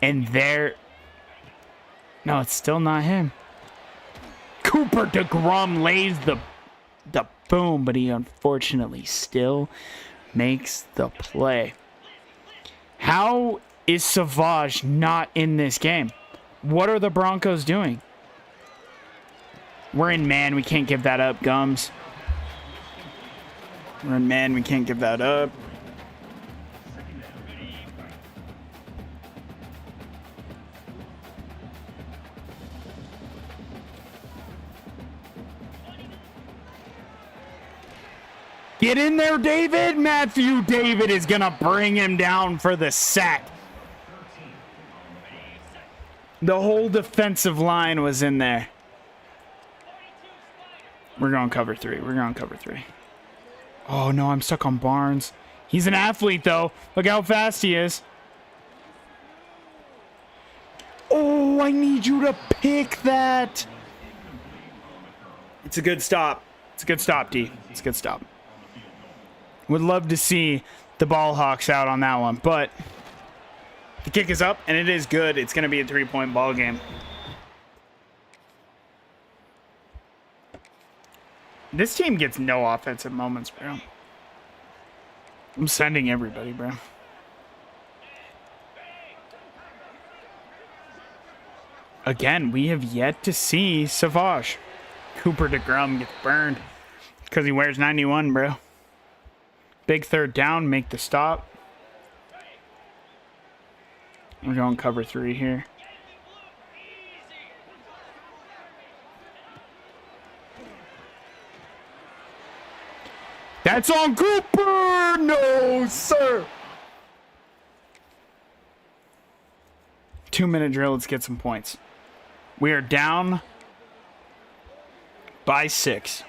And there... No, it's still not him. Cooper DeGrom lays the boom, but he unfortunately still makes the play. How is Savage not in this game? What are the Broncos doing? We're in man. We can't give that up, Gums. We're in man. We can't give that up. Get in there, David. Matthew David is going to bring him down for the sack. The whole defensive line was in there. We're going cover 3. We're going cover 3. Oh, no, I'm stuck on Barnes. He's an athlete, though. Look how fast he is. Oh, I need you to pick that. It's a good stop. It's a good stop, D. It's a good stop. Would love to see the Ball Hawks out on that one, but the kick is up, and it is good. It's going to be a 3-point ball game. This team gets no offensive moments, bro. I'm sending everybody, bro. Again, we have yet to see Savage. Cooper DeGrom gets burned because he wears 91, bro. Big third down, make the stop. We're going cover 3 here. That's on Cooper! No, sir! 2-minute drill, let's get some points. We are down by 6.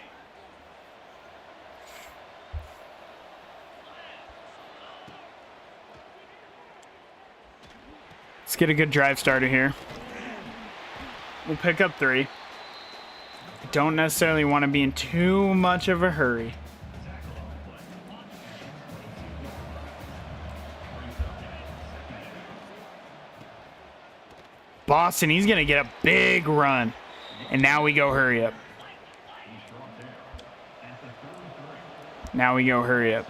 Let's get a good drive starter here. We'll pick up 3. Don't necessarily want to be in too much of a hurry. Boston, he's going to get a big run. And now we go hurry up. Now we go hurry up.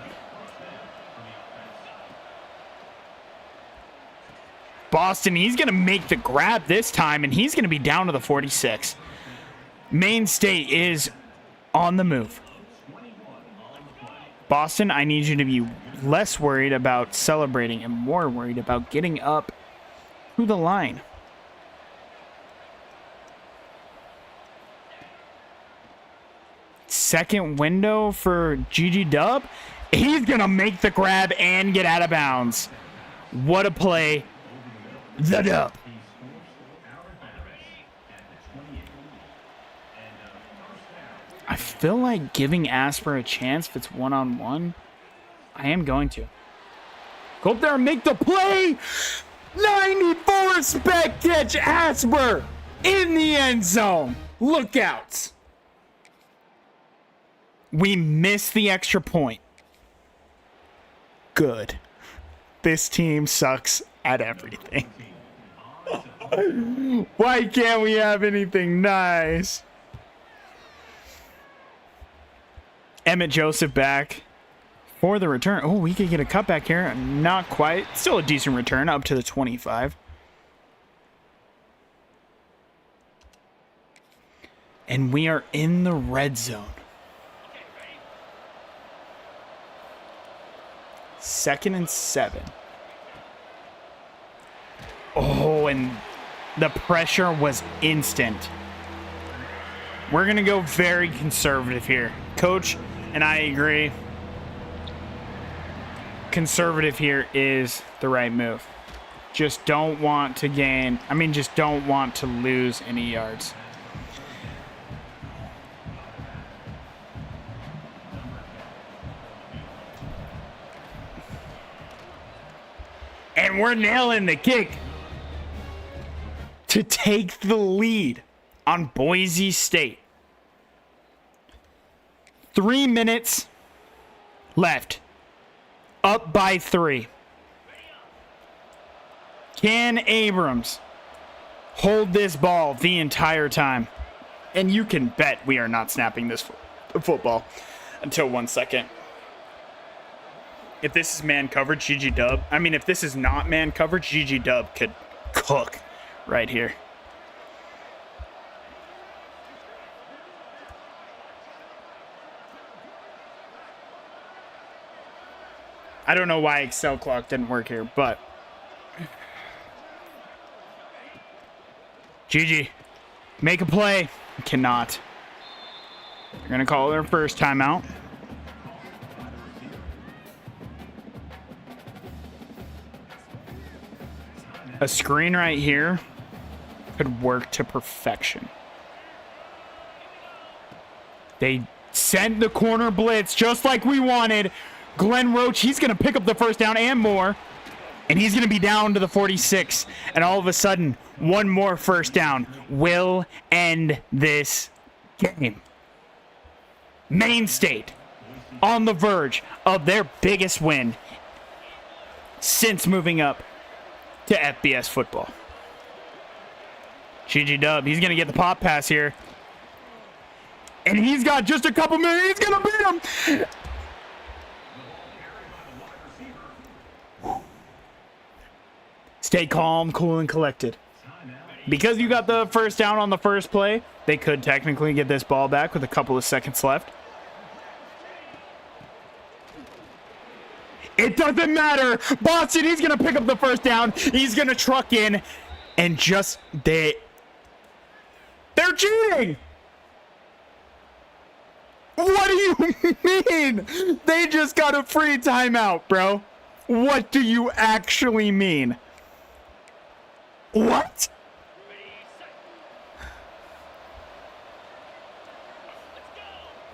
Boston, he's going to make the grab this time, and he's going to be down to the 46. Maine State is on the move. Boston, I need you to be less worried about celebrating and more worried about getting up to the line. Second window for GG Dub. He's going to make the grab and get out of bounds. What a play. The Dub. I feel like giving Asper a chance if it's one-on-one. I am going to. Go up there and make the play. 94 spec catch Asper in the end zone. Lookouts. We missed the extra point. Good. This team sucks at everything. Why can't we have anything nice? Emmett Joseph back for the return. Oh, we could get a cutback here. Not quite. Still a decent return up to the 25. And we are in the red zone. 2nd and 7. Oh, and the pressure was instant. We're going to go very conservative here. Coach, and I agree, conservative here is the right move. Just don't want to gain, just don't want to lose any yards. And we're nailing the kick to take the lead on Boise State. 3 minutes left. Up by 3. Can Abrams hold this ball the entire time? And you can bet we are not snapping this football until 1 second. If this is man coverage, GG Dub. I mean, if this is not man coverage, GG Dub could cook right here. I don't know why Excel clock didn't work here, but GG. Make a play. Cannot. They're going to call their first timeout. A screen right here could work to perfection. They sent the corner blitz just like we wanted. Glenn Roach, he's going to pick up the first down and more. And he's going to be down to the 46. And all of a sudden, one more first down will end this game. Maine State on the verge of their biggest win since moving up to FBS football. GG Dub, he's going to get the pop pass here. And he's got just a couple minutes. He's going to beat him. Stay calm, cool, and collected. Because you got the first down on the first play, they could technically get this ball back with a couple of seconds left. It doesn't matter. Boston, he's going to pick up the first down. He's going to truck in. And just, they're cheating. What do you mean? They just got a free timeout, bro. What do you actually mean? What?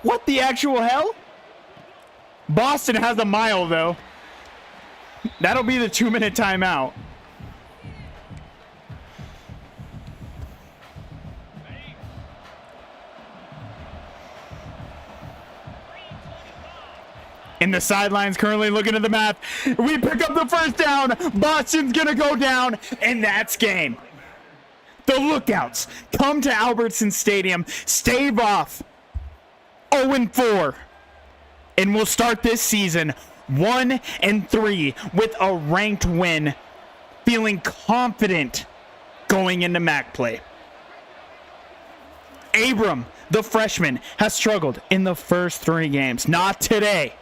What the actual hell? Boston has a mile, though. That'll be the 2-minute timeout. In the sidelines, currently looking at the math. We pick up the first down. Boston's going to go down, and that's game. The Lookouts come to Albertson Stadium, stave off 0-4, and we'll start this season 1-3 with a ranked win, feeling confident going into MAC play. Abram, the freshman, has struggled in the first 3 games. Not today.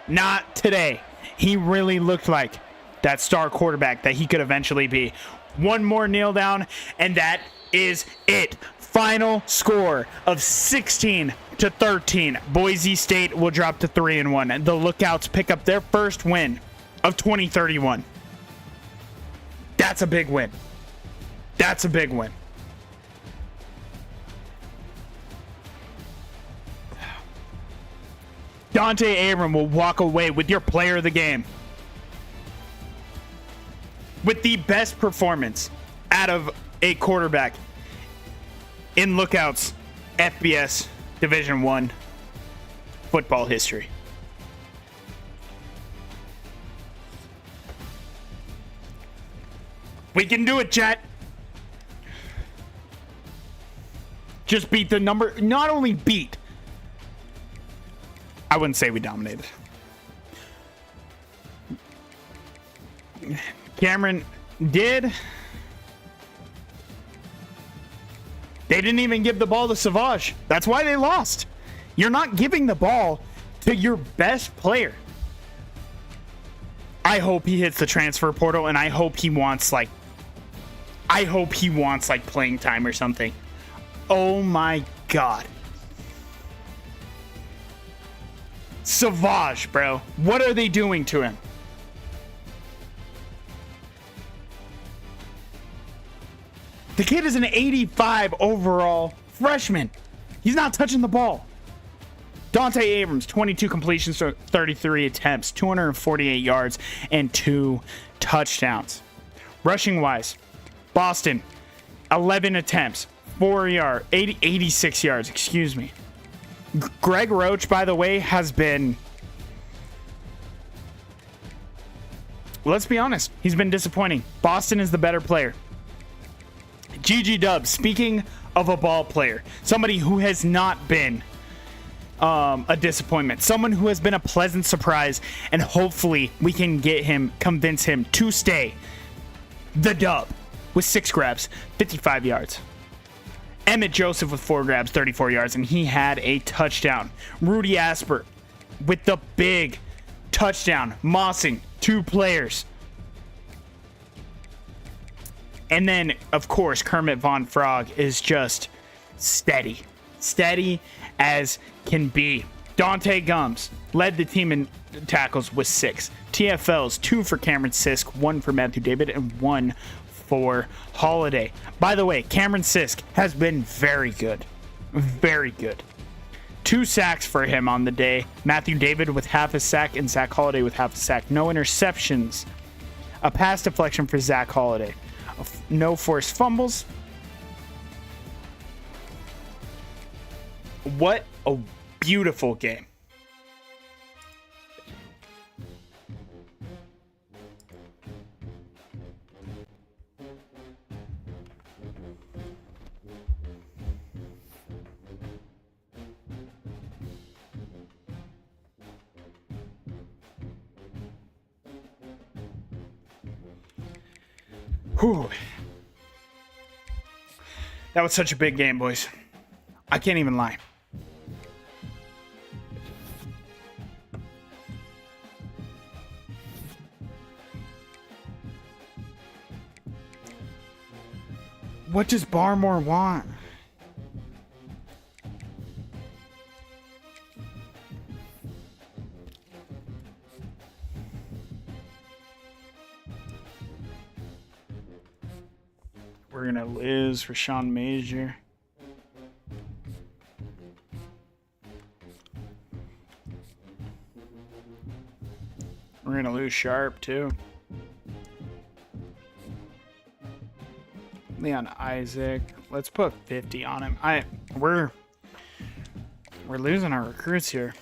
Not today. He really looked like that star quarterback that he could eventually be. One more kneel down, and that is it. Final score of 16-13. Boise State will drop to 3-1. The Lookouts pick up their first win of 2031. That's a big win. That's a big win. Dante Abram will walk away with your player of the game. With the best performance out of a quarterback in Lookouts FBS Division I football history. We can do it, chat. Just beat the number. Not only beat. I wouldn't say we dominated. Cameron did. They didn't even give the ball to Savage. That's why they lost. You're not giving the ball to your best player. I hope he hits the transfer portal, and I hope he wants playing time or something. Oh my God. Savage, bro. What are they doing to him? The kid is an 85 overall freshman. He's not touching the ball. Dante Abrams, 22 completions, 33 attempts, 248 yards, and 2 touchdowns. Rushing wise, Boston, 11 attempts, 86 yards, excuse me. Greg Roach, by the way, has been, let's be honest, he's been disappointing. Boston is the better player. GG Dubs, speaking of a ball player, somebody who has not been a disappointment, someone who has been a pleasant surprise, and hopefully we can convince him to stay. The Dub with 6 grabs, 55 yards. Emmett Joseph with 4 grabs, 34 yards, and he had a touchdown. Rudy Asper with the big touchdown, mossing 2 players. And then, of course, Kermit Von Frog is just steady. Steady as can be. Dante Gums led the team in tackles with 6. TFLs, 2 for Cameron Sisk, 1 for Matthew David, and 1 for Holiday. By the way, Cameron Sisk has been very good. Very good. 2 sacks for him on the day. Matthew David with half a sack and Zach Holiday with half a sack. No interceptions. A pass deflection for Zach Holiday. No forced fumbles. What a beautiful game. Whew. That was such a big game, boys. I can't even lie. What does Barmore want? We're going to lose for Sean Major. We're going to lose Sharp, too. Leon Isaac. Let's put 50 on him. We're losing our recruits here.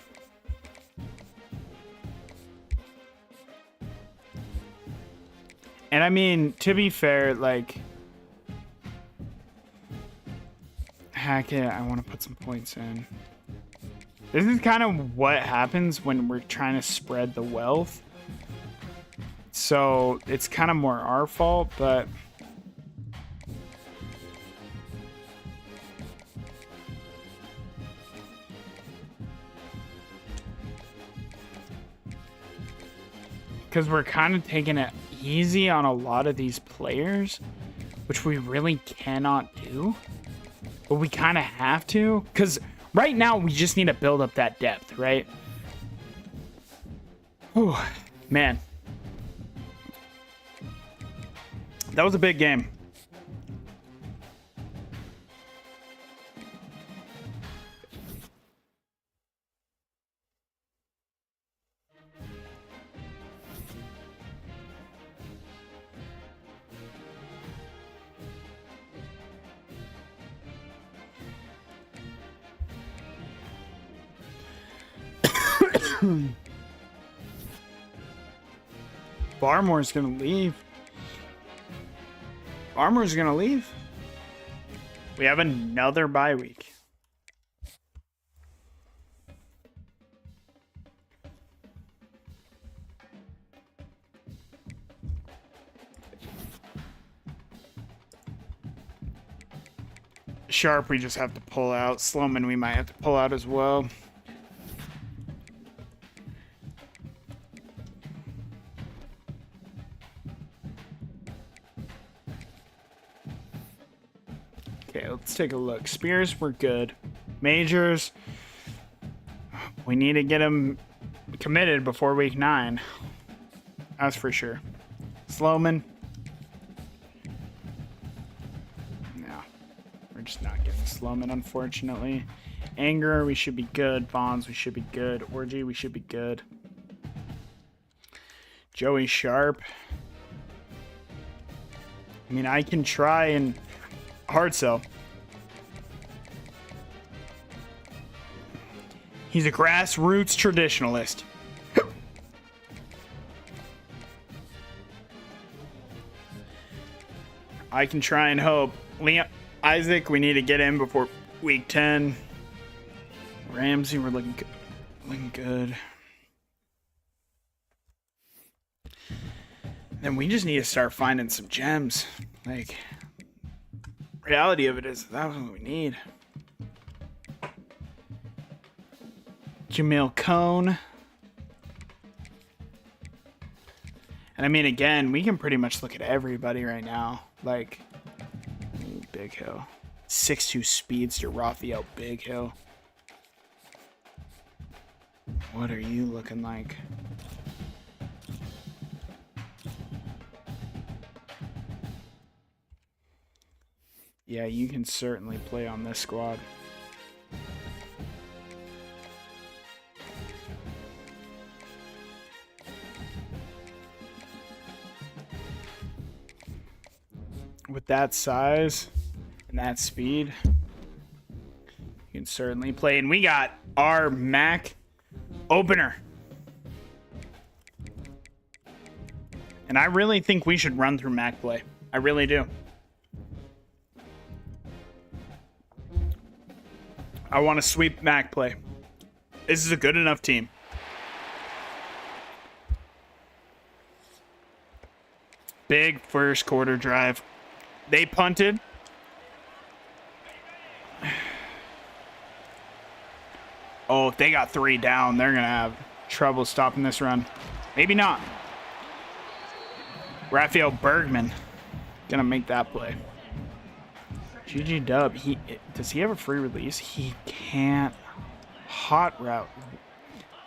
And I mean, to be fair, like, Hackett, I want to put some points in. This is kind of what happens when we're trying to spread the wealth. So it's kind of more our fault, but because we're kind of taking it easy on a lot of these players, which we really cannot do. But we kind of have to, because right now we just need to build up that depth, right? Whew, man. That was a big game. Barmore's gonna leave. Barmore's gonna leave. We have another bye week. Sharp, we just have to pull out. Sloman, we might have to pull out as well. Okay, let's take a look. Spears, we're good. Majors, we need to get him committed before week 9. That's for sure. Sloman. No, we're just not getting Sloman, unfortunately. Anger, we should be good. Bonds, we should be good. Orgy, we should be good. Joey Sharp. I mean, I can try and hard sell. He's a grassroots traditionalist. I can try and hope. Leon Isaac, we need to get in before week 10. Ramsey, we're looking good. Then we just need to start finding some gems. Like, reality of it is that's what we need. Jamil Cone. And I mean, again, we can pretty much look at everybody right now. Like, Big Hill. 6'2 speedster, Raphael Big Hill. What are you looking like? Yeah, you can certainly play on this squad. With that size and that speed, you can certainly play. And we got our Mac opener. And I really think we should run through Mac play. I really do. I want to sweep Mac play. This is a good enough team. Big first quarter drive. They punted. Oh, if they got 3 down, they're going to have trouble stopping this run. Maybe not. Raphael Bergman going to make that play. GG Dub, does he have a free release? He can't. Hot route.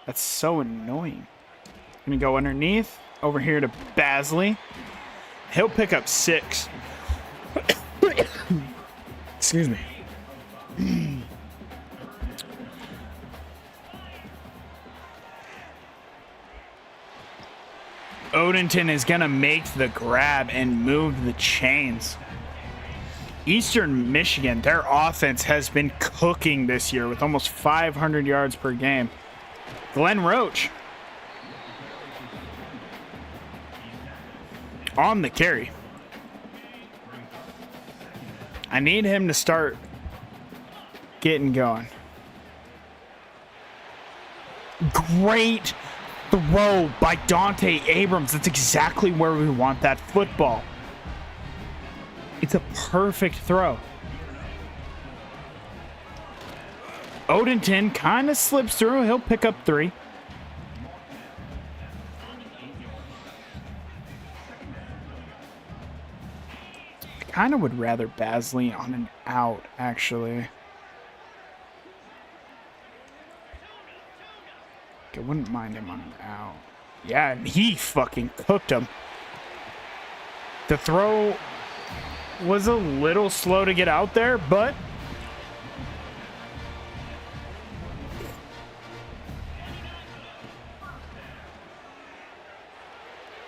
That's so annoying. Going to go underneath. Over here to Basley. He'll pick up 6. Excuse me. Odenton is going to make the grab and move the chains. Eastern Michigan, their offense has been cooking this year with almost 500 yards per game. Glenn Roach on the carry. I need him to start getting going. Great throw by Dante Abrams. That's exactly where we want that football. It's a perfect throw. Odenton kind of slips through. He'll pick up 3. Kind of would rather Basley on an out, actually. I wouldn't mind him on an out. Yeah, and he fucking cooked him. The throw was a little slow to get out there, but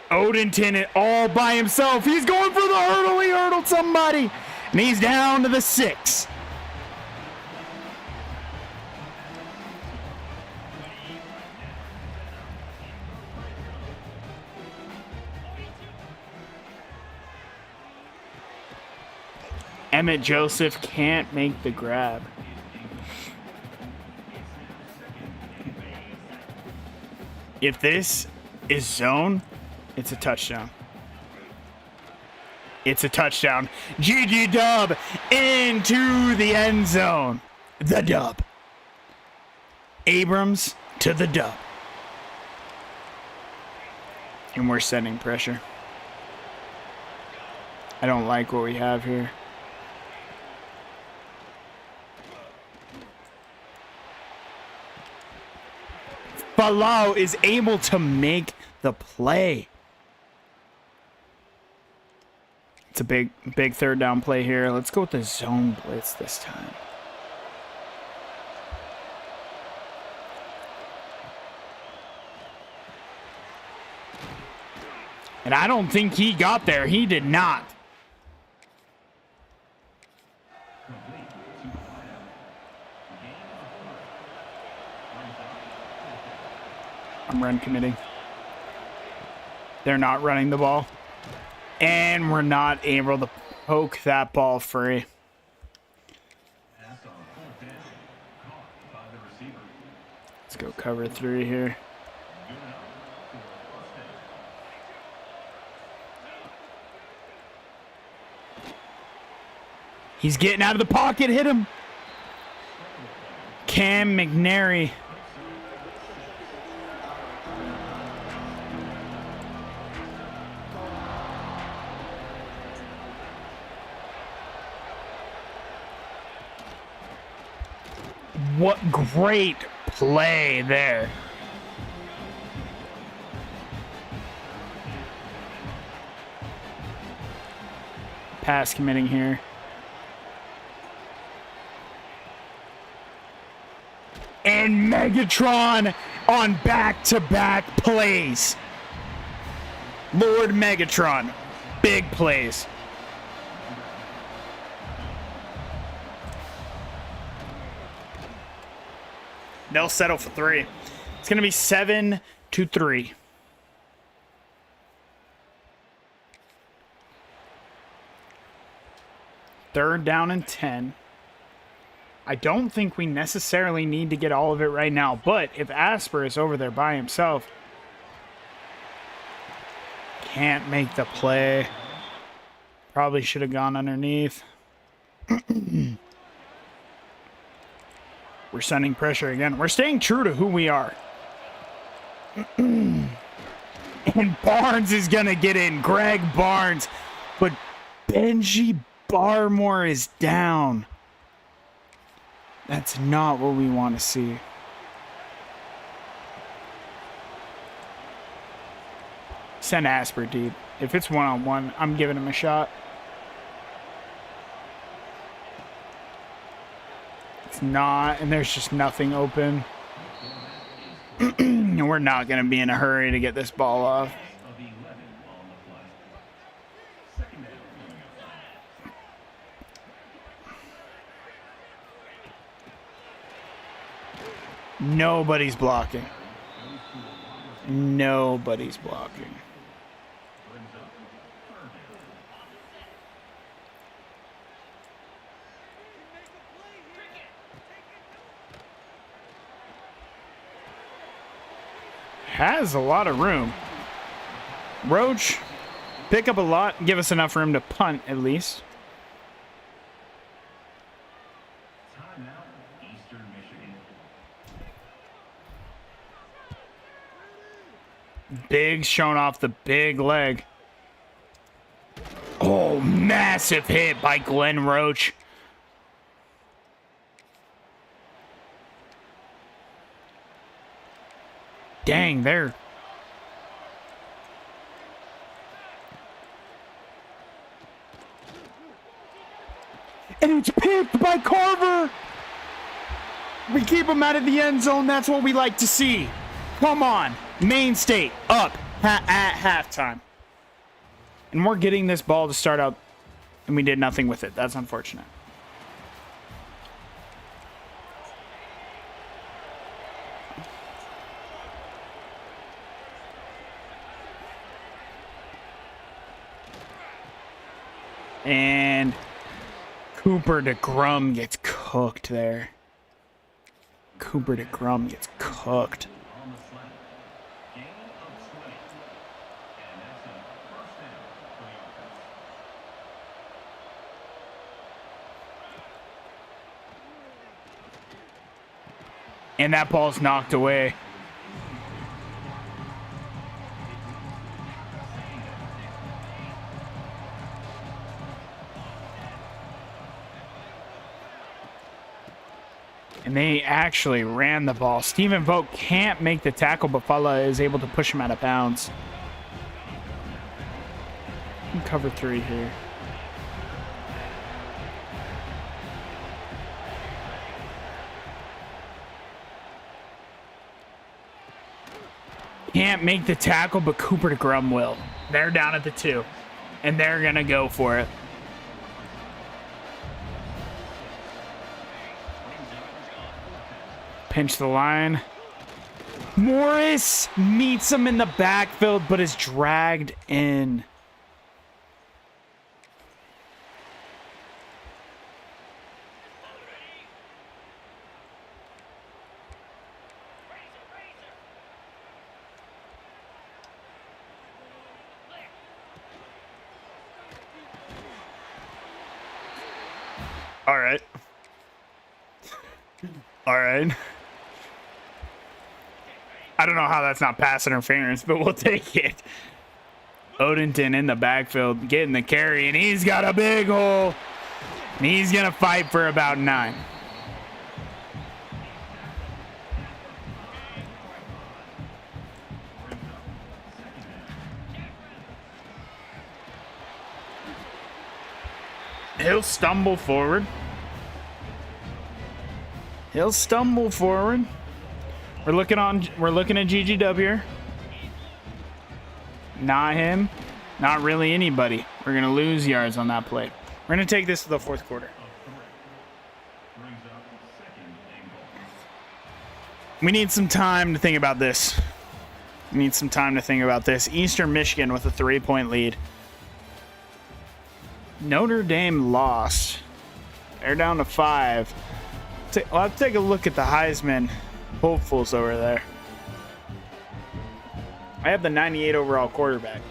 Odenton all by himself. He's going for the hurdle. He hurdled somebody. And he's down to the 6. Emmett Joseph can't make the grab. If this is zone, it's a touchdown. It's a touchdown. GG Dub into the end zone. The dub. Abrams to the dub. And we're setting pressure. I don't like what we have here. Falau is able to make the play. It's a big third down play here. Let's go with the zone blitz this time. And I don't think he got there. He did not. I'm run committing. They're not running the ball. And we're not able to poke that ball free. Let's go cover 3 here. He's getting out of the pocket. Hit him. Cam McNary. What great play there. Pass committing here. And Megatron on back-to-back plays. Lord Megatron. Big plays. They'll settle for 3. It's going to be 7-3. Third down and 10. I don't think we necessarily need to get all of it right now, but if Asper is over there by himself, can't make the play. Probably should have gone underneath. We're sending pressure again. We're staying true to who we are. And Barnes is going to get in. Greg Barnes. But Benji Barmore is down. That's not what we want to see. Send Asper deep. If it's one-on-one, I'm giving him a shot. It's not, and there's just nothing open. And we're not going to be in a hurry to get this ball off. Nobody's blocking. Nobody's blocking. Has a lot of room. Roach, pick up a lot. Give us enough room to punt, at least. Big showing off the big leg. Oh, massive hit by Glenn Roach. Dang, they're... And it's picked by Carver! We keep him out of the end zone. That's what we like to see. Come on. Maine State up at halftime. And we're getting this ball to start out, and we did nothing with it. That's unfortunate. And Cooper DeGrum gets cooked there. Cooper DeGrum gets cooked. And that ball's knocked away. And they actually ran the ball. Steven Vogt can't make the tackle, but Fala is able to push him out of bounds. Cover 3 here. Can't make the tackle, but Cooper DeGrum will. They're down at the 2, and they're going to go for it. Pinch the line. Morris meets him in the backfield, but is dragged in. All right. All right. I don't know how that's not pass interference, but we'll take it. Odenton in the backfield, getting the carry, and he's got a big hole. And he's going to fight for about 9. He'll stumble forward. He'll stumble forward. We're looking at GGW here. Not him. Not really anybody. We're going to lose yards on that play. We're going to take this to the fourth quarter. We need some time to think about this. We need some time to think about this. Eastern Michigan with a 3-point lead. Notre Dame lost. They're down to 5. I'll take a look at the Heisman hopefuls over there. I have the 98 overall quarterback.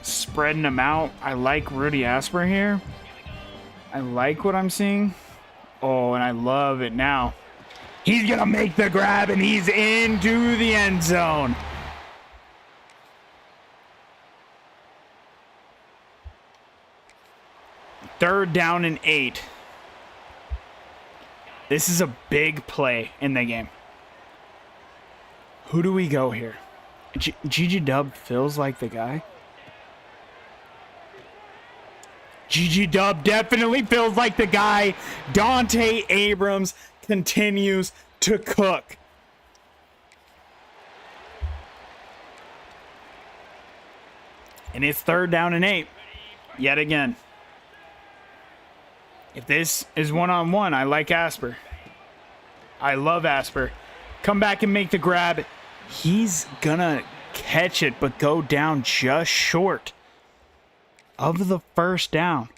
Spreading them out. I like Rudy Asper here. I like what I'm seeing. Oh, and I love it now. He's going to make the grab, and he's into the end zone. Third down and 8. This is a big play in the game. Who do we go here? GG Dub feels like the guy. GG Dub definitely feels like the guy. Dante Abrams continues to cook. And it's third down and 8. Yet again. If this is one-on-one, I like Asper. I love Asper. Come back and make the grab. He's gonna catch it, but go down just short of the first down.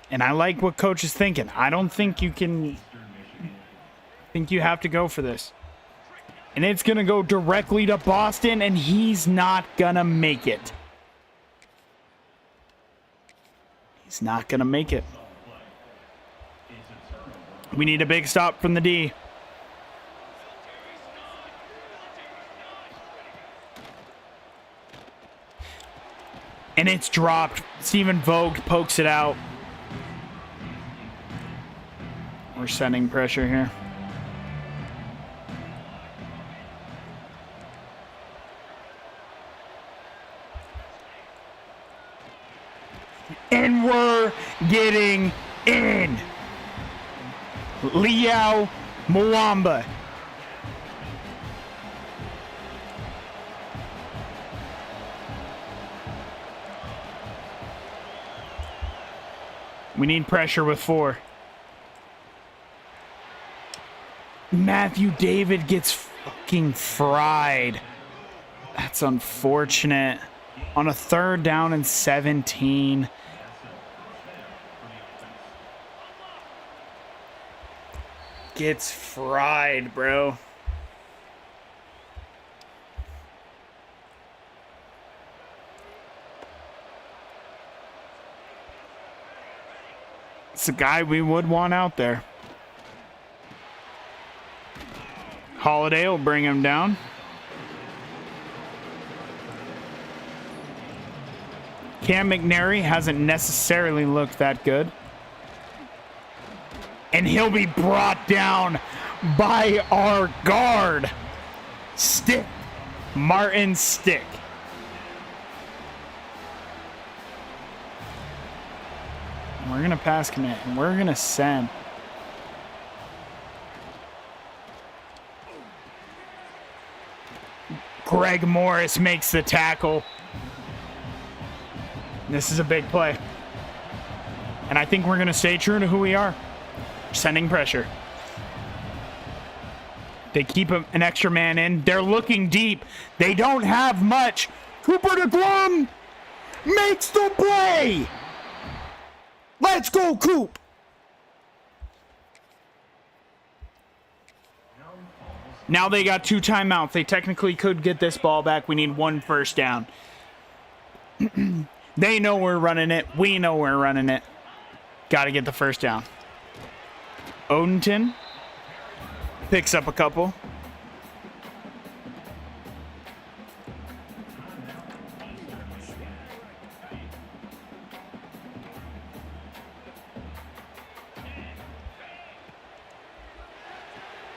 And I like what coach is thinking. I don't think you can... I think you have to go for this. And it's gonna go directly to Boston, and he's not gonna make it. He's not going to make it. We need a big stop from the D. And it's dropped. Stephen Vogt pokes it out. We're sending pressure here. And we're getting in. Liao Mwamba. We need pressure with 4. Matthew David gets fucking fried. That's unfortunate. On a third down and 17. Gets fried, bro. It's a guy we would want out there. Holiday will bring him down. Cam McNary hasn't necessarily looked that good. And he'll be brought down by our guard. Stick. Martin Stick. We're going to pass commit, and we're going to send. Greg Morris makes the tackle. This is a big play. And I think we're going to stay true to who we are. Sending pressure. They keep an extra man in. They're looking deep. They don't have much. Cooper DeGrom makes the play. Let's go, Coop. Now they got 2 timeouts. They technically could get this ball back. We need 1 first down. They know we're running it. We know we're running it. Got to get the first down. Odenton picks up a couple.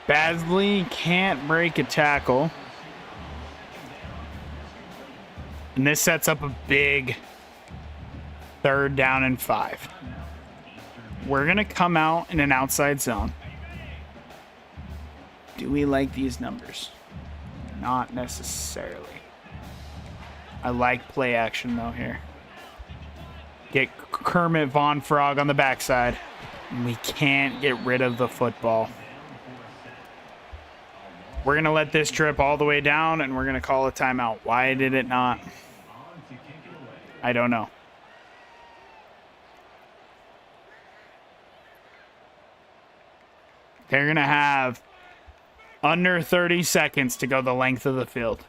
Basley can't break a tackle. And this sets up a big 3rd down and 5. We're going to come out in an outside zone. Do we like these numbers? Not necessarily. I like play action, though, here. Get Kermit Von Frog on the backside. And we can't get rid of the football. We're going to let this trip all the way down, and we're going to call a timeout. Why did it not? I don't know. They're going to have under 30 seconds to go the length of the field.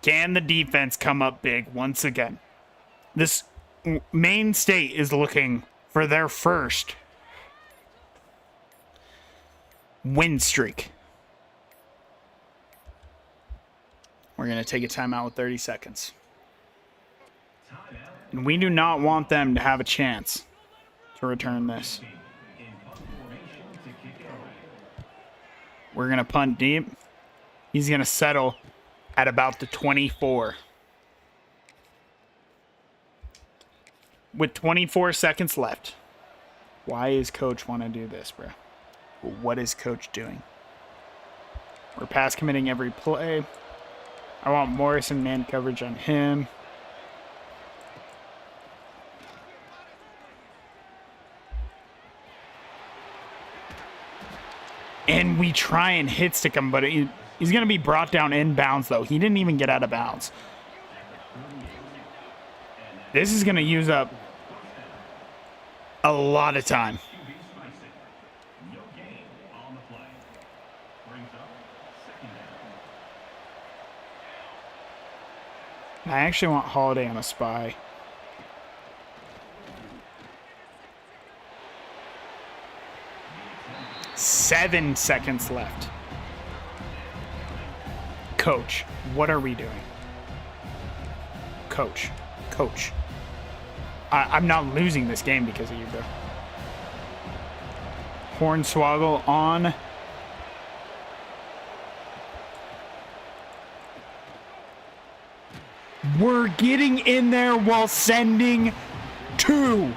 Can the defense come up big once again? This Maine State is looking for their first win streak. We're going to take a timeout with 30 seconds. And we do not want them to have a chance to return this. We're going to punt deep. He's going to settle at about the 24. With 24 seconds left. Why is coach want to do this, bro? What is coach doing? We're pass committing every play. I want Morrison man coverage on him. And we try and hit stick him, but he's going to be brought down inbounds, though. He didn't even get out of bounds. This is going to use up a lot of time. I actually want Holiday on a spy. Seven seconds left. Coach, what are we doing? Coach. I'm not losing this game because of you, bro. Hornswoggle on. We're getting in there while sending 2.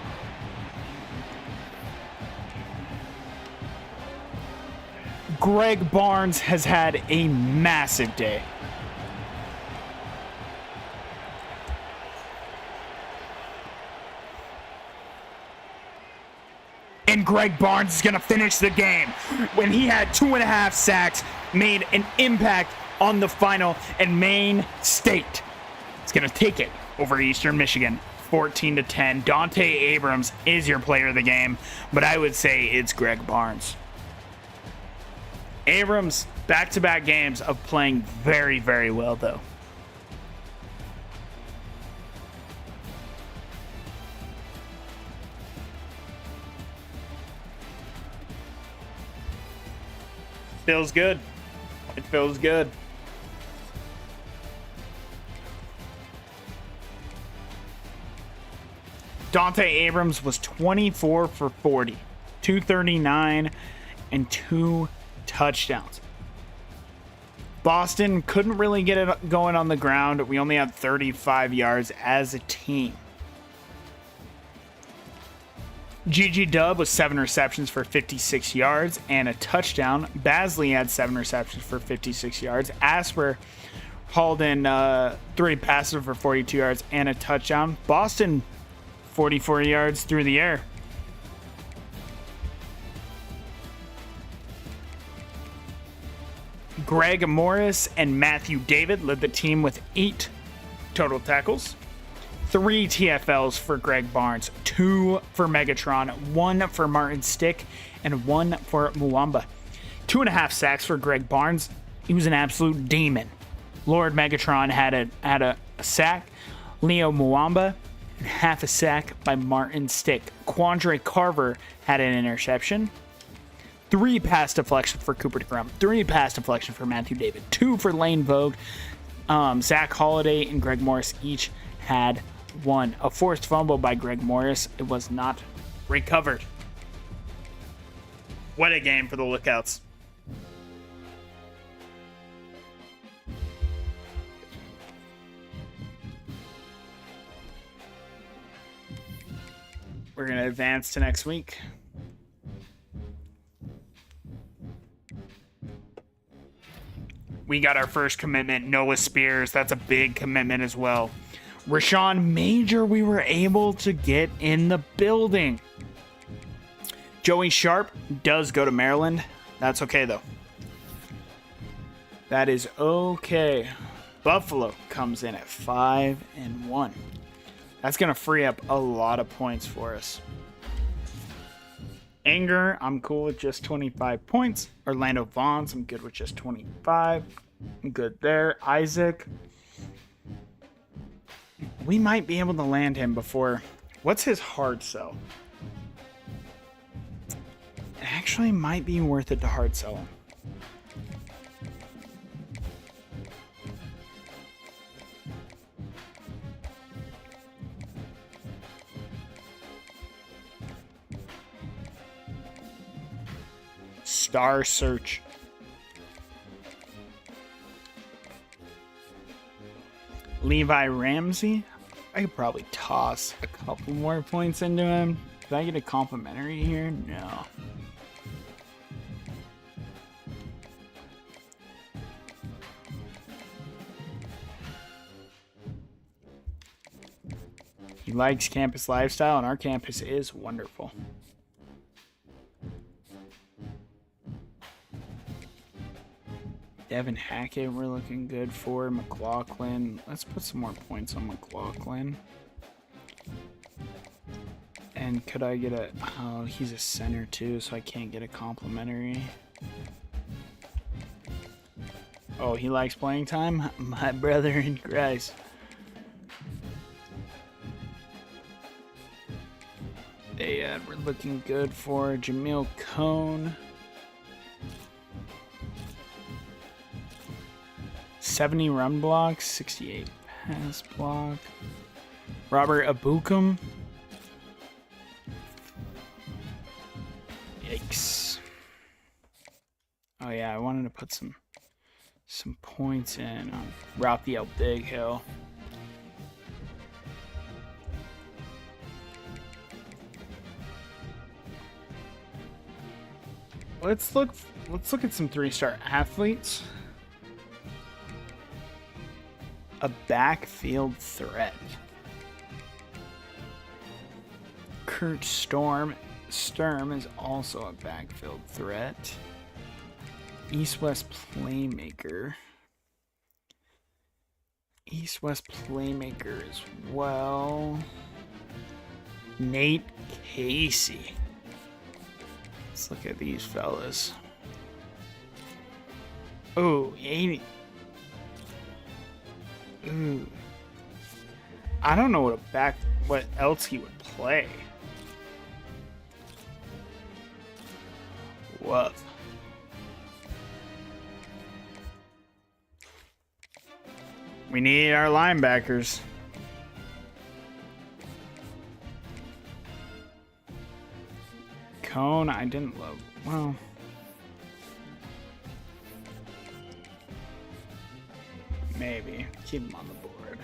Greg Barnes has had a massive day. And Greg Barnes is going to finish the game when he had 2.5 sacks, made an impact on the final, and Maine State is going to take it over Eastern Michigan, 14-10. Dante Abrams is your player of the game, but I would say it's Greg Barnes. Abrams, back-to-back games of playing very, very well, though. Feels good. It feels good. Dante Abrams was 24 for 40, 239, and 2 touchdowns. Boston couldn't really get it going on the ground. We only had 35 yards as a team. Gigi Dub was 7 receptions for 56 yards and a touchdown. Basley had 7 receptions for 56 yards. Asper hauled in 3 passes for 42 yards and a touchdown. Boston, 44 yards through the air. Greg Morris and Matthew David led the team with 8 total tackles. 3 TFLs for Greg Barnes, 2 for Megatron, 1 for Martin Stick, and 1 for Muamba. 2.5 sacks for Greg Barnes. He was an absolute demon. Lord Megatron had a sack. Leo Muamba, half a sack by Martin Stick. Quandre Carver had an interception. 3 pass deflections for Cooper DeGrom. 3 pass deflections for Matthew David. 2 for Lane Vogue. Zach Holliday and Greg Morris each had 1. A forced fumble by Greg Morris. It was not recovered. What a game for the Lookouts. We're going to advance to next week. We got our first commitment, Noah Spears. That's a big commitment as well. Rashawn Major, we were able to get in the building. Joey Sharp does go to Maryland. That's okay, though. That is okay. Buffalo comes in at 5-1. That's going to free up a lot of points for us. Anger, I'm cool with just 25 points. Orlando Vaughns, I'm good with just 25. I'm good there. Isaac, we might be able to land him before. What's his hard sell? It actually might be worth it to hard sell him. Star search. Levi Ramsey. I could probably toss a couple more points into him. Did I get a complimentary here? No. He likes campus lifestyle, and our campus is wonderful. Devin Hackett, we're looking good for. McLaughlin. Let's put some more points on McLaughlin. And could I get a... Oh, he's a center too, so I can't get a complimentary. Oh, he likes playing time? My brother in Christ. We're looking good for Jamil Cone. 70 run blocks, 68 pass block. Robert Abukum. Yikes. Oh yeah, I wanted to put some points in on Raphael Big Hill. Let's look at some 3-star athletes. A backfield threat. Kurt Sturm is also a backfield threat. East-West playmaker. East-West playmaker as well. Nate Casey. Let's look at these fellas. Oh, 80. Ooh. I don't know what else he would play. What? We need our linebackers. Cone, I didn't love. Well. Maybe. Keep him on the board.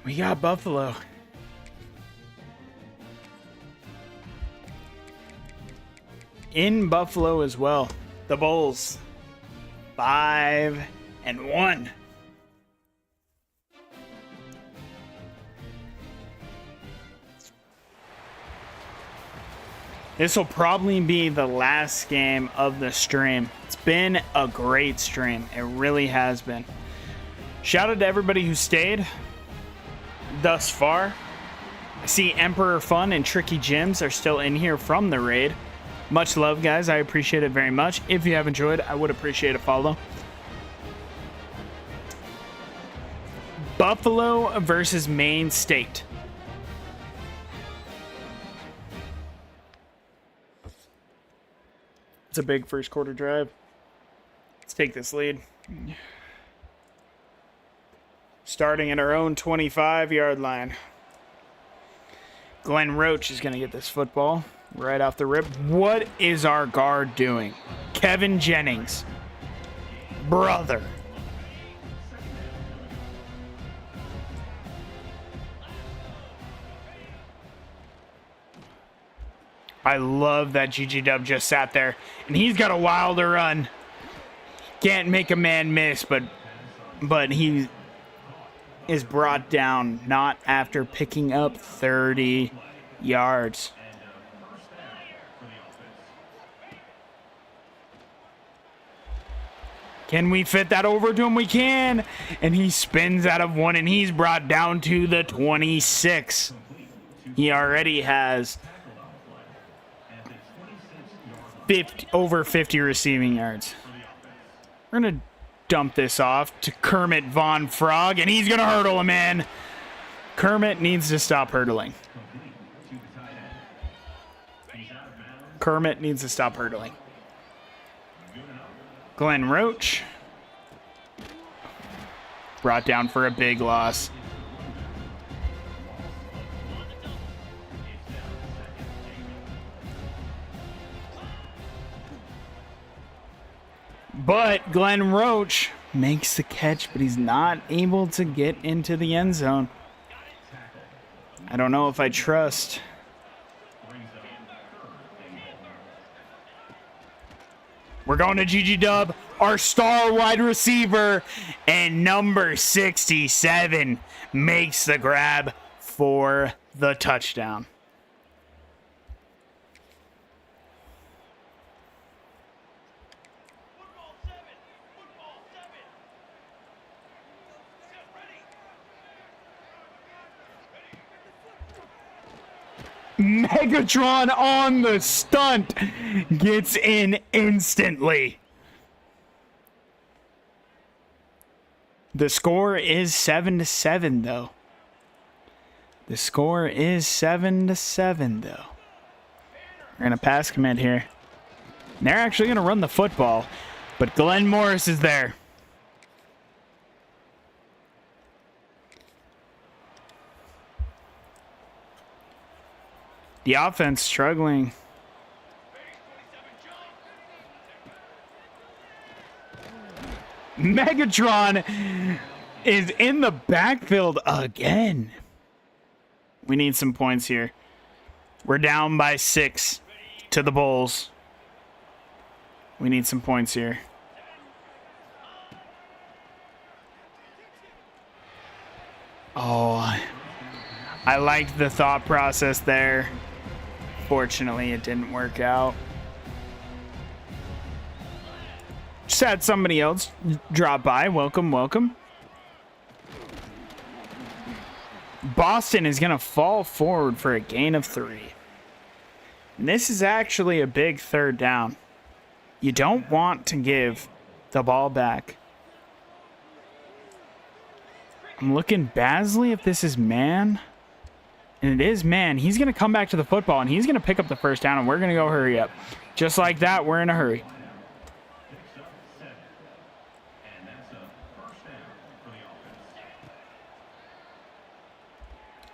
We got Buffalo. In Buffalo as well. The Bulls. 5-1. This will probably be the last game of the stream. It's been a great stream. It really has been. Shout out to everybody who stayed thus far. I see Emperor Fun and Tricky Jims are still in here from the raid. Much love, guys. I appreciate it very much. If you have enjoyed, I would appreciate a follow. Buffalo versus Maine State. It's a big first quarter drive. Let's take this lead. Starting at our own 25-yard line. Glenn Roach is going to get this football right off the rip. What is our guard doing? Kevin Jennings. Brother. I love that GG Dub just sat there. And he's got a wilder run. Can't make a man miss, but he is brought down not after picking up 30 yards. Can we fit that over to him? We can. And he spins out of one, and he's brought down to the 26. He already has over 50 receiving yards. We're going to dump this off to Kermit Von Frog, and he's going to hurdle him in. Kermit needs to stop hurdling. Kermit needs to stop hurdling. Glenn Roach. Brought down for a big loss. But Glenn Roach makes the catch, but he's not able to get into the end zone. I don't know if I trust. We're going to GG Dub, our star wide receiver, and number 67 makes the grab for the touchdown. Megatron on the stunt gets in instantly. The score is 7-7 though. The score is 7-7 though. We're gonna pass commit here. And they're actually gonna run the football, but Glenn Morris is there. The offense struggling. Megatron is in the backfield again. We need some points here. We're down by 6 to the Bulls. We need some points here. Oh, I liked the thought process there. Fortunately, it didn't work out. Just had somebody else drop by. Welcome, welcome. Boston is going to fall forward for a gain of 3. And this is actually a big third down. You don't want to give the ball back. I'm looking Basley if this is man. And it is man. He's going to come back to the football, and he's going to pick up the first down, and we're going to go hurry up. Just like that, we're in a hurry.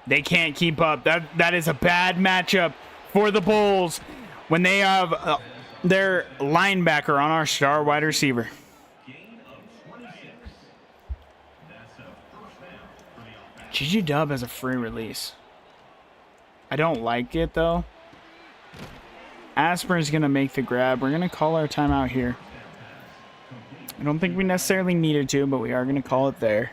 They can't keep up. That is a bad matchup for the Bulls when they have their linebacker on our star wide receiver. GG Dub has a free release. I don't like it, though. Asper's going to make the grab. We're going to call our timeout here. I don't think we necessarily needed to, but we are going to call it there.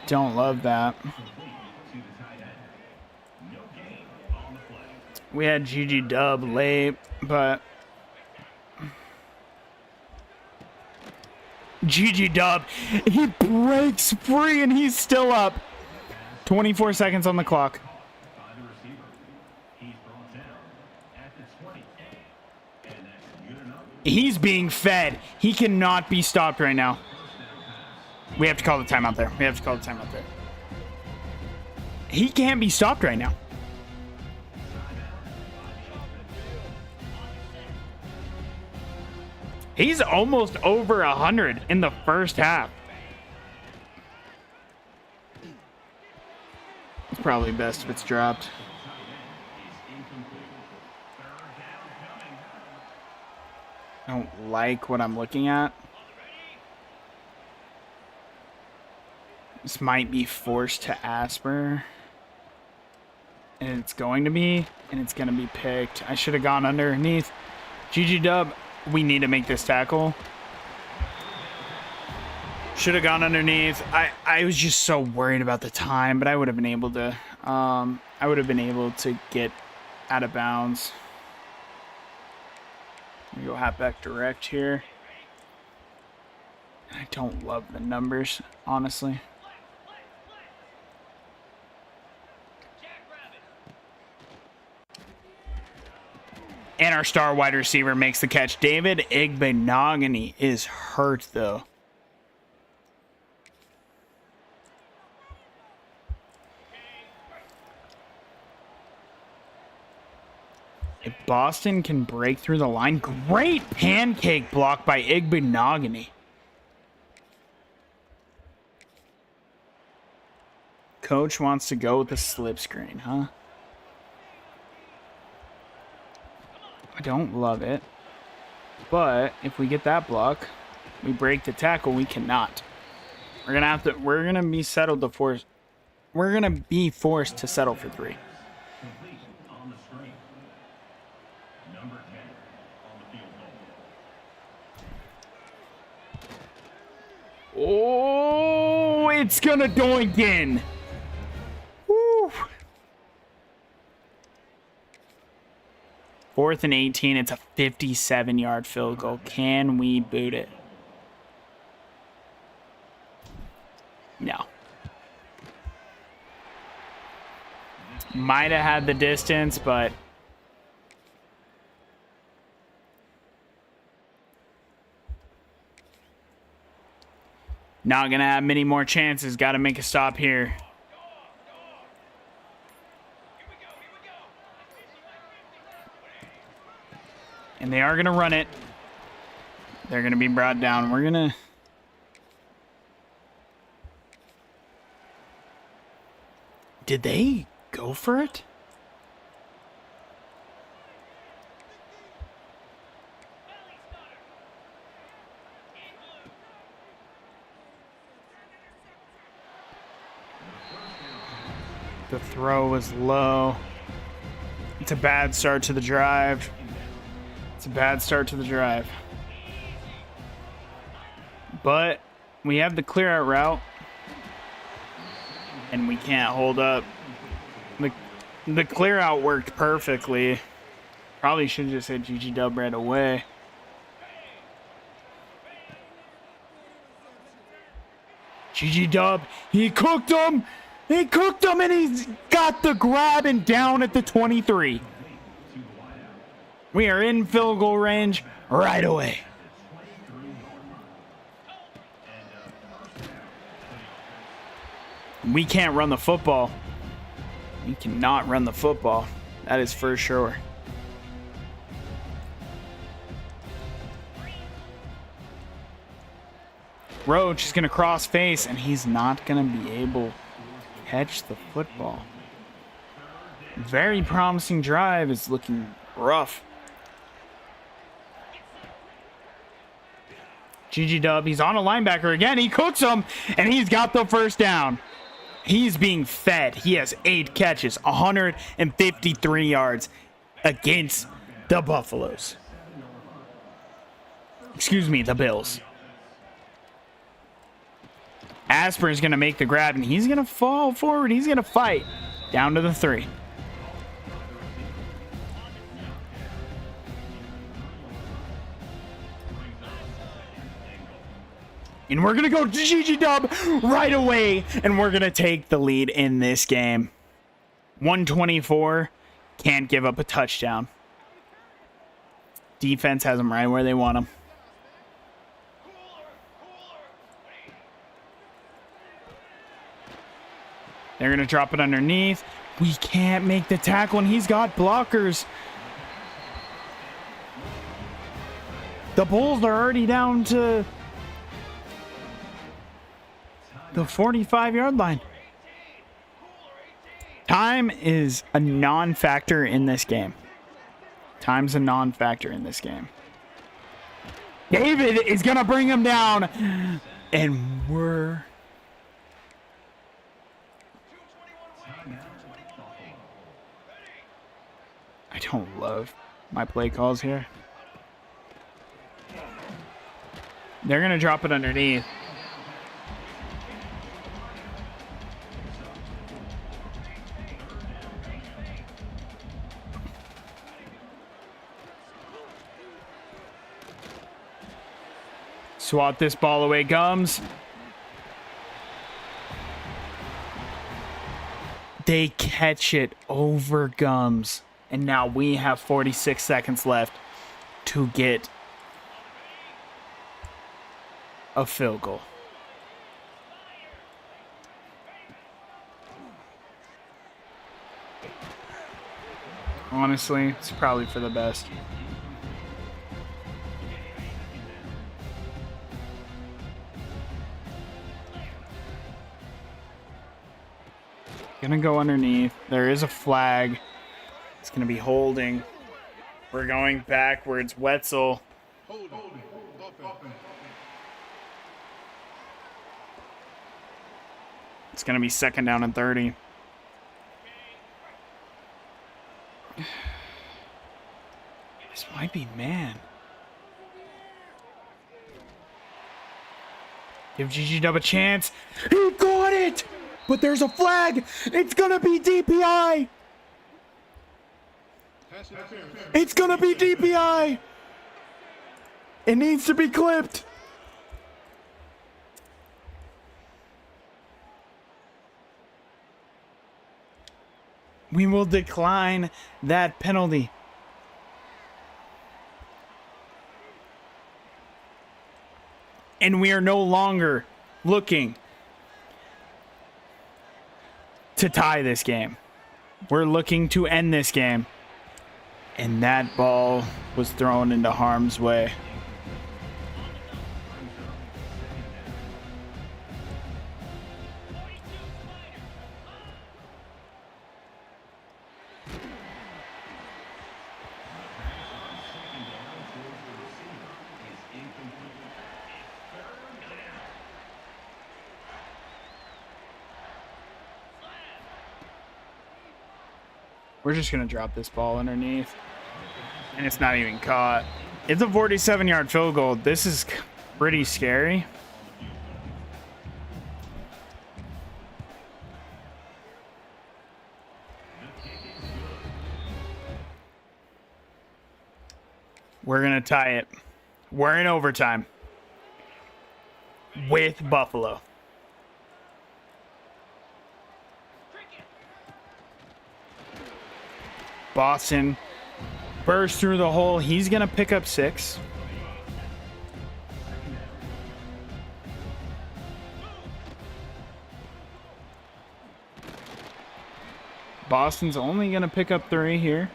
Don't love that. We had GG dub late, but GG dub. He breaks free and he's still up. 24 seconds on the clock. He's being fed. He cannot be stopped right now. We have to call the timeout there. We have to call the timeout there. He can't be stopped right now. He's almost over 100 in the first half. It's probably best if it's dropped. I don't like what I'm looking at. This might be forced to Asper. And it's going to be. And it's going to be picked. I should have gone underneath. GG dub. We need to make this tackle. Should have gone underneath. I was just so worried about the time, but I would have been able to get out of bounds. We go halfback direct here. I don't love the numbers, honestly. And our star wide receiver makes the catch. David Igbenogany is hurt, though. If Boston can break through the line, great pancake block by Igbenogany. Coach wants to go with a slip screen, huh? I don't love it. But if we get that block, we break the tackle, we cannot. We're gonna be settled to force. We're gonna be forced to settle for 3. Oh, it's gonna doink in. Woo. 4th and 18. It's a 57-yard field goal. Can we boot it? No. Might have had the distance, but not going to have many more chances. Got to make a stop here. And they are going to run it. They're going to be brought down. We're going to... Did they go for it? The throw was low. It's a bad start to the drive. It's a bad start to the drive. But we have the clear out route. And we can't hold up. The clear out worked perfectly. Probably should have just said GG dub right away. GG dub. He cooked him. He cooked him and he's got the grab and down at the 23. We are in field goal range right away. We can't run the football. We cannot run the football. That is for sure. Roach is going to cross face, and he's not going to be able to catch the football. Very promising drive is looking rough. GG dub. He's on a linebacker again. He cooks him, and he's got the first down. He's being fed. He has 8 catches, 153 yards against the Buffaloes. Excuse me, the Bills. Asper is going to make the grab, and he's going to fall forward. He's going to fight down to the 3. And we're going to go to GG Dub right away, and we're going to take the lead in this game. 124, can't give up a touchdown. Defense has them right where they want them. They're going to drop it underneath. We can't make the tackle, and he's got blockers. The Bulls are already down to the 45-yard line. Time is a non-factor in this game. Time's a non-factor in this game. David is going to bring him down. And we're... I don't love my play calls here. They're going to drop it underneath. Swat this ball away, Gums. They catch it over Gums. And now we have 46 seconds left to get a field goal. Honestly, it's probably for the best. Gonna go underneath. There is a flag. It's gonna be holding. We're going backwards. Wetzel. It's gonna be 2nd down and 30. This might be man. Give GG Dub a chance. He got it! But there's a flag. It's gonna be DPI. It's gonna be DPI. It needs to be clipped. We will decline that penalty. And we are no longer looking to tie this game. We're looking to end this game. And that ball was thrown into harm's way. We're just going to drop this ball underneath. And it's not even caught. It's a 47-yard field goal. This is pretty scary. We're going to tie it. We're in overtime with Buffalo. Boston bursts through the hole. He's going to pick up 6. Boston's only going to pick up 3 here.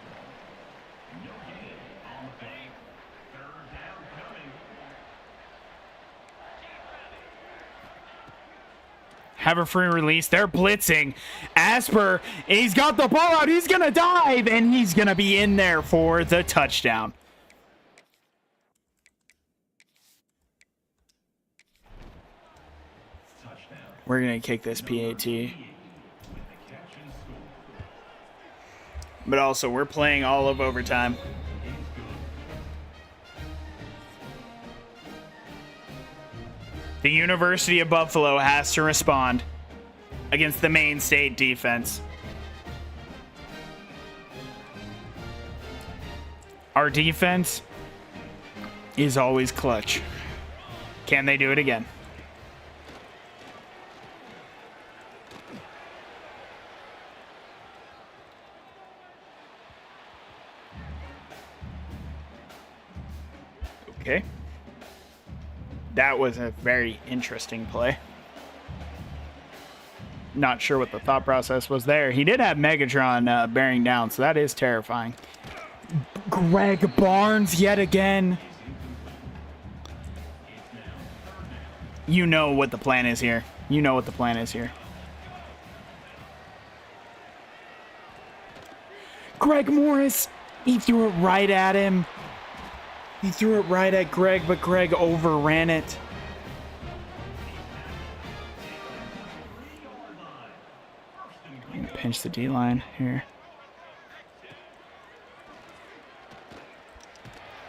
Have a free release. They're blitzing. Asper, he's got the ball out. He's going to dive, and he's going to be in there for the touchdown. We're going to kick this PAT. But also, we're playing all of overtime. The University of Buffalo has to respond against the Maine State defense. Our defense is always clutch. Can they do it again? Okay. That was a very interesting play. Not sure what the thought process was there. He did have Megatron bearing down, so that is terrifying. Greg Barnes yet again. You know what the plan is here. You know what the plan is here. Greg Morris. He threw it right at him. He threw it right at Greg, but Greg overran it. Pinch the D-line here.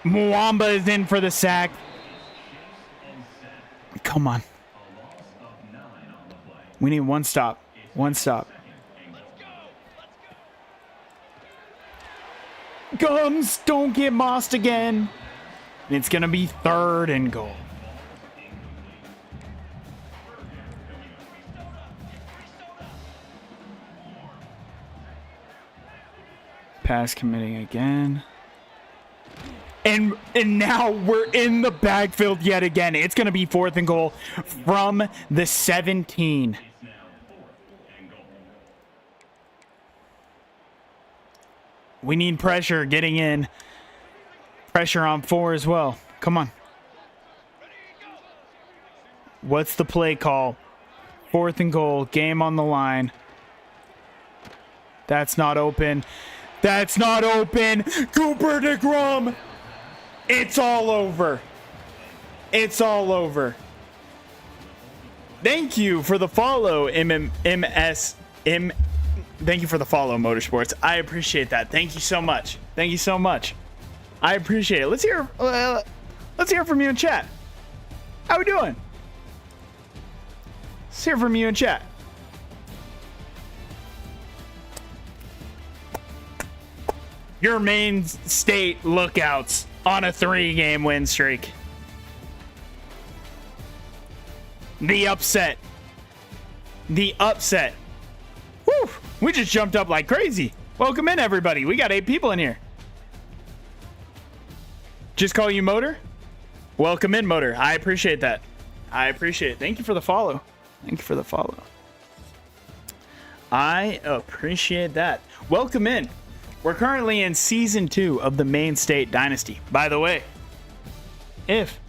Mwamba is in for the sack. Come on. We need one stop. One stop. Gums, don't get mossed again. It's going to be 3rd and goal. Pass committing again. And now we're in the backfield yet again. It's going to be 4th and goal from the 17. We need pressure getting in. Pressure on 4 as well. Come on. What's the play call? 4th and goal. Game on the line. That's not open. That's not open. Cooper DeGrom. It's all over. It's all over. Thank you for the follow, Thank you for the follow, Motorsports. I appreciate that. Thank you so much. Thank you so much. I appreciate it. Let's hear from you in chat. How we doing? Let's hear from you in chat. Your Maine State Lookouts on a 3-game win streak. The upset. The upset. Whew. We just jumped up like crazy. Welcome in, everybody. We got 8 people in here. Just call you Motor? Welcome in, Motor. I appreciate that. I appreciate it. Thank you for the follow. Thank you for the follow. I appreciate that. Welcome in. We're currently in Season 2 of the Maine State Dynasty. By the way, if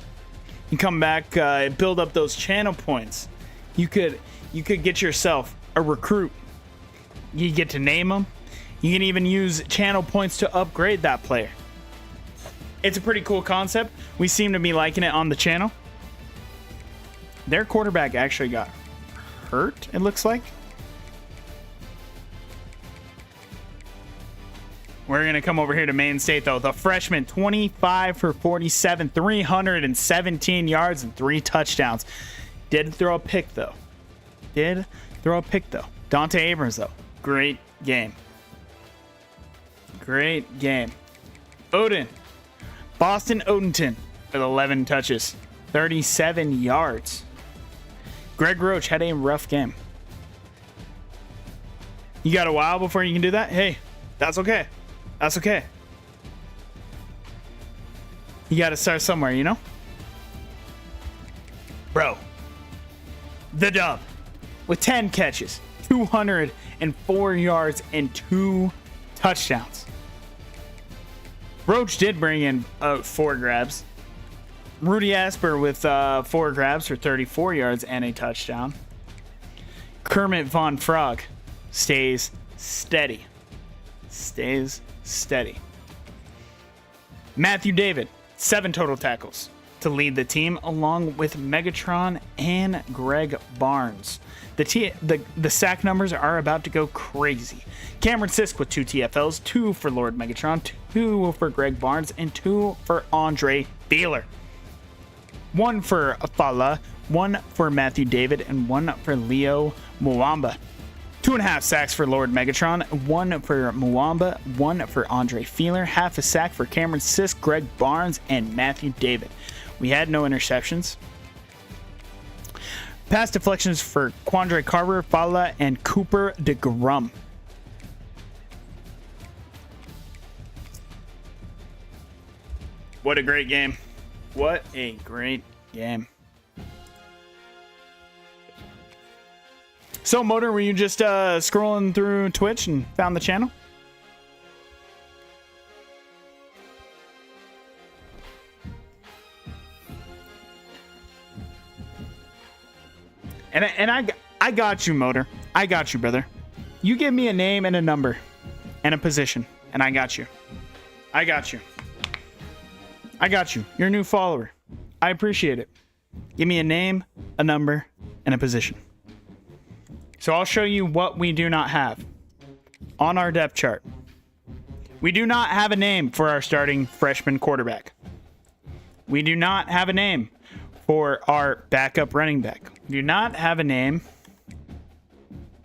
you come back and build up those channel points, you could get yourself a recruit. You get to name them. You can even use channel points to upgrade that player. It's a pretty cool concept. We seem to be liking it on the channel. Their quarterback actually got hurt, it looks like. We're going to come over here to Maine State, though. The freshman, 25 for 47, 317 yards and 3 touchdowns. Did throw a pick, though. Dante Abrams, though. Great game. Great game. Odin. Boston Odenton with 11 touches, 37 yards. Greg Roach had a rough game. You got a while before you can do that? Hey, that's okay. That's okay. You got to start somewhere, you know? Bro. The dub with 10 catches, 204 yards, and 2 touchdowns. Roach did bring in 4 grabs. Rudy Asper with 4 grabs for 34 yards and a touchdown. Kermit Von Frog stays steady. Matthew David, 7 total tackles to lead the team, along with Megatron and Greg Barnes. The sack numbers are about to go crazy. Cameron Sisk with 2 TFLs, 2 for Lord Megatron, 2 for Greg Barnes, and 2 for Andre Beeler. 1 for Fala, 1 for Matthew David, and 1 for Leo Muamba. 2.5 sacks for Lord Megatron, 1 for Muamba, 1 for Andre Feeler, half a sack for Cameron Sisk, Greg Barnes, and Matthew David. We had no interceptions. Pass deflections for Quandre Carver, Fala, and Cooper DeGrum. What a great game. What a great game. So, Motor, were you just scrolling through Twitch and found the channel? And I got you, Motor. I got you, brother. You give me a name and a number and a position, and I got you. I got you. I got you. You're a new follower. I appreciate it. Give me a name, a number, and a position. So I'll show you what we do not have on our depth chart. We do not have a name for our starting freshman quarterback. We do not have a name for our backup running back. We do not have a name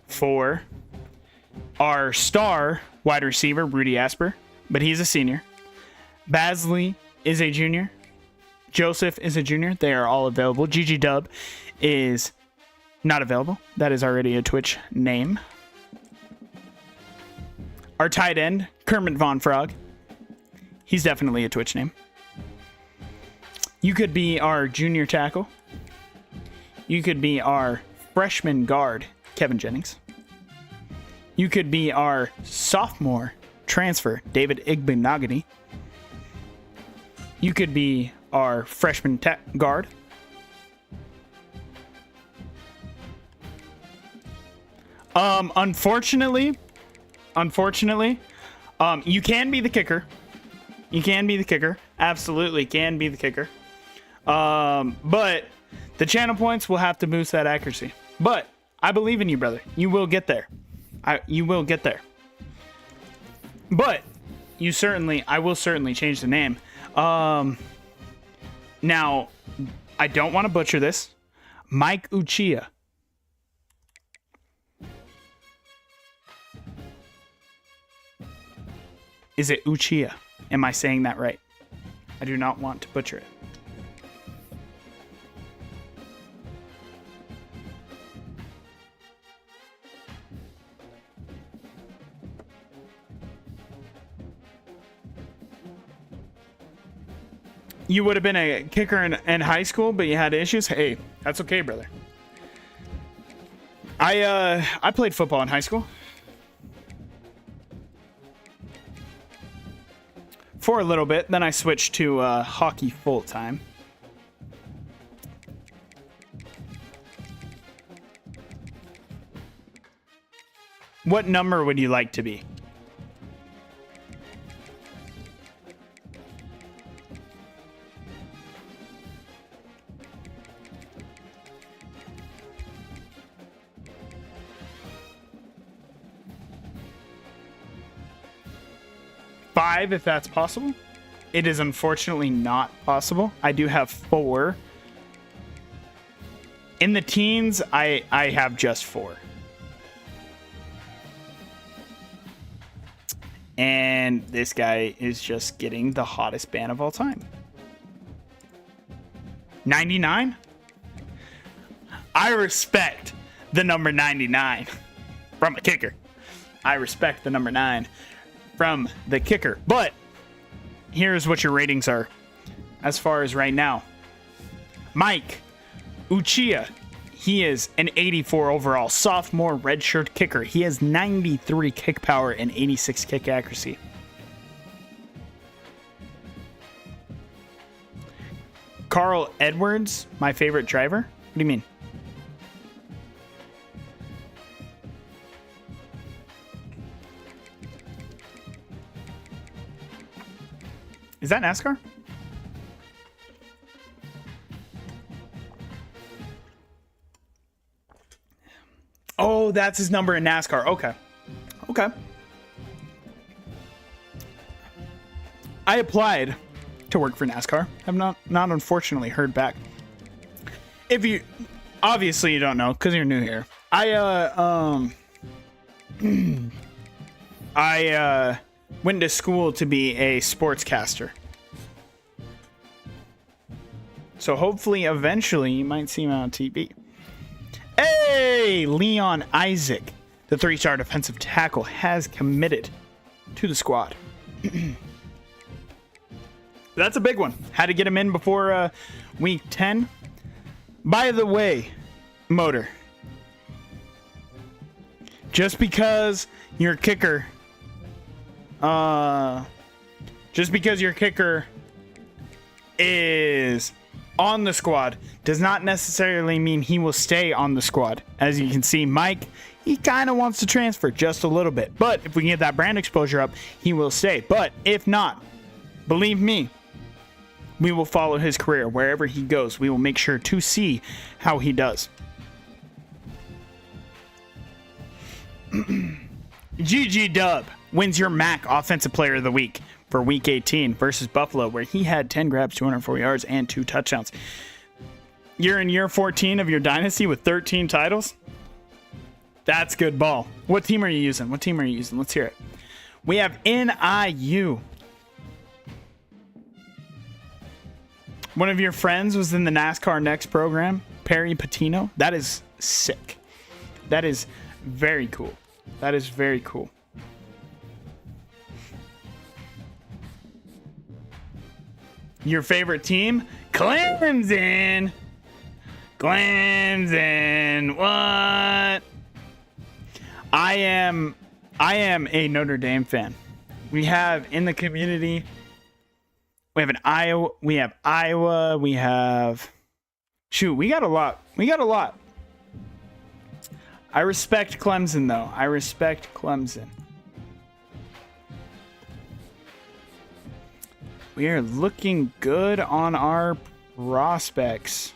for our star wide receiver, Rudy Asper, but he's a senior. Basley is a junior. Joseph is a junior. They are all available. GG Dub is not available. That is already a Twitch name. Our tight end, Kermit Von Frog. He's definitely a Twitch name. You could be our junior tackle. You could be our freshman guard, Kevin Jennings. You could be our sophomore transfer, David Igbenogany. You could be our freshman guard. Unfortunately, you can be the kicker. You can be the kicker. Absolutely can be the kicker. But the channel points will have to boost that accuracy. But I believe in you, brother. You will get there. You will get there. But I will certainly change the name. Now, I don't want to butcher this. Mike Uchia. Is it Uchia? Am I saying that right? I do not want to butcher it. You would have been a kicker in high school, but you had issues? Hey, that's okay, brother. I played football in high school. For a little bit, then I switched to hockey full-time. What number would you like to be? Five, if that's possible. It is unfortunately not possible. I do have 4. In the teens, I have just 4. And this guy is just getting the hottest ban of all time. 99? I respect the number 99 from a kicker. I respect the number 9 from the kicker. But here's what your ratings are as far as right now. Mike Uchia, he is an 84 overall sophomore redshirt kicker. He has 93 kick power and 86 kick accuracy. Carl Edwards, my favorite driver. What do you mean? Is that NASCAR? Oh, that's his number in NASCAR. Okay. Okay. I applied to work for NASCAR. Have not unfortunately heard back. If you obviously you don't know because you're new here. I went to school to be a sportscaster. So hopefully eventually you might see me on TV. Hey, Leon Isaac, the 3-star defensive tackle, has committed to the squad. That's a big one. Had to get him in before week 10. By the way, Motor, just because your kicker is on the squad does not necessarily mean he will stay on the squad. As you can see, Mike, he kind of wants to transfer just a little bit. But if we can get that brand exposure up, he will stay. But if not, believe me, we will follow his career wherever he goes. We will make sure to see how he does. GG Dub wins your MAC Offensive Player of the Week for Week 18 versus Buffalo, where he had 10 grabs, 204 yards, and 2 touchdowns. You're in year 14 of your dynasty with 13 titles? That's good ball. What team are you using? Let's hear it. We have NIU. One of your friends was in the NASCAR Next program, Perry Patino. That is sick. That is very cool. Your favorite team? Clemson. What? I am a Notre Dame fan. We have in the community, we have Iowa, we have we got a lot. I respect Clemson though. We are looking good on our prospects.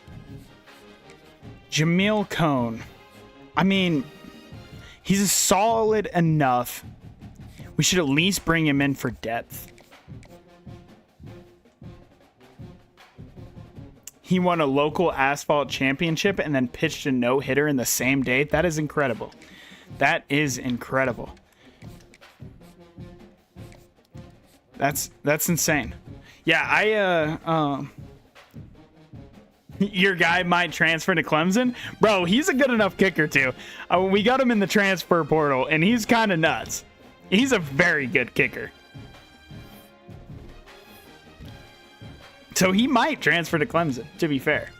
Jamil Cone. I mean, he's solid enough. We should at least bring him in for depth. He won a local asphalt championship and then pitched a no-hitter in the same day. That is incredible. That's insane. Yeah, your guy might transfer to Clemson. Bro, he's a good enough kicker too. We got him in the transfer portal and he's kind of nuts. He's a very good kicker. So he might transfer to Clemson, to be fair.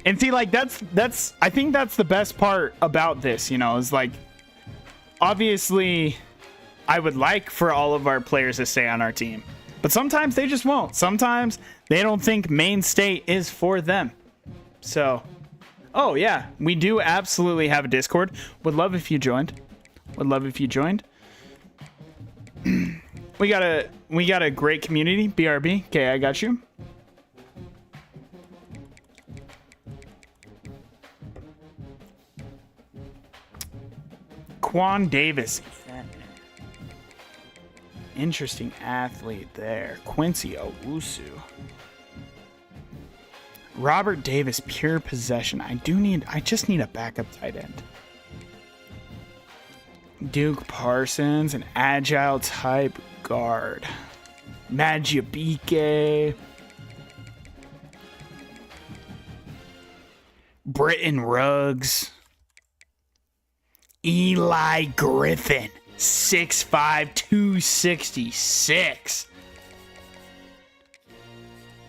And see, like, that's I think that's the best part about this, you know, is like, obviously, I would like for all of our players to stay on our team. But sometimes they just won't. Sometimes they don't think Maine State is for them. So, oh yeah, we do absolutely have a Discord. Would love if you joined. We got a great community, BRB. Okay, I got you. Quan Davis. Interesting athlete there. Quincy Owusu. Robert Davis, pure possession. I just need a backup tight end. Duke Parsons, an agile type guard. Majabike. Britton Ruggs. Eli Griffin. 6'5", 266.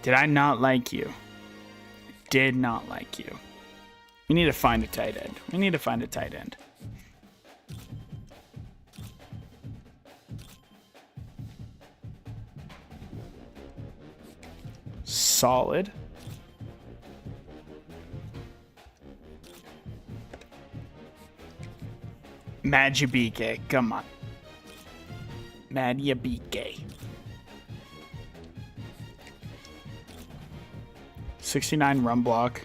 Did I not like you? Did not like you. We need to find a tight end. Solid. Majabike, come on. Majabike. 69 run block.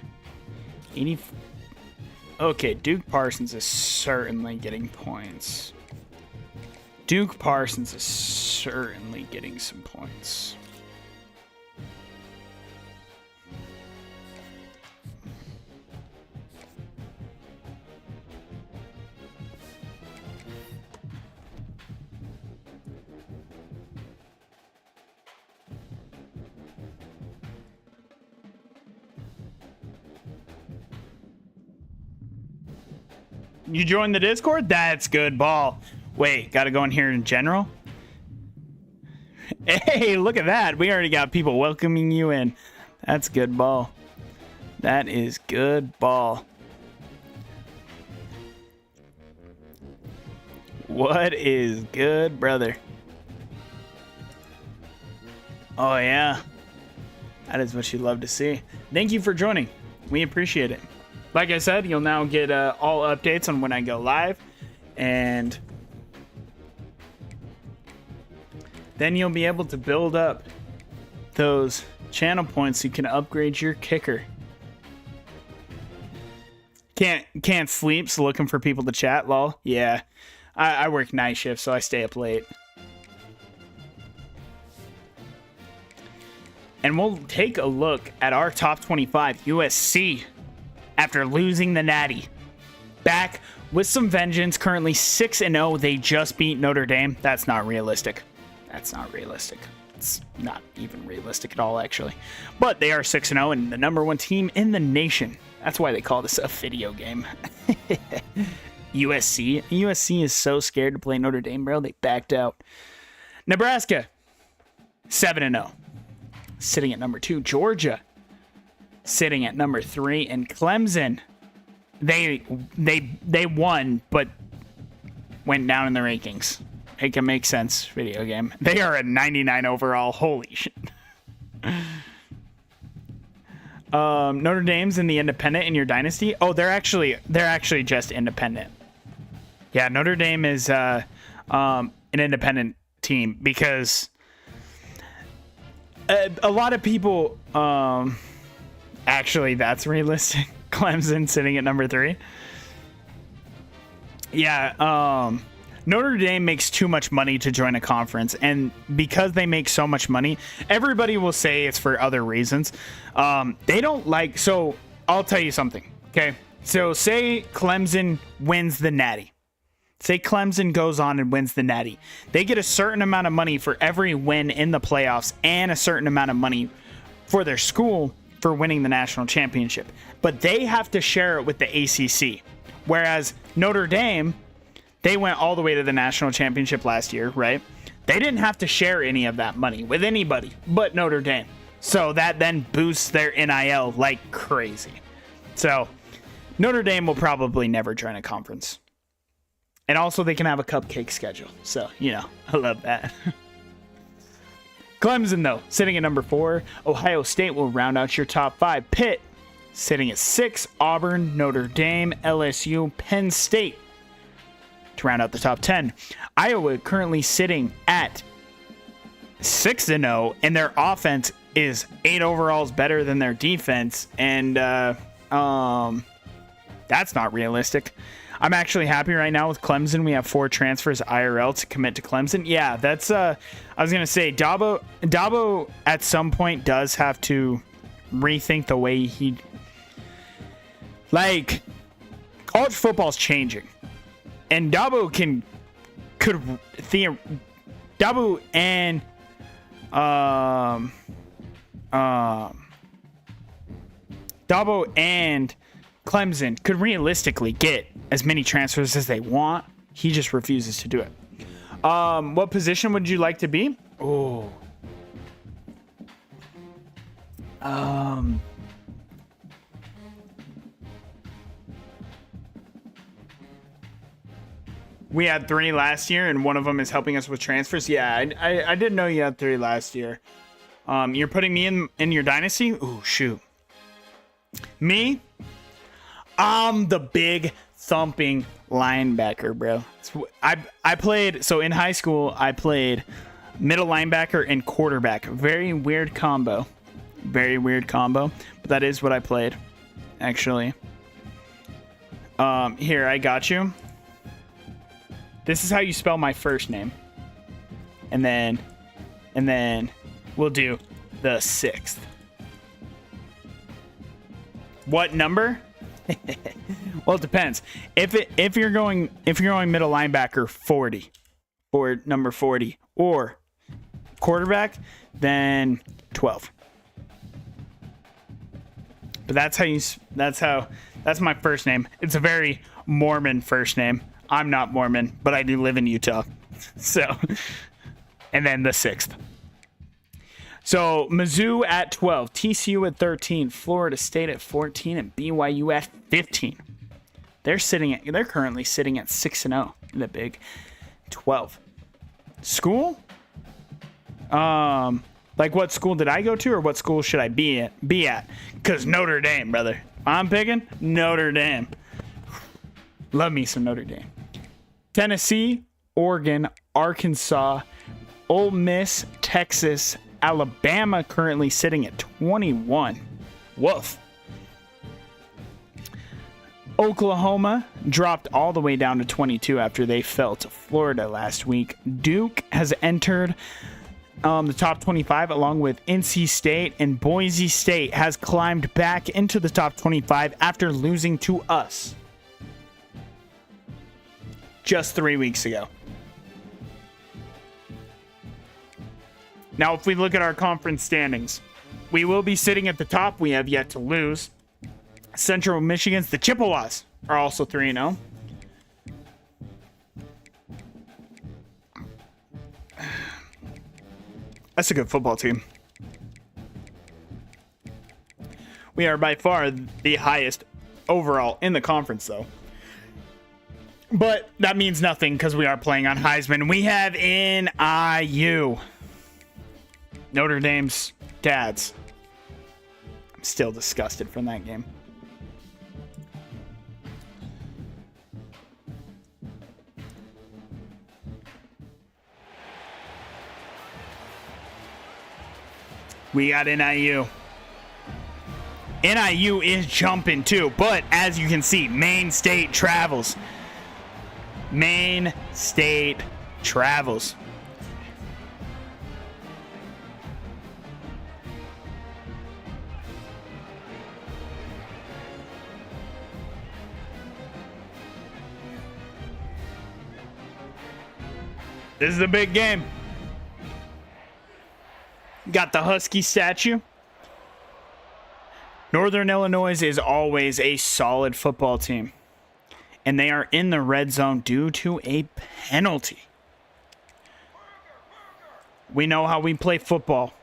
Okay, Duke Parsons is certainly getting points. Duke Parsons is certainly getting some points. You joined the Discord? That's good ball. Wait, gotta go in here in general? Hey, look at that. We already got people welcoming you in. That's good ball. That is good ball. What is good, brother? Oh, yeah. That is what you love to see. Thank you for joining. We appreciate it. Like I said, you'll now get all updates on when I go live. And then you'll be able to build up those channel points so you can upgrade your kicker. Can't sleep, so looking for people to chat, lol. Yeah, I work night shift, so I stay up late. And we'll take a look at our top 25 USC after losing the Natty. Back with some vengeance, currently 6-0. They just beat Notre Dame. That's not realistic. That's not realistic. It's not even realistic at all, actually. But they are 6-0 and the #1 team in the nation. That's why they call this a video game. USC is so scared to play Notre Dame, bro. They backed out. Nebraska, 7-0. Sitting at #2. Georgia, sitting at #3. And Clemson, they won, but went down in the rankings. It can make sense, video game. They are at 99 overall. Holy shit. Notre Dame's in the independent in your dynasty. Oh, they're actually just independent. Yeah, Notre Dame is an independent team because a lot of people actually, that's realistic. Clemson sitting at #3. Yeah, Notre Dame makes too much money to join a conference, and because they make so much money, everybody will say it's for other reasons. They don't like, so I'll tell you something, okay? So say Clemson wins the Natty. Say Clemson goes on and wins the Natty. They get a certain amount of money for every win in the playoffs and a certain amount of money for their school for winning the national championship. But they have to share it with the ACC. Whereas Notre Dame, they went all the way to the national championship last year, right? They didn't have to share any of that money with anybody but Notre Dame. So that then boosts their NIL like crazy. So Notre Dame will probably never join a conference. And also they can have a cupcake schedule. So, you know, I love that. Clemson, though, sitting at #4. Ohio State will round out your top 5. Pitt, sitting at 6. Auburn, Notre Dame, LSU, Penn State to round out the top 10. Iowa currently sitting at 6-0, and their offense is 8 overalls better than their defense. And that's not realistic. I'm actually happy right now with Clemson. We have 4 transfers IRL to commit to Clemson. Yeah, that's I was gonna say Dabo at some point does have to rethink the way he, like, college football's changing, and Dabo and Clemson could realistically get as many transfers as they want. He just refuses to do it. What position would you like to be? Oh. We had 3 last year, and one of them is helping us with transfers. Yeah, I didn't know you had 3 last year. You're putting me in your dynasty? Ooh, shoot. Me? I'm the big thumping linebacker, bro. I played, so in high school, I played middle linebacker and quarterback. Very weird combo. Very weird combo. But that is what I played, actually. Here, I got you. This is how you spell my first name. And then we'll do the 6th. What number? Well, it depends. If you're going middle linebacker, 40. Or number 40. Or quarterback, then 12. But that's my first name. It's a very Mormon first name. I'm not Mormon, but I do live in Utah. So, and then the 6th. So, Mizzou at 12, TCU at 13, Florida State at 14, and BYU at 15. They're currently sitting at 6-0 in the Big 12. School? Like what school did I go to, or what school should I be at? Because Notre Dame, brother. I'm picking Notre Dame. Love me some Notre Dame. Tennessee, Oregon, Arkansas, Ole Miss, Texas, Alabama currently sitting at 21. Woof. Oklahoma dropped all the way down to 22 after they fell to Florida last week. Duke has entered the top 25 along with NC State, and Boise State has climbed back into the top 25 after losing to us just 3 weeks ago. Now, if we look at our conference standings, we will be sitting at the top. We have yet to lose. Central Michigan's, the Chippewas, are also 3-0. That's a good football team. We are by far the highest overall in the conference, though. But that means nothing because we are playing on Heisman. We have NIU. Notre Dame's dads. I'm still disgusted from that game. We got NIU. NIU is jumping too, but as you can see, Maine State travels. Maine State travels. This is a big game. Got the Husky statue. Northern Illinois is always a solid football team. And they are in the red zone due to a penalty. We know how we play football.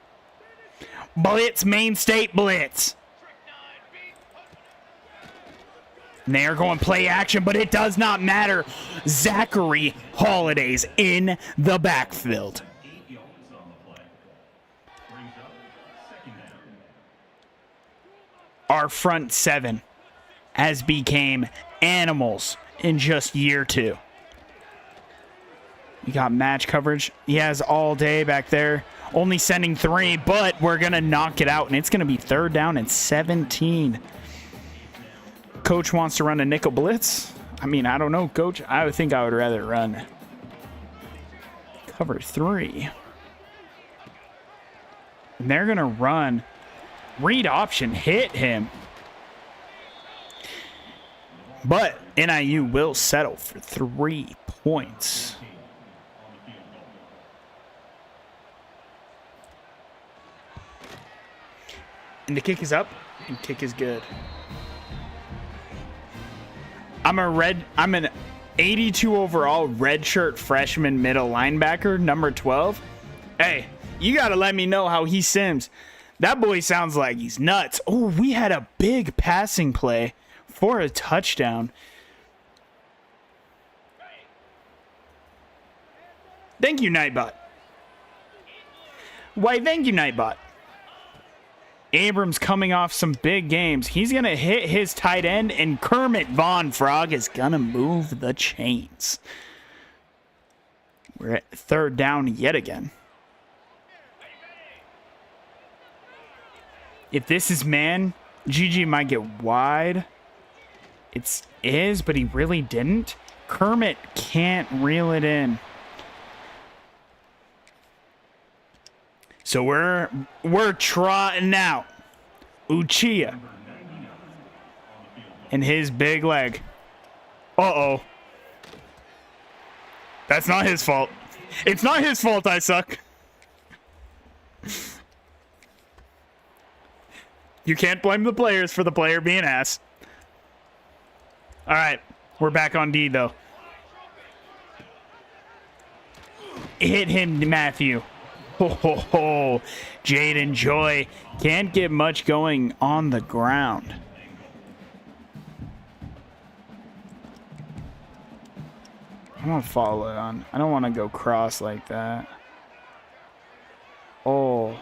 Blitz, Maine State blitz. And they are going play action, but it does not matter. Zachary Holiday's in the backfield. Our front seven has became animals in just year 2. We got match coverage. He has all day back there. Only sending 3, but we're going to knock it out, and it's going to be 3rd down and 17. Coach wants to run a nickel blitz. I mean, I don't know, Coach. I would think I would rather run cover 3. And they're going to run read option, hit him. But NIU will settle for 3 points. And the kick is up, and kick is good. I'm an 82 overall redshirt freshman middle linebacker, number 12. Hey, you got to let me know how he sims. That boy sounds like he's nuts. Oh, we had a big passing play for a touchdown. Thank you, Nightbot. Why, thank you, Nightbot. Abrams coming off some big games. He's going to hit his tight end, and Kermit Von Frog is going to move the chains. We're at 3rd down yet again. If this is man, GG might get wide. It's is, but he really didn't. Kermit can't reel it in. So we're trotting out Uchiha and his big leg. Uh-oh. That's not his fault. It's not his fault I suck. You can't blame the players for the player being ass. All right, we're back on D, though. Hit him, Matthew. Ho, ho, ho. Jaden Joy can't get much going on the ground. I want to follow it on. I don't want to go cross like that. Oh.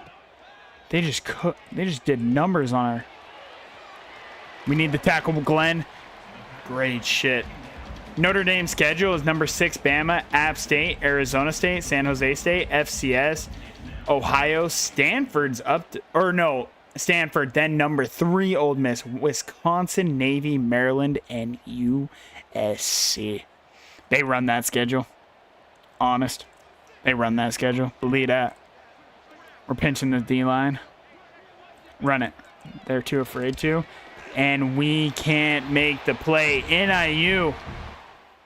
They just did numbers on her. We need the tackle, Glenn. Great shit. Notre Dame's schedule is number 6 Bama, App State, Arizona State, San Jose State, FCS, Ohio, Stanford's up to, or no, Stanford, then number 3 Ole Miss, Wisconsin, Navy, Maryland, and USC. They run that schedule. Honest. They run that schedule. Believe that. We're pinching the D-line. Run it. They're too afraid to. And we can't make the play. NIU.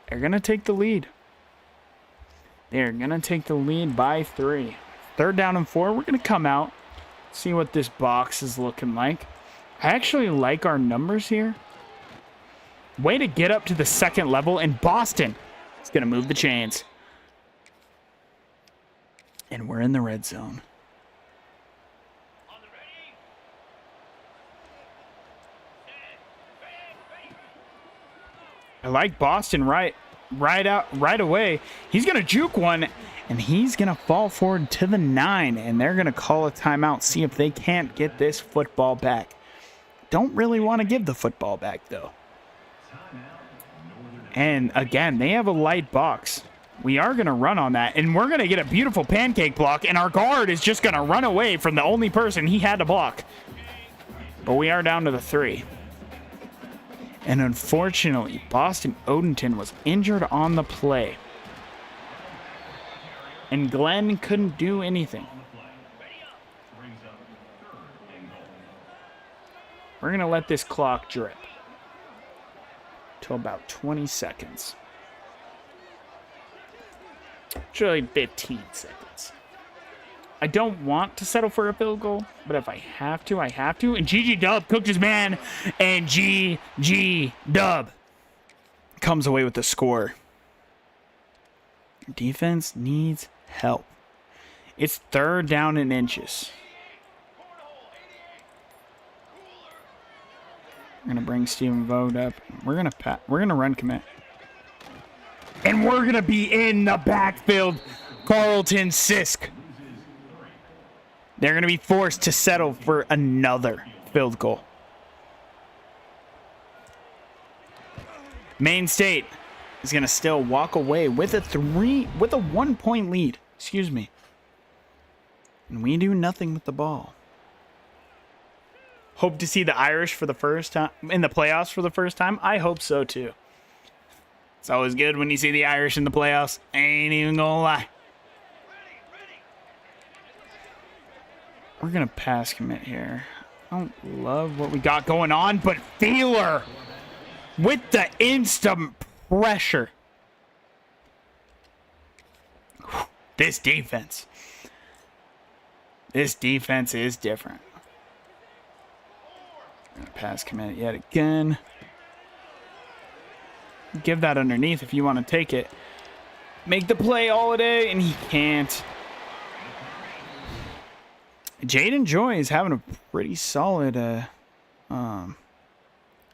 They're going to take the lead. They're going to take the lead by 3. 3rd down and 4. We're going to come out. See what this box is looking like. I actually like our numbers here. Way to get up to the 2nd level. And Boston is going to move the chains. And we're in the red zone. I like Boston right away. He's going to juke one, and he's going to fall forward to the 9, and they're going to call a timeout, see if they can't get this football back. Don't really want to give the football back, though. And, again, they have a light box. We are going to run on that, and we're going to get a beautiful pancake block, and our guard is just going to run away from the only person he had to block. But we are down to the 3. And unfortunately, Boston Odenton was injured on the play. And Glenn couldn't do anything. We're going to let this clock drip till about 20 seconds. Actually, 15 seconds. I don't want to settle for a field goal, but if I have to, I have to. And GG Dub cooked his man, and GG Dub comes away with the score. Defense needs help. It's 3rd down and inches. We're gonna bring Stephen Vogt up. We're gonna run commit, and we're gonna be in the backfield. Carlton Sisk. They're going to be forced to settle for another field goal. Maine State is going to still walk away with a 1-point lead. Excuse me. And we do nothing with the ball. Hope to see the Irish for the first time in the playoffs for the first time. I hope so too. It's always good when you see the Irish in the playoffs. I ain't even going to lie. We're going to pass commit here. I don't love what we got going on, but Feeler with the instant pressure. This defense is different. We're going to pass commit yet again. Give that underneath if you want to take it. Make the play Holiday, and he can't. Jaden Joy is having a pretty solid, a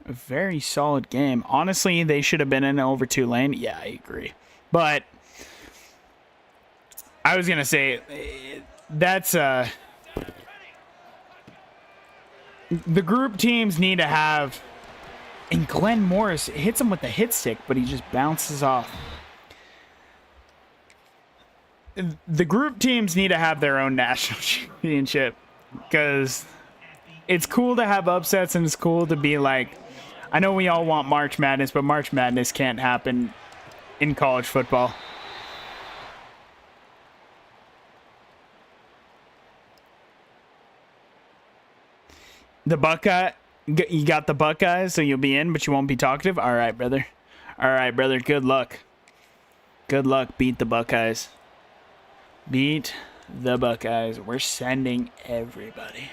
very solid game. Honestly, they should have been in over Tulane. Yeah, I agree. But I was going to say, that's, the group teams need to have, and Glenn Morris hits him with the hit stick, but he just bounces off. The group teams need to have their own national championship, because it's cool to have upsets and it's cool to be like, I know we all want March Madness, but March Madness can't happen in college football. The Buckeye, you got the Buckeyes, so you'll be in, but you won't be talkative? All right, brother. All right, brother. Good luck. Good luck. Beat the Buckeyes. Beat the Buckeyes. We're sending everybody.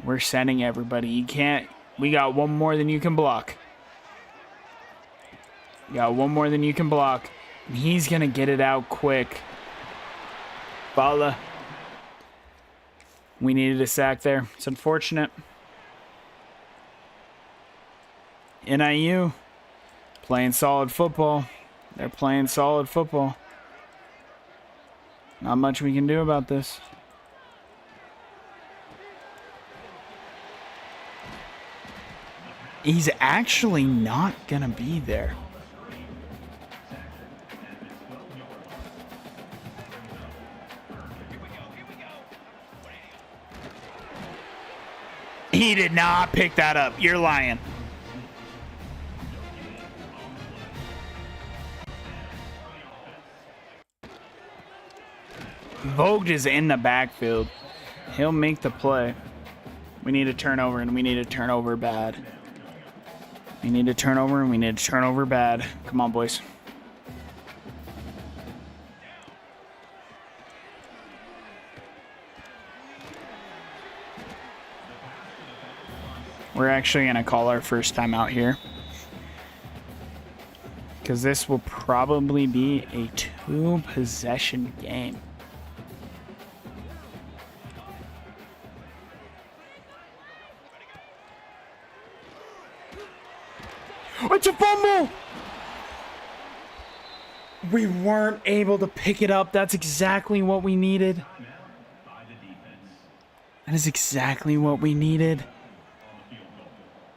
We're sending everybody. You can't. We got one more than you can block. You got one more than you can block. And he's going to get it out quick. Bala. We needed a sack there. It's unfortunate. NIU playing solid football. They're playing solid football. Not much we can do about this. He's actually not going to be there. He did not pick that up. You're lying. Vogt is in the backfield. He'll make the play. We need a turnover, and we need a turnover bad. We need a turnover, and we need a turnover bad. Come on, boys. We're actually going to call our first time out here, because this will probably be a 2-possession game. It's a fumble! We weren't able to pick it up. That's exactly what we needed. That is exactly what we needed.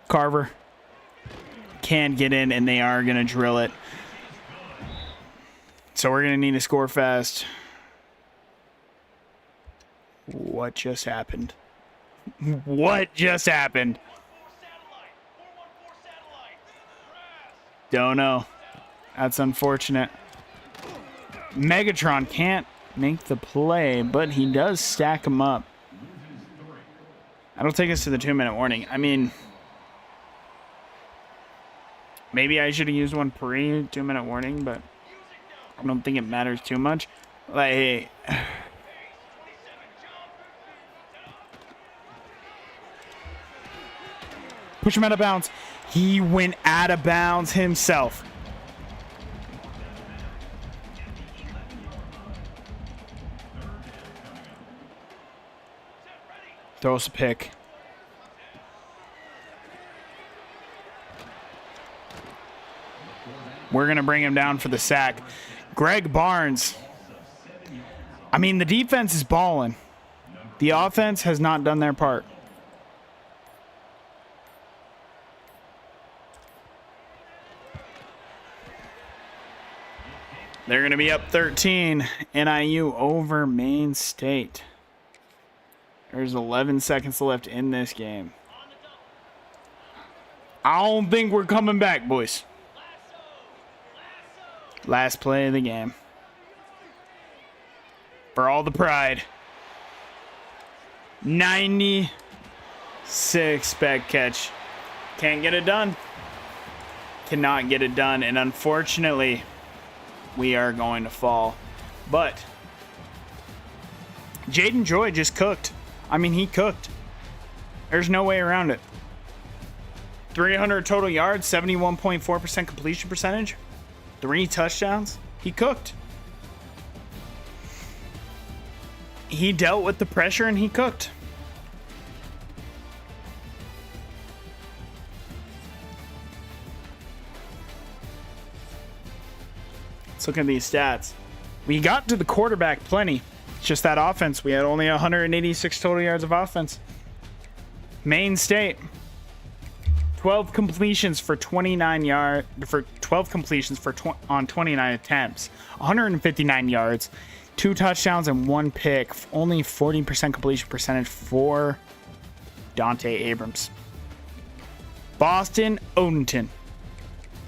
Carver can get in, and they are going to drill it. So we're going to need to score fast. What just happened? What just happened? Don't know. That's unfortunate. Megatron can't make the play, but he does stack them up. That'll take us to the 2-minute warning. I mean, maybe I should have used one pre-2-minute warning, but I don't think it matters too much. Like, push him out of bounds. He went out of bounds himself. Throw us a pick. We're going to bring him down for the sack. Greg Barnes. I mean, the defense is balling. The offense has not done their part. They're going to be up 13. NIU over Maine State. There's 11 seconds left in this game. I don't think we're coming back, boys. Last play of the game. For all the pride. 96 back catch. Can't get it done. Cannot get it done. And unfortunately, we are going to fall. But Jaden Joy just cooked. I mean, he cooked. There's no way around it. 300 total yards, 71.4% completion percentage, 3 touchdowns. He cooked. He dealt with the pressure and he cooked. Let's look at these stats. We got to the quarterback plenty. It's just that offense. We had only 186 total yards of offense. Maine State, 12 completions for 29 yards for 12 completions for on 29 attempts, 159 yards, 2 touchdowns and 1 pick. Only 14% completion percentage for Dante Abrams. Boston, Odenton.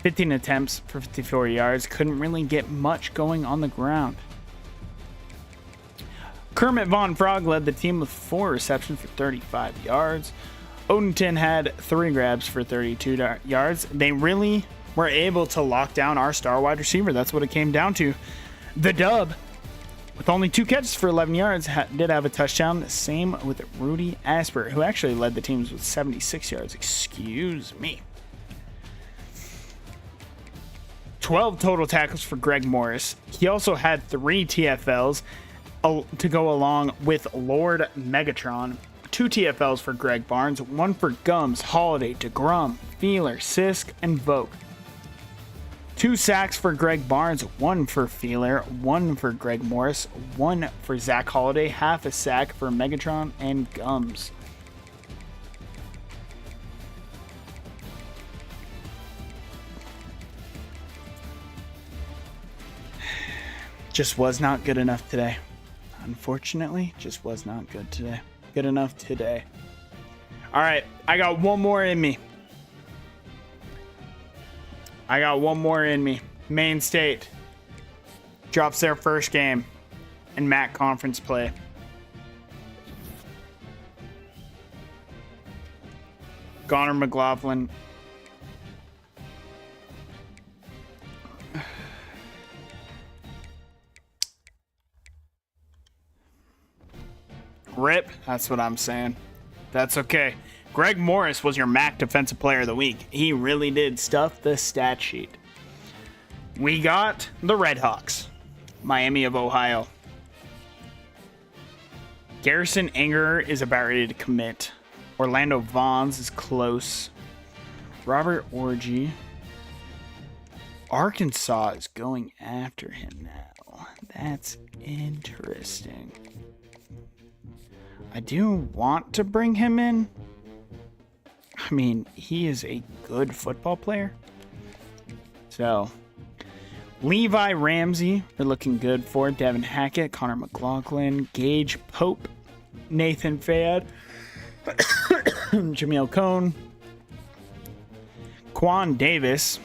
15 attempts for 54 yards. Couldn't really get much going on the ground. Kermit Von Frog led the team with 4 receptions for 35 yards. Odenton had 3 grabs for 32 yards. They really were able to lock down our star wide receiver. That's what it came down to. The dub, with only 2 catches for 11 yards, did have a touchdown. Same with Rudy Asper, who actually led the teams with 76 yards. Excuse me. 12 total tackles for Greg Morris. He also had 3 TFLs to go along with Lord Megatron. 2 TFLs for Greg Barnes, 1 for Gums, Holiday, DeGrum, Feeler, Sisk, and Vogue. 2 sacks for Greg Barnes, 1 for Feeler, 1 for Greg Morris, 1 for Zach Holiday, half a sack for Megatron and Gums. Just was not good enough today. Unfortunately, just was not good today. Good enough today. All right, I got one more in me. Maine State drops their first game in MAC conference play. Connor McLaughlin. Rip, that's what I'm saying. That's okay. Greg Morris was your MAC Defensive Player of the Week. He really did stuff the stat sheet. We got the Redhawks, Miami of Ohio. Garrison Anger is about ready to commit. Orlando Vons is close. Robert Orgy. Arkansas is going after him now. That's interesting. I do want to bring him in. I mean, he is a good football player. So, Levi Ramsey, they're looking good for. Devin Hackett, Connor McLaughlin, Gage Pope, Nathan Fayad, Jameel Cone, Quan Davis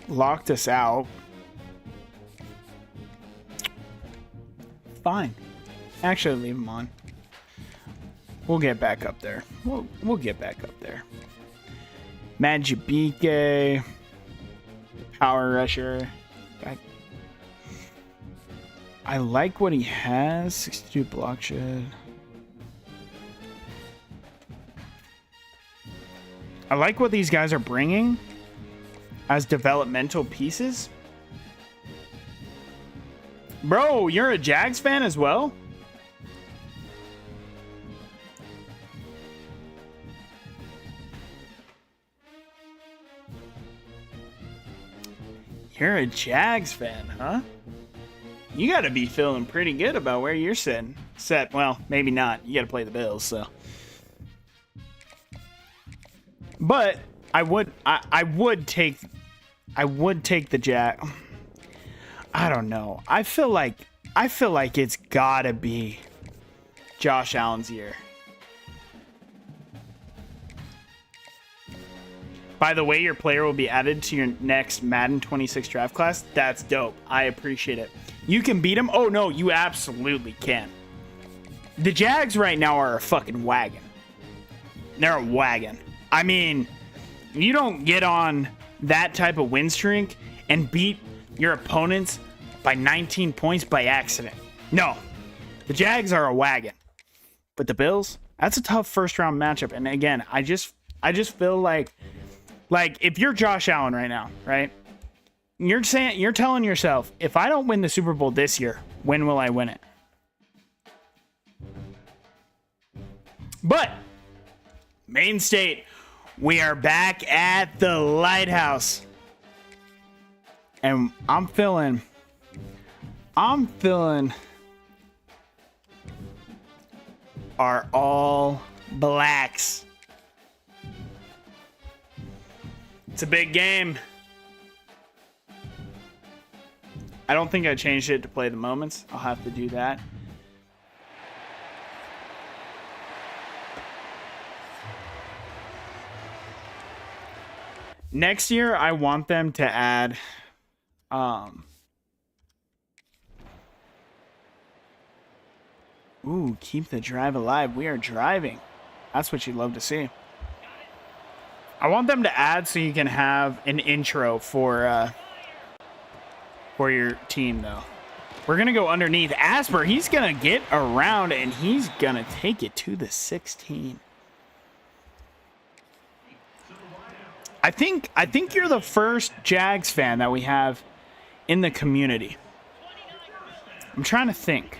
locked us out. Fine. Actually, leave him on. We'll get back up there. We'll get back up there. Majibike, power rusher. I like what he has. 62 block shed. I like what these guys are bringing as developmental pieces. Bro, you're a Jags fan as well? You're a Jags fan, huh? You got to be feeling pretty good about where you're sitting. Well, maybe not. You got to play the Bills, so. But I would take the Jag. I don't know. I feel like it's got to be Josh Allen's year. By the way, your player will be added to your next Madden 26 draft class. That's dope. I appreciate it. You can beat him? Oh, no, you absolutely can. The Jags right now are a fucking wagon. They're a wagon. I mean, you don't get on that type of win streak and beat your opponents by 19 points by accident. No. The Jags are a wagon. But the Bills, that's a tough first-round matchup. And again, I just feel like if you're Josh Allen right now, right? You're telling yourself, if I don't win the Super Bowl this year, when will I win it? But Maine State, we are back at the Lighthouse. And I'm feeling our all blacks. It's a big game. I don't think I changed it to play the moments. I'll have to do that. Next year, I want them to add, ooh, keep the drive alive. We are driving. That's what you'd love to see. I want them to add so you can have an intro for your team, though. We're going to go underneath. Asper, he's going to get around, and he's going to take it to the 16. I think you're the first Jags fan that we have in the community. I'm trying to think.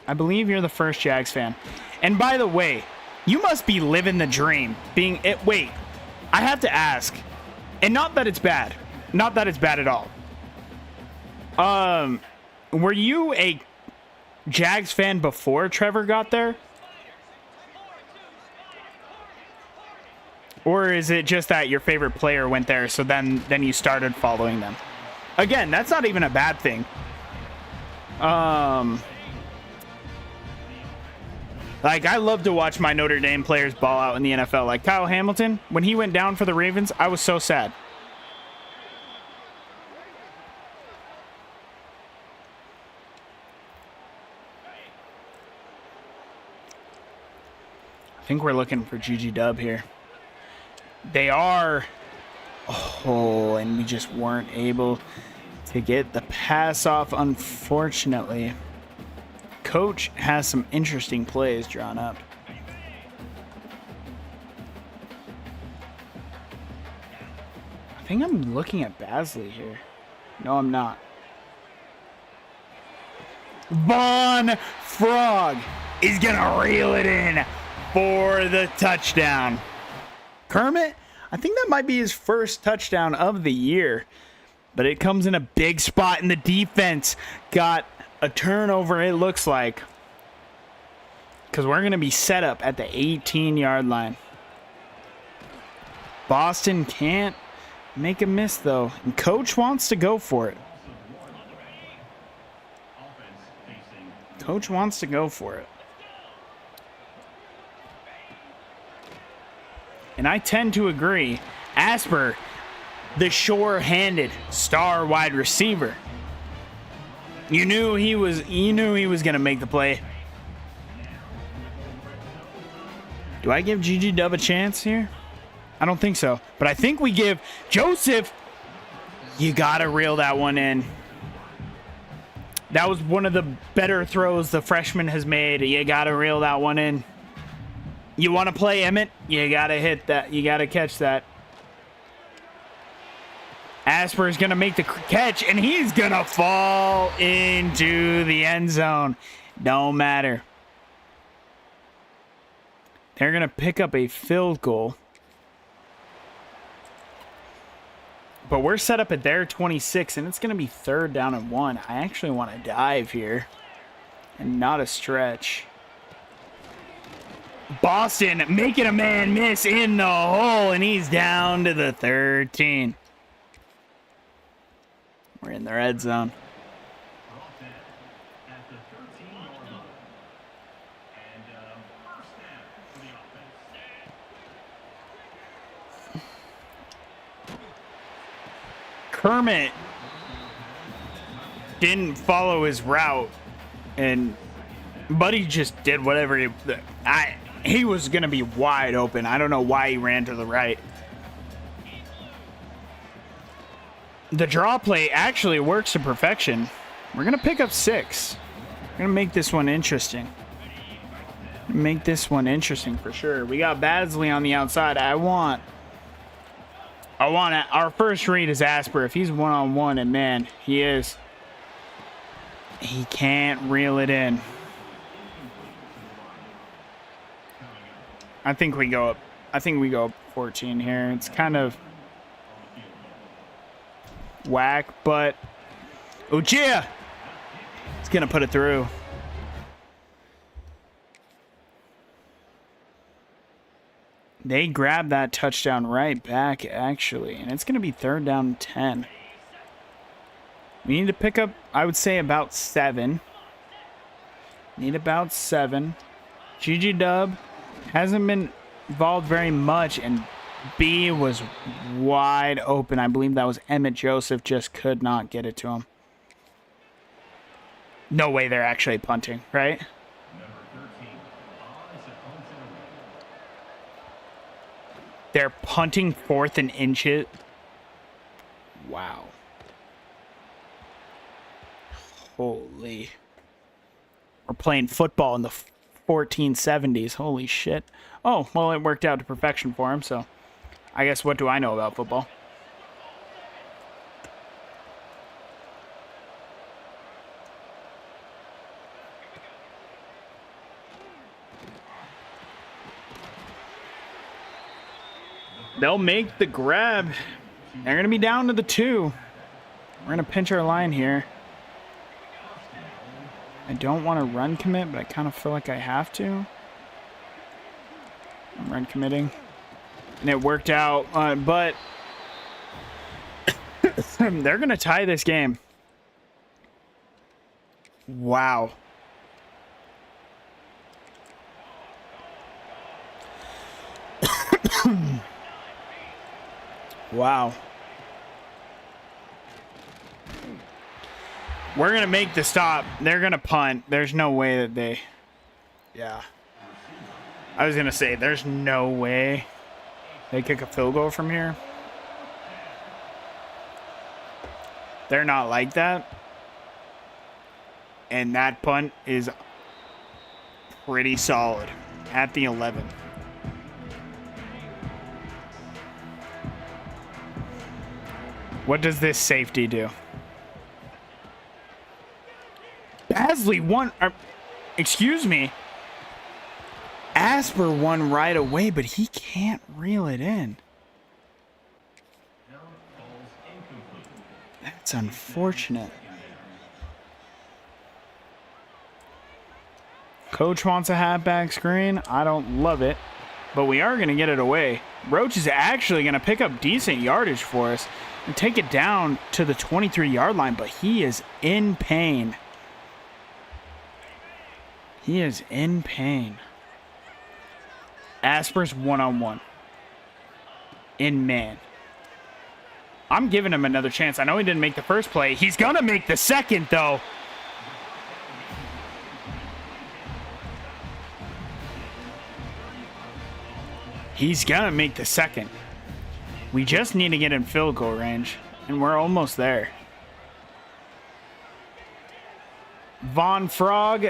I believe you're the first Jags fan. And by the way, you must be living the dream. Wait, I have to ask. And not that it's bad. Not that it's bad at all. Were you a Jags fan before Trevor got there? Or is it just that your favorite player went there, so then you started following them? Again, that's not even a bad thing. Like, I love to watch my Notre Dame players ball out in the NFL. Like Kyle Hamilton, when he went down for the Ravens, I was so sad. I think we're looking for GG Dub here. They are. Oh, and we just weren't able to get the pass off, unfortunately. Coach has some interesting plays drawn up. I think I'm looking at Basley here. No, I'm not. Von Frog is going to reel it in for the touchdown. Kermit, I think that might be his first touchdown of the year, but it comes in a big spot, and the defense got a turnover, it looks like, because we're going to be set up at the 18-yard line. Boston can't make a miss, though, and Coach wants to go for it. Coach wants to go for it. And I tend to agree. Asper, the sure-handed star wide receiver. You knew he was going to make the play. Do I give GG Dub a chance here? I don't think so. But I think we give Joseph. You got to reel that one in. That was one of the better throws the freshman has made. You got to reel that one in. You want to play Emmett? You got to hit that. You got to catch that. Asper is going to make the catch, and he's going to fall into the end zone. Don't matter. They're going to pick up a field goal. But we're set up at their 26, and it's going to be 3rd down and 1. I actually want to dive here and not a stretch. Boston making a man miss in the hole, and he's down to the 13. We're in the red zone. Kermit didn't follow his route, and Buddy just did whatever he was going to be wide open. I don't know why he ran to the right. The draw play actually works to perfection. We're going to pick up 6. We're going to make this one interesting. Make this one interesting for sure. We got Basley on the outside. I want it. Our first read is Asper. If he's one-on-one, and man, he is. He can't reel it in. I think we go up 14 here. It's kind of whack, but Uchia is going to put it through. They grab that touchdown right back, actually, and it's going to be 3rd down and 10. We need to pick up, I would say, about 7. Need about 7. GG Dub hasn't been involved very much, and B was wide open. I believe that was Emmett Joseph, just could not get it to him. No way they're actually punting, right? They're punting 4th and inches. Wow. Holy. We're playing football in the 1470s. Holy shit. Oh, well, it worked out to perfection for him, so I guess what do I know about football? They'll make the grab. They're going to be down to the 2. We're going to pinch our line here. I don't want to run commit, but I kind of feel like I have to. I'm run committing. And it worked out, but they're going to tie this game. Wow. Wow. We're going to make the stop. They're going to punt. There's no way that they... Yeah. I was going to say, there's no way they kick a field goal from here. They're not like that. And that punt is pretty solid at the 11. What does this safety do? Basley won. Excuse me. Asper won right away, but he can't reel it in. That's unfortunate. Coach wants a halfback screen. I don't love it, but we are going to get it away. Roach is actually going to pick up decent yardage for us and take it down to the 23-yard line, but he is in pain. He is in pain. Asper's one-on-one. In man. I'm giving him another chance. I know he didn't make the first play. He's going to make the second, though. He's going to make the second. We just need to get in field goal range, and we're almost there. Von Frog,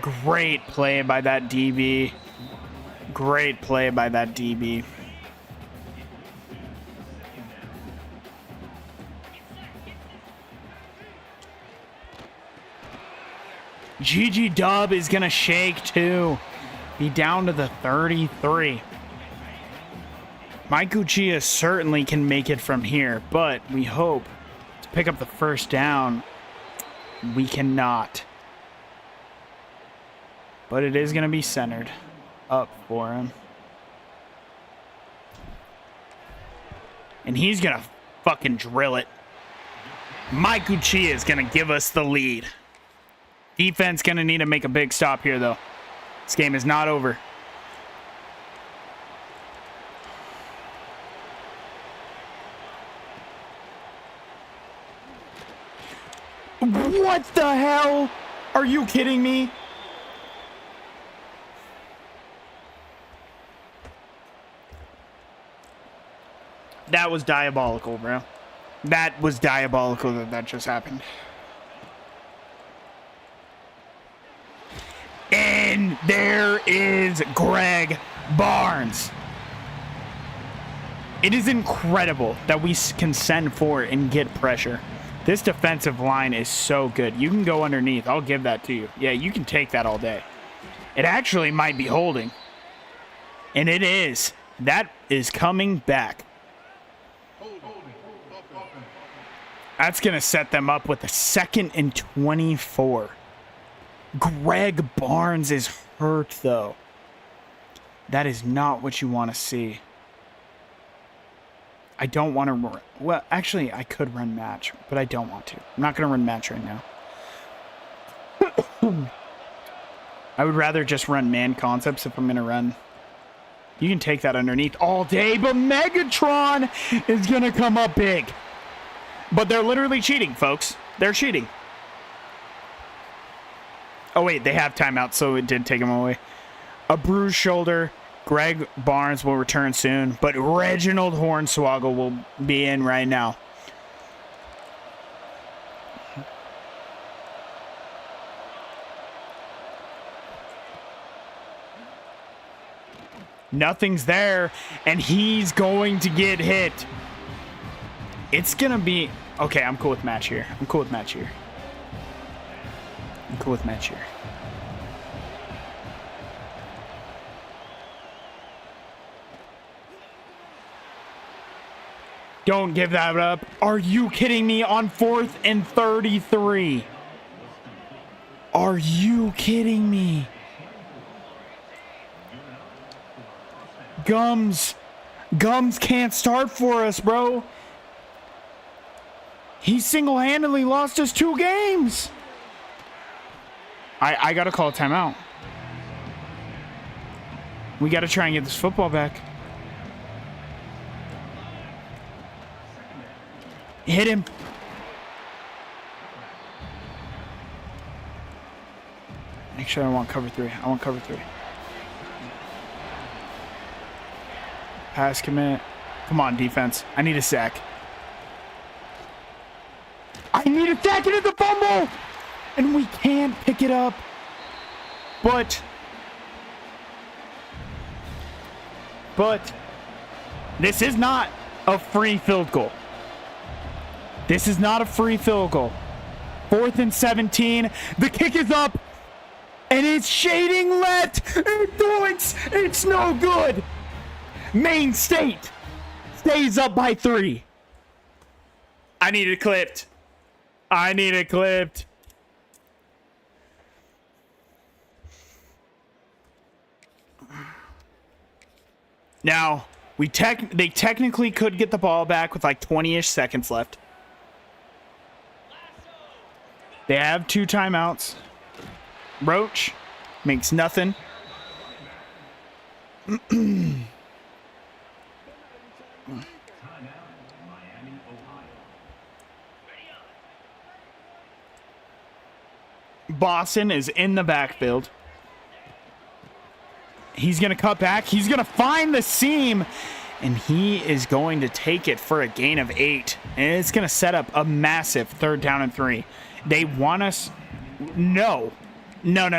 great play by that DB. Great play by that DB. Gigi Dub is going to shake too. Be down to the 33. Mike Uchia certainly can make it from here, but we hope to pick up the first down. We cannot. But it is going to be centered up for him. And he's going to fucking drill it. Mike Uchia is going to give us the lead. Defense going to need to make a big stop here, though. This game is not over. What the hell? Are you kidding me? That was diabolical, bro. That was diabolical that just happened. And there is Greg Barnes. It is incredible that we can send forward and get pressure. This defensive line is so good. You can go underneath. I'll give that to you. Yeah, you can take that all day. It actually might be holding. And it is. That is coming back. That's going to set them up with a 2nd and 24. Greg Barnes is hurt, though. That is not what you want to see. I don't want to run. Well, actually, I could run match, but I don't want to. I'm not going to run match right now. I would rather just run man concepts if I'm going to run You can take that underneath all day, but Megatron is going to come up big. But they're literally cheating, folks. They're cheating. Oh, wait, they have timeout, so it did take him away. A bruised shoulder. Greg Barnes will return soon, but Reginald Hornswoggle will be in right now. Nothing's there, and he's going to get hit. It's going to be... Okay, I'm cool with match here. I'm cool with match here. I'm cool with match here. Don't give that up. Are you kidding me? On 4th and 33. Are you kidding me? Gums can't start for us, bro. He single-handedly lost us 2 games. I gotta call a timeout. We gotta try and get this football back. Hit him. Make sure I want cover 3. I want cover 3. Pass commit. Come on, defense. I need a sack. I need a sack into the fumble! And we can't pick it up. But this is not a free field goal. This is not a free field goal. 4th and 17. The kick is up. And it's shading left. It's no good. Maine State stays up by 3. I need it clipped. I need it clipped. Now, they technically could get the ball back with like 20-ish seconds left. They have 2 timeouts. Roach makes nothing. Boston is in the backfield. He's going to cut back. He's going to find the seam. And he is going to take it for a gain of 8. And it's going to set up a massive 3rd down and 3. They want us... No. No.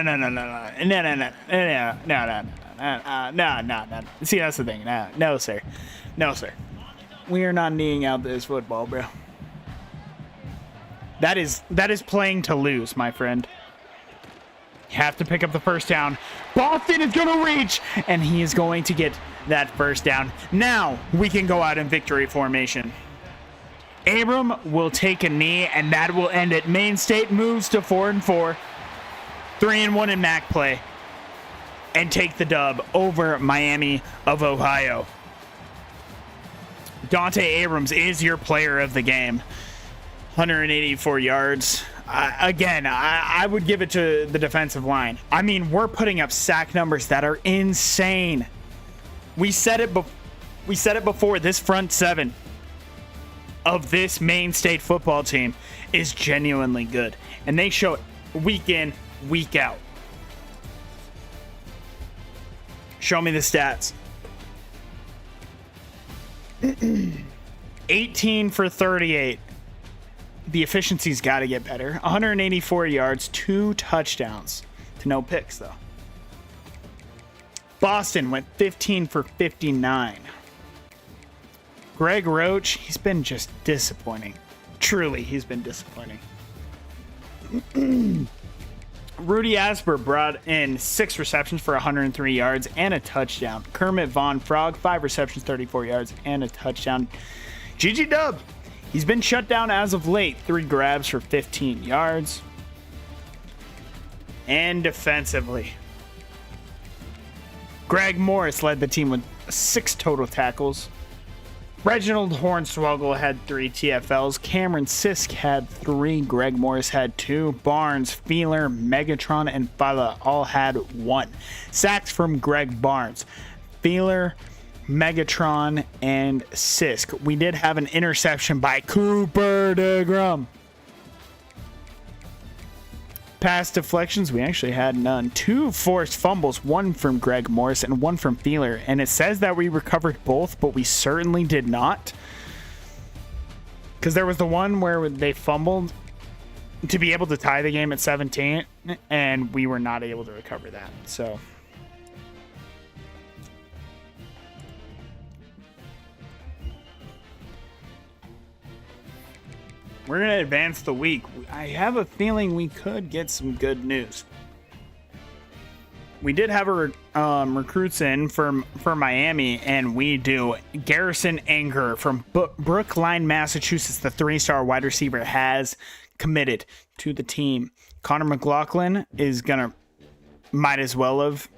See, that's the thing. No, sir. No, sir. We are not kneeing out this football, bro. That is playing to lose, my friend. You have to pick up the first down. Boston is going to reach, and he is going to get that first down. Now we can go out in victory formation. Abram will take a knee, and that will end it. Maine State moves to 4-4, 3-1 in MAC play, and take the dub over Miami of Ohio. Dante Abrams is your player of the game. 184 yards. I would give it to the defensive line. I mean, we're putting up sack numbers that are insane. We said it before. This front 7 of this Maine State football team is genuinely good, and they show it week in, week out. Show me the stats. 18 for 38. The efficiency's got to get better. 184 yards, 2 touchdowns to no picks, though. Boston went 15 for 59. Greg Roach, he's been just disappointing. Truly, he's been disappointing. Rudy Asper brought in 6 receptions for 103 yards and a touchdown. Kermit Von Frog, 5 receptions, 34 yards, and a touchdown. GG Dub. He's been shut down as of late. 3 grabs for 15 yards. And defensively, Greg Morris led the team with 6 total tackles. Reginald Hornswoggle had 3 TFLs. Cameron Sisk had 3. Greg Morris had 2. Barnes, Feeler, Megatron, and Fala all had 1. Sacks from Greg Barnes. Feeler, Megatron, and Sisk. We did have an interception by Cooper DeGrom. Pass deflections, we actually had none. 2 forced fumbles, 1 from Greg Morris and 1 from Feeler. And it says that we recovered both, but we certainly did not. Because there was the one where they fumbled to be able to tie the game at 17, and we were not able to recover that. So we're going to advance the week. I have a feeling we could get some good news. We did have a recruits in for Miami, and we do. Garrison Anger from Brookline, Massachusetts, the 3-star wide receiver, has committed to the team. Connor McLaughlin is going to, might as well have.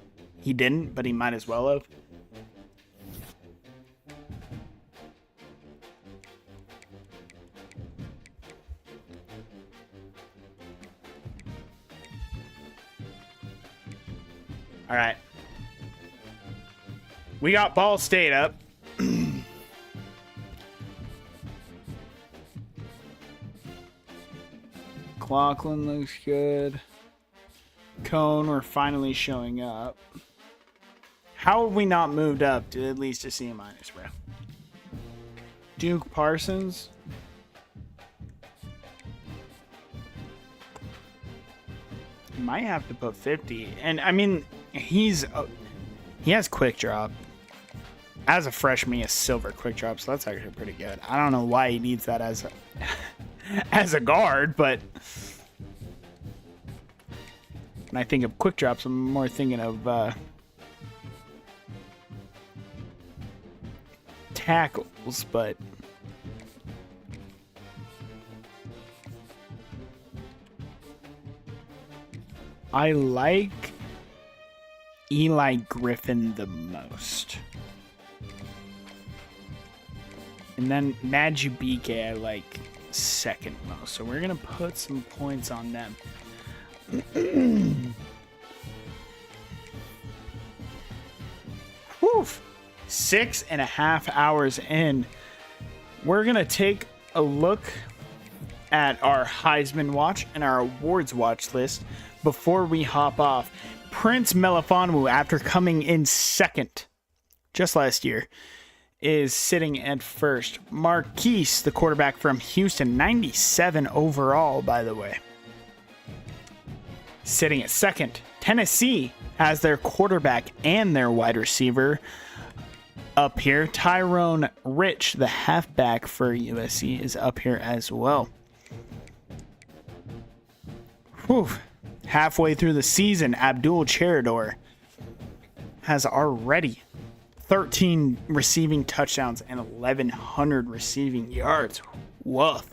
He didn't, but he might as well have. All right. We got Ball State up. McLaughlin looks good. Cone, we're finally showing up. How have we not moved up to at least a C-, bro? Duke Parsons. Might have to put 50. And I mean, he has quick drop. As a freshman, he has silver quick drop, so that's actually pretty good. I don't know why he needs that as a as a guard, but when I think of quick drops, I'm more thinking of tackles, but I like Eli Griffin the most. And then Majibike I like second most. So we're going to put some points on them. Whew. 6.5 hours in. We're going to take a look at our Heisman watch and our awards watch list before we hop off. Prince Melifonwu, after coming in second just last year, is sitting at first. Marquise, the quarterback from Houston, 97 overall, by the way, sitting at second. Tennessee has their quarterback and their wide receiver up here. Tyrone Rich, the halfback for USC, is up here as well. Whew. Halfway through the season, Abdul Cheridor has already 13 receiving touchdowns and 1,100 receiving yards. Woof.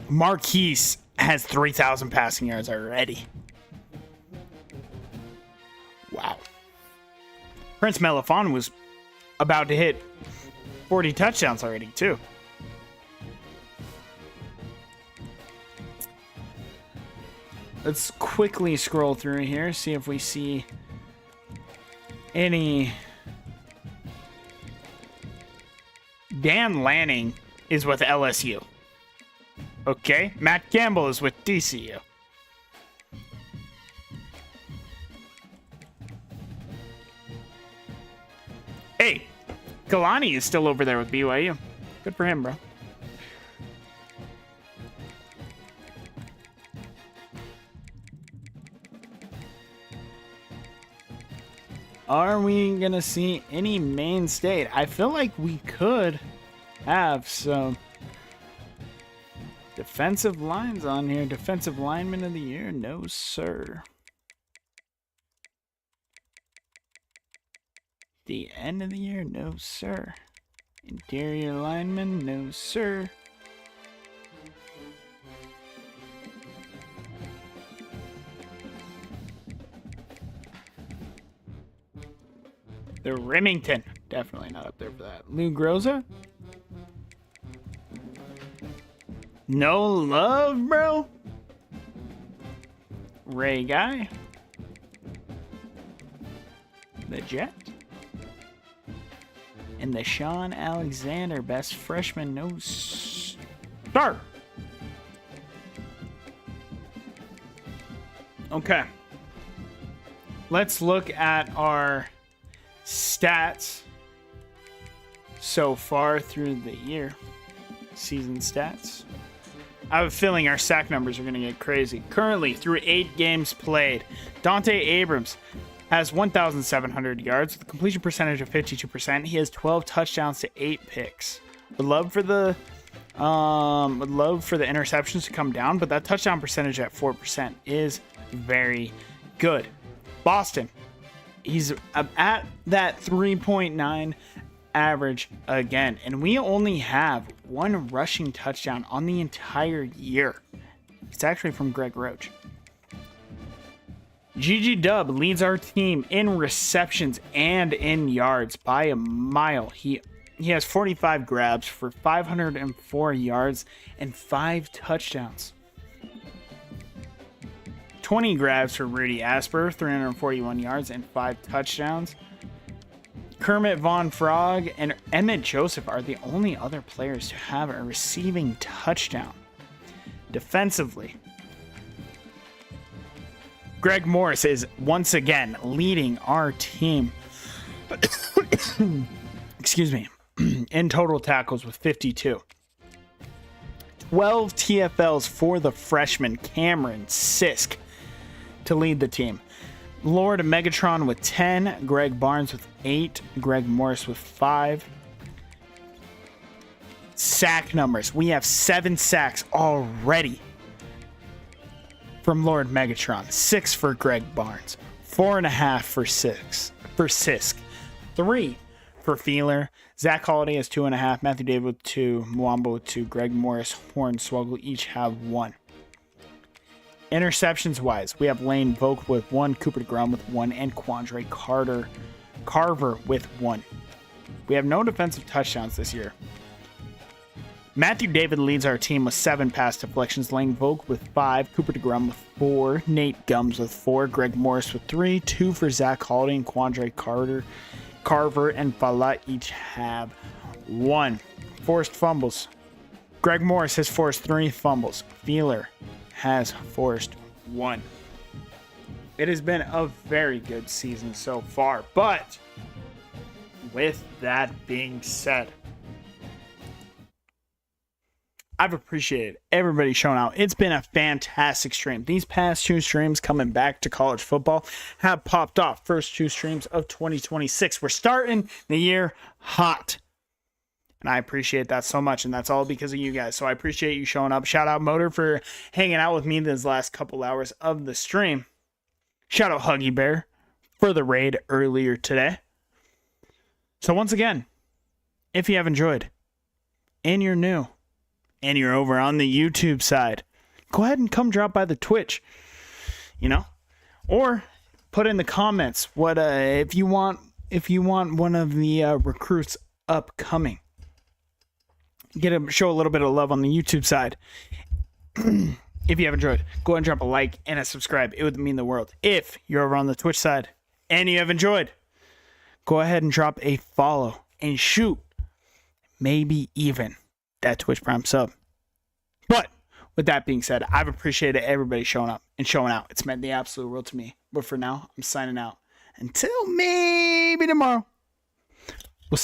Marquise has 3,000 passing yards already. Wow. Prince Melifonwu was about to hit 40 touchdowns already, too. Let's quickly scroll through here, see if we see any. Dan Lanning is with LSU. Okay, Matt Campbell is with DCU. Hey, Kalani is still over there with BYU. Good for him, bro. Are we going to see any Maine State? I feel like we could have some defensive lines on here. Defensive lineman of the year? No, sir. The end of the year? No, sir. Interior lineman? No, sir. The Remington. Definitely not up there for that. Lou Groza? No love, bro? Ray Guy? the Jet. And the Sean Alexander, best freshman, no start. Okay. Let's look at our stats so far through the year. Season stats. I have a feeling our sack numbers are going to get crazy. Currently, through 8 games played, Dante Abrams has 1,700 yards with a completion percentage of 52%. He has 12 touchdowns to 8 picks. Would love for the interceptions to come down, but that touchdown percentage at 4% is very good. Boston, he's at that 3.9 average again, and we only have 1 rushing touchdown on the entire year. It's actually from Greg Roach. Gigi Dub leads our team in receptions and in yards by a mile. He has 45 grabs for 504 yards and 5 touchdowns. 20 grabs for Rudy Asper, 341 yards and 5 touchdowns. Kermit Von Frog and Emmett Joseph are the only other players to have a receiving touchdown. Defensively, Greg Morris is once again leading our team. Excuse me. In total tackles with 52. 12 TFLs for the freshman Cameron Sisk to lead the team. Lord Megatron with 10, Greg Barnes with 8, Greg Morris with 5. Sack numbers. We have 7 sacks already from Lord Megatron. 6 for Greg Barnes. 4.5 for Sisk. 3 for Feeler. Zach Holiday has 2.5. Matthew David with 2. Mwamba with 2. Greg Morris, Hornswoggle each have 1. Interceptions wise, we have Lane Volk with 1, Cooper DeGrom with 1, and Quandre Carver with 1. We have no defensive touchdowns this year. Matthew David leads our team with 7 pass deflections, Lane Volk with 5, Cooper DeGrom with 4, Nate Gums with 4, Greg Morris with 3, 2 for Zach Holiday and Quandre Carver and Fala each have 1. Forced fumbles. Greg Morris has forced 3 fumbles. Feeler has forced 1. It has been a very good season so far, but with that being said, I've appreciated everybody showing out. It's been a fantastic stream. These past 2 streams coming back to college football have popped off. First 2 streams of 2026. We're starting the year hot. And I appreciate that so much, and that's all because of you guys. So I appreciate you showing up. Shout out Motor for hanging out with me these last couple hours of the stream. Shout out Huggy Bear for the raid earlier today. So once again, if you have enjoyed, and you're new, and you're over on the YouTube side, go ahead and come drop by the Twitch, or put in the comments what if you want one of the recruits upcoming. Show a little bit of love on the YouTube side. If you have enjoyed, go ahead and drop a like and a subscribe. It would mean the world. If you're over on the Twitch side and you have enjoyed, go ahead and drop a follow and shoot maybe even that Twitch Prime sub. But with that being said, I've appreciated everybody showing up and showing out. It's meant the absolute world to me. But for now, I'm signing out. Until maybe tomorrow.